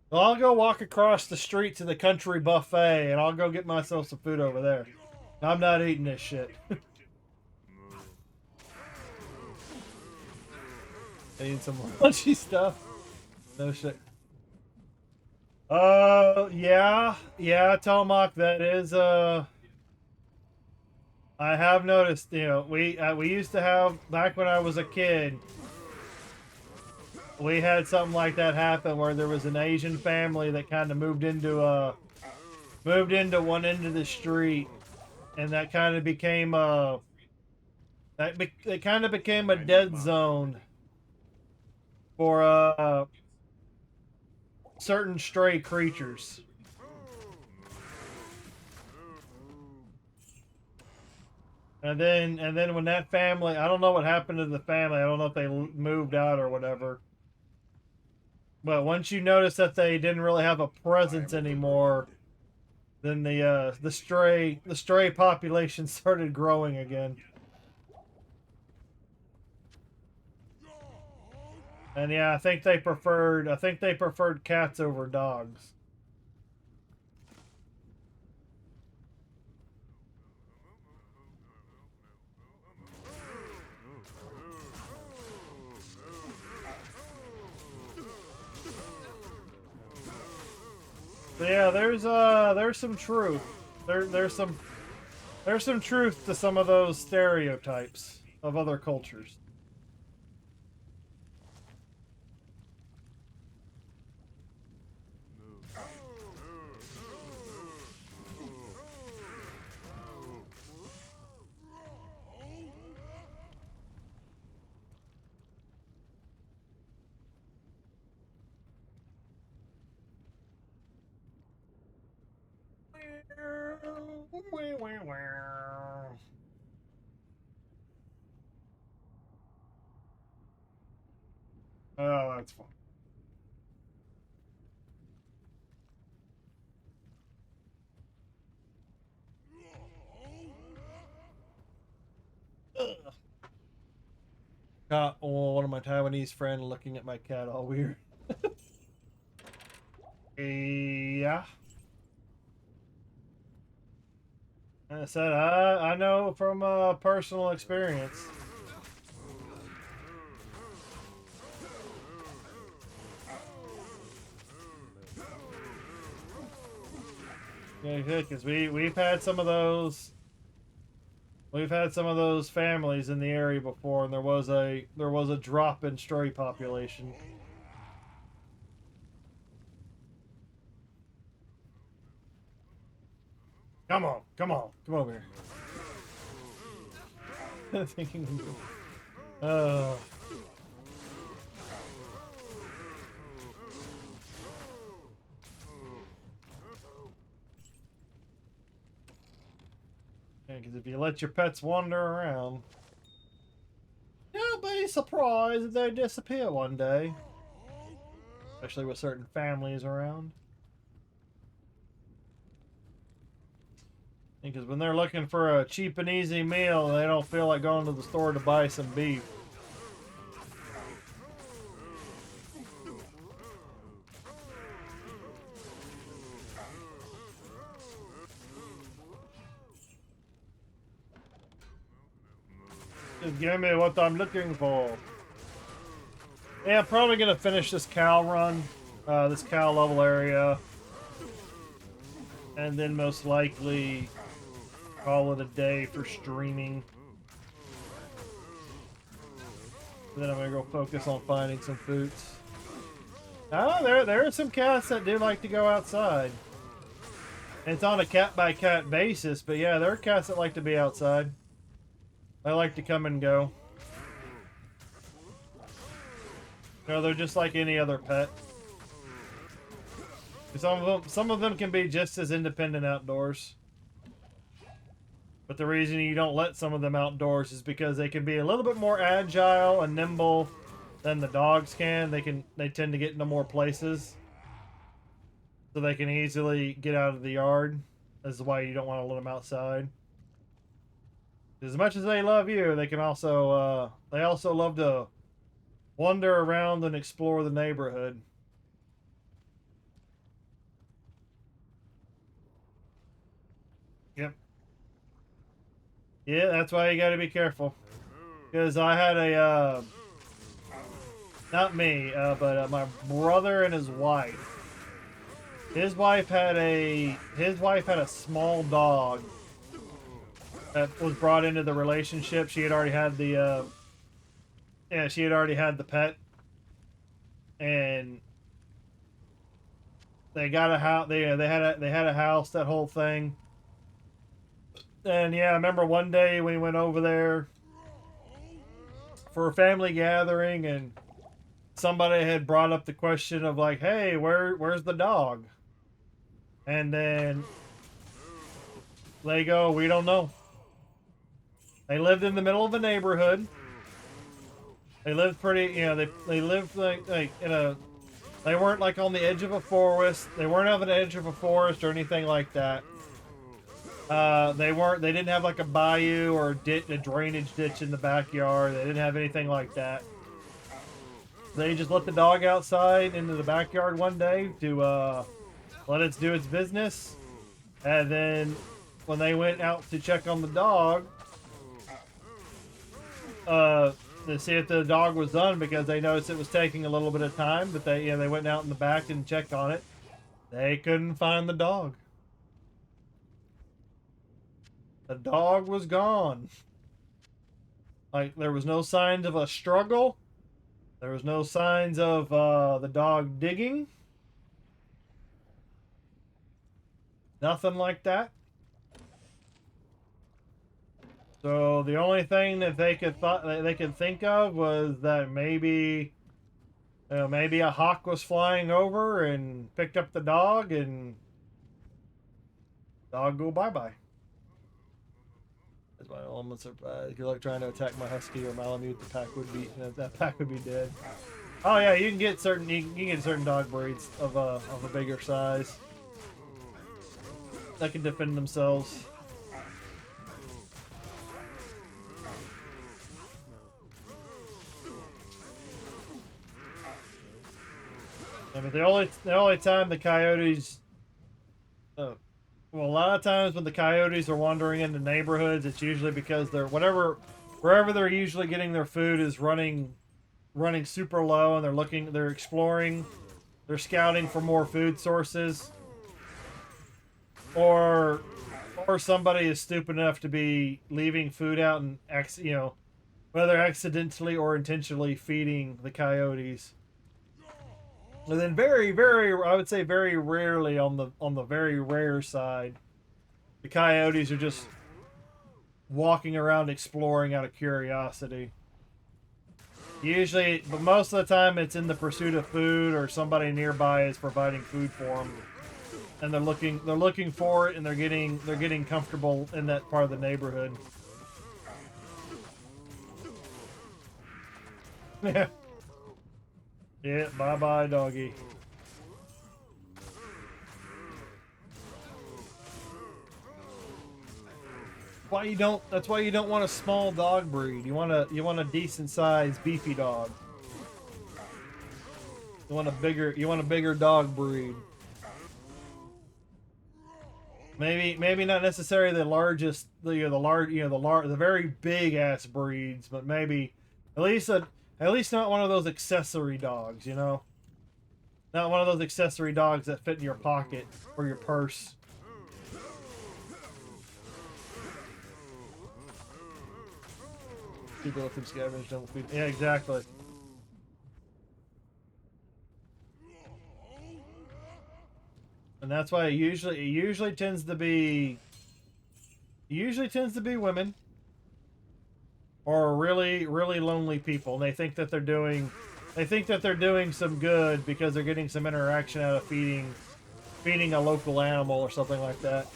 Well, I'll go walk across the street to the country buffet, and I'll go get myself some food over there. I'm not eating this shit. Eating some lunchy stuff. No shit. Yeah, Tomac, that is, I have noticed, you know, we used to have, back when I was a kid, we had something like that happen where there was an Asian family that kind of moved into one end of the street, and that kind of became it kind of became a dead zone for certain stray creatures. And then when that family, I don't know what happened to the family. I don't know if they moved out or whatever. But once you notice that they didn't really have a presence anymore, then the stray population started growing again. And yeah, I think they preferred cats over dogs. So yeah, there's some truth. There's some truth to some of those stereotypes of other cultures. Oh, that's fun. Caught one of my Taiwanese friends looking at my cat all weird. Yeah. I said, I know from personal experience. Yeah, because we've had some of those. We've had some of those families in the area before, and there was a drop in stray population. Come on, come over here. Thinking, because if you let your pets wander around, you'll be surprised if they disappear one day. Especially with certain families around. Because when they're looking for a cheap and easy meal, they don't feel like going to the store to buy some beef. Just give me what I'm looking for. Yeah, I'm probably gonna finish this cow run, this cow level area, and then most likely call it a day for streaming. Then I'm gonna go focus on finding some foods. Oh, there are some cats that do like to go outside. It's on a cat by cat basis, but yeah, there are cats that like to be outside. They like to come and go. No, they're just like any other pet. Some of them can be just as independent outdoors. But the reason you don't let some of them outdoors is because they can be a little bit more agile and nimble than the dogs can. They tend to get into more places. So they can easily get out of the yard. That's why you don't want to let them outside. As much as they love you, they also love to wander around and explore the neighborhood. Yep. Yeah, that's why you got to be careful. Because I had a, not me, but my brother and his wife. His wife had a small dog that was brought into the relationship. She had already had the, she had already had the pet, and they got a house. They had a house. That whole thing. And yeah, I remember one day we went over there for a family gathering, and somebody had brought up the question of like, "Hey, where's the dog?" And then they go, "We don't know." They lived in the middle of a neighborhood. They lived pretty, they lived like in a, they weren't like on the edge of a forest. They weren't on the edge of a forest or anything like that. They didn't have like a bayou or a drainage ditch in the backyard. They didn't have anything like that. They just let the dog outside into the backyard one day to, let it do its business. And then when they went out to check on the dog, to see if the dog was done, because they noticed it was taking a little bit of time, but they went out in the back and checked on it. They couldn't find the dog. The dog was gone. Like, there was no signs of a struggle. There was no signs of the dog digging. Nothing like that. So the only thing that they could think of was that maybe a hawk was flying over and picked up the dog, and dog go bye-bye. That's my elements are bad. If you're like trying to attack my husky or Malamute, the pack would be that pack would be dead. Oh yeah, you can get certain dog breeds of a bigger size that can defend themselves. I mean, the only time the coyotes, well, a lot of times when the coyotes are wandering into neighborhoods, it's usually because wherever they're usually getting their food is running super low, and they're exploring, they're scouting for more food sources, or somebody is stupid enough to be leaving food out and whether accidentally or intentionally feeding the coyotes. And then I would say very rarely, on the very rare side, the coyotes are just walking around exploring out of curiosity. Usually, but most of the time it's in the pursuit of food, or somebody nearby is providing food for them. And they're looking for it, and they're getting comfortable in that part of the neighborhood. Yeah. Yeah, bye-bye, doggy. That's why you don't want a small dog breed. You want a decent sized beefy dog. You want a bigger dog breed. Maybe not necessarily the largest, the very big ass breeds, but maybe at least At least not one of those accessory dogs, you know? Not one of those accessory dogs that fit in your pocket or your purse. People let them scavenge, don't feed. Yeah, exactly. And that's why it usually tends to be women or really lonely people. And they think that they're doing some good because they're getting some interaction out of feeding a local animal or something like that.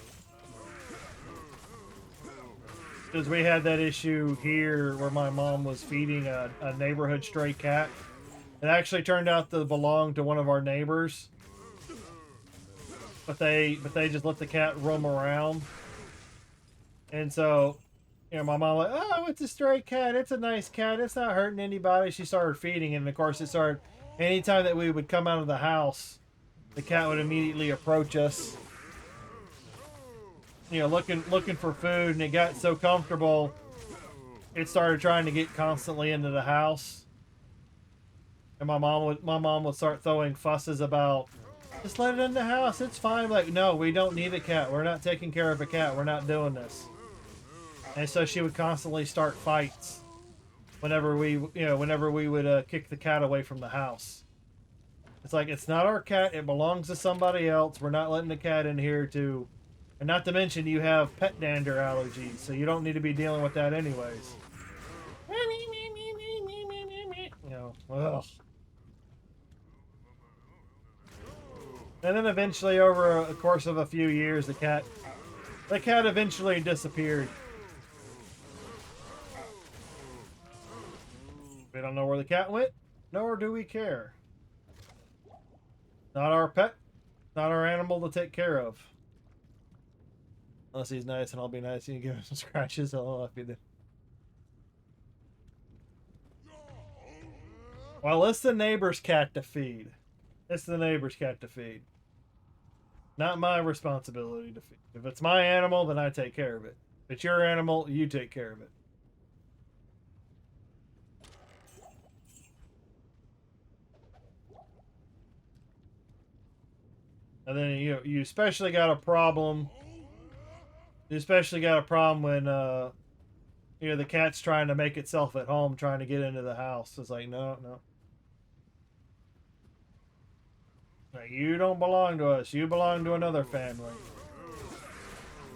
Because we had that issue here where my mom was feeding a neighborhood stray cat. It actually turned out to belong to one of our neighbors. But they just let the cat roam around. And so, you know, my mom like, oh, it's a stray cat. It's a nice cat. It's not hurting anybody. She started feeding it. And of course it started, anytime that we would come out of the house, the cat would immediately approach us. You know, looking for food, and it got so comfortable, it started trying to get constantly into the house. And my mom would start throwing fusses about, just let it in the house, it's fine. Like, no, we don't need a cat. We're not taking care of a cat. We're not doing this. And so she would constantly start fights whenever we would kick the cat away from the house. It's like, it's not our cat. It belongs to somebody else. We're not letting the cat in here to. And not to mention, you have pet dander allergies, so you don't need to be dealing with that anyways. You know, ugh. And then eventually, over a course of a few years, the cat eventually disappeared. We don't know where the cat went, nor do we care. Not our pet, not our animal to take care of. Unless he's nice, and I'll be nice, and you give him some scratches, I'll love you. Well, it's the neighbor's cat to feed. It's the neighbor's cat to feed. Not my responsibility to feed. If it's my animal, then I take care of it. If it's your animal, you take care of it. And then you especially got a problem. You especially got a problem when the cat's trying to make itself at home, trying to get into the house. It's like, no. Like, you don't belong to us. You belong to another family.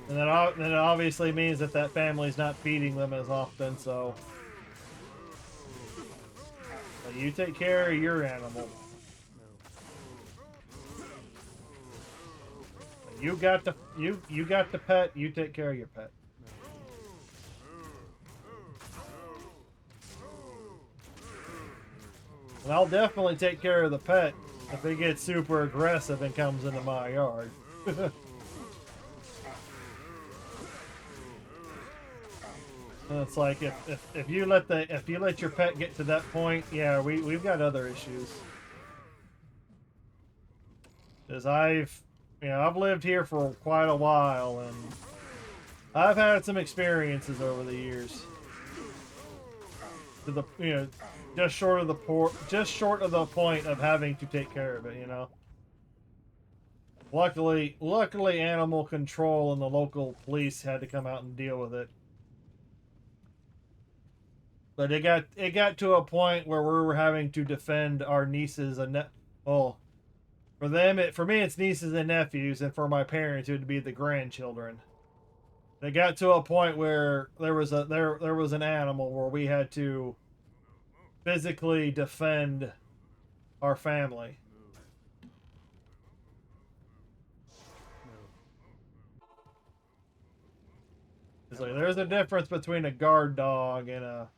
And then it obviously means that family's not feeding them as often, so you take care of your animal. You got the pet, you take care of your pet. And I'll definitely take care of the pet if it gets super aggressive and comes into my yard. And it's like if you let your pet get to that point, yeah, we've got other issues. Because I've lived here for quite a while, and I've had some experiences over the years. To the just short of the point of having to take care of it, you know. Luckily, animal control and the local police had to come out and deal with it. But it got to a point where we were having to defend our nieces and for me it's nieces and nephews, and for my parents it would be the grandchildren. It got to a point where there was an animal where we had to physically defend our family. It's like there's a difference between a guard dog and a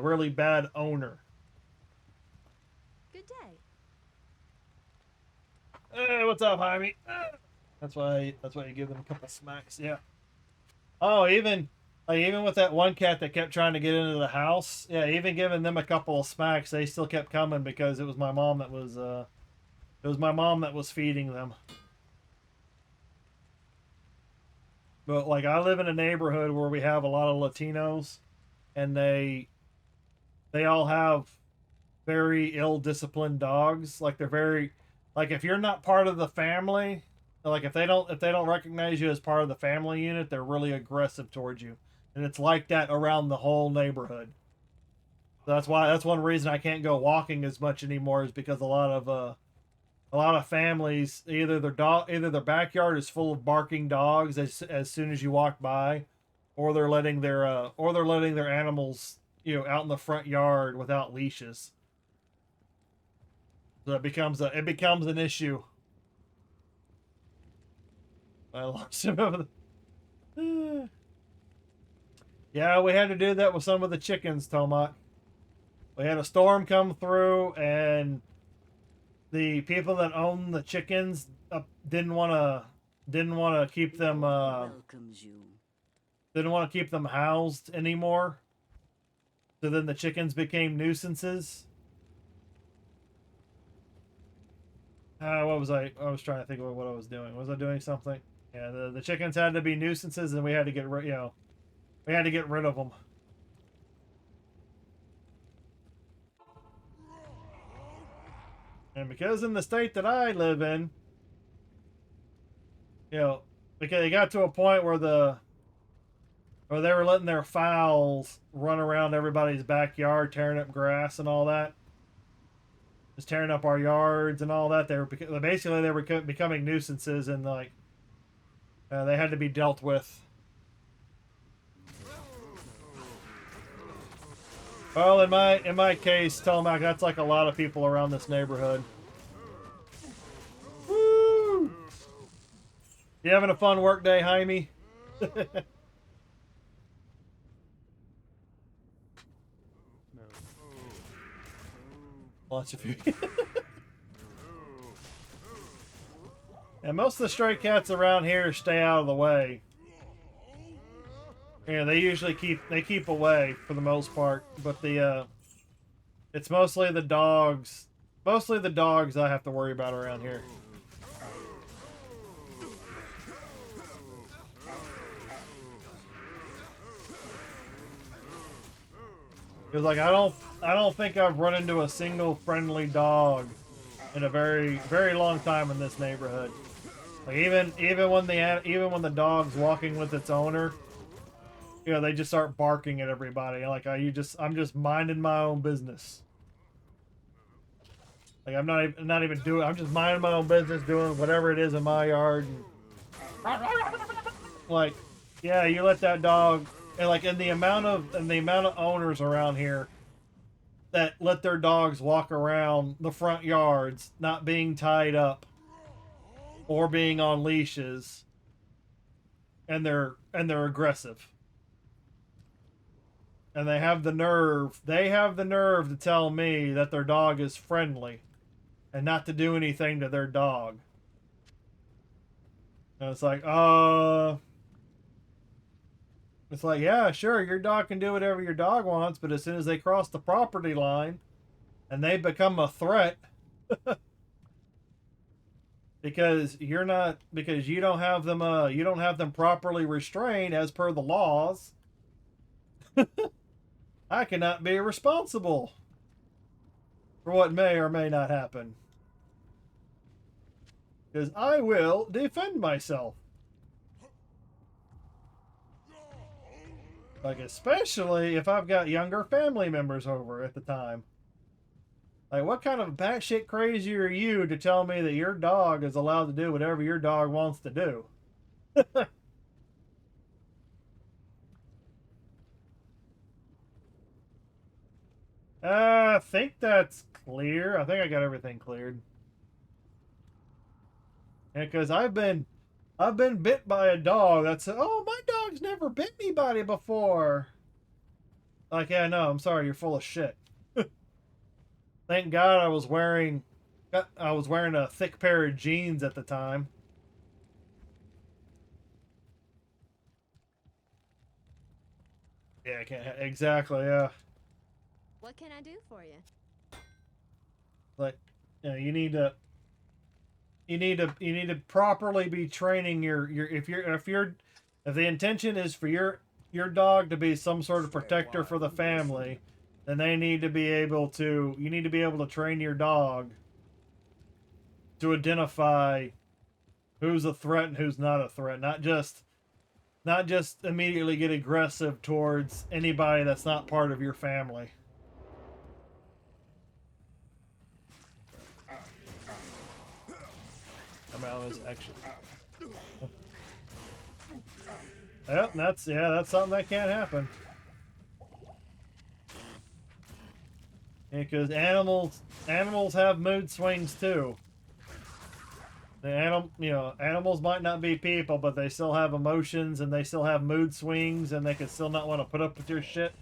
really bad owner. Good day. Hey, what's up, Jaime? That's why you give them a couple smacks. Yeah. Oh, even with that one cat that kept trying to get into the house, yeah, even giving them a couple of smacks, they still kept coming because it was my mom that was feeding them. But like, I live in a neighborhood where we have a lot of Latinos, and they they all have very ill-disciplined dogs. Like they're very, like if you're not part of the family, like if they don't recognize you as part of the family unit, they're really aggressive towards you, and it's like that around the whole neighborhood. So that's one reason I can't go walking as much anymore, is because a lot of families, either their backyard is full of barking dogs as soon as you walk by, or they're letting their animals, out in the front yard without leashes. So it becomes an issue. I lost him over the. Yeah, we had to do that with some of the chickens, Tomat. We had a storm come through, and the people that own the chickens didn't want to keep them Welcomes you. didn't want to keep them housed anymore. So then the chickens became nuisances. What was I? I was trying to think of what I was doing. Was I doing something? Yeah, the chickens had to be nuisances, and we had to get rid. We had to get rid of them. And because in the state that I live in, because they got to a point where they were letting their fowls run around everybody's backyard, tearing up grass and all that. Just tearing up our yards and all that. They were becoming nuisances, and like they had to be dealt with. Well, in my case, Telemac, that's like a lot of people around this neighborhood. Woo! You having a fun work day, Jaime? Lots of you. And most of the stray cats around here stay out of the way. Yeah, they usually keep away for the most part, but it's mostly the dogs. Mostly the dogs I have to worry about around here. Because like I don't think I've run into a single friendly dog in a very very long time in this neighborhood. Like even when the dog's walking with its owner, they just start barking at everybody. Like I'm just minding my own business. Like I'm just minding my own business, doing whatever it is in my yard. And, like, yeah, you let that dog, and like in the amount of owners around here that let their dogs walk around the front yards, not being tied up or being on leashes, and they're aggressive. And they have the nerve to tell me that their dog is friendly and not to do anything to their dog. And it's like, yeah, sure, your dog can do whatever your dog wants, but as soon as they cross the property line and they become a threat, because you don't have them properly restrained as per the laws, I cannot be responsible for what may or may not happen. Because I will defend myself. Like, especially if I've got younger family members over at the time. Like, what kind of batshit crazy are you to tell me that your dog is allowed to do whatever your dog wants to do? I think that's clear. I think I got everything cleared. And because I've been bit by a dog that said, "Oh, my dog's never bit anybody before." Like, yeah, no, I'm sorry, you're full of shit. Thank God I was wearing a thick pair of jeans at the time. Yeah, I can't exactly, yeah. What can I do for you? Like, you need to properly be training if the intention is for your dog to be some sort of protector for the family, then they need to be able to, you need to be able to train your dog to identify who's a threat and who's not a threat. Not just immediately get aggressive towards anybody that's not part of your family. I'm out of this action. Yep, that's something that can't happen. Because animals have mood swings too. Animals might not be people, but they still have emotions and they still have mood swings, and they can still not want to put up with your shit.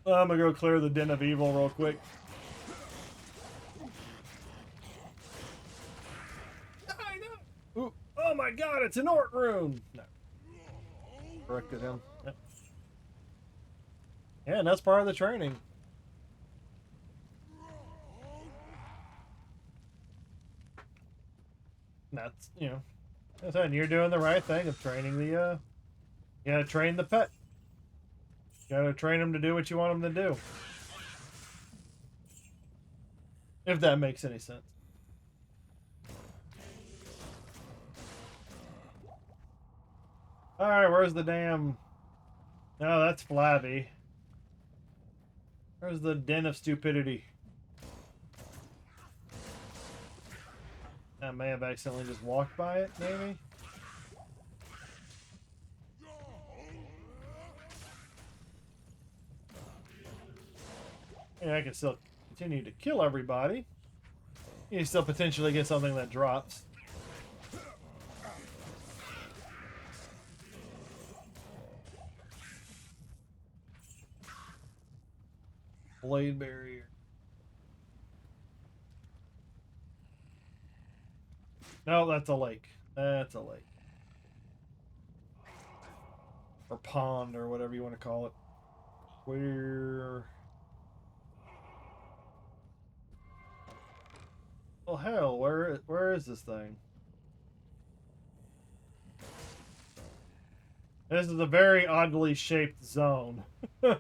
I'm gonna go clear the Den of Evil real quick. I know. Ooh, oh my God! It's an Orc rune. No, corrected him. Yep. Yeah, and that's part of the training. That's I said, you're doing the right thing of training the. You gotta train the pet. You gotta train them to do what you want them to do. If that makes any sense. Alright, where's the damn... No, that's Flabby. Where's the Den of Stupidity? I may have accidentally just walked by it, maybe? Yeah, I can still continue to kill everybody. You can still potentially get something that drops. Blade barrier. No, that's a lake. That's a lake. Or pond, or whatever you want to call it. Where... Well, hell, where is this thing? This is a very oddly shaped zone. I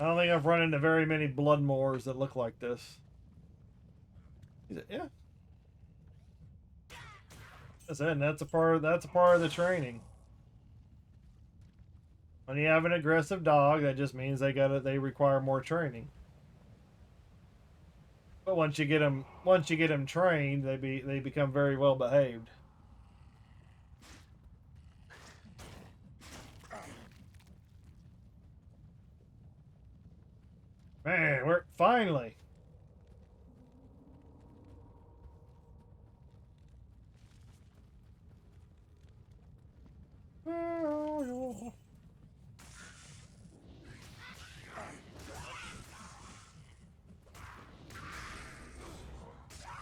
don't think I've run into very many blood moors that look like this. Yeah. That's it. And that's a part of the training. When you have an aggressive dog, that just means they require more training. But once you get them trained, they become very well behaved. Man, we're finally.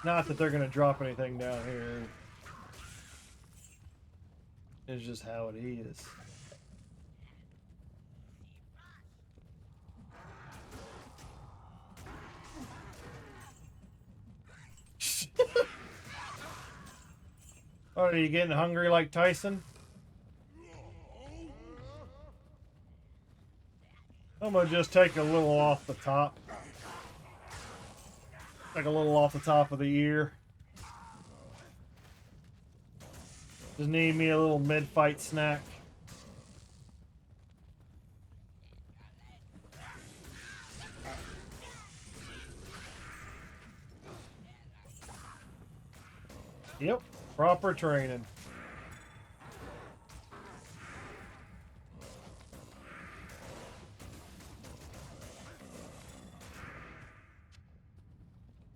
Not that they're gonna drop anything down here. It's just how it is. Oh, are you getting hungry like Tyson? I'm gonna just take a little off the top. Like a little off the top of the ear. Just need me a little mid-fight snack. Yep, proper training.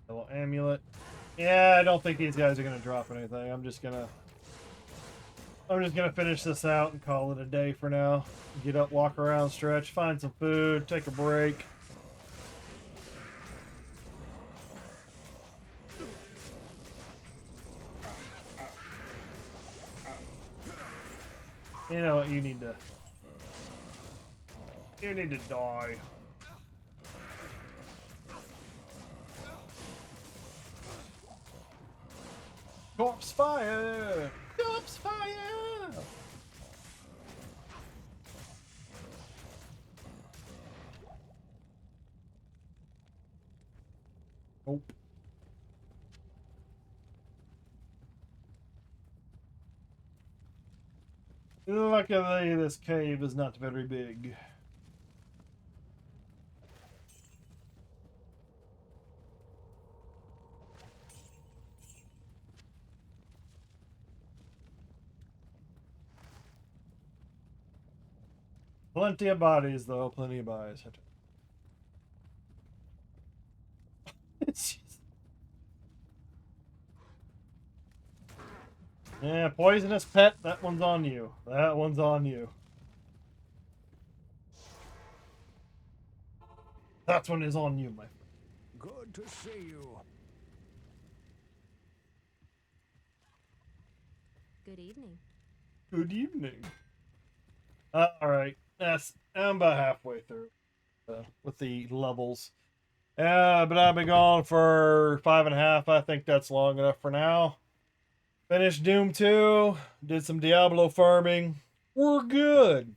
Little amulet. Yeah, I don't think these guys are gonna drop anything. I'm just gonna finish this out and call it a day for now. Get up, walk around, stretch, find some food, take a break. You know what? You need to die. Corpse fire! Corpse fire! Nope. Luckily, this cave is not very big. Plenty of bodies, though. Plenty of bodies. It's just... Yeah, poisonous pet. That one's on you. That one's on you. That one is on you, my friend. Good to see you. Good evening. Good evening. Alright. I'm about halfway through with the levels. But I've been gone for 5.5. I think that's long enough for now. Finished Doom 2. Did some Diablo farming. We're good.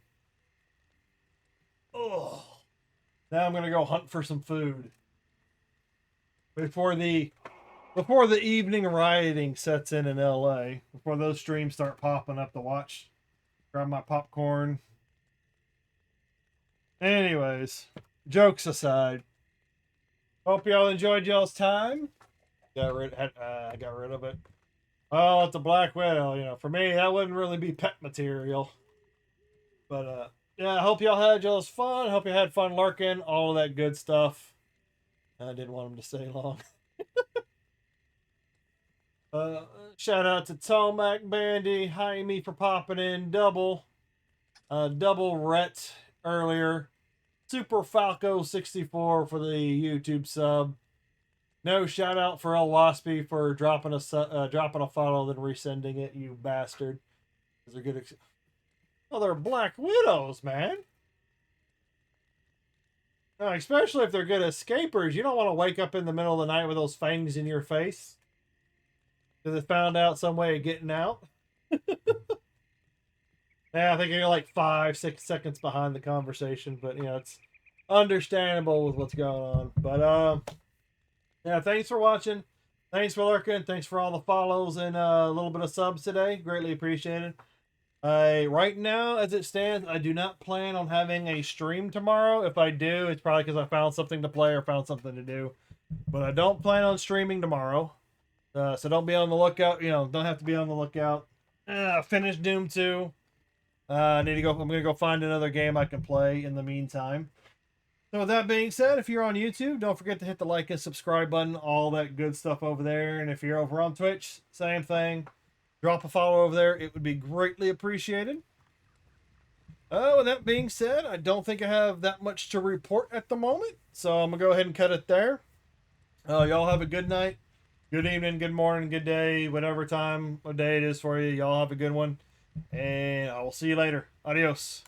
Oh. Now I'm gonna go hunt for some food. Before the evening rioting sets in LA. Before those streams start popping up to watch. Grab my popcorn. Anyways, jokes aside. Hope y'all enjoyed y'all's time. I got rid of it. Oh, it's a Black Widow. You know, for me, that wouldn't really be pet material. But, yeah, I hope y'all had y'all's fun. Hope you had fun lurking. All of that good stuff. I didn't want them to stay long. Shout out to Tomac Bandy. Jaime for popping in. Double Rhett earlier. Super Falco 64 for the YouTube sub. No shout out for El Waspy for dropping a follow then resending it, you bastard. They're good. Oh, they're Black Widows, man. No, especially if they're good escapers. You don't want to wake up in the middle of the night with those fangs in your face because they found out some way of getting out. Yeah, I think you're like 5-6 seconds behind the conversation, but you know it's understandable with what's going on. But yeah, thanks for watching. Thanks for lurking. Thanks for all the follows and a little bit of subs today. Greatly appreciated. Right now, as it stands, I do not plan on having a stream tomorrow. If I do, it's probably because I found something to play or found something to do. But I don't plan on streaming tomorrow. So don't be on the lookout. You know, don't have to be on the lookout. Finished Doom 2. I need to go. I'm gonna go find another game I can play in the meantime. So with that being said, if you're on YouTube, don't forget to hit the like and subscribe button, all that good stuff over there. And if you're over on Twitch, same thing. Drop a follow over there. It would be greatly appreciated. With that being said, I don't think I have that much to report at the moment. So I'm going to go ahead and cut it there. Y'all have a good night, good evening, good morning, good day, whatever time of day it is for you. Y'all have a good one. And I will see you later. Adios.